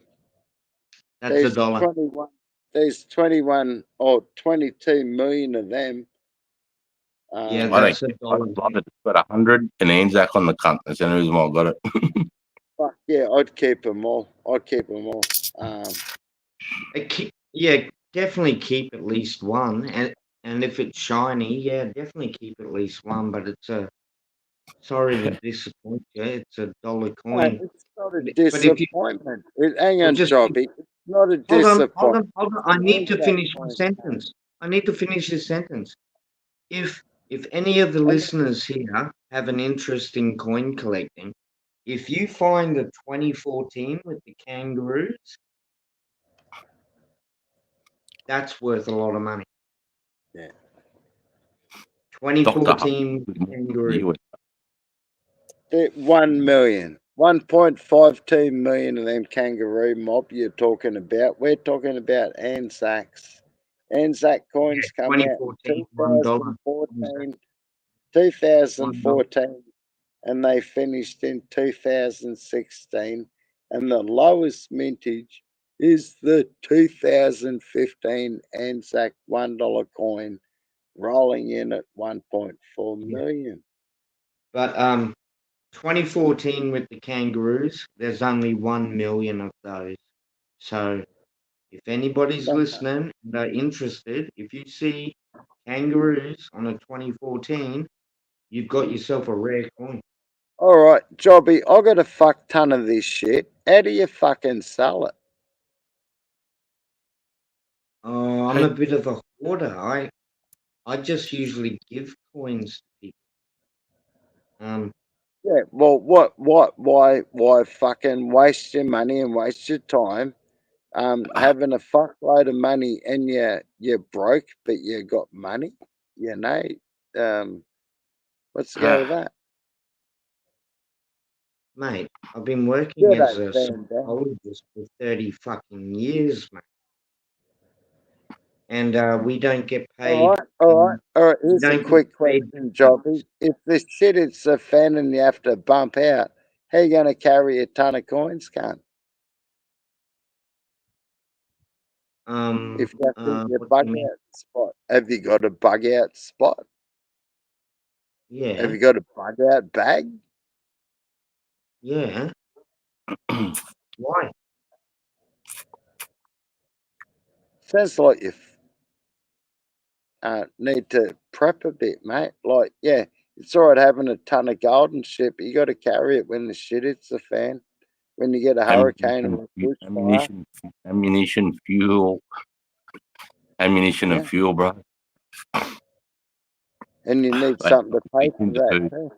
That's a There's dollar. 21. There's 21 or 22 million of them. Yeah, I that's don't a care. I dollar. just love it. It's got 100 and Anzac on the cunt. That's the only reason why I got it. Fuck yeah, I'd keep them all. I'd keep them all. Yeah, definitely keep at least one, and if it's shiny, yeah, definitely keep at least one. But it's a sorry to disappoint you. It's a dollar coin. It's not a But if you disappointment. Hang well, on, just Jobby. It's not a disappointment. hold on. I The need to Anzac finish my coins, sentence. I need to finish this sentence. If any of the and listeners here have an interest in coin collecting, if you find the 2014 with the kangaroos, that's worth a lot of money. yeah. 2014 Dr. kangaroo. 1 million. 1.52 million of them kangaroo mob you're talking about. We're talking about Anzacs. Anzac coins come out in 2014, $1. 2014, and they finished in 2016. And the lowest mintage is the 2015 Anzac $1 coin, rolling in at 1.4 Yeah. million. But 2014 with the kangaroos, there's only 1 million of those. So if anybody's listening and they're interested, if you see kangaroos on a 2014, you've got yourself a rare coin. All right, Jobby, I got a fuck ton of this shit. How do you fucking sell it? Oh, I'm a bit of a hoarder. I just usually give coins to people. Yeah, well, why fucking waste your money and waste your time? Having a fuckload of money and you're broke, but you got money. You know, let's go with that. Mate, I've been working Yeah, as that a stand down. psychologist for 30 fucking years, mate. And we don't get paid. All right. We Here's a don't get quick paid. question, Jobby. If the shit hits a fan and you have to bump out, how you going to carry a ton of coins, cunt? If you have to hit your What do bug you mean? out spot, have you got a bug out spot? Yeah, Have you got a bug out bag? yeah. Why? Sounds like you need to prep a bit, mate. Like, yeah, it's all right having a ton of gold and shit, but you got to carry it when the shit hits the fan. When you get a hurricane or a bushfire, ammunition, fuel, and fuel, bro. and you need Like, something to pay for that too. too.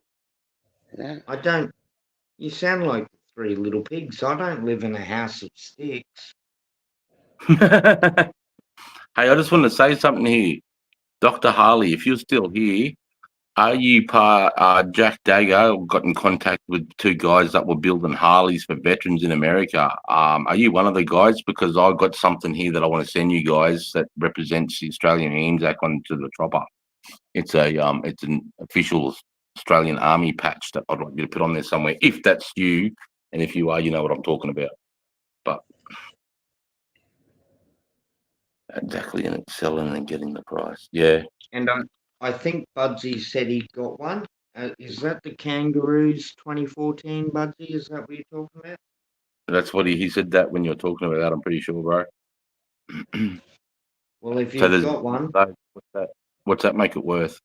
Yeah. I don't. You sound like three little pigs. I don't live in a house of sticks. Hey, I just want to say something here. Dr. Harley, if you're still here, Are you part Jack Dagger got in contact with two guys that were building Harleys for veterans in America? Are you one of the guys? Because I've got something here that I want to send you guys that represents the Australian Anzac onto the chopper. It's an official Australian Army patch that I'd like you to put on there somewhere. If that's you, and if you are, you know what I'm talking about. But exactly, and it's selling and getting the price. Yeah. And I think Budsy said he got one. Is that the Kangaroos 2014, Budsy? Is that what you're talking about? That's what he said that when you're talking about that, I'm pretty sure, bro. Well, if So you've there's got one, what's that make it worth?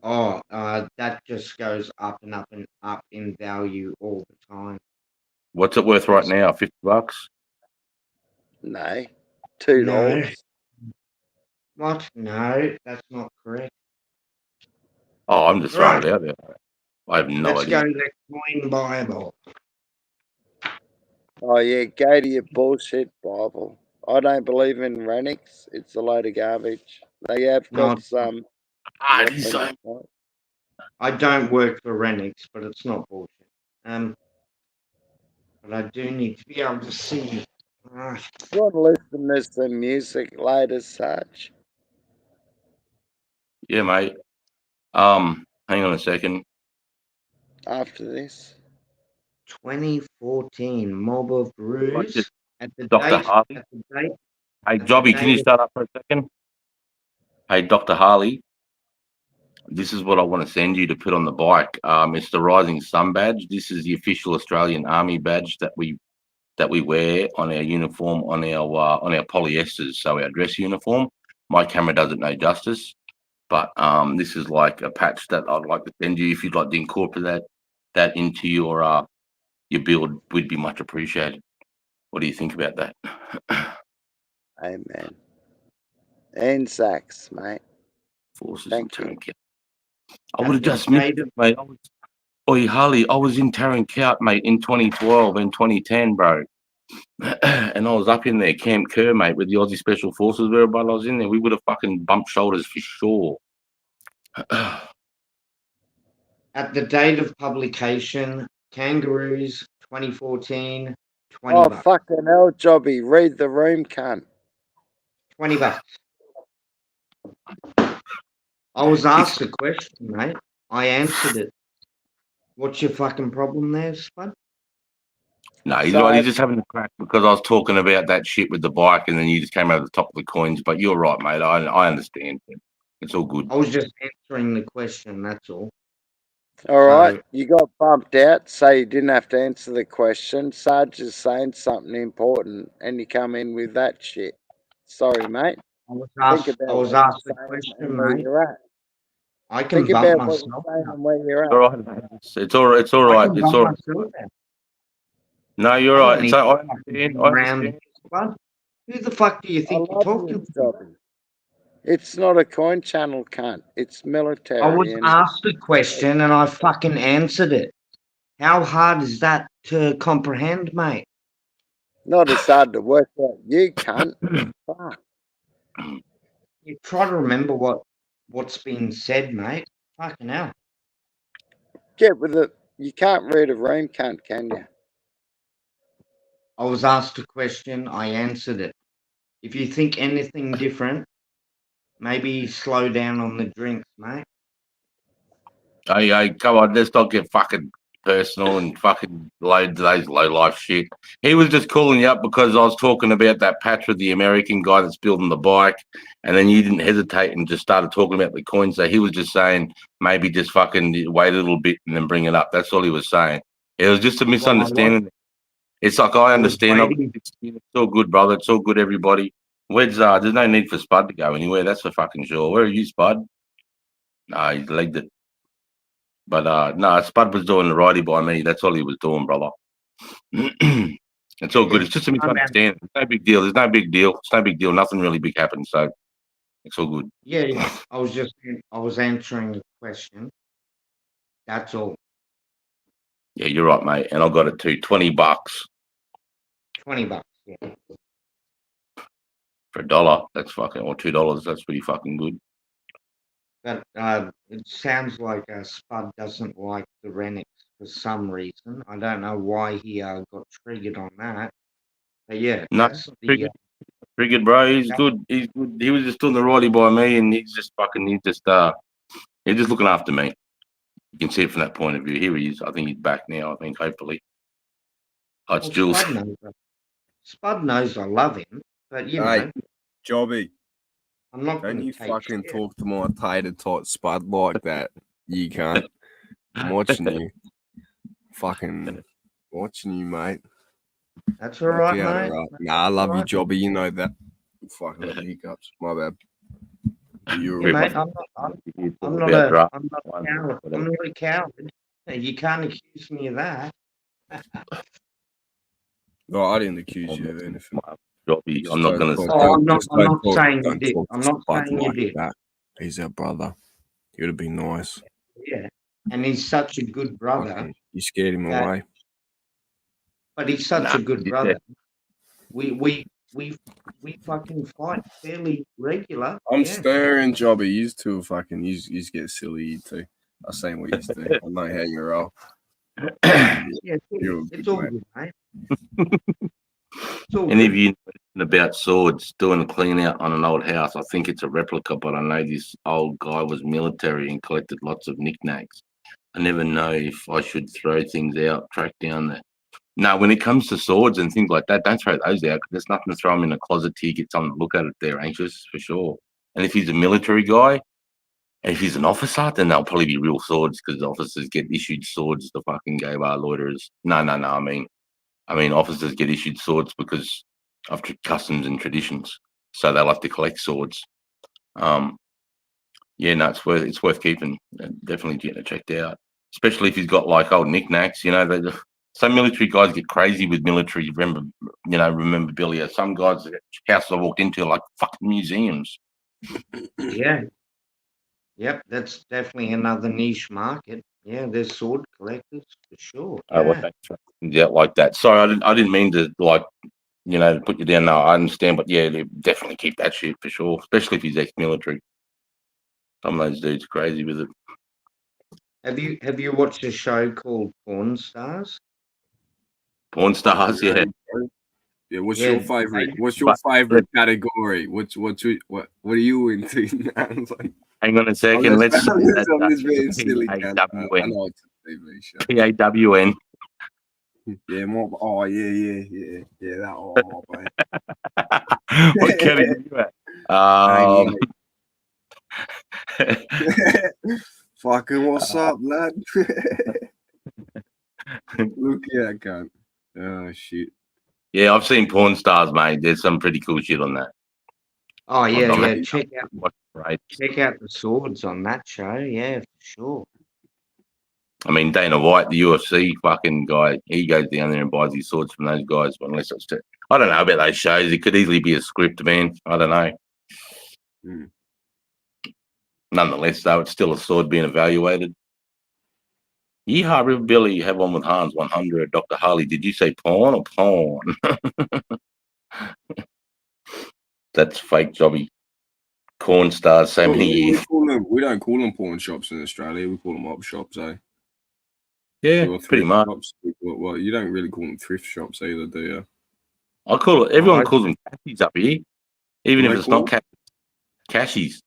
that just goes up and up and up in value all the time. What's it worth right now? $50? No, $2. No. What? No, that's not correct. Oh, I'm just throwing it out there. I have no Let's idea. go to the Coin Bible. Oh yeah, go to your bullshit Bible. I don't believe in Renix. It's a load of garbage. They have No, got some He's so reference. I don't work for Renix, but it's not bullshit. But I do need to be able to see. You want to listen to some music later, such? yeah, mate. Hang on a second. After this, 2014 Mob of Brews Just at the Dr. date. Harley. At the date. Hey, at the Jobby, can you date start up for a second? Hey, Dr. Harley. This is what I want to send you to put on the bike. It's the Rising Sun badge. This is the official Australian Army badge that we wear on our uniform, on our polyesters, so our dress uniform. My camera doesn't know justice, but this is like a patch that I'd like to send you if you'd like to incorporate that into your build. Would be much appreciated. What do you think about that? amen. And Sax, mate. Forces Thank in you. Tarankout. I would have the just missed date it, mate. Oi, Harley, I was in Tarankout, mate, in 2012 and 2010, bro. And I was up in there, Camp Kerr, mate, with the Aussie Special Forces. Whereabouts I was in there, we would have fucking bumped shoulders for sure. At the date of publication, Kangaroos 2014, 20 Oh, bucks. fucking hell, Jobby. Read the room, cunt. 20 bucks. I was asked a question, mate. I answered it. What's your fucking problem there, Spud? No, he's So- right. He's just having a crack because I was talking about that shit with the bike, and then you just came over the top of the coins. But you're right, mate. I understand. It's all good. I was just answering the question, that's all. All right, So- you got bumped out, so you didn't have to answer the question. Sarge is saying something important, and you come in with that shit. Sorry, mate. I was Think asked, about I was what asked you're the saying question, and where mate. you're at. I can Think bump about what myself you're saying out. and where you're at. All right, mate. It's all right. It's all I right. can It's bump all right. myself out. No, you're I don't right. need So to I fucking understand. be I around understand. this, Spud. Who the fuck do you I think you're love talking you, to? Jobby. It's not a coin channel, cunt. It's military. I was and asked a question and I fucking answered it. How hard is that to comprehend, mate? not as hard to work out. You cunt. Fuck. You try to remember what's been said, mate. Fucking hell. Get with it. You can't read a room, cunt, can you? I was asked a question, I answered it. If you think anything different, maybe slow down on the drinks, mate. Hey, come on, let's not get fucking personal and fucking load today's low life shit. He was just calling you up because I was talking about that patch with the American guy that's building the bike, and then you didn't hesitate and just started talking about the coins. So he was just saying maybe just fucking wait a little bit and then bring it up. That's all he was saying. It was just a misunderstanding. It's like I understand. waiting. It's all good, brother. It's all good, everybody. Where's there's no need for Spud to go anywhere. That's for fucking sure. Where are you, Spud? Nah, he's legged it. But no, Spud was doing the righty by me. That's all he was doing, brother. It's all good. It's just a misunderstanding. It's no big deal. There's no big deal. It's no big deal. Nothing really big happened. So it's all good. Yeah, I was answering the question. That's all. Yeah, you're right, mate. And I got it too. $20 $20, yeah. for $1. That's fucking, or $2. That's pretty fucking good. But it sounds like Spud doesn't like the Renix for some reason. I don't know why he got triggered on that. But yeah, No, that's the triggered, bro. He's good. He's good. He was just doing the righty by me, and he's just looking after me. You can see it from that point of view. Here he is. I think he's back now. I think hopefully. Oh, it's Jules. Spud knows I love him, but you Hey, know, Jobby, I'm not don't going you to take fucking shit. talk to my tater tot Spud like that. You can't. I'm watching you. Fucking watching you, mate. That's all right, Look out, mate. right. Nah, I love you, Right. Jobby. You know that. Fucking got the hiccups. My bad. You're Yeah, mate, I'm not a coward. I'm not a coward. You can't accuse me of that. No, I didn't accuse you of anything. Jobby. I'm not going to. I'm not saying you did. I'm not saying you did. That. He's our brother. You gotta be nice. Yeah, and he's such a good brother. Fucking, you scared him that- away. But he's such a good brother. We fucking fight fairly regular. I'm yeah. staring, Jobby. You two fucking, you get silly, you two. I'm saying what you do. I know how you roll. Yeah, it's all good, mate. Any of you about swords doing a clean out on an old house? I think it's a replica, but I know this old guy was military and collected lots of knickknacks. I never know if I should throw things out, track down that. No, when it comes to swords and things like that, don't throw those out. There's nothing to throw them in a closet till you get someone to look at it. They're anxious for sure. And if he's a military guy, and if he's an officer, then they'll probably be real swords because officers get issued swords to fucking go bar loiterers. No. I mean, officers get issued swords because of customs and traditions, so they'll have to collect swords. Yeah, no, it's worth keeping. Definitely getting it checked out, especially if he's got like old knickknacks. You know, some military guys get crazy with military. Remember Billy? Some guys' houses I walked into are like fucking museums. Yeah. Yep, that's definitely another niche market. Yeah, there's sword collectors for sure. Yeah, like that. Sorry, I didn't mean to put you down. No, I understand, but yeah, they definitely keep that shit for sure, especially if he's ex-military. Some of those dudes are crazy with it. Have you watched a show called Porn Stars? Porn stars, yeah. Yeah, what's your favorite? What's your favorite category? What are you into? Hang on a second. Let's PAWN. PAWN. Yeah, more. Oh, yeah. That. Oh, man. What category are you at? Fucking what's up, lad? Look at that cunt. Oh shit. Yeah, I've seen Porn Stars, mate. There's some pretty cool shit on that. Oh yeah. Check out the swords on that show. Yeah, for sure. I mean, Dana White, the UFC fucking guy, he goes down there and buys his swords from those guys. Unless it's, I don't know about those shows. It could easily be a script, man. I don't know. Nonetheless, though, it's still a sword being evaluated. Yeehaw, River Billy, you have one with Hans 100. Dr. Harley, did you say porn or porn? That's fake, Jobby. Corn stars, so many years. We don't call them pawn shops in Australia. We call them op shops, eh? Yeah, pretty much. Shops. Well, you don't really call them thrift shops either, do you? I call it. Everyone calls them cashies up here, even if it's not cashies.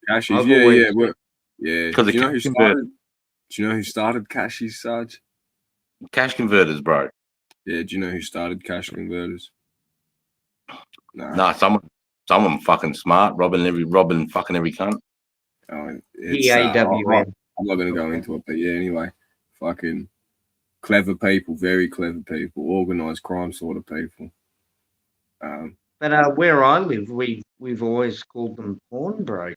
Cashies, yeah. Do you know who started? Do you know who started cashies, Sarge? Cash converters, bro. Yeah. Do you know who started cash converters? Nah, someone fucking smart, robbing fucking every cunt. Oh, PAWN. I'm not going to go into it, but yeah, anyway, fucking clever people, very clever people, organised crime sort of people. But where I live, we've always called them pawnbrokers.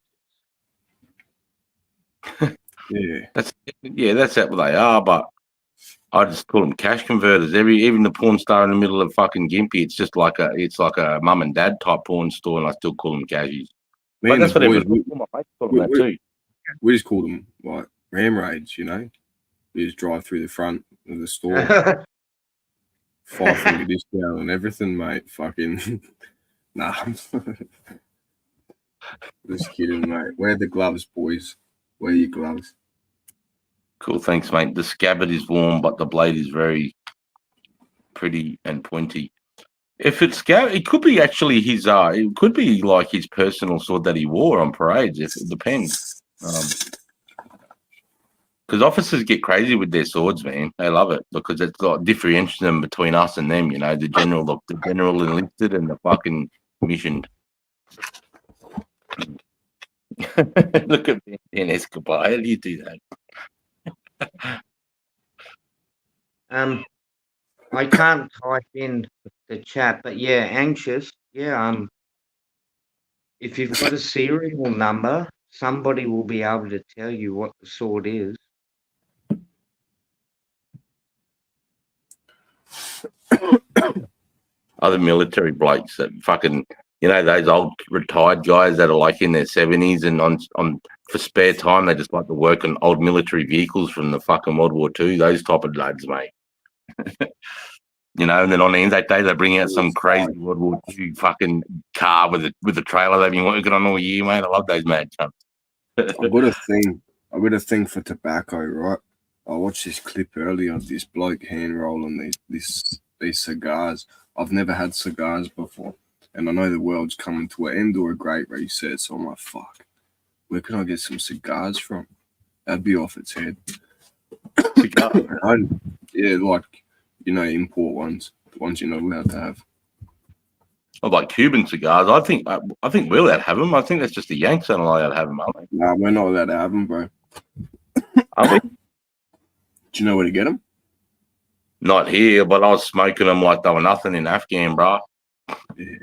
Yeah, that's what they are. But I just call them cash converters. Even the porn star in the middle of fucking Gympie, it's like a mum and dad type porn store, and I still call them cashies. But that's what everyone call them too. We just call them like ram raids, you know. We just drive through the front of the store, 5 finger discount and everything, mate. Fucking nah. Just kidding, mate. Wear the gloves, boys. Wear your gloves. Cool, thanks, mate. The scabbard is warm, but the blade is very pretty and pointy. If it's scabbard, it could be actually his. It could be like his personal sword that he wore on parades. If it depends, because officers get crazy with their swords, man. They love it because it's got differentiation between us and them. You know, the general enlisted and the fucking commissioned. Look at Ben Escobar. How do you do that? I can't type in the chat, but yeah, anxious. Yeah, if you've got a serial number, somebody will be able to tell you what the sword is. Other military blokes that fucking, you know, those old retired guys that are like in their 70s and on for spare time, they just like to work on old military vehicles from the fucking World War II. Those type of lads, mate. You know, and then on the end that day they bring out some crazy World War II fucking car with a trailer they've been working on all year, mate. I love those mad chumps. I've got a thing for tobacco, right? I watched this clip earlier of this bloke hand rolling these cigars. I've never had cigars before, and I know the world's coming to an end or a great reset. So I'm like, fuck, where can I get some cigars from? That'd be off its head. Yeah, like, you know, import ones, the ones you're not allowed to have. Oh, like Cuban cigars. I think we're allowed to have them. I think that's just the Yanks that are allowed to have them, aren't they? Nah, we're not allowed to have them, bro. Are we? Do you know where to get them? Not here, but I was smoking them like they were nothing in Afghan, bro. Yeah.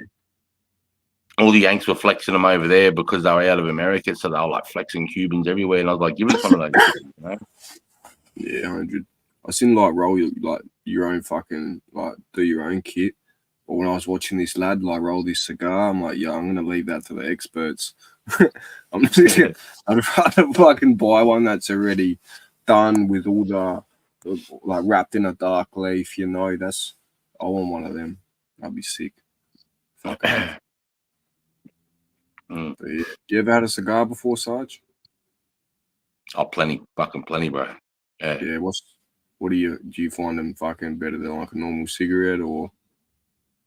All the Yanks were flexing them over there because they were out of America, so they were like flexing Cubans everywhere. And I was like, give us some of those. You know? Yeah, 100. I seen like roll your own fucking do your own kit. But when I was watching this lad like roll this cigar, I'm like, yeah, I'm gonna leave that to the experts. I'd rather fucking buy one that's already done with all the like wrapped in a dark leaf. You know, I want one of them. I'd be sick. Fuck. Mm. Yeah. You ever had a cigar before, Sarge? Oh, plenty, fucking plenty, bro. Yeah. Yeah. Do you find them fucking better than like a normal cigarette or?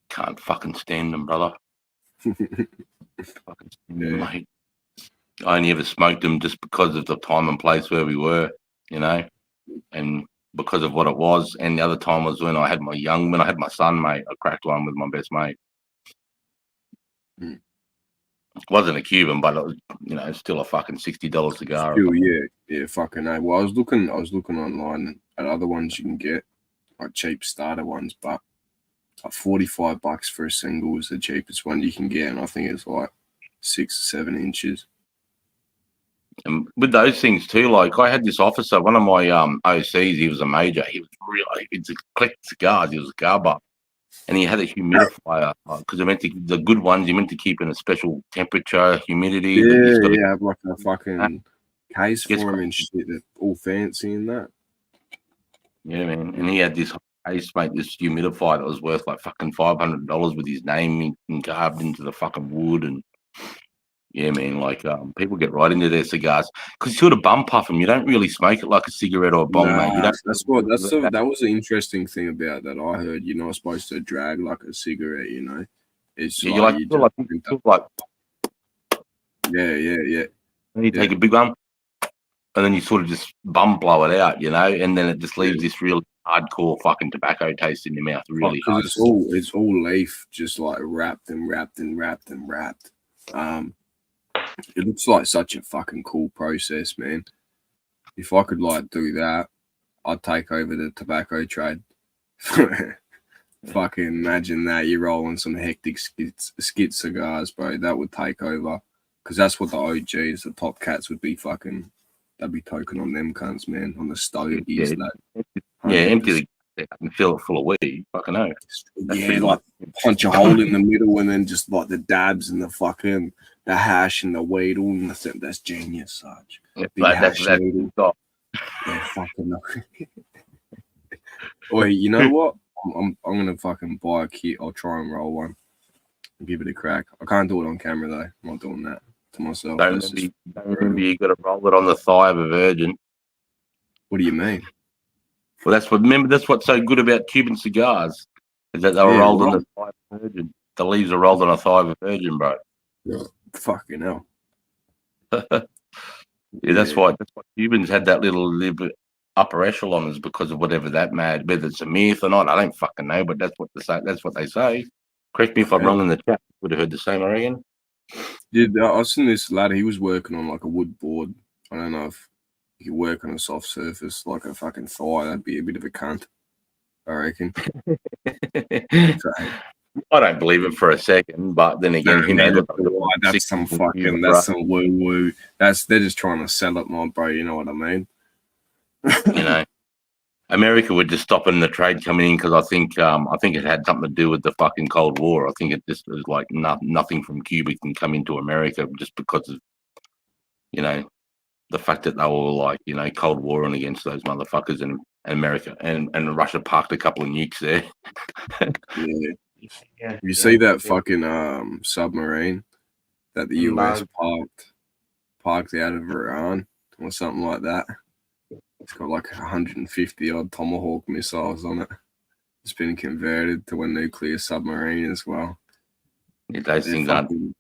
Can't fucking stand them, brother. Fucking stand them, mate. I only ever smoked them just because of the time and place where we were, you know, and because of what it was. And the other time was when I had my son, mate. I cracked one with my best mate. Mm. Wasn't a Cuban, but it was, you know, still a fucking $60 cigar. Still, yeah, fucking A. Well, I was looking online at other ones you can get, like cheap starter ones, but like $45 for a single is the cheapest one you can get, and I think it's like 6 or 7 inches. And with those things too, like I had this officer, one of my OCs, he was a major. He was really, it's a collect cigars. He was a cigar butt. And he had a humidifier because the good ones you meant to keep in a special temperature, humidity. Yeah, have like a fucking case for them and shit. They're all fancy and that. Yeah, man. And he had this case, mate, this humidifier that was worth like fucking $500 with his name carved into the fucking wood. And yeah, man, like people get right into their cigars because you sort of bum puff them. You don't really smoke it like a cigarette or a bong, mate. You don't. That was the interesting thing about that I heard. You're not supposed to drag like a cigarette, you know. It's yeah, like, yeah. And you take a big one, and then you sort of just bum blow it out, you know, and then it just leaves this real hardcore fucking tobacco taste in your mouth. Really hard. It's all leaf, just like wrapped. It looks like such a fucking cool process, man. If I could like do that, I'd take over the tobacco trade. Fucking imagine that you're rolling some hectic skit cigars, bro. That would take over because that's what the OGs, the top cats, would be fucking. They'd be toking on them cunts, man, on the stogies. Empty the and fill it full of weed. Fucking know. Like punch a hole in the middle and then just like the dabs and the fucking the hash and the weed all in the that's genius, Sarge. That's yeah, fucking. Wait, you know what? I'm gonna fucking buy a kit. I'll try and roll one. Give it a crack. I can't do it on camera though. I'm not doing that. to myself. Don't That's just remember you got to roll it on the thigh of a virgin. what do you mean? Well, that's what's so good about Cuban cigars is that they were Yeah, rolled on right. the thigh of a virgin. The leaves are rolled on a thigh of a virgin, bro. Fucking hell. Yeah, that's why Cubans had that little bit upper echelon is because of whatever that mad, whether it's a myth or not, I don't fucking know, but that's what they say. That's what they say. Correct me if I'm wrong in the chat. Would have heard the same, I reckon. Yeah, I seen this lad. He was working on like a wood board. I don't know if you could work on a soft surface like a fucking thigh. That'd be a bit of a cunt, I reckon. So, I don't believe it for a second, but then again, who knows? That's some fucking, that's some woo woo. They're just trying to sell it, my bro. You know what I mean? You know, America were just stopping the trade coming in because I think it had something to do with the fucking Cold War. I think it just was like nothing from Cuba can come into America just because of, you know, the fact that they were like, you know, Cold Warring against those motherfuckers in America and Russia parked a couple of nukes there. Yeah. You see that fucking submarine that the US parked out of Iran or something like that? It's got like 150 odd Tomahawk missiles on it. It's been converted to a nuclear submarine as well. Yeah, those things aren't.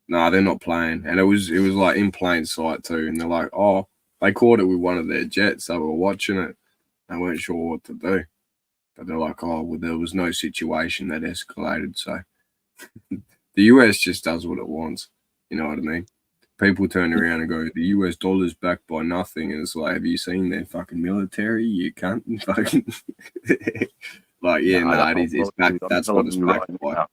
Nah, they're not playing. And it was like in plain sight too. And they're like, oh, they caught it with one of their jets. They were watching it. They weren't sure what to do. But they're like, oh, well, there was no situation that escalated. So the US just does what it wants. You know what I mean? People turn around and go, the US dollar's backed by nothing. And it's like, have you seen their fucking military? You can't fucking. Like, yeah, it's back. That's what it's backed by.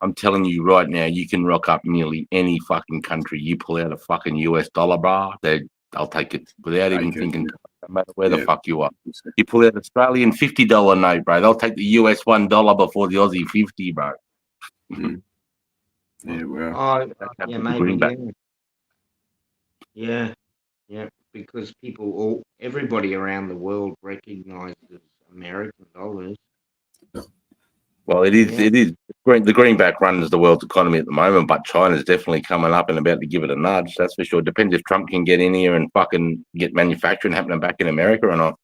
I'm telling you right now, you can rock up nearly any fucking country. You pull out a fucking US dollar, bro, they'll take it without even thinking, no matter where the fuck you are. You pull out Australian $50 note, bro, they'll take the US $1 before the Aussie 50, bro. Yeah, well. Yeah, maybe, yeah. Yeah, because everybody around the world recognizes American dollars. Well, it is. The greenback runs the world's economy at the moment, but China's definitely coming up and about to give it a nudge. That's for sure. Depends if Trump can get in here and fucking get manufacturing happening back in America or not.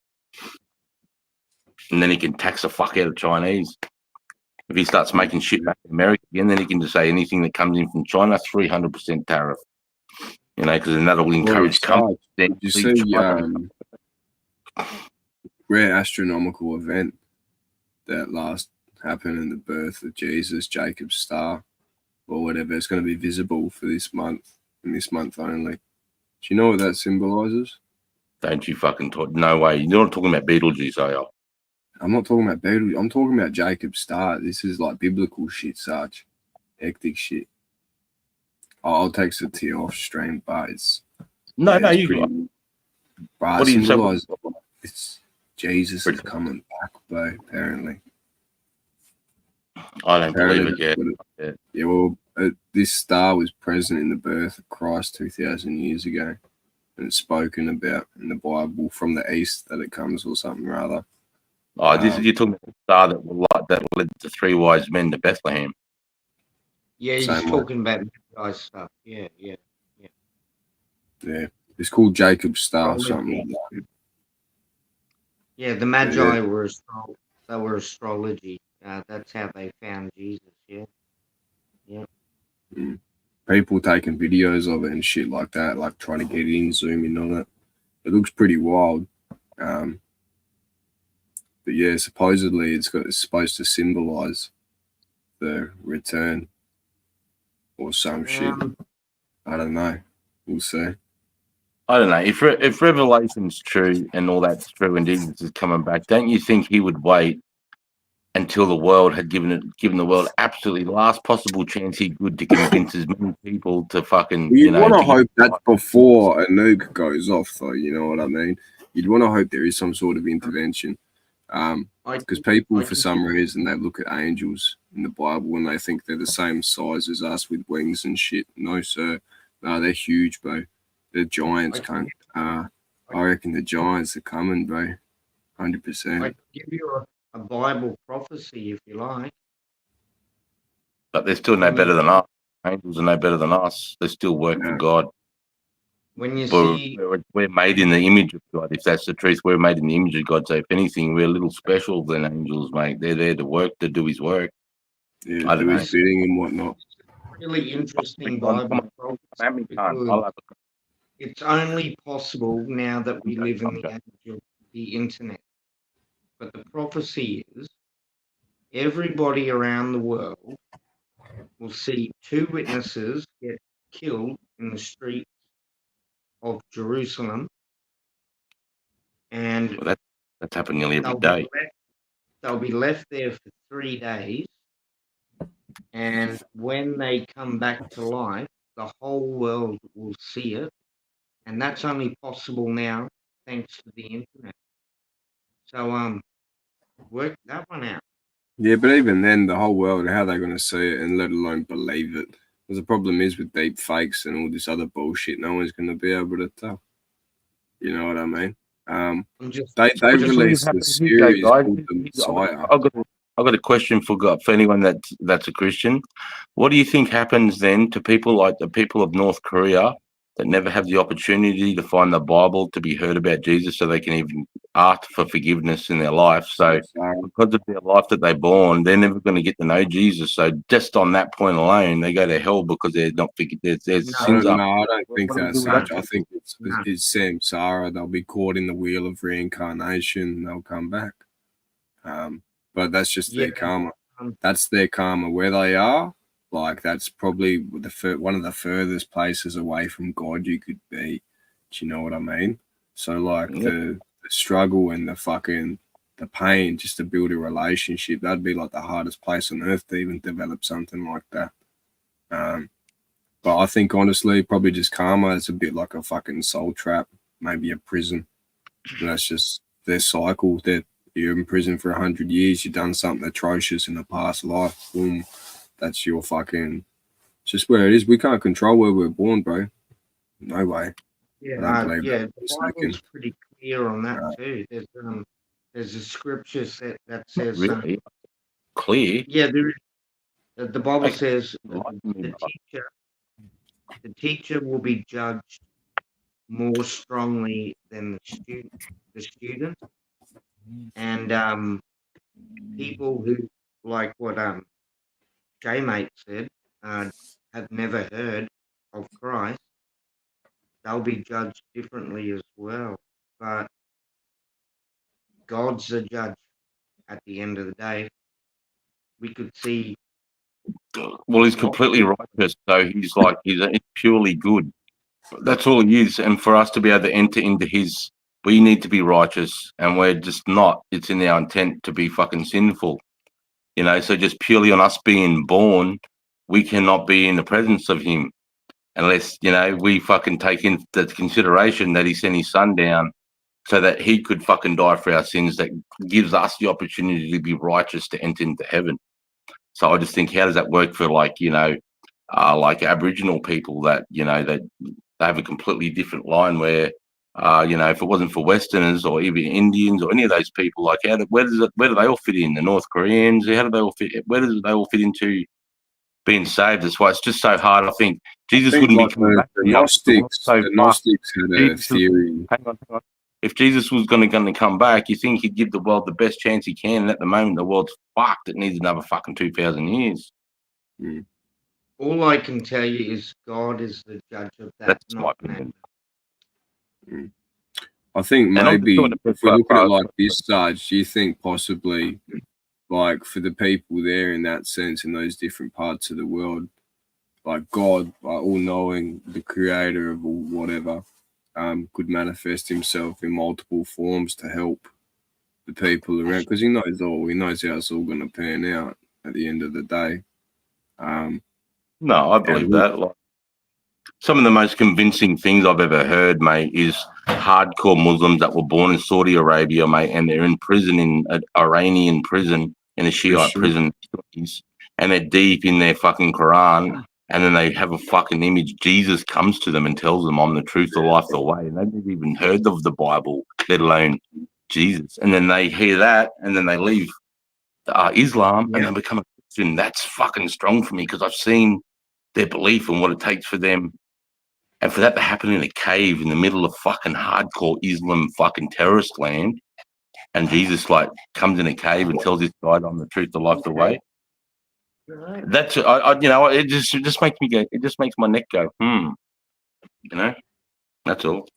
And then he can tax the fuck out of Chinese. If he starts making shit back in America again, then he can just say anything that comes in from China, 300% tariff. You know, because then that'll encourage companies. You see, rare astronomical event that last happened in the birth of Jesus, Jacob's star, or whatever. It's going to be visible for this month, and this month only. Do you know what that symbolizes? Don't you fucking talk? No way. You're not talking about Beetlejuice, are you? I'm not talking about Beetlejuice. I'm talking about Jacob's star. This is like biblical shit, such hectic shit. I'll text it to you off stream, but it's you what do you symbolize? It's Jesus is coming back, bro. Apparently. I don't believe it yet. Yeah, well, this star was present in the birth of Christ 2,000 years ago, and it's spoken about in the Bible from the east that it comes or something rather. Oh, you're talking about the star that led the three wise men to Bethlehem. Yeah, he's talking about Magi stuff. Yeah. Yeah, it's called Jacob's star or something like that. Yeah, the Magi were astrology. That's how they found Jesus. Yeah. People taking videos of it and shit like that, like trying to get in, zoom in on it. It looks pretty wild. But yeah, supposedly it's supposed to symbolize the return or some shit. I don't know. We'll see. I don't know. If Revelation's true and all that's true and Jesus is coming back, don't you think he would wait until the world had given the world absolutely last possible chance he could to convince as many people to fucking. Well, you'd want to hope that's before a nuke goes off, though. You know what I mean? You'd want to hope there is some sort of intervention, because people, for some reason, they look at angels in the Bible and they think they're the same size as us with wings and shit. No, sir. No, they're huge, bro. They're giants, cunt. I reckon the giants are coming, bro. 100%. I can give you a Bible prophecy if you like. But they're still no better than us. Angels are no better than us. They still work for Yeah. God. When you We're, see, we're made in the image of God. If that's the truth, we're made in the image of God. So if anything, we're a little special than angels, mate. They're there to work, to do His work. Yeah, I do don't his know. bidding and whatnot. really interesting Come Bible on, prophecy at me, cunt. because I'll have it's only possible now that we live in the a- age of the internet. But the prophecy is everybody around the world will see two witnesses get killed in the streets of Jerusalem, and Well, that's happened nearly every they'll be day. left, they'll be left there for 3 days. And when they come back to life, the whole world will see it. And that's only possible now thanks to the internet. So work that one out. Yeah, but even then, the whole world, how are they going to see it and let alone believe it? Because the problem is with deep fakes and all this other bullshit, no one's going to be able to tell. You know what I mean? I'm just They Just leave released a happen here, though, series guys. called The Messiah. I've got a question for anyone that's a Christian. What do you think happens then to people like the people of North Korea that never have the opportunity to find the Bible to be heard about Jesus, so they can even ask for forgiveness in their life? So because of their life that they're born, they're never going to get to know Jesus. So just on that point alone, they go to hell because they're not their sins up. I don't think What do we that's do with such. I that? think it's samsara. They'll be caught in the wheel of reincarnation. They'll come back. But that's just their karma. That's their karma. Where they are, like that's probably one of the furthest places away from God you could be. Do you know what I mean? So like the struggle and the pain just to build a relationship, that'd be like the hardest place on earth to even develop something like that. But I think honestly, probably just karma. It's a bit like a fucking soul trap, maybe a prison. And that's just their cycle. That you're in prison for 100 years. You've done something atrocious in a past life. Boom, that's your fucking. It's just where it is. We can't control where we're born, bro. No way. yeah, the Bible's pretty clear on that too. There's a scripture that says Really clear. yeah, there is. The Bible Like, says enlighten me, brother. the teacher will be judged more strongly than the student, and people who like what J-Mate said have never heard of Christ, they'll be judged differently as well. But God's the judge at the end of the day. We could see. Well, he's completely righteous, so he's purely good. That's all he is. And for us to be able to enter into his, we need to be righteous, and we're just not. It's in our intent to be fucking sinful, you know. So just purely on us being born, we cannot be in the presence of him unless, you know, we fucking take into consideration that he sent his son down so that he could fucking die for our sins. That gives us the opportunity to be righteous to enter into heaven. So I just think, how does that work for, like, you know, like Aboriginal people that, you know, that they have a completely different line where, you know, if it wasn't for Westerners or even Indians or any of those people, like, where do they all fit in? The North Koreans, how do they all fit? Where do they all fit into being saved? That's why it's just so hard. I think Jesus wouldn't be coming back. The Gnostics had a theory. Hang on. If Jesus was going to come back, you think he'd give the world the best chance he can? And at the moment, the world's fucked. It needs another fucking 2,000 years. All I can tell you is God is the judge of that. That's my opinion. I think maybe if we look at it like this, Sarge, do you think possibly, like, for the people there in that sense, in those different parts of the world, like God, all-knowing, the creator of all whatever, could manifest himself in multiple forms to help the people around, because he knows how it's all going to pan out at the end of the day. No, I believe that. Like, some of the most convincing things I've ever heard, mate, is hardcore Muslims that were born in Saudi Arabia, mate, and they're in prison, in an Iranian prison, in a Shiite prison, and they're deep in their fucking Quran, and then they have a fucking image. Jesus comes to them and tells them, "I'm the truth, the life, the way," and they've never even heard of the Bible, let alone Jesus. And then they hear that, and then they leave Islam and they become a Christian. That's fucking strong for me, because I've seen their belief and what it takes for them. And for that to happen in a cave in the middle of fucking hardcore Islam fucking terrorist land, and Jesus like comes in a cave and tells this guy, "I'm the truth, the life, the way." That's you know, it just makes me go. It just makes my neck go, You know, that's all.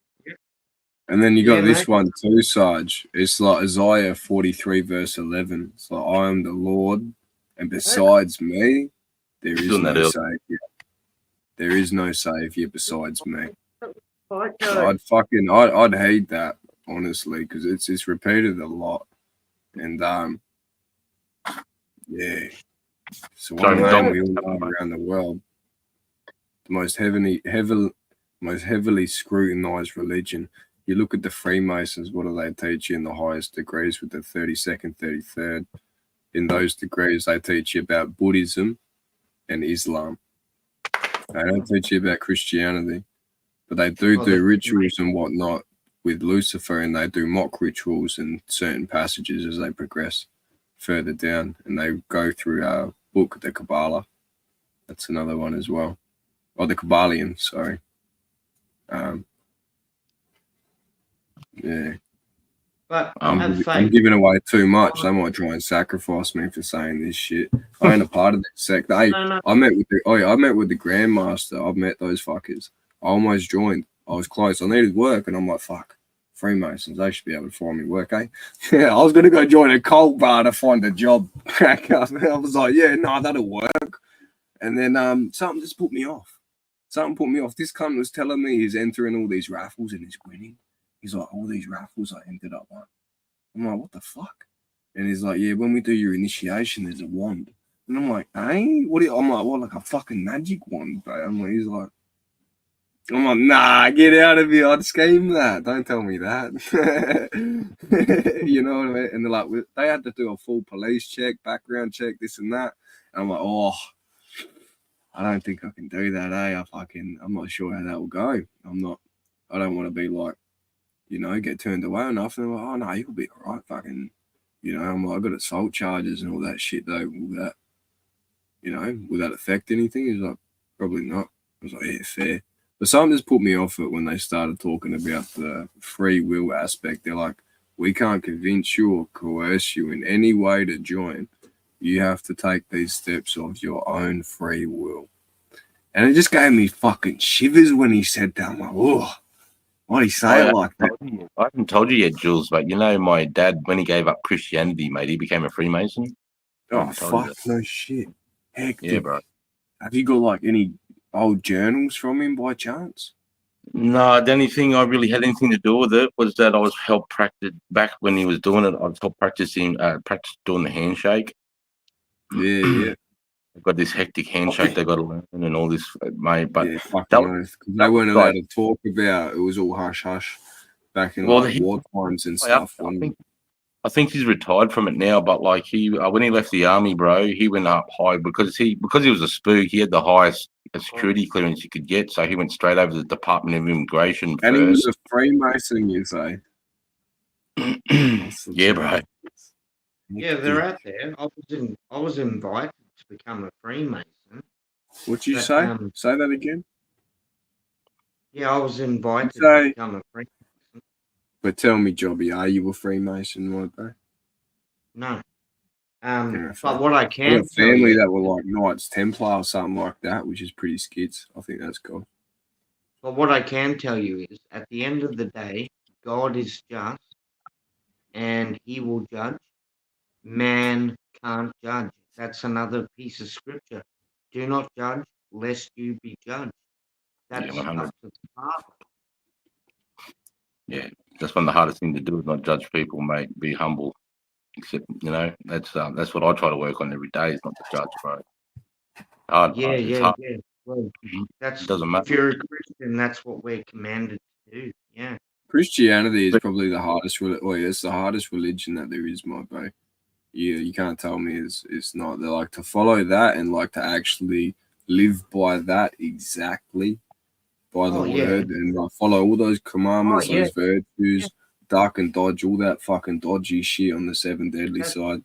And then you got Yeah, this mate. one too, Sarge. It's like Isaiah 43 verse 11. It's like, I am the Lord, and besides me, there is Doing that no early. savior. There is no savior besides me. Right, I'd hate that, honestly, because it's repeated a lot. And yeah. So one Sorry, name Dom. we all know around the world. The most heavily scrutinized religion. You look at the Freemasons, what do they teach you in the highest degrees with the 32nd, 33rd? In those degrees, they teach you about Buddhism and Islam. They don't teach you about Christianity, but they do rituals and whatnot with Lucifer, and they do mock rituals in certain passages as they progress further down, and they go through a book, the Kabbalah. That's another one as well. Or the Kabbalion, sorry. Yeah. But I'm giving away too much. They might try and sacrifice me for saying this shit. I ain't a part of that sect. I met with the Grandmaster. I've met those fuckers. I almost joined. I was close. I needed work, and I'm like, fuck. Freemasons, they should be able to find me work, eh? Yeah, I was gonna go join a coal bar to find a job. I was like, yeah, no, that'll work. And then something just put me off. This cunt was telling me he's entering all these raffles and he's winning. He's like, all these raffles I ended up on. I'm like, what the fuck? And he's like, yeah, when we do your initiation, there's a wand. And I'm like, hey, I'm like, what, like a fucking magic wand, bro? I'm like, nah, get out of here. I'd scheme that. Don't tell me that. You know what I mean? And they're like, they had to do a full police check, background check, this and that. And I'm like, oh, I don't think I can do that, eh? I'm not sure how that will go. I don't want to be like, you know, get turned away enough. And they're like, oh, no, you'll be all right, fucking, you know, I'm like, I got assault charges and all that shit, though. Will that affect anything? He's like, probably not. I was like, yeah, fair. But something just put me off it when they started talking about the free will aspect. They're like, we can't convince you or coerce you in any way to join. You have to take these steps of your own free will. And it just gave me fucking shivers when he said that. I'm like, oh, why'd he say it like that? I haven't told you yet, Jules, but you know, my dad, when he gave up Christianity, mate, he became a Freemason. Oh, fuck, no shit. Heck, yeah, bro. Have you got like any old journals from him by chance? No, the only thing I really had anything to do with it was that I was helped practice back when he was doing it. I was helped practice doing the handshake. Yeah. I've got this hectic handshake they got to learn and all this, mate. But yeah, fucking they weren't allowed to talk about. It was all hush hush back in war times and stuff. I think he's retired from it now. But like when he left the army, bro, he went up high because he was a spook. He had the highest security clearance you could get, so he went straight over to the Department of Immigration. And he was a Freemason, you say? Yeah, bro. Yeah, they're out there. I was invited to become a Freemason. What'd you say? Say that again. Yeah, I was invited to become a Freemason. But tell me, Jobby, are you a Freemason, right, bro? No. But what I can got family that were like Knights Templar or something like that, which is pretty skits. I think that's cool. But what I can tell you is, at the end of the day, God is just, and He will judge. Man can't judge. That's another piece of scripture. Do not judge, lest you be judged. That's up to the Father. Yeah, that's one of the hardest things to do is not judge people, mate. Be humble. Except, you know, that's what I try to work on every day. Is not to judge, bro. Hard. Yeah. Well, it doesn't matter. If you're a Christian, that's what we're commanded to do. Yeah. Christianity is probably the hardest. It's the hardest religion that there is, my bro. Yeah, you can't tell me it's not. They like to follow that and like to actually live by that exactly, by the word, and like follow all those commandments, those virtues, duck and dodge, all that fucking dodgy shit on the seven deadly side.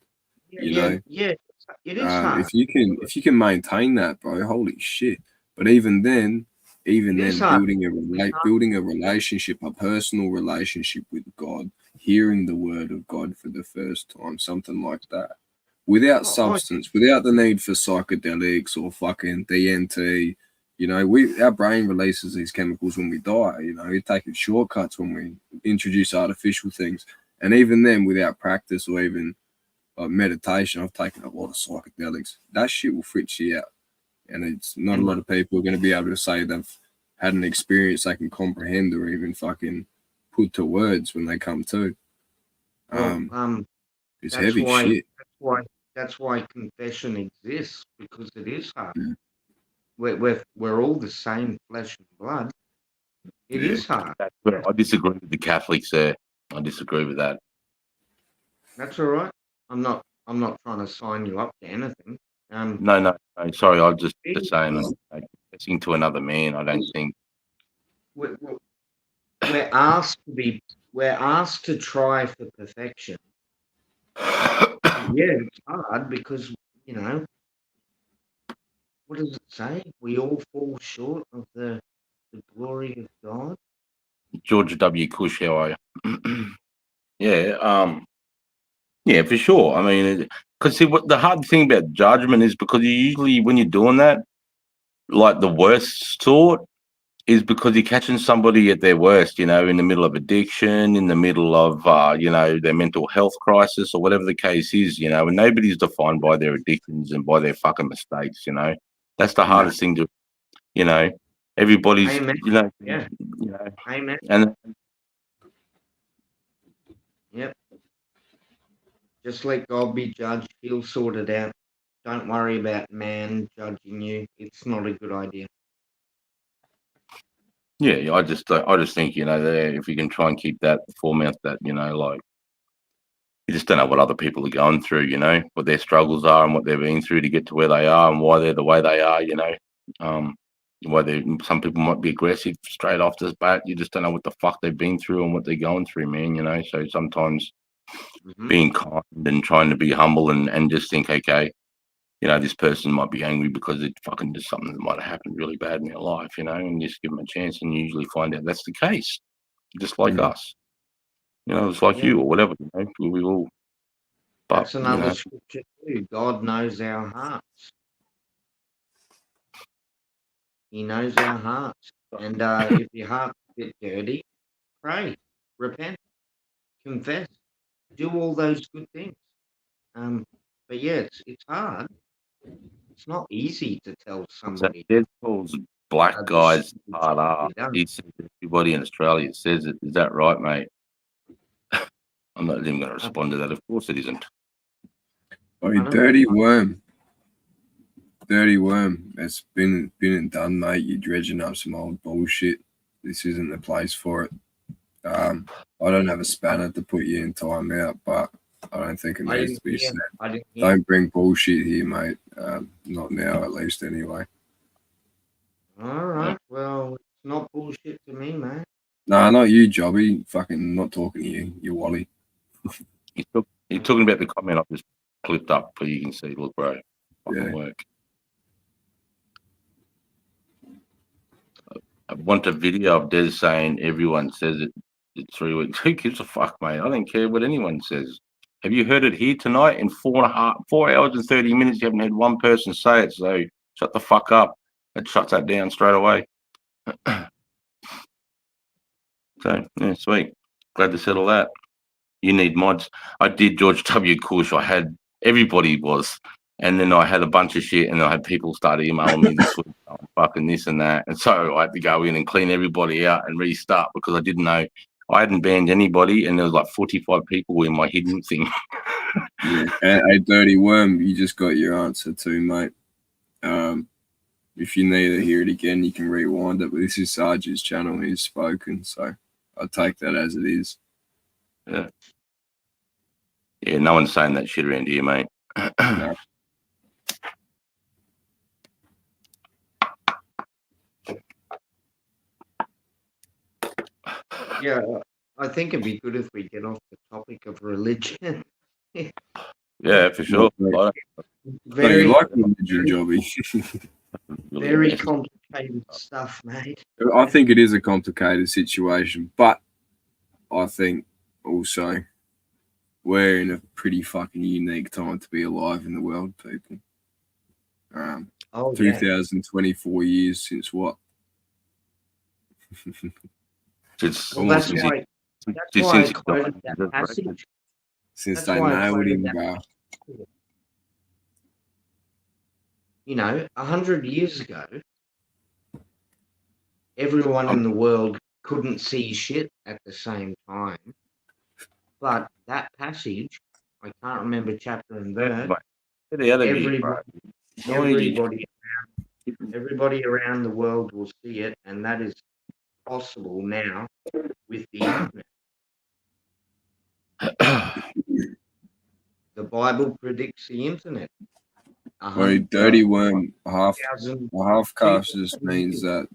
You know? Yeah, it is hard. If you can maintain that, bro, holy shit. But even then, is hard. building a relationship, a personal relationship with God, hearing the word of God for the first time, something like that, without substance, without the need for psychedelics or fucking DNT. You know, our brain releases these chemicals when we die. You know, we take shortcuts when we introduce artificial things, and even then, without practice or even meditation, I've taken a lot of psychedelics. That shit will fritz you out. And it's not a lot of people are going to be able to say they've had an experience they can comprehend or even fucking put to words when they come to. It's heavy shit. That's why confession exists, because it is hard. Yeah. We're all the same flesh and blood. It is hard. I disagree with the Catholics there. I disagree with that. That's all right. I'm not trying to sign you up to anything. No. Sorry, I was just saying, confessing to another man. I don't think we're asked to try for perfection. Yeah, it's hard because, you know, what does it say? We all fall short of the glory of God. George W. Cush, how are you? Yeah, for sure. I mean, because see, what the hard thing about judgment is because you usually, when you're doing that, like the worst sort is because you're catching somebody at their worst, you know, in the middle of addiction, in the middle of, you know, their mental health crisis or whatever the case is, you know, and nobody's defined by their addictions and by their fucking mistakes, you know. That's the hardest thing to, you know, everybody's, Amen. you know, Yeah. you know, Amen. and Yep. Just let God be judged. He'll sort it out. Don't worry about man judging you. It's not a good idea. yeah, I just think, you know, that if you can try and keep that format, that, you know, like, you just don't know what other people are going through, you know, what their struggles are and what they've been through to get to where they are and why they're the way they are, you know. Some people might be aggressive straight off the bat. You just don't know what the fuck they've been through and what they're going through, man, you know. So sometimes being kind and trying to be humble and just think, okay, you know, this person might be angry because it fucking just something that might have happened really bad in their life, you know, and just give them a chance and you usually find out that's the case, just like us. You know, it's like you or whatever, you know, we all. But, that's another scripture too. God knows our hearts. He knows our hearts. And if your heart's a bit dirty, pray, repent, confess, do all those good things. But yeah, it's hard. It's not easy to tell somebody. Dead calls black guys hard R. He says everybody in Australia says it. Is that right, mate? I'm not even going to respond to that. Of course it isn't. Oh, you dirty worm. Dirty worm. It's been and done, mate. You're dredging up some old bullshit. This isn't the place for it. I don't have a spanner to put you in timeout, but I don't think it needs to be said. Don't bring bullshit here, mate. Not now, at least, anyway. All right. Well, it's not bullshit to me, mate. No, not you, Jobby. Fucking not talking to you. You Wally. You're talking about the comment I've just clipped up so you can see. Look, bro. Fucking work. I want a video of Des saying everyone says it. It's 3 weeks. Who gives a fuck, mate? I don't care what anyone says. Have you heard it here tonight? In 4 hours and 30 minutes, you haven't had one person say it. So shut the fuck up. It shuts that down straight away. So, yeah, sweet. Glad to settle that. You need mods. I did George W. Cush. I had everybody was. And then I had a bunch of shit and I had people start emailing me this week, fucking this and that. And so I had to go in and clean everybody out and restart because I didn't know. I hadn't banned anybody and there was like 45 people in my hidden thing. Yeah. Hey, dirty worm, you just got your answer too, mate. If you need to hear it again, you can rewind it. But this is Sarge's channel. He's spoken. So I'll take that as it is. Yeah. Yeah, no one's saying that shit around here, mate. No. Yeah, I think it'd be good if we get off the topic of religion. Yeah, for sure. Very like religion, Jobby. very complicated complicated stuff, mate. I think it is a complicated situation, but I think also we're in a pretty fucking unique time to be alive in the world, people. Oh, yeah. 2024 years since what? It's Well, that's almost why since I he quoted died. that passage. Since That's they why I nailed quoted him, that bro. passage. You know, 100 years ago, everyone in the world couldn't see shit at the same time. But that passage, I can't remember chapter and verse. Get out of here, bro. Everybody around the world will see it, and that is possible now with the internet. The Bible predicts the internet. Well, dirty worm, half 100,000 caste just means that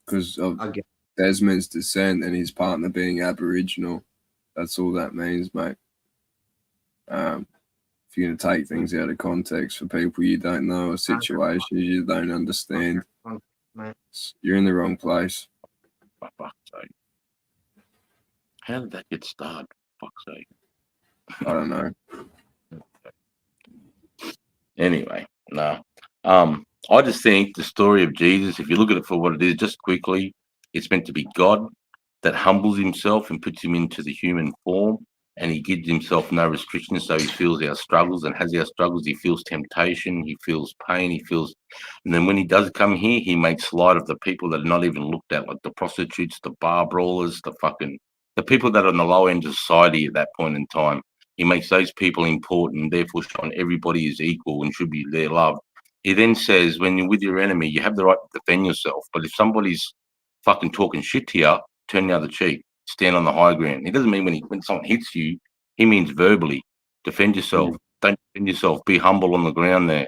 because of Okay. Desmond's descent and his partner being Aboriginal, that's all that means, mate. If you're going to take things out of context for people you don't know or situations you don't understand, you're in the wrong place. For fuck's sake. How did that get started? For fuck's sake. I don't know. Anyway, no. I just think the story of Jesus, if you look at it for what it is, just quickly, it's meant to be God that humbles himself and puts him into the human form, and he gives himself no restrictions, so he feels our struggles, and has our struggles, he feels temptation, he feels pain, and then when he does come here, he makes light of the people that are not even looked at, like the prostitutes, the bar brawlers, the people that are on the low end of society at that point in time. He makes those people important, therefore showing everybody is equal and should be their loved. He then says, when you're with your enemy, you have the right to defend yourself. But if somebody's fucking talking shit to you, turn the other cheek, stand on the high ground. It doesn't mean when someone hits you, he means verbally. Defend yourself. Don't defend yourself. Be humble on the ground there.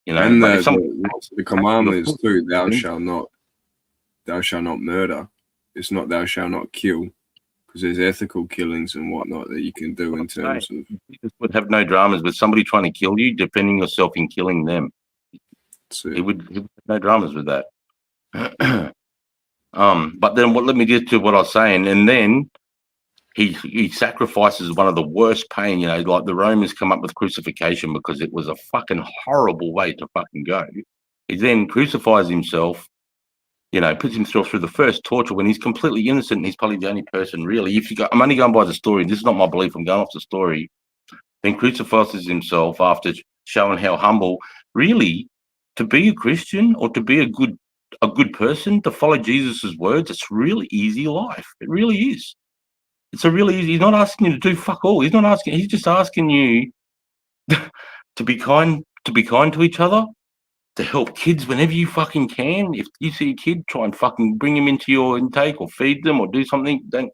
You know, And the commandment is too, thou shalt not murder. It's not thou shalt not kill, because there's ethical killings and whatnot that you can do in terms of. Jesus would have no dramas with somebody trying to kill you, defending yourself and killing them. He would have no dramas with that. But then let me get to what I was saying, and then he sacrifices one of the worst pain, you know, like the Romans come up with crucifixion because it was a fucking horrible way to fucking go. He then crucifies himself, you know, puts himself through the first torture when he's completely innocent, and he's probably the only person really. I'm only going by the story. This is not my belief. I'm going off the story. Then crucifies himself after showing how humble, really, to be a Christian or to be a good person, to follow Jesus's words. It's really easy life. It really is. It's a really easy. He's not asking you to do fuck all. He's not asking. He's just asking you to be kind to each other, to help kids whenever you fucking can. If you see a kid, try and fucking bring him into your intake or feed them or do something. Don't,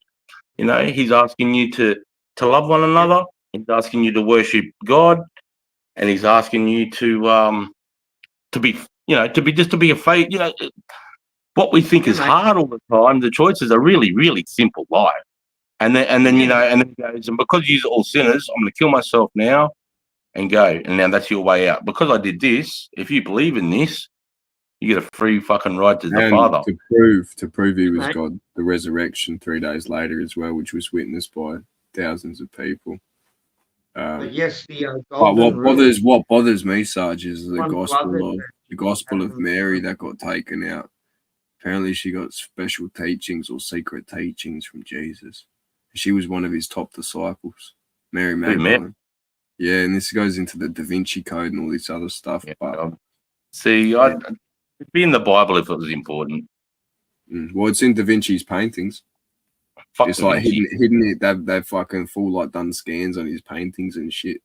you know, he's asking you to love one another. He's asking you to worship God, and he's asking you to be, you know, to be a faith. You know, what we think is hard all the time. The choices are really, really simple life. And then you know, and then he goes, and because you're all sinners, I'm going to kill myself now and go. And now that's your way out. Because I did this, if you believe in this, you get a free fucking ride to the Father. To prove he was God, the resurrection 3 days later as well, which was witnessed by thousands of people. But yes, the what bothers me, Sarge, is the gospel of Mary that got taken out. Apparently, she got special teachings or secret teachings from Jesus. She was one of his top disciples, Mary Magdalene. Yeah, and this goes into the Da Vinci Code and all this other stuff. Yeah, but see, I'd be in the Bible if it was important. Well, it's in Da Vinci's paintings. Fuck it's Da like Vinci. hidden. They've fucking full like done scans on his paintings and shit.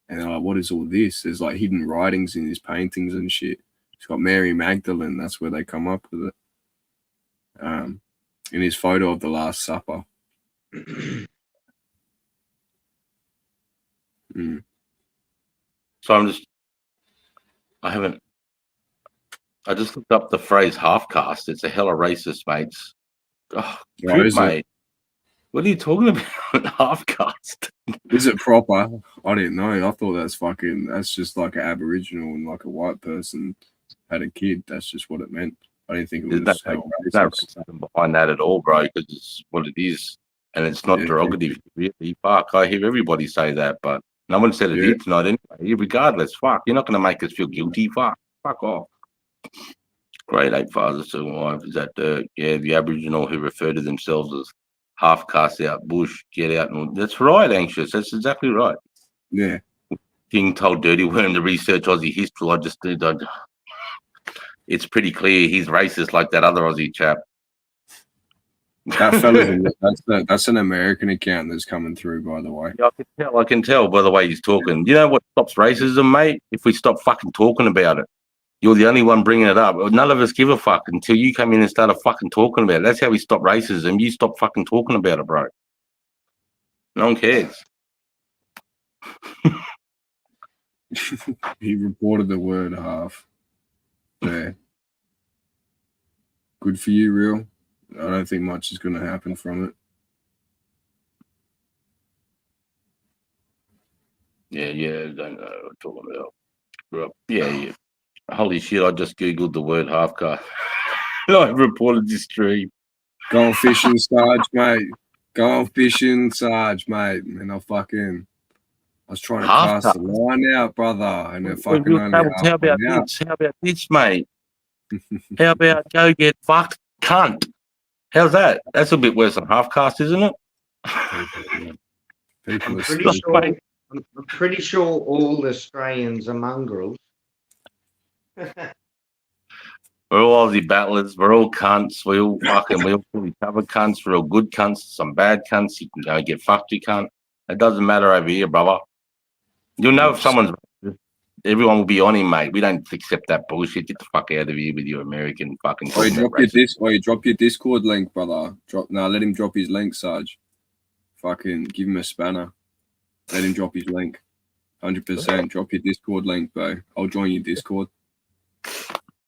And they're like, what is all this? There's like hidden writings in his paintings and shit. It's got Mary Magdalene. That's where they come up with it. In his photo of the Last Supper. So I just looked up the phrase half caste. It's a hella racist, mates. Oh, mate. What are you talking about? Half caste. Is it proper? I didn't know. I thought that's just like an Aboriginal and like a white person had a kid. That's just what it meant. I I didn't think it There's was no racism behind that at all, bro, because it's what it is. And it's not derogative, really. Fuck, I hear everybody say that, but no one said it here tonight anyway. Regardless, fuck, you're not going to make us feel guilty. Fuck off. Grade 8 fathers to wives. Is that the Aboriginal who refer to themselves as half cast out bush, get out. And that's right, Anxious. That's exactly right. Yeah. King told Dirty Worm to research Aussie history. I just did. It's pretty clear he's racist like that other Aussie chap. That fella's that's an American account that's coming through, by the way. Yeah, I can tell by the way he's talking. You know what stops racism, mate? If we stop fucking talking about it. You're the only one bringing it up. None of us give a fuck until you come in and started fucking talking about it. That's how we stop racism. You stop fucking talking about it, bro. No one cares. He reported the word half. There. Good for you, real. I don't think much is going to happen from it. Yeah, don't know what I'm talking about. Yeah. Holy shit, I just Googled the word half cast. I reported this stream. Go on fishing, Sarge, mate. Go on fishing, Sarge, mate. And I was trying to Half cast the line out, brother. And it fucking only how about this? How about this, mate? How about go get fucked, cunt? How's that? That's a bit worse than half cast, isn't it? I'm pretty sure all Australians are mongrels. We're all Aussie battlers. We're all cunts. We all fully covered cunts. We're all good cunts. Some bad cunts. You can go get fucked, you cunt. It doesn't matter over here, brother. You'll know if someone's. Everyone will be on him, mate. We don't accept that bullshit. Get the fuck out of here with your American fucking. Drop your Discord link, brother. Let him drop his link, Sarge. Fucking give him a spanner. Let him drop his link. 100%. Drop your Discord link, bro. I'll join your Discord.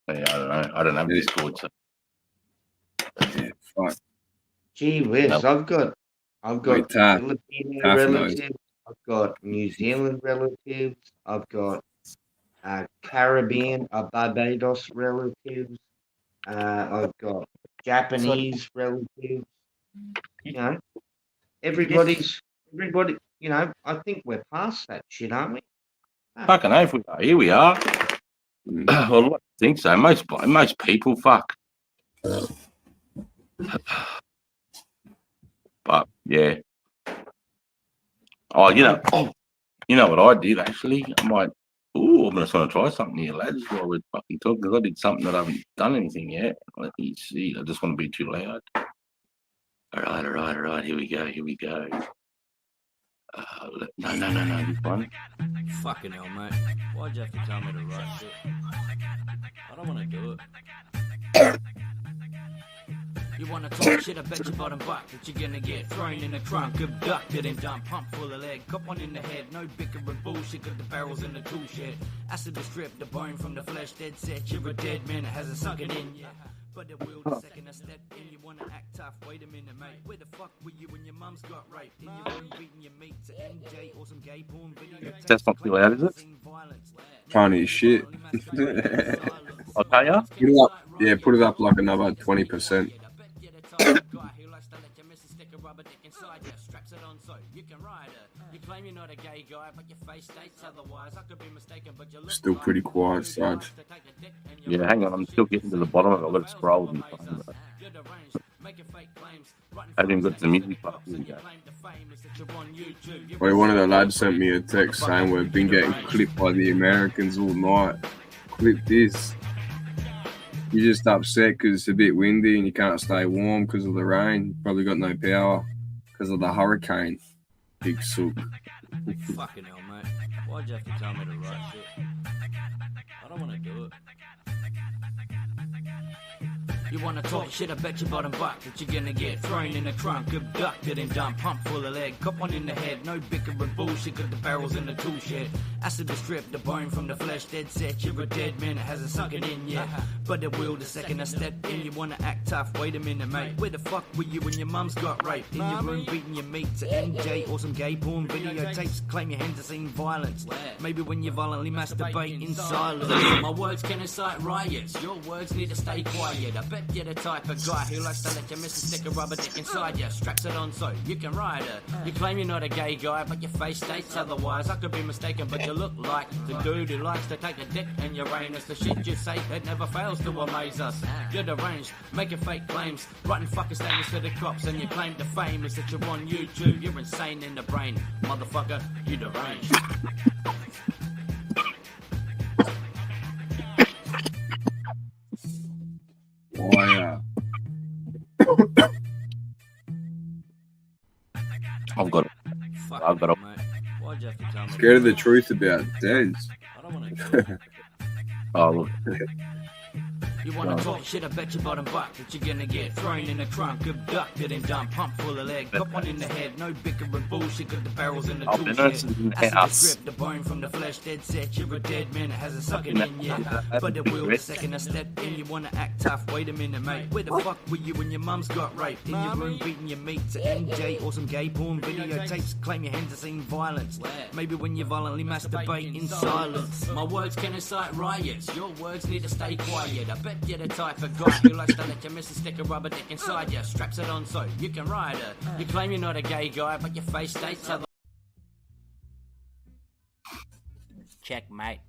Yeah, I don't know. I don't have Discord. So. Yeah, fuck. Gee whiz, I've got Filipino relatives. I've got New Zealand relatives. I've got Caribbean, Barbados relatives. I've got Japanese relatives. You know, everybody. You know, I think we're past that shit, aren't we? Fucking hell, if we are. Here we are. Well, I think so. Most people, fuck. But yeah. Oh, you know what I did actually? I'm just going to try something here, lads, while we're fucking talking. Because I did something that I haven't done anything yet. Let me see. I just want to be too loud. All right. Here we go. No. This one. Fucking hell, mate. Why'd you have to tell me to write shit? I don't want to do it. You wanna talk shit, I bet your bottom buck that you're gonna get thrown in the trunk, abducted and done, pump full of lead, cop one in the head, no bickering bullshit, got the barrels in the tool shed. Acid will strip the bone from the flesh, dead set, you're a dead man, it hasn't sunken in yet. But it will the second I step in, you wanna act tough, wait a minute mate, where the fuck were you when your mum's got raped, in your room beating your meat to MJ or some gay porn video. That's not too loud, is it? Funny as shit. I'll tell ya. Put it up. Yeah, put it up like another 20%. Still pretty quiet, Sarge. Yeah, hang on. I'm still getting to the bottom of it. I've got to scroll and find it. I haven't even got the music part. Here we go. Wait, one of the lads sent me a text saying we've been getting clipped by the Americans all night. Clip this. You're just upset because it's a bit windy and you can't stay warm because of the rain. Probably got no power because of the hurricane. Big sook. Fucking hell, mate. Why'd you have to tell me to write shit? I don't want to do it. You wanna talk shit, I bet your bottom buck that you're gonna get thrown in the trunk, abducted and done, pump full of lead, cop one in the head, no bickering bullshit, got the barrels in the tool shed. Acid will strip the bone from the flesh, dead set. You're a dead man, it hasn't sunken in yet. But it will the second I step in. You wanna act tough, wait a minute, mate. Where the fuck were you when your mum's got raped? In your room beating your meat to NJ or some gay porn videotapes. Claim your hands have seen violence. Maybe when you violently masturbate in silence. My words can incite riots, your words need to stay quiet. I bet you're the type of guy who likes to let your missus stick a rubber dick inside you. Straps it on so you can ride it. You claim you're not a gay guy, but your face states otherwise. I could be mistaken, but you look like the dude who likes to take a dick in your anus. The shit you say, it never fails to amaze us. You're deranged, making fake claims, writing fucking statements to the cops, and your claim to fame is that you're on YouTube. You're insane in the brain, motherfucker, you deranged. Why, I've got it. Fuck I've got you, a- mate. Why'd you have to tell me scared of the that? truth about dance. I don't want to go. Oh, look. You wanna talk shit, I bet your bottom buck that you're gonna get thrown in the trunk, abducted and done, pump full of lead, got one in the head, no bickering bullshit, got the barrels in the I've tool been shed. innocent in the Acid house. to strip the bone from the flesh, dead set, you're a dead man, it hasn't sunken in yet. But it will the second I step in, you wanna act tough, wait a minute, mate. Where the fuck were you when your mum's got raped? In your room beating your meat to NJ or some gay porn videotapes, claim your hands have seen violence. Maybe when you violently masturbate in silence. My words can incite riots, your words need to stay quiet. I bet you're the type of guy who likes to let your missus stick a rubber dick inside you. Straps it on so you can ride it. You claim you're not a gay guy, but your face states other. Checkmate.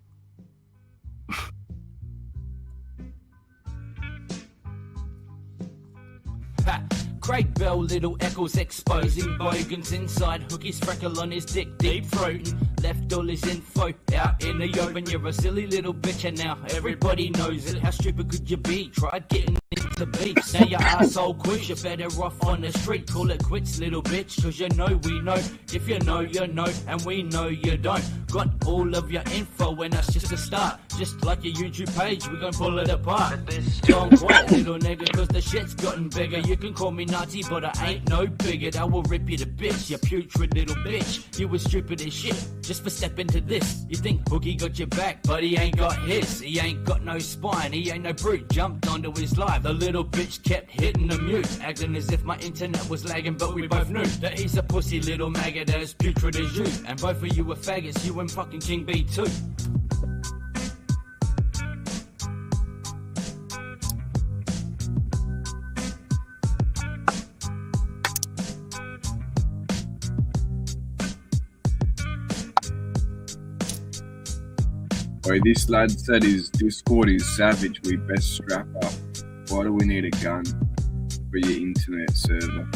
Ha! Craig Bell, little echoes exposing bogans inside. Hookie's freckle on his dick, deep throating. Left all his info out in the open. You're a silly little bitch, and now everybody knows it. How stupid could you be? Tried getting into beef. Now your asshole quits, you're better off on the street. Call it quits, little bitch, cause you know we know. If you know, you know, and we know you don't. Got all of your info, and that's just a start. Just like your YouTube page, we gon' pull it apart. Don't quiet, little nigga, cause the shit's gotten bigger. You can call me Nazi, but I ain't no bigot. I will rip you to bits, you putrid little bitch. You was stupid as shit, just for stepping to this. You think Boogie got your back, but he ain't got his. He ain't got no spine, he ain't no brute. Jumped onto his live, the little bitch kept hitting the mute, acting as if my internet was lagging, but we both knew that he's a pussy little maggot as putrid as you. And both of you are faggots, you and fucking King B too. Wait, this lad said his Discord is savage. We best strap up. Why do we need a gun for your internet server?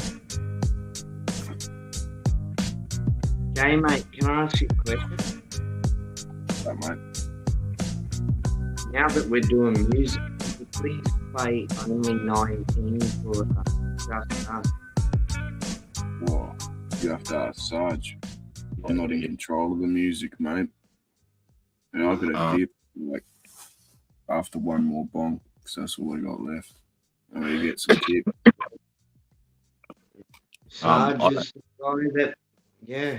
Okay, mate, can I ask you a question? So, mate, Now that we're doing music, could you please play only 19 for just us? well, you have to ask Sarge. I'm not in control of the music, mate. And I've got a dip like after one more bong, because that's all I got left. I'm gonna get some tip. Sarge is the guy that, yeah,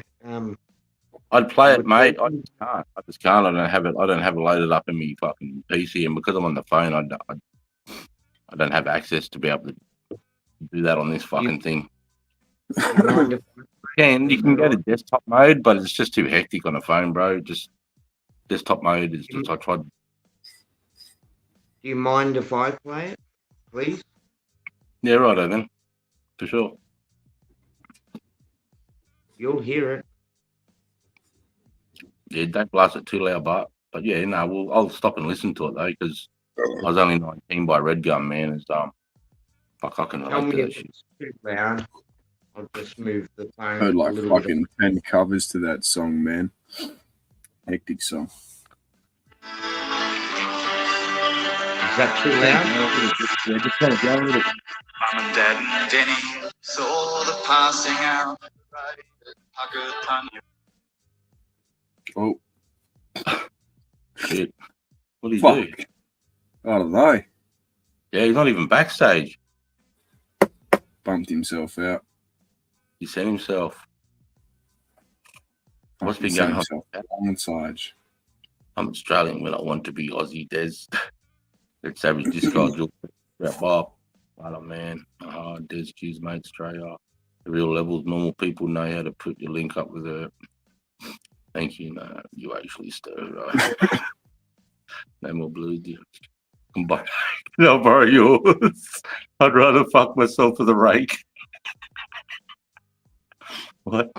I'd play it, mate. I just can't. I just can't. I don't have it. I don't have it loaded up in my fucking PC, and because I'm on the phone, I don't have access to be able to do that on this fucking thing. you mind if You can go to desktop mode, but it's just too hectic on the phone, bro. Just desktop mode is just. I tried. do you mind if I play it, please? Yeah, righto then, for sure. You'll hear it. Yeah, don't blast it too loud, but yeah, no, I'll stop and listen to it though, because I was only 19 by Red Gun, man. It's fuck, I can Tell relate to me that if shit. it's too loud. I'll just move the phone Heard a like little bit. fucking 10 covers to that song, man. Hectic song. Is that too loud? Yeah, just turn it down a little. Mum and Dad and Denny saw the passing out. Oh, Shit. What did he fuck. do? I don't know. Yeah, he's not even backstage. Bumped himself out. He sent himself. What's been Set going on? himself on Sarge. I'm Australian when I want to be Aussie, Des. It's Savage Discard, wrap up. Hello, man. Des, cheers, mate, Australia. The real levels, normal people know how to put your link up with her. Thank you. No, you actually stir. No more blues, dear. I'll borrow yours. I'd rather fuck myself with a rake. What?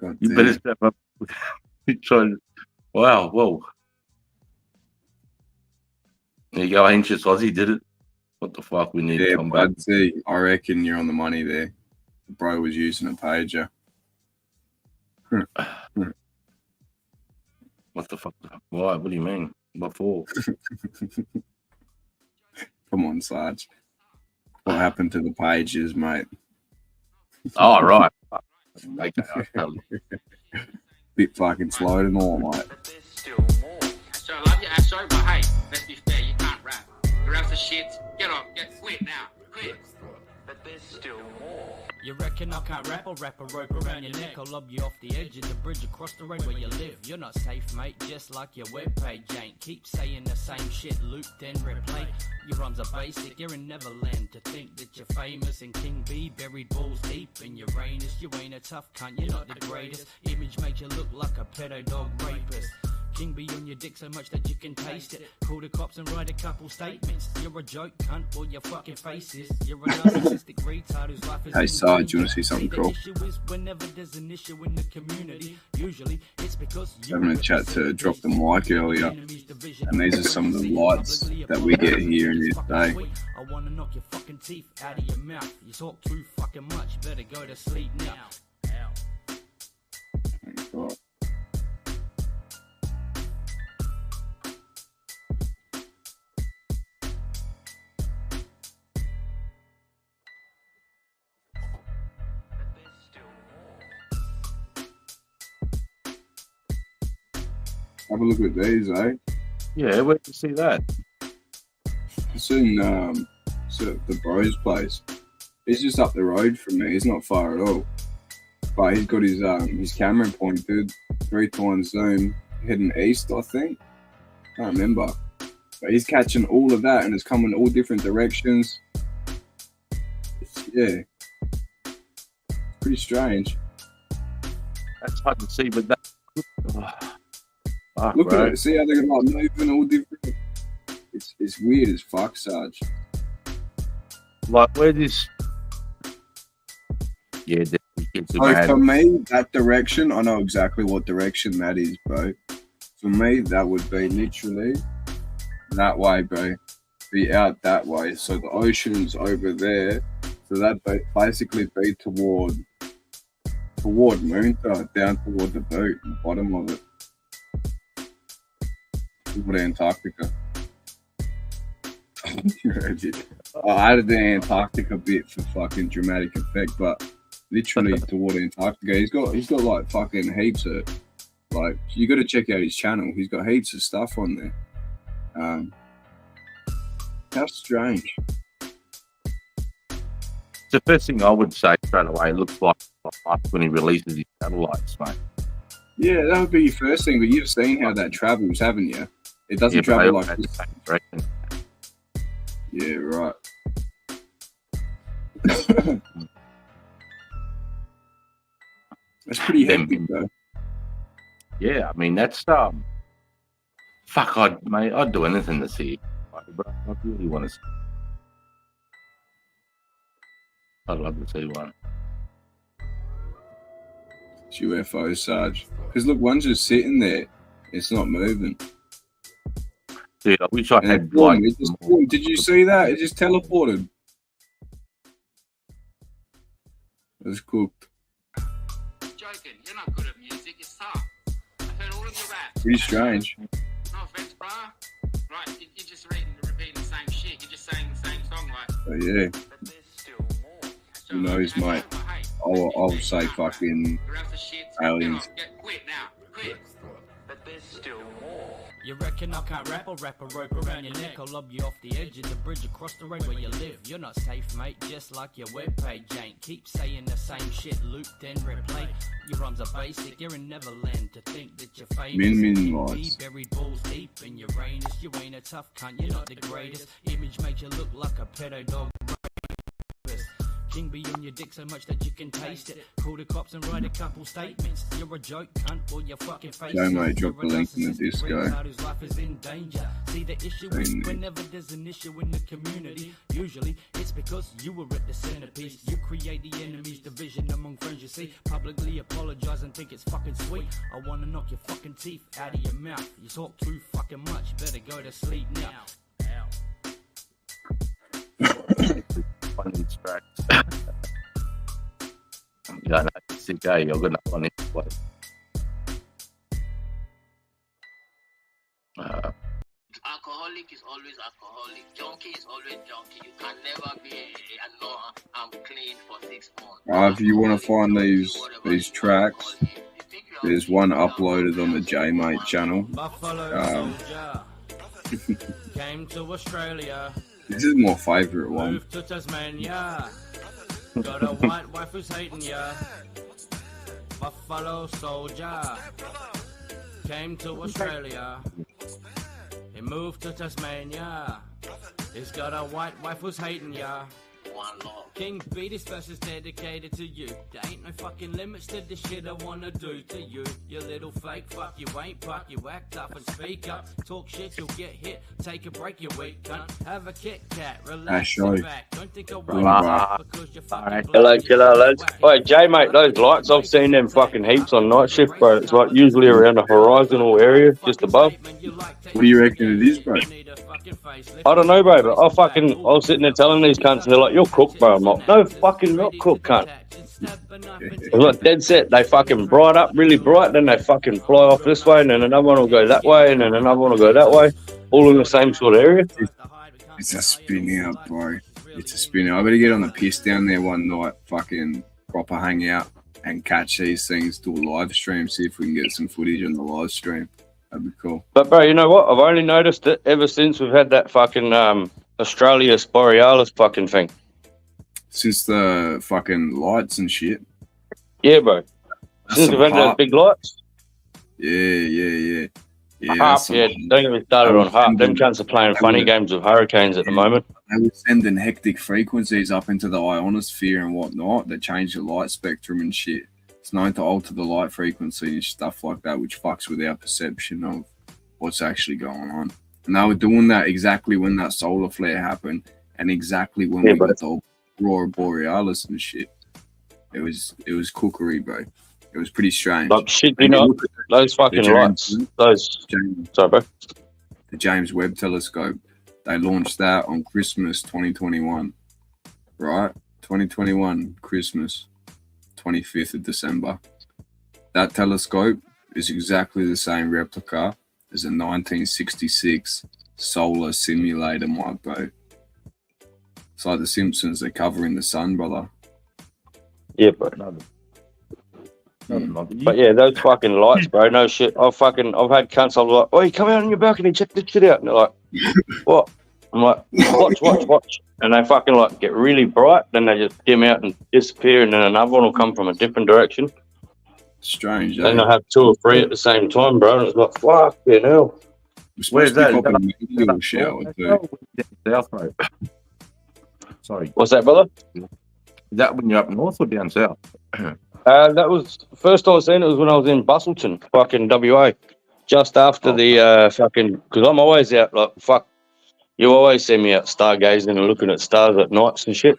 God You damn. better step up. Wow, whoa. There you go, Anxious Aussie did it. What the fuck? We need to Yeah, come back. I'd say, I reckon you're on the money there. The bro was using a pager. What the fuck? Why? What do you mean? What for? Come on, Sarge. What happened to the pages, mate? Oh, right. Okay, I'll tell you. Bit fucking slow and all, mate. So I love you, Asso, but hey, let's be fair, you can't rap. The rest of shit, get off, quit now, quit. But there's still more. You reckon I can't rap? I'll wrap a rope around your neck. I'll lob you off the edge of the bridge across the road where you live. You're not safe, mate, just like your webpage ain't. Keep saying the same shit, loop, then replay. Your rhymes are basic, you're in Neverland. To think that you're famous and King B buried balls deep in Uranus. You ain't a tough cunt, you're not the greatest. Image makes you look like a pedo dog rapist. King be on your dick so much that you can taste it. Call the cops and write a couple statements. You're a joke, cunt, well your fucking face is. You're a narcissistic retard whose life is Hey, Sarge, you want to see something cool? The issue is whenever there's an issue in the community, usually it's because you Having a chat to Drop the Mic earlier, and these are some of the lights that we get here in this day. I wanna knock your fucking teeth out of your mouth. You talk too fucking much, better go to sleep now. Right. Have a look at these, eh? Yeah, where did you see that? It's in the bro's place. He's just up the road from me. He's not far at all. But he's got his camera pointed 3 times zoom, heading east, I think. Can't remember. But he's catching all of that and it's coming all different directions. Yeah. Pretty strange. That's hard to see, but that. Fuck, Look bro. at it. See how they're like moving all different. It's weird as fuck, Sarge. Like, where this. Yeah, it's So mad. for me, that direction, I know exactly what direction that is, bro. For me, that would be literally that way, bro. Be out that way. So the ocean's over there. So that basically be toward Moonta, down toward the boat, the bottom of it. Toward Antarctica. I added the Antarctica bit for fucking dramatic effect, but literally toward Antarctica. He's got like fucking heaps of, like, you got to check out his channel. He's got heaps of stuff on there. How strange. The first thing I would say straight away, it looks like when he releases his satellites, mate. Yeah, that would be your first thing, but you've seen how that travels, haven't you? It doesn't travel like this. Yeah, right. That's pretty hectic, though. Yeah, I mean that's fuck, I'd do anything to see it, but I really want to see. I'd love to see one. It's UFO, Sarge. Because look, one's just sitting there. It's not moving. Dude, I wish I And had boom, like. it just, boom, did you see that? It just teleported. It was cooked. Joking, you're not good at music, it's tough. I've heard all of your raps. Pretty strange. No offense, bro. Right, you're just repeating the same shit. You're just saying the same song, like. But yeah, But there's still more. who knows, mate? I'll say fucking aliens. Quit now, quit. But there's still more. You reckon I can't rap? I'll wrap a rope around your neck. I'll lob you off the edge of the bridge across the road where you live. You're not safe, mate, just like your webpage ain't. Keep saying the same shit, loop, then replay. Your rhymes are basic, you're in Neverland. To think that you're famous. Min lights. Buried balls deep in Uranus. You ain't a tough cunt, you're not the greatest. Image makes you look like a pedo dog. King be on your dick so much that you can taste it. Call the cops and write a couple statements. You're a joke, cunt, or your fucking face. Joe might drop the link in the disco. Whose life is in danger. See, the issue is whenever there's an issue in the community, usually it's because you were at the centerpiece. You create the enemies, division among friends. You see, publicly apologize and think it's fucking sweet. I wanna knock your fucking teeth out of your mouth. You talk too fucking much, better go to sleep now. Funny tracks. Yeah, that's the guy. You're gonna funny play. Alcoholic is always alcoholic. Junkie is always junkie. You can never be a no, I'm clean for 6 months. If you want to find these tracks, there's one uploaded on the J-Mate channel. Came to Australia. This is my favourite one. Moved to Tasmania. Got a white wife who's hating ya. Buffalo soldier. Came to Australia. He moved to Tasmania. He's got a white wife who's hating ya. One love. King B, this verse is dedicated to you. There ain't no fucking limits to the shit I wanna do to you. You little fake fuck, you ain't puck, you act up and speak up. Talk shit, you'll get hit. Take a break, you weak cunt. Have a Kit Kat, relax, sit back. Don't think I won't because you're fucking Hello, killer lads. Wait, Jay, mate, those lights, I've seen them fucking heaps on night shift, bro. It's like usually around the horizontal area, just above. What do you reckon it is, bro? I don't know, bro, but I was sitting there telling these cunts, and they're like, you're cooked, bro. I'm like, no, fucking not cooked, cunt. I'm like, dead set. They fucking bright up really bright, then they fucking fly off this way, and then another one will go that way, and then another one will go that way, all in the same sort of area. It's a spin out, bro. It's a spin out. I better get on the piss down there one night, fucking proper hang out and catch these things, do a live stream, see if we can get some footage on the live stream. That'd be cool. But, bro, you know what? I've only noticed it ever since we've had that fucking Australia Borealis fucking thing. Since the fucking lights and shit. Yeah, bro. Since we've had those big lights. Yeah. Half, yeah. Don't get me started on half. Them cunts are playing funny games with hurricanes at the moment. They were sending hectic frequencies up into the ionosphere and whatnot that change the light spectrum and shit. It's known to alter the light frequency and stuff like that, which fucks with our perception of what's actually going on. And they were doing that exactly when that solar flare happened and exactly when we got the Aurora Borealis and shit. It was cookery, bro. It was pretty strange. Like shit, you know, those fucking lights. Sorry, bro. The James Webb Telescope. They launched that on Christmas 2021. Right? 2021, Christmas. 25th of December. That telescope is exactly the same replica as a 1966 solar simulator, my bro. It's like the Simpsons, they're covering the sun, brother. Yeah, bro. But yeah, those fucking lights, bro. No shit. I've had cunts. I was like, "Oh, come out on your balcony, check this shit out." And they're like, "What?" I'm like, "Watch." And they fucking like get really bright, then they just dim out and disappear, and then another one will come from a different direction. Strange. Then I have 2 or 3 at the same time, bro. And it's like, fuck, you know. Where's that? South, mate. Sorry. What's that, brother? Is that when you're up north or down south? That was first I was seeing it was when I was in Bustleton, fucking WA, just after the fucking. Because I'm always out like fuck. You always see me out stargazing and looking at stars at nights and shit.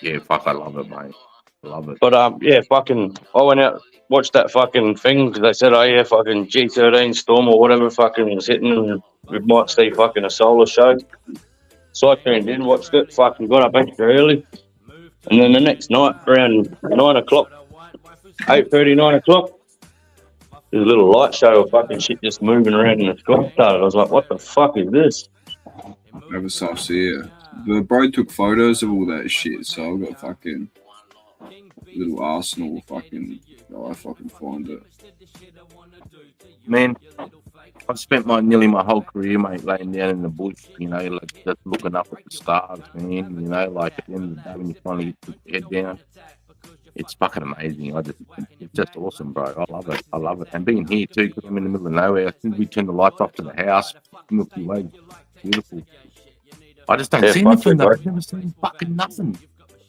Yeah, fuck, I love it, mate. Love it. But yeah, fucking, I went out, watched that fucking thing because they said, oh yeah, fucking G13 storm or whatever fucking was hitting, and we might see fucking a solar show. So I tuned in, watched it, fucking got up extra early, and then the next night around 9 o'clock, 8:30, 9 o'clock, there's a little light show of fucking shit just moving around in the sky started. I was like, what the fuck is this? Never saw see it. The bro took photos of all that shit, so I've got fucking little arsenal fucking. Oh, I fucking find it. Man, I've spent nearly my whole career, mate, laying down in the bush, you know, like just looking up at the stars, man. You know, like at the end of the day, when you finally put your head down, it's fucking amazing. It's just awesome, bro. I love it. I love it. And being here too, because I'm in the middle of nowhere. As soon as we turn the lights off to the house, Milky Way, beautiful. I just don't see anything. bro. I've never seen fucking nothing.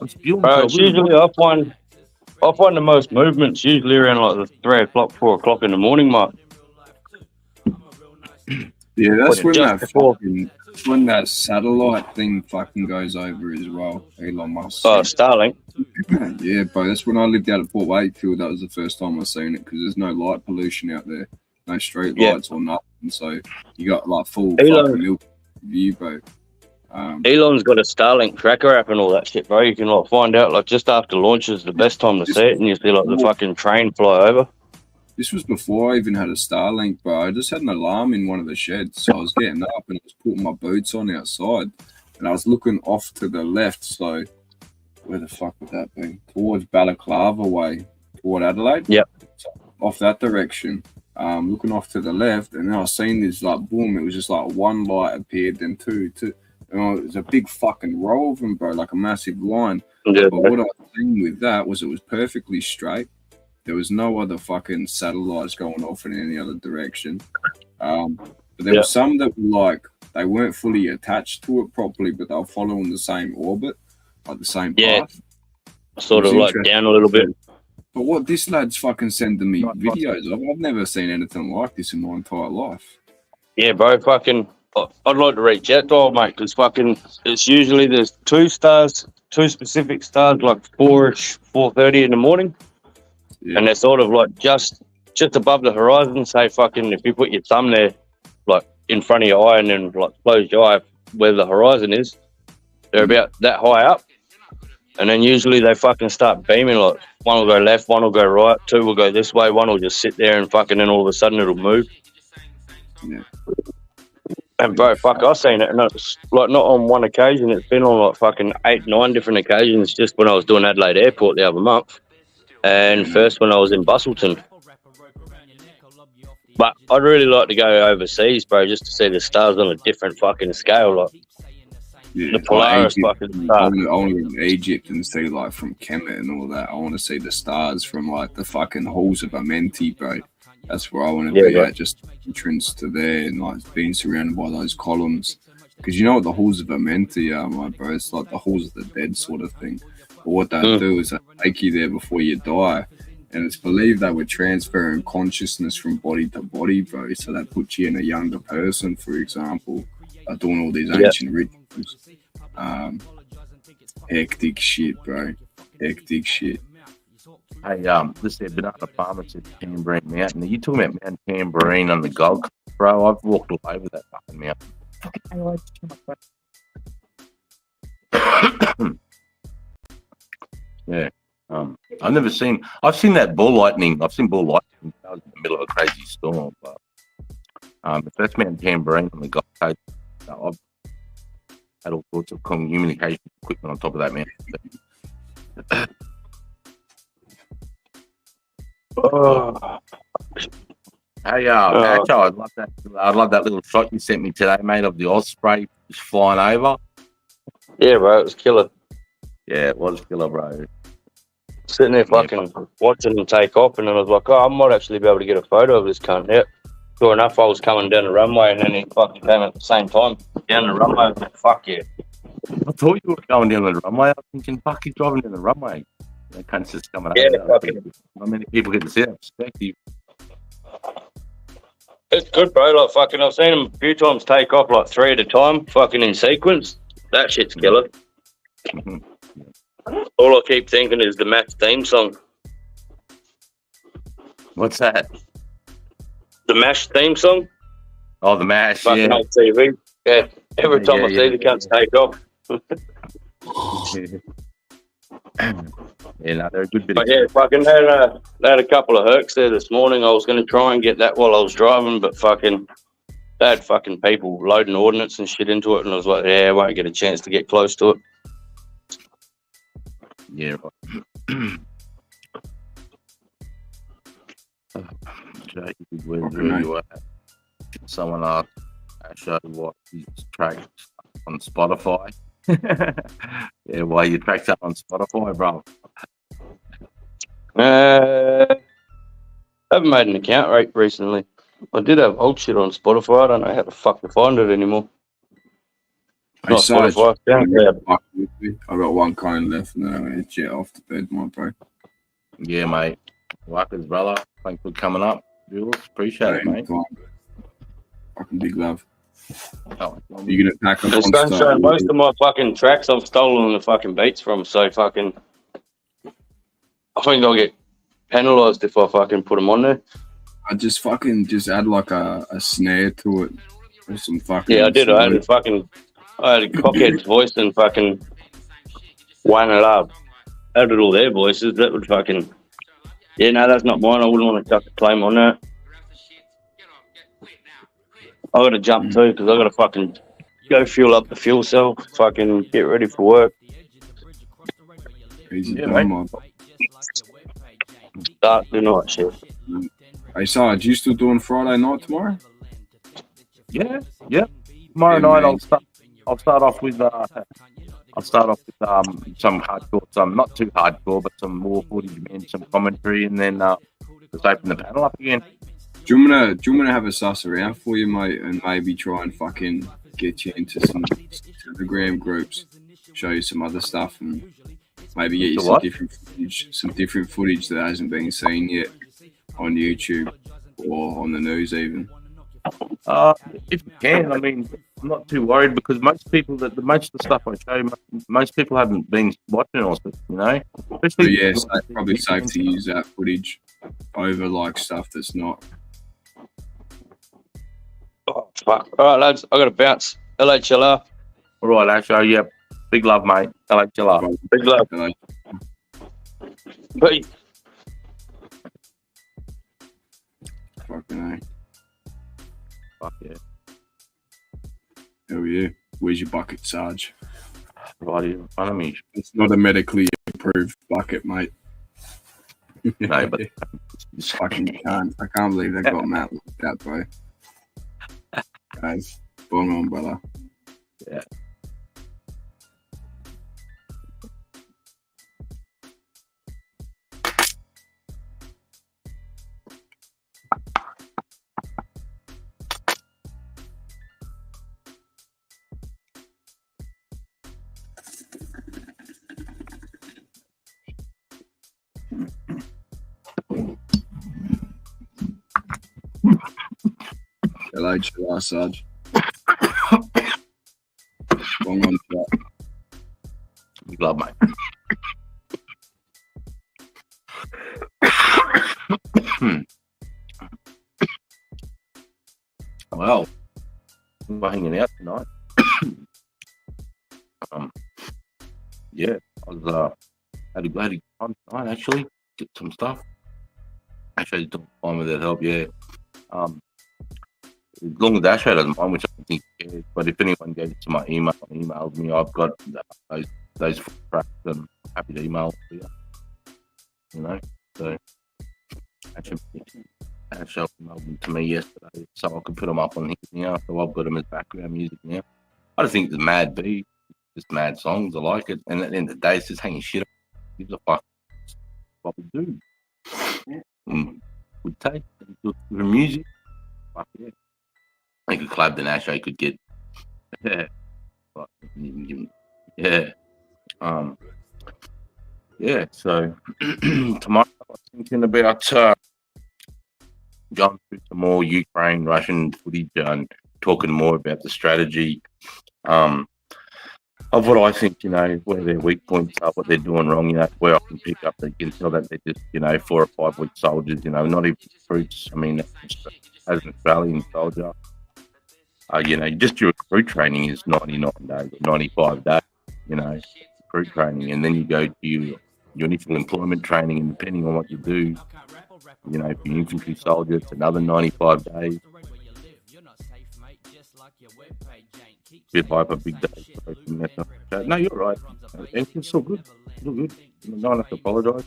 I'm spewing. It's usually I find the most movements usually around like the 3 o'clock, 4 o'clock in the morning mark. Yeah, that's when just when that satellite thing fucking goes over as well. Elon Musk. Oh, Starlink. Yeah, bro. That's when I lived out at Port Wakefield. That was the first time I seen it because there's no light pollution out there, no street lights or nothing. So you got like full fucking milk view, bro. Elon's got a Starlink tracker app and all that shit, bro. You can like find out like just after launch is the best time to see it, and you see like the fucking train fly over. This was before I even had a Starlink, bro. I just had an alarm in one of the sheds. So I was getting up and I was putting my boots on outside. And I was looking off to the left. So where the fuck would that be? Towards Balaclava way, toward Adelaide. Yep. So off that direction. Looking off to the left. And then I seen this like boom. It was just like one light appeared, then two. And it was a big fucking row of them, bro. Like a massive line. Yeah, but what I seen with that was it was perfectly straight. There was no other fucking satellites going off in any other direction. But there were some that were like, they weren't fully attached to it properly, but they were following the same orbit, like the same path. Sort of like down a little bit. But what this lad's fucking sending me videos of, I've never seen anything like this in my entire life. Yeah, bro, fucking, I'd like to reach out to old mate, because fucking, it's usually there's two specific stars, like 4:30 in the morning. Yeah. And they're sort of like just above the horizon. Say fucking if you put your thumb there, like in front of your eye, and then like close your eye where the horizon is, they're about that high up. And then usually they fucking start beaming. Like one will go left, one will go right, two will go this way, one will just sit there and fucking then all of a sudden it'll move. Yeah. And bro, fuck, I've seen it, and it's like not on one occasion. It's been on like fucking 8-9 different occasions. Just when I was doing Adelaide Airport the other month. And first when I was in Bustleton. But I'd really like to go overseas, bro, just to see the stars on a different fucking scale. Like the Polaris fucking star. I want to go to Egypt and see like from Kemet and all that. I want to see the stars from like the fucking halls of Amenti, bro. That's where I want to be at, just entrance to there and like being surrounded by those columns. Because you know what the halls of Amenti are, my bro? It's like the halls of the dead sort of thing. But what they do is they take you there before you die. And it's believed they were transferring consciousness from body to body, bro. So that puts you in a younger person, for example, doing all these ancient rituals. Hectic shit, bro. Hectic shit. Hey, this is Banana Pharmacy, Tambourine Mountain. Are you talking about Mount Tambourine on the Gold Coast, bro? I've walked all over that fucking mountain. Yeah. I've seen that ball lightning. I've seen ball lightning. That was in the middle of a crazy storm. But if that's Mount Tambourine on the Gold Coast, I've had all sorts of communication equipment on top of that mountain. Hey, Macho, I'd love that little shot you sent me today, mate, of the Osprey just flying over. Yeah, bro, it was killer. Yeah, it was killer, bro. Sitting there fucking watching them take off, and then I was like, oh, I might actually be able to get a photo of this cunt. Yep. Sure enough, I was coming down the runway, and then he fucking came at the same time down the runway. I was like, fuck yeah. I thought you were going down the runway. I was thinking, fuck, you're driving down the runway. That cunt's just coming over. Fucking. Not many people get to see that perspective. It's good, bro. Like, fucking, I've seen him a few times take off, like 3 at a time, fucking in sequence. That shit's killer. All I keep thinking is the match theme song. What's that? The MASH theme song. Oh, the MASH, fucking on TV. Yeah, every time I see the cunts take off. Yeah, no, they're a good bit. But yeah, fucking they had a couple of hercs there this morning. I was going to try and get that while I was driving, but fucking they had fucking people loading ordnance and shit into it, and I was like, yeah, I won't get a chance to get close to it. Yeah, Jake, where you at? Someone asked Asho what his tracks on Spotify. Yeah, why your tracks up on Spotify, bro? I haven't made an account right recently. I did have old shit on Spotify. I don't know how the fuck to find it anymore. Hey, Not Sarge, Spotify. SoundCloud. I got one coin left and then I'm going to jet off to bed, my bro. Yeah, mate. Workers, brother. Thanks for coming up, Jules. Appreciate it, mate. Fucking big love. Oh, You gonna pack up The on Sunshine, stuff? most of my fucking tracks I've stolen the fucking beats from, so fucking. I think I'll get penalised if I fucking put them on there. I just add like a snare to it or some fucking. Yeah, I did. I had a cockhead's voice and fucking Wayne and Love. Added all their voices. That would fucking. Yeah, no, that's not mine. I wouldn't want to chuck a claim on that. I got to jump too because I got to fucking go fuel up the fuel cell. Fucking get ready for work. Easy Yeah, done, mate. Start the night shift. Hey, Sarge, you still doing Friday night tomorrow? Yeah. Tomorrow night I'll start off with some hardcore, some not too hardcore, but some more footage and some commentary, and then just open the panel up again. Do you want to have a suss around for you, mate, and maybe try and fucking get you into some Telegram groups, show you some other stuff, and maybe get you some different footage that hasn't been seen yet on YouTube or on the news even. If you can, I mean, I'm not too worried because most of the stuff I show, most people haven't been watching or you know. Especially it's probably safe to use that footage over like stuff that's not. Oh, fuck. All right, lads, I got to bounce. LHLR. All right, Asho. Yep. Big love, mate. LHLR. Big love. Peace. Fucking A. Fuck yeah. Hell yeah. Where's your bucket, Sarge? Right here in front of me. It's not a medically approved bucket, mate. No, but fucking can't. I can't believe they got Matt like that, bro. Guys, bong on, brother. Yeah. Hello, July, Sarge. Bong on, chat. Big love, mate. Well, we're hanging out tonight. Yeah, I was had a good time tonight actually. Get some stuff. Actually, took time with that help. Yeah. As long as Asho doesn't mind, which I don't think he cares. But if anyone goes to my email and emails me, I've got those full tracks and I'm happy to email to you. You know, so Asho emailed them to me yesterday, so I could put them up on his now. So I've got them as background music now. I just think it's a mad beat, just mad songs. I like it, and at the end of the day, it's just hanging shit. Gives a fuck what we do. Good taste, good music. Fuck yeah. I think a club than Asho could get. Yeah. Yeah. Yeah, so tomorrow I was thinking about going through some more Ukraine, Russian footage and talking more about the strategy of what I think, you know, where their weak points are, what they're doing wrong, you know, where I can pick up the intel that they're just, you know, 4 or 5 week soldiers, you know, not even troops. I mean, as an Australian soldier, you know, just your recruit training is 99 days, 95 days, you know, recruit training. And then you go to your initial employment training, and depending on what you do, you know, if you're an infantry soldier, it's another 95 days. bit hyper, big day. No, you're right. It's all good. It's all good. No one has to apologise.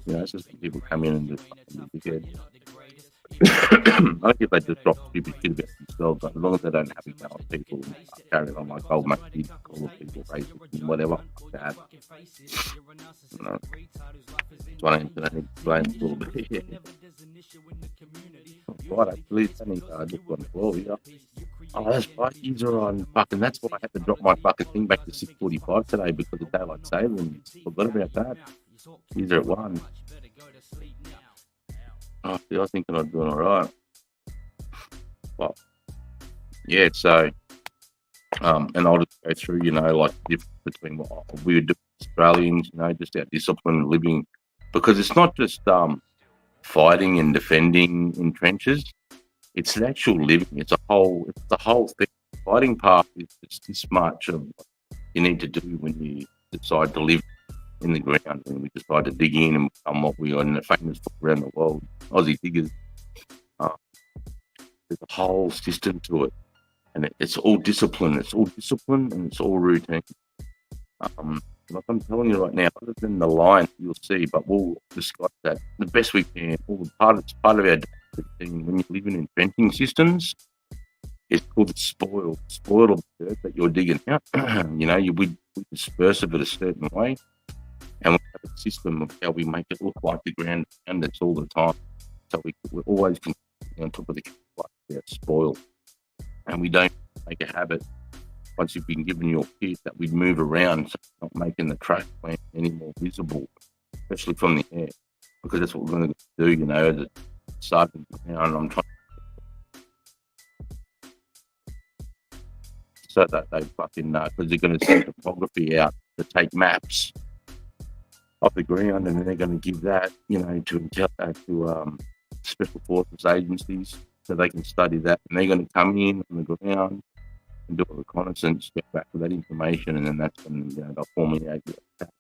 You know, it's just when people come in and just fucking be dickhead. I don't think they just drop stupid shit about themselves, but as long as they don't have to yell at people and carry on like old mate did, call people racist and whatever, that. You know, that's what I need to explain a little bit. Yeah. Right, actually, funny, I just got a call here. Oh, that's right, these are on fucking, that's why I had to drop my fucking thing back to 6:45 today because of daylight savings. Forgot about that. These are at 1. Oh, see, I was thinking I'm doing all right. Well, yeah, so, and I'll just go through, you know, like the difference between what we would do as Australians, you know, just our discipline living, because it's not just fighting and defending in trenches, it's the actual living. It's the whole thing. The fighting part is just this much of what you need to do when you decide to live in the ground, when we decide to dig in and become what we are in the famous book around the world, Aussie diggers. There's a whole system to it, and it's all discipline. It's all discipline and it's all routine. Like I'm telling you right now, other than the line you'll see, but we'll discuss that the best we can. All part of our routine when you're living in fencing systems. It's called the spoil of the earth that you're digging out. You know, we disperse it a certain way, and we have a system of how we make it look like the ground around us all the time. So we're always on top of the spoil, and we don't make a habit once you've been given your kit that we move around, so not making the track plan any more visible, especially from the air, because that's what we're going to do. You know, as it started now, and I'm trying so that they fucking because they're going to send topography out to take maps of the ground, and then they're going to give that, you know, to special forces agencies so they can study that, and they're going to come in on the ground and do a reconnaissance, get back with that information, and then that's when, you know, they'll formulate the attack.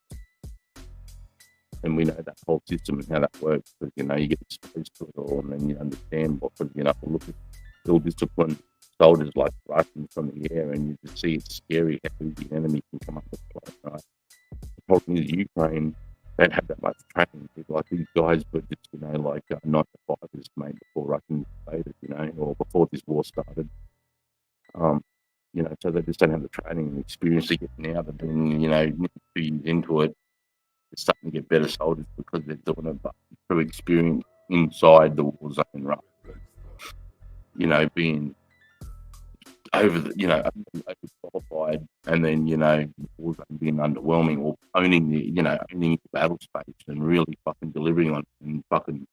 And we know that whole system and how that works, because, you know, you get exposed to it all, and then you understand what, you know, look at ill-disciplined soldiers like Russians from the air, and you just see it's scary how the enemy can come up with a place, right? The problem is Ukraine don't have that much training. Like these guys were just, you know, like 9 to 5 made before Russians invaded, you know, or before this war started. You know, so they just don't have the training and experience to get now. But then, you know, 2 years into it, it's starting to get better soldiers because they're doing it through experience inside the war zone, right? You know, being overqualified, and then, you know, war zone being underwhelming, or owning the battle space and really fucking delivering on it, and fucking,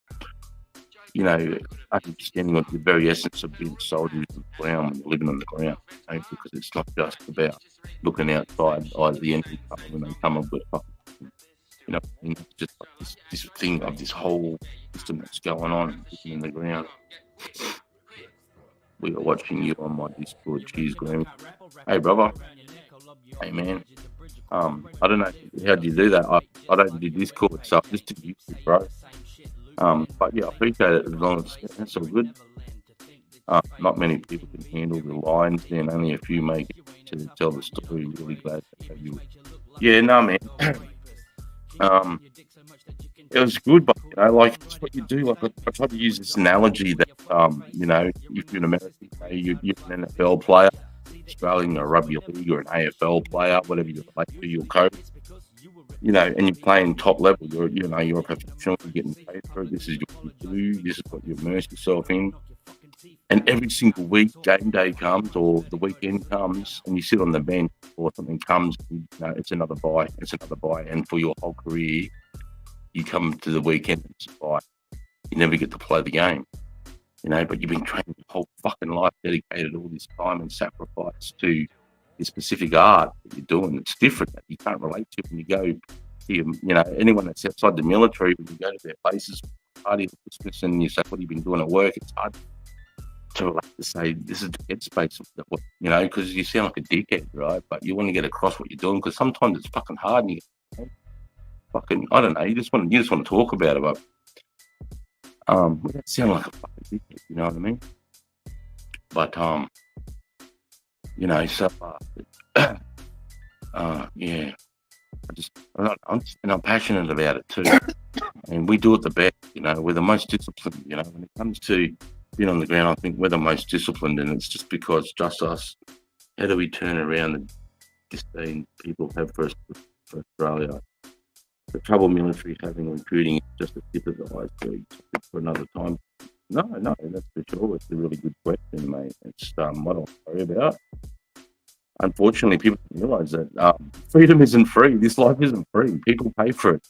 you know, understanding of the very essence of being soldiers on the ground when you're living on the ground, you know, because it's not just about looking outside either the enemy coming when they come up with fucking, you know, it's just like this thing of this whole system that's going on in the ground. We are watching you on my Discord. Cheers, Glenn. Hey, brother. Hey, man. I don't know how do you do that. I don't do Discord, so I just do YouTube, bro. But yeah, I appreciate it as long as that's all good. Not many people can handle the lines, then only a few make it to tell the story. Really glad that you. Yeah, no, man. It was good, but, you know, like, it's what you do. Like, I try to use this analogy that, you know, if you're an American, you're an NFL player, Australian, or a rugby league, or an AFL player, whatever you relate to, your coach, you know, and you're playing top level. You're a professional. You're getting paid for it. This is what you do. This is what you immerse yourself in. And every single week, game day comes, or the weekend comes, and you sit on the bench, or something comes. You know, it's another buy. It's another buy, and for your whole career, you come to the weekend and survive. You never get to play the game, you know, but you've been training your whole fucking life, dedicated all this time and sacrifice to this specific art that you're doing. It's different that you can't relate to when you go to, you know, anyone that's outside the military, when you go to their places, party at Christmas, and you say, what have you been doing at work? It's hard to relate to say, this is the headspace of what, you know, because you sound like a dickhead, right? But you want to get across what you're doing, because sometimes it's fucking hard, and you fucking, I don't know, you just want to talk about it, but we don't sound like a fucking dickhead, you know what I mean? But You know, so yeah, I'm passionate about it too, and we do it the best. You know, we're the most disciplined. You know, when it comes to being on the ground, I think we're the most disciplined, and it's just because just us. How do we turn around the disdain people have for Australia? The trouble military having recruiting is just a tip of the iceberg for another time. No, that's for sure. It's a really good question, mate. It's what I'll worry about. Unfortunately, people don't realise that freedom isn't free. This life isn't free. People pay for it.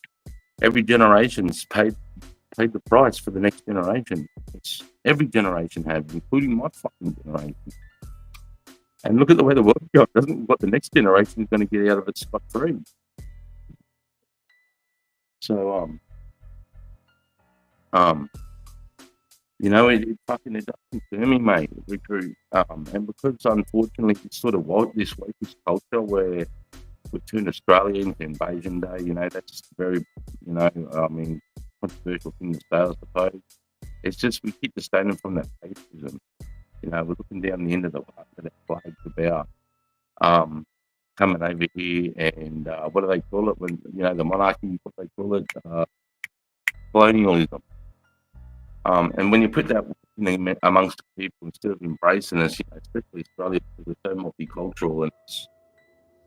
Every generation's paid the price for the next generation. It's every generation has, including my fucking generation. And look at the way the world's going. Doesn't what the next generation is going to get out of it scot free. So you know, it does concern me, mate. Recruit. And because unfortunately it's sort of this wokish culture where we turn Australia into Invasion Day, you know, that's very, you know, I mean, controversial thing to say, I suppose. It's just we keep disdaining from that patriotism. You know, we're looking down the end of the that flag's about coming over here and what do they call it when, you know, the monarchy, what they call it, colonialism. And when you put that amongst people instead of embracing us, you know, especially Australia, because we're so multicultural, and it's,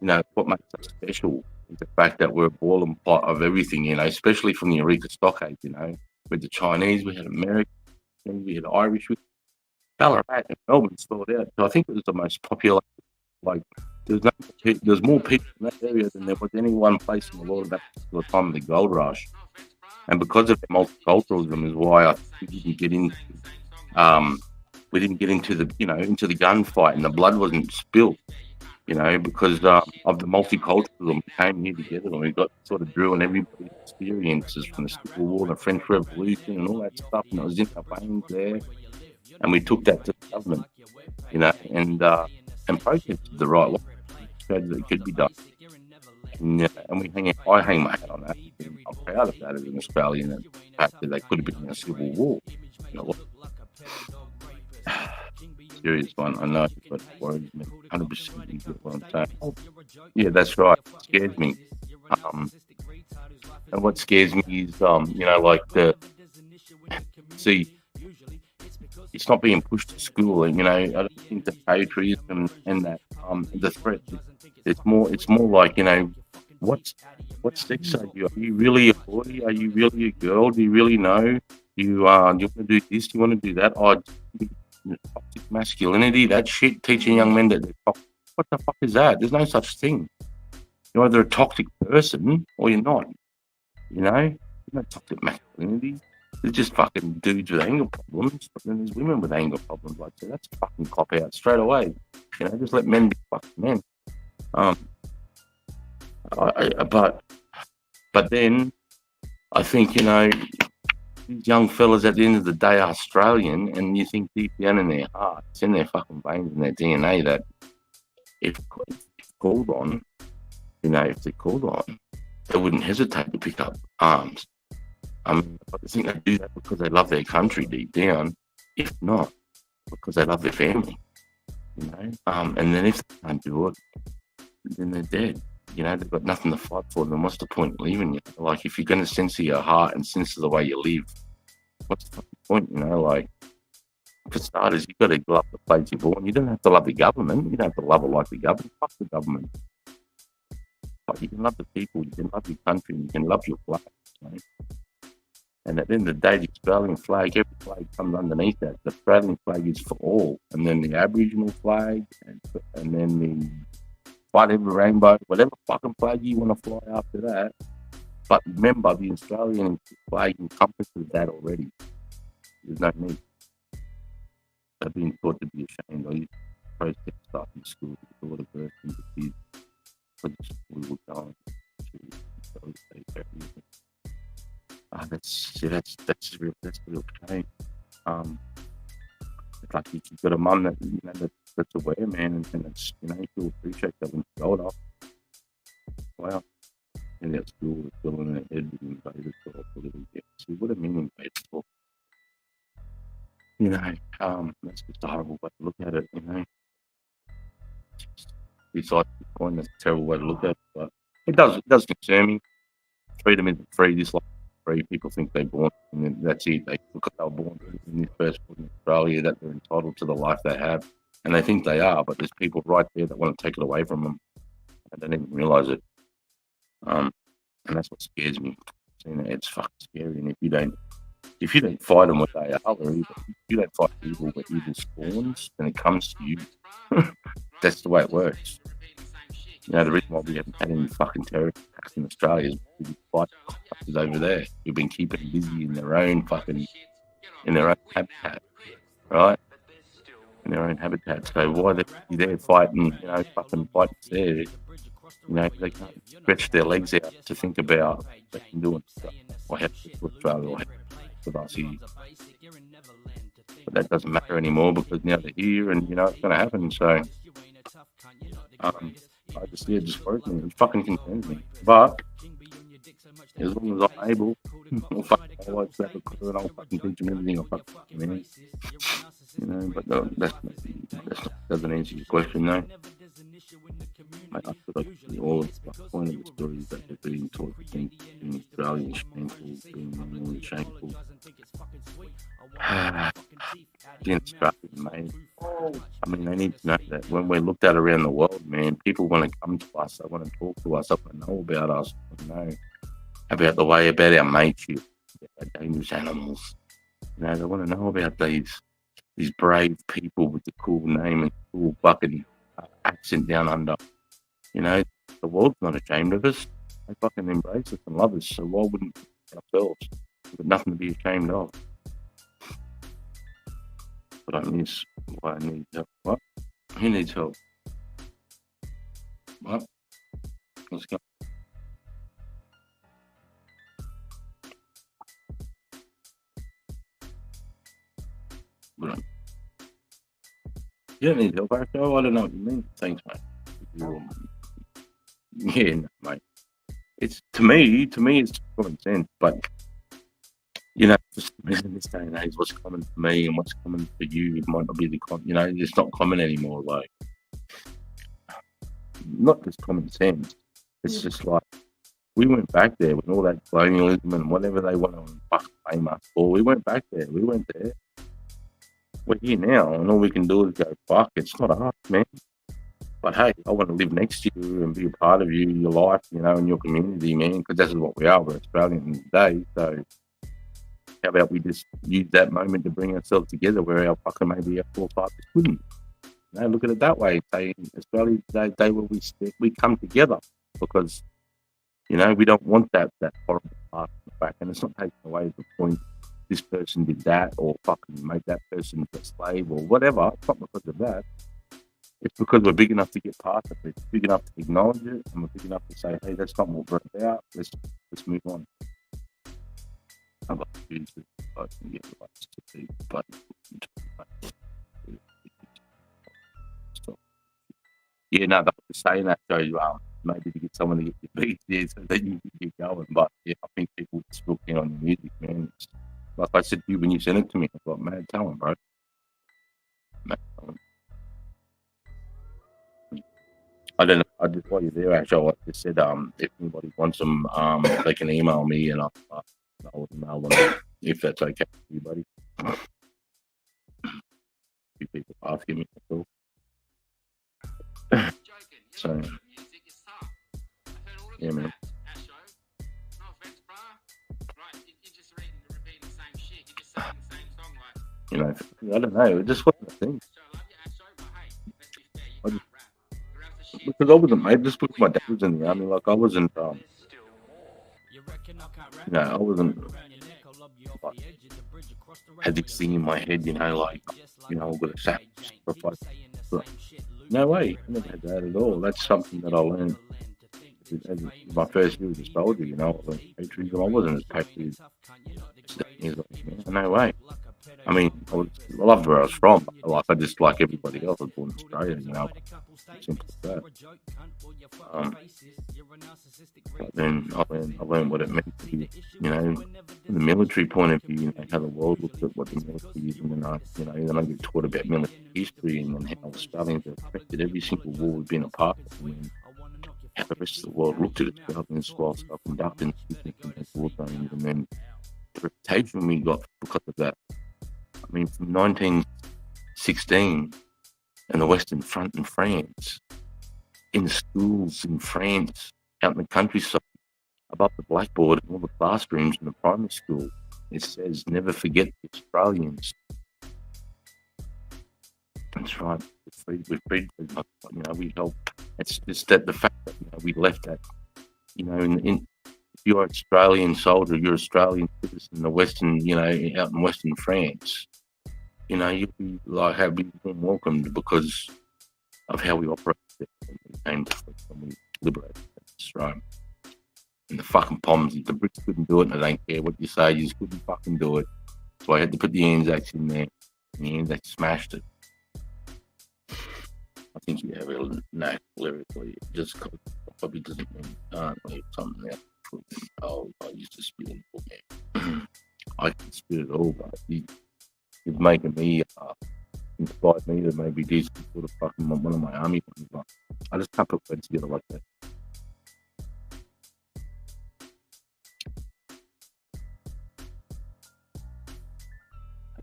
you know, what makes us special is the fact that we're a ball and pot of everything, you know, especially from the Eureka Stockade, you know, with the Chinese, we had Americans, we had Irish, we had Ballarat and Melbourne spelled out. So I think it was the most popular, like, there's more people in that area than there was any one place in the world at that particular time of the gold rush. And because of the multiculturalism is why I think we didn't get into the, you know, into the gunfight and the blood wasn't spilled, you know, because of the multiculturalism. We came here together and we got sort of drew on everybody's experiences from the Civil War, the French Revolution and all that stuff, and it was in our veins there. And we took that to the government, you know, and protested the right way, showed that it could be done. And I hang my hat on that. I'm proud of that as an Australian, and the fact that they could have been in a civil war. You know, serious one, I know, but it worries me 100%. You get what I'm saying? Yeah, that's right. It scares me. And what scares me is, you know, like it's not being pushed to school, and you know, I don't think the patriotism and that the threat. It's more like, you know, what sex are you? Are you really a boy? Are you really a girl? Do you really know? You want to do this? Do you want to do that? Oh, toxic masculinity, that shit. Teaching young men that they're toxic. What the fuck is that? There's no such thing. You're either a toxic person or you're not. You know, there's no toxic masculinity. There's just fucking dudes with anger problems, but then there's women with anger problems. Like, so that's a fucking cop out straight away. You know, just let men be fucking men. But then I think, you know, these young fellas at the end of the day are Australian, and you think deep down in their heart, it's in their fucking veins and their DNA that if called on, you know, if they're called on, they wouldn't hesitate to pick up arms. I think they do that because they love their country deep down, if not because they love their family, you know. And then if they can't do it, then they're dead. You know, they've got nothing to fight for. Then what's the point leaving you? Like, if you're going to censor your heart and censor the way you live, what's the fucking point? You know, like, for starters, you've got to love the place you're born. You don't have to love the government. You don't have to love it like the government. Fuck the government. But you can love the people. You can love your country. You can love your flag. You know? And at the end of the day, the Australian flag, every flag comes underneath that. The Australian flag is for all. And then the Aboriginal flag, and then the whatever rainbow, whatever fucking flag you want to fly after that. But remember, the Australian flag encompasses that already. There's no need. They're being taught to be ashamed. I used to protest stuff in school with all the birth and the kids. Because we were going that's real shame. It's like if you've got a mum that, you know, that's aware, man, and it's, you know, she'll appreciate that when she's older. Wow. And that school is still in her head with invaders or whatever. See what I mean, invaders for. You know, that's just a horrible way to look at it, you know. besides the point, that's a terrible way to look at it. But it does concern me. Freedom isn't free. This life is free. People think they're born, and then that's it. Because they were born in this first world in Australia, that they're entitled to the life they have, and they think they are. But there's people right there that want to take it away from them, and they don't even realise it. And that's what scares me. It's fucking scary. And if you don't fight them what they are, or evil, if you don't fight evil where evil spawns, then it comes to you. That's the way it works. You know, the reason why we haven't had any fucking terror attacks in Australia is because we fight fuckers over there. We've been keeping them busy in their own habitat, right? In their own habitat. So why they be there fighting, fucking fighting there? They can't stretch their legs out to think about what they can do and stuff. What happens to Australia, what happens with us here. But that doesn't matter anymore because now they're here and, it's going to happen. So, it just worries me. It fucking concerns me. But as long as I'm able, I'll fucking always have a clue and I'll fucking teach them everything I fucking can. But no, that doesn't answer your question, though. I feel like all of the point of the story is that they're being taught to think being Australian is shameful, being normal is shameful. Being Australian, mate. I mean, they need to know that when we're looked at around the world, man, people want to come to us, they want to talk to us, they want to know about us, they want to know about our mateship, about dangerous animals. They want to know about these brave people with the cool name and cool fucking accent down under. The world's not ashamed of us. They fucking embrace us and love us. So why wouldn't we ourselves? We've got nothing to be ashamed of. But I miss why I need help. What? Who needs help? What? Let's go. You don't need help, actually. I don't know what you mean. Thanks, mate. Yeah, no, mate. It's to me, it's common sense. But just in this day and age, what's common for me and what's common for you, it might not be it's not common anymore. Like, not just common sense. It's just like we went back there with all that colonialism and whatever they want to fucking blame us for. We went back there. We went there. We're here now, and all we can do is go, fuck, it's not us, man. But hey, I want to live next to you and be a part of you, your life, and your community, man, because that's what we are. We're Australian today. So how about we just use that moment to bring ourselves together where our fucking maybe our forefathers couldn't? Look at it that way. Say Australia today where we come together because, we don't want that horrible part in the back. And it's not taking away the point this person did that or fucking make that person a slave or whatever. It's not because of that. It's because we're big enough to get past it. We're big enough to acknowledge it, and we're big enough to say, "Hey, that's not what we're about. Let's move on." I'd like to use it, but get rights to people, but yeah, no, that was saying that so maybe to get someone to get your beats there so that you can keep going. But yeah, I think people still keen on your music, man. Like I said to you when you sent it to me, I thought, mad talent, bro. Mad talent. I don't know. I just while you're there, actually, I just said, if anybody wants them, they can email me and I'll email them if that's okay with you, buddy. Few people asking me that's all. So, yeah, man. I don't know. It just wasn't a thing. Because I wasn't made just because my dad was in the army. Like I wasn't, I wasn't. Like, had this thing in my head, I've got to sacrifice. But no way, I never had that at all. That's something that I learned. As my first year as a soldier, I learned patriotism. I wasn't as patriotic. No way. I mean, I loved where I was from. Like, I just, like everybody else, I was born in Australia, you know. Simple as that. But then I learned what it meant to be, you know, from the military point of view, you know, how the world looked at what the military is, and then then I get taught about military history and then how Australians have affected every single war we've been a part of, and then how the rest of the world looked at Australians whilst conducting those war zones, and then the reputation we got because of that. I mean, from 1916 and the Western Front in France, in the schools in France, out in the countryside, above the blackboard in all the classrooms in the primary school, it says, "Never forget the Australians." That's right. We're free, you know, we help. It's just that the fact that, you know, we left that, you know, if you're an Australian soldier, you're Australian citizen in the Western, you know, out in Western France, you know, you'd be like, have been welcomed because of how we operate when we came to when we liberated. That's right. And the fucking Poms, the Brits couldn't do it, and I don't care what you say, you just couldn't fucking do it. So I had to put the Anzacs in there, and the Anzacs smashed it. I think you have a knack lyrically, just probably doesn't mean you can't leave something out. Oh, I used to spit it all, man. I can spit it all, but it's making me, inspired me to maybe do some sort of fucking one of my army ones, but I just can't put words together like that.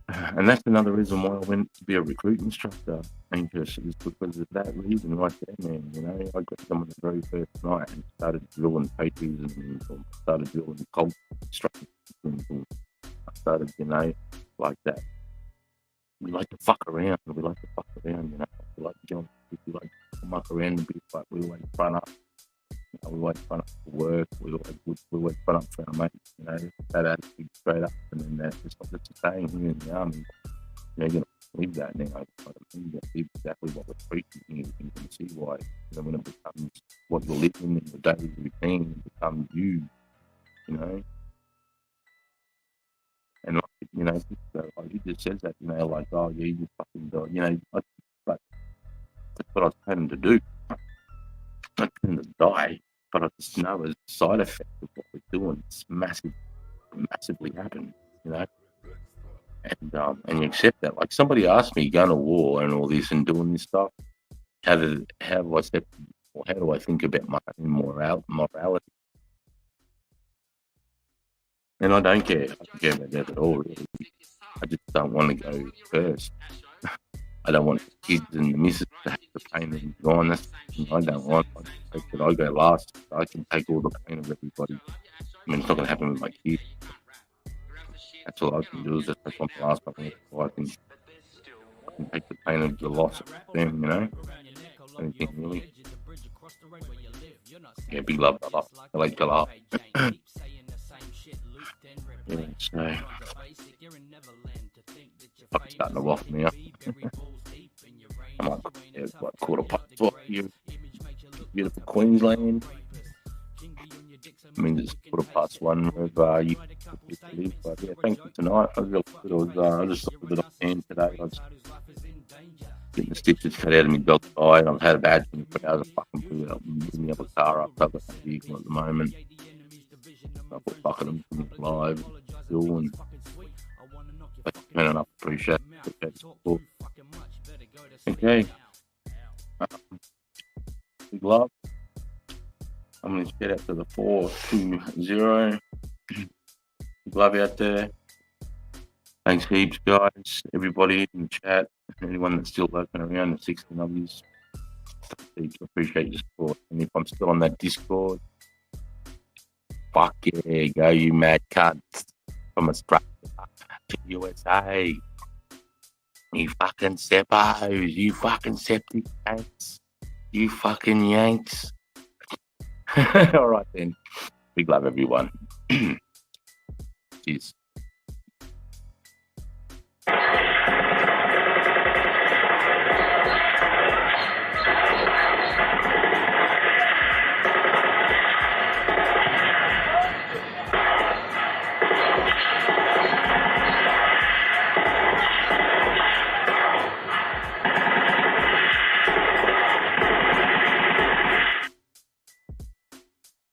And that's another reason why I went to be a recruit instructor, Angus, is because of that reason right there, man. You know, I got someone the very first night and started drilling patriotism, or started drilling cult instruction. I started, you know, like that. We like to fuck around. We like to fuck around, you know. We like to jump. We like to muck around and be like, we always front up. You know, we always front up for work. We always front up for our mates, you know. That attitude straight up. And then that's just the same here in the army. You know, you're going to believe that now. You're going to believe exactly what we're preaching here. You can see why. You know, when it becomes what you're living in your daily routine, it becomes you, you know. And, like, you know, like he just says that, you know, like, oh, yeah, you fucking do it. You know, but that's what I was planning to do. Not planning to die, but I just know as a side effect of what we're doing, it's massively happen, you know. And you accept that. Like, somebody asked me going to war and all this and doing this stuff, how do I step, or how do I think about my own morality? And I don't care. I don't care about that at all, really. I just don't want to go first. I don't want the kids and the missus to have the pain of gone. That's I don't want. I go last. I can take all the pain of everybody. I mean, it's not going to happen with my kids. That's all I can do is just take on the last one. I can take the pain of the loss of them, you know. Anything really. Yeah, big love, brother. I like to laugh. Yeah, so I'm starting to waffle now. I'm like, it's like 12:15 here, beautiful Queensland. I mean, it's 1:15 wherever you live. But yeah, thank you tonight. I just looked a bit off hand today. I was getting the stitches cut out of my dog's eye, and I've had a bad 24 hours of fucking putting up a car up. I've got a vehicle at the moment. I've got fucking them from live still, and turning up, appreciate the support. Okay. Big love. I'm going to shout out to the 420. Big love out there. Thanks heaps, guys. Everybody in the chat, anyone that's still lurking around, the 16 of you. Appreciate your support. And if I'm still on that Discord, fuck yeah, go you mad cunts from Australia to USA. You fucking seppos, you fucking septic tanks, you fucking yanks. All right then. Big love, everyone. Cheers.